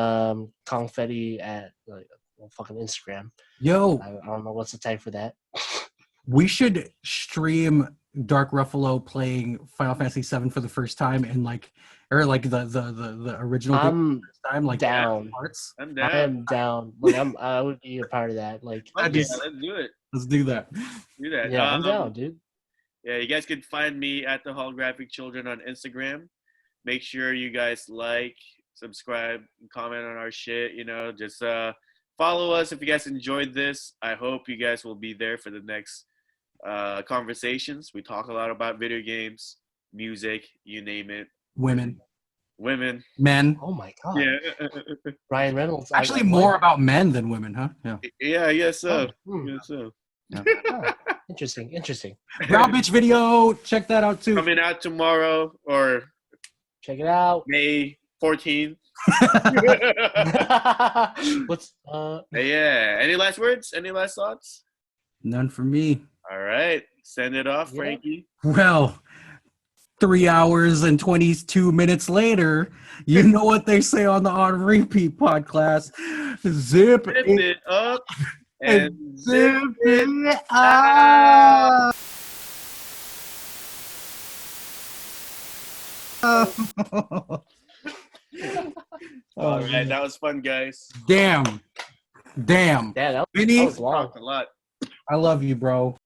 C: KONGFETTI at fucking Instagram.
A: Yo,
C: I don't know what's the tag for that.
A: we should stream Dark Ruffalo playing Final Fantasy VII for the first time and like the original game
C: I'm
A: first time, like
C: down.
A: parts.
B: I'm
C: I
B: down.
C: am down. Like I would be a part of that. Like
B: Okay,
A: just-
B: let's do it.
A: Let's do that.
B: Do that.
C: yeah, I'm down, dude.
B: Yeah, you guys can find me at the Holographic Children on Instagram. Make sure you guys like, subscribe, and comment on our shit. You know, just follow us if you guys enjoyed this. I hope you guys will be there for the next conversations. We talk a lot about video games, music, you name it.
A: Women, men.
C: Oh my god.
B: Yeah.
C: Ryan Reynolds.
A: Actually, more about men than women, huh? Yeah.
B: Yeah, I guess so.
C: Oh,
B: Yes, so.
C: oh, interesting.
A: Brown bitch video. Check that out too.
B: Coming out tomorrow or
C: Check it out.
B: May 14th.
C: What's
B: Yeah. Any last words? Any last thoughts?
A: None for me.
B: All right. Send it off,
C: Yeah.
B: Frankie.
A: Well, 3 hours and 22 minutes later, you know what they say on the On Repeat podcast. Zip
B: Zip
A: it
B: it up
A: and
B: and
A: zip
B: zip it.
A: it up.
B: All right. That was fun, guys.
A: Damn.
C: yeah, that
A: Vinny,
C: was long.
B: Talked a lot.
A: I love you, bro.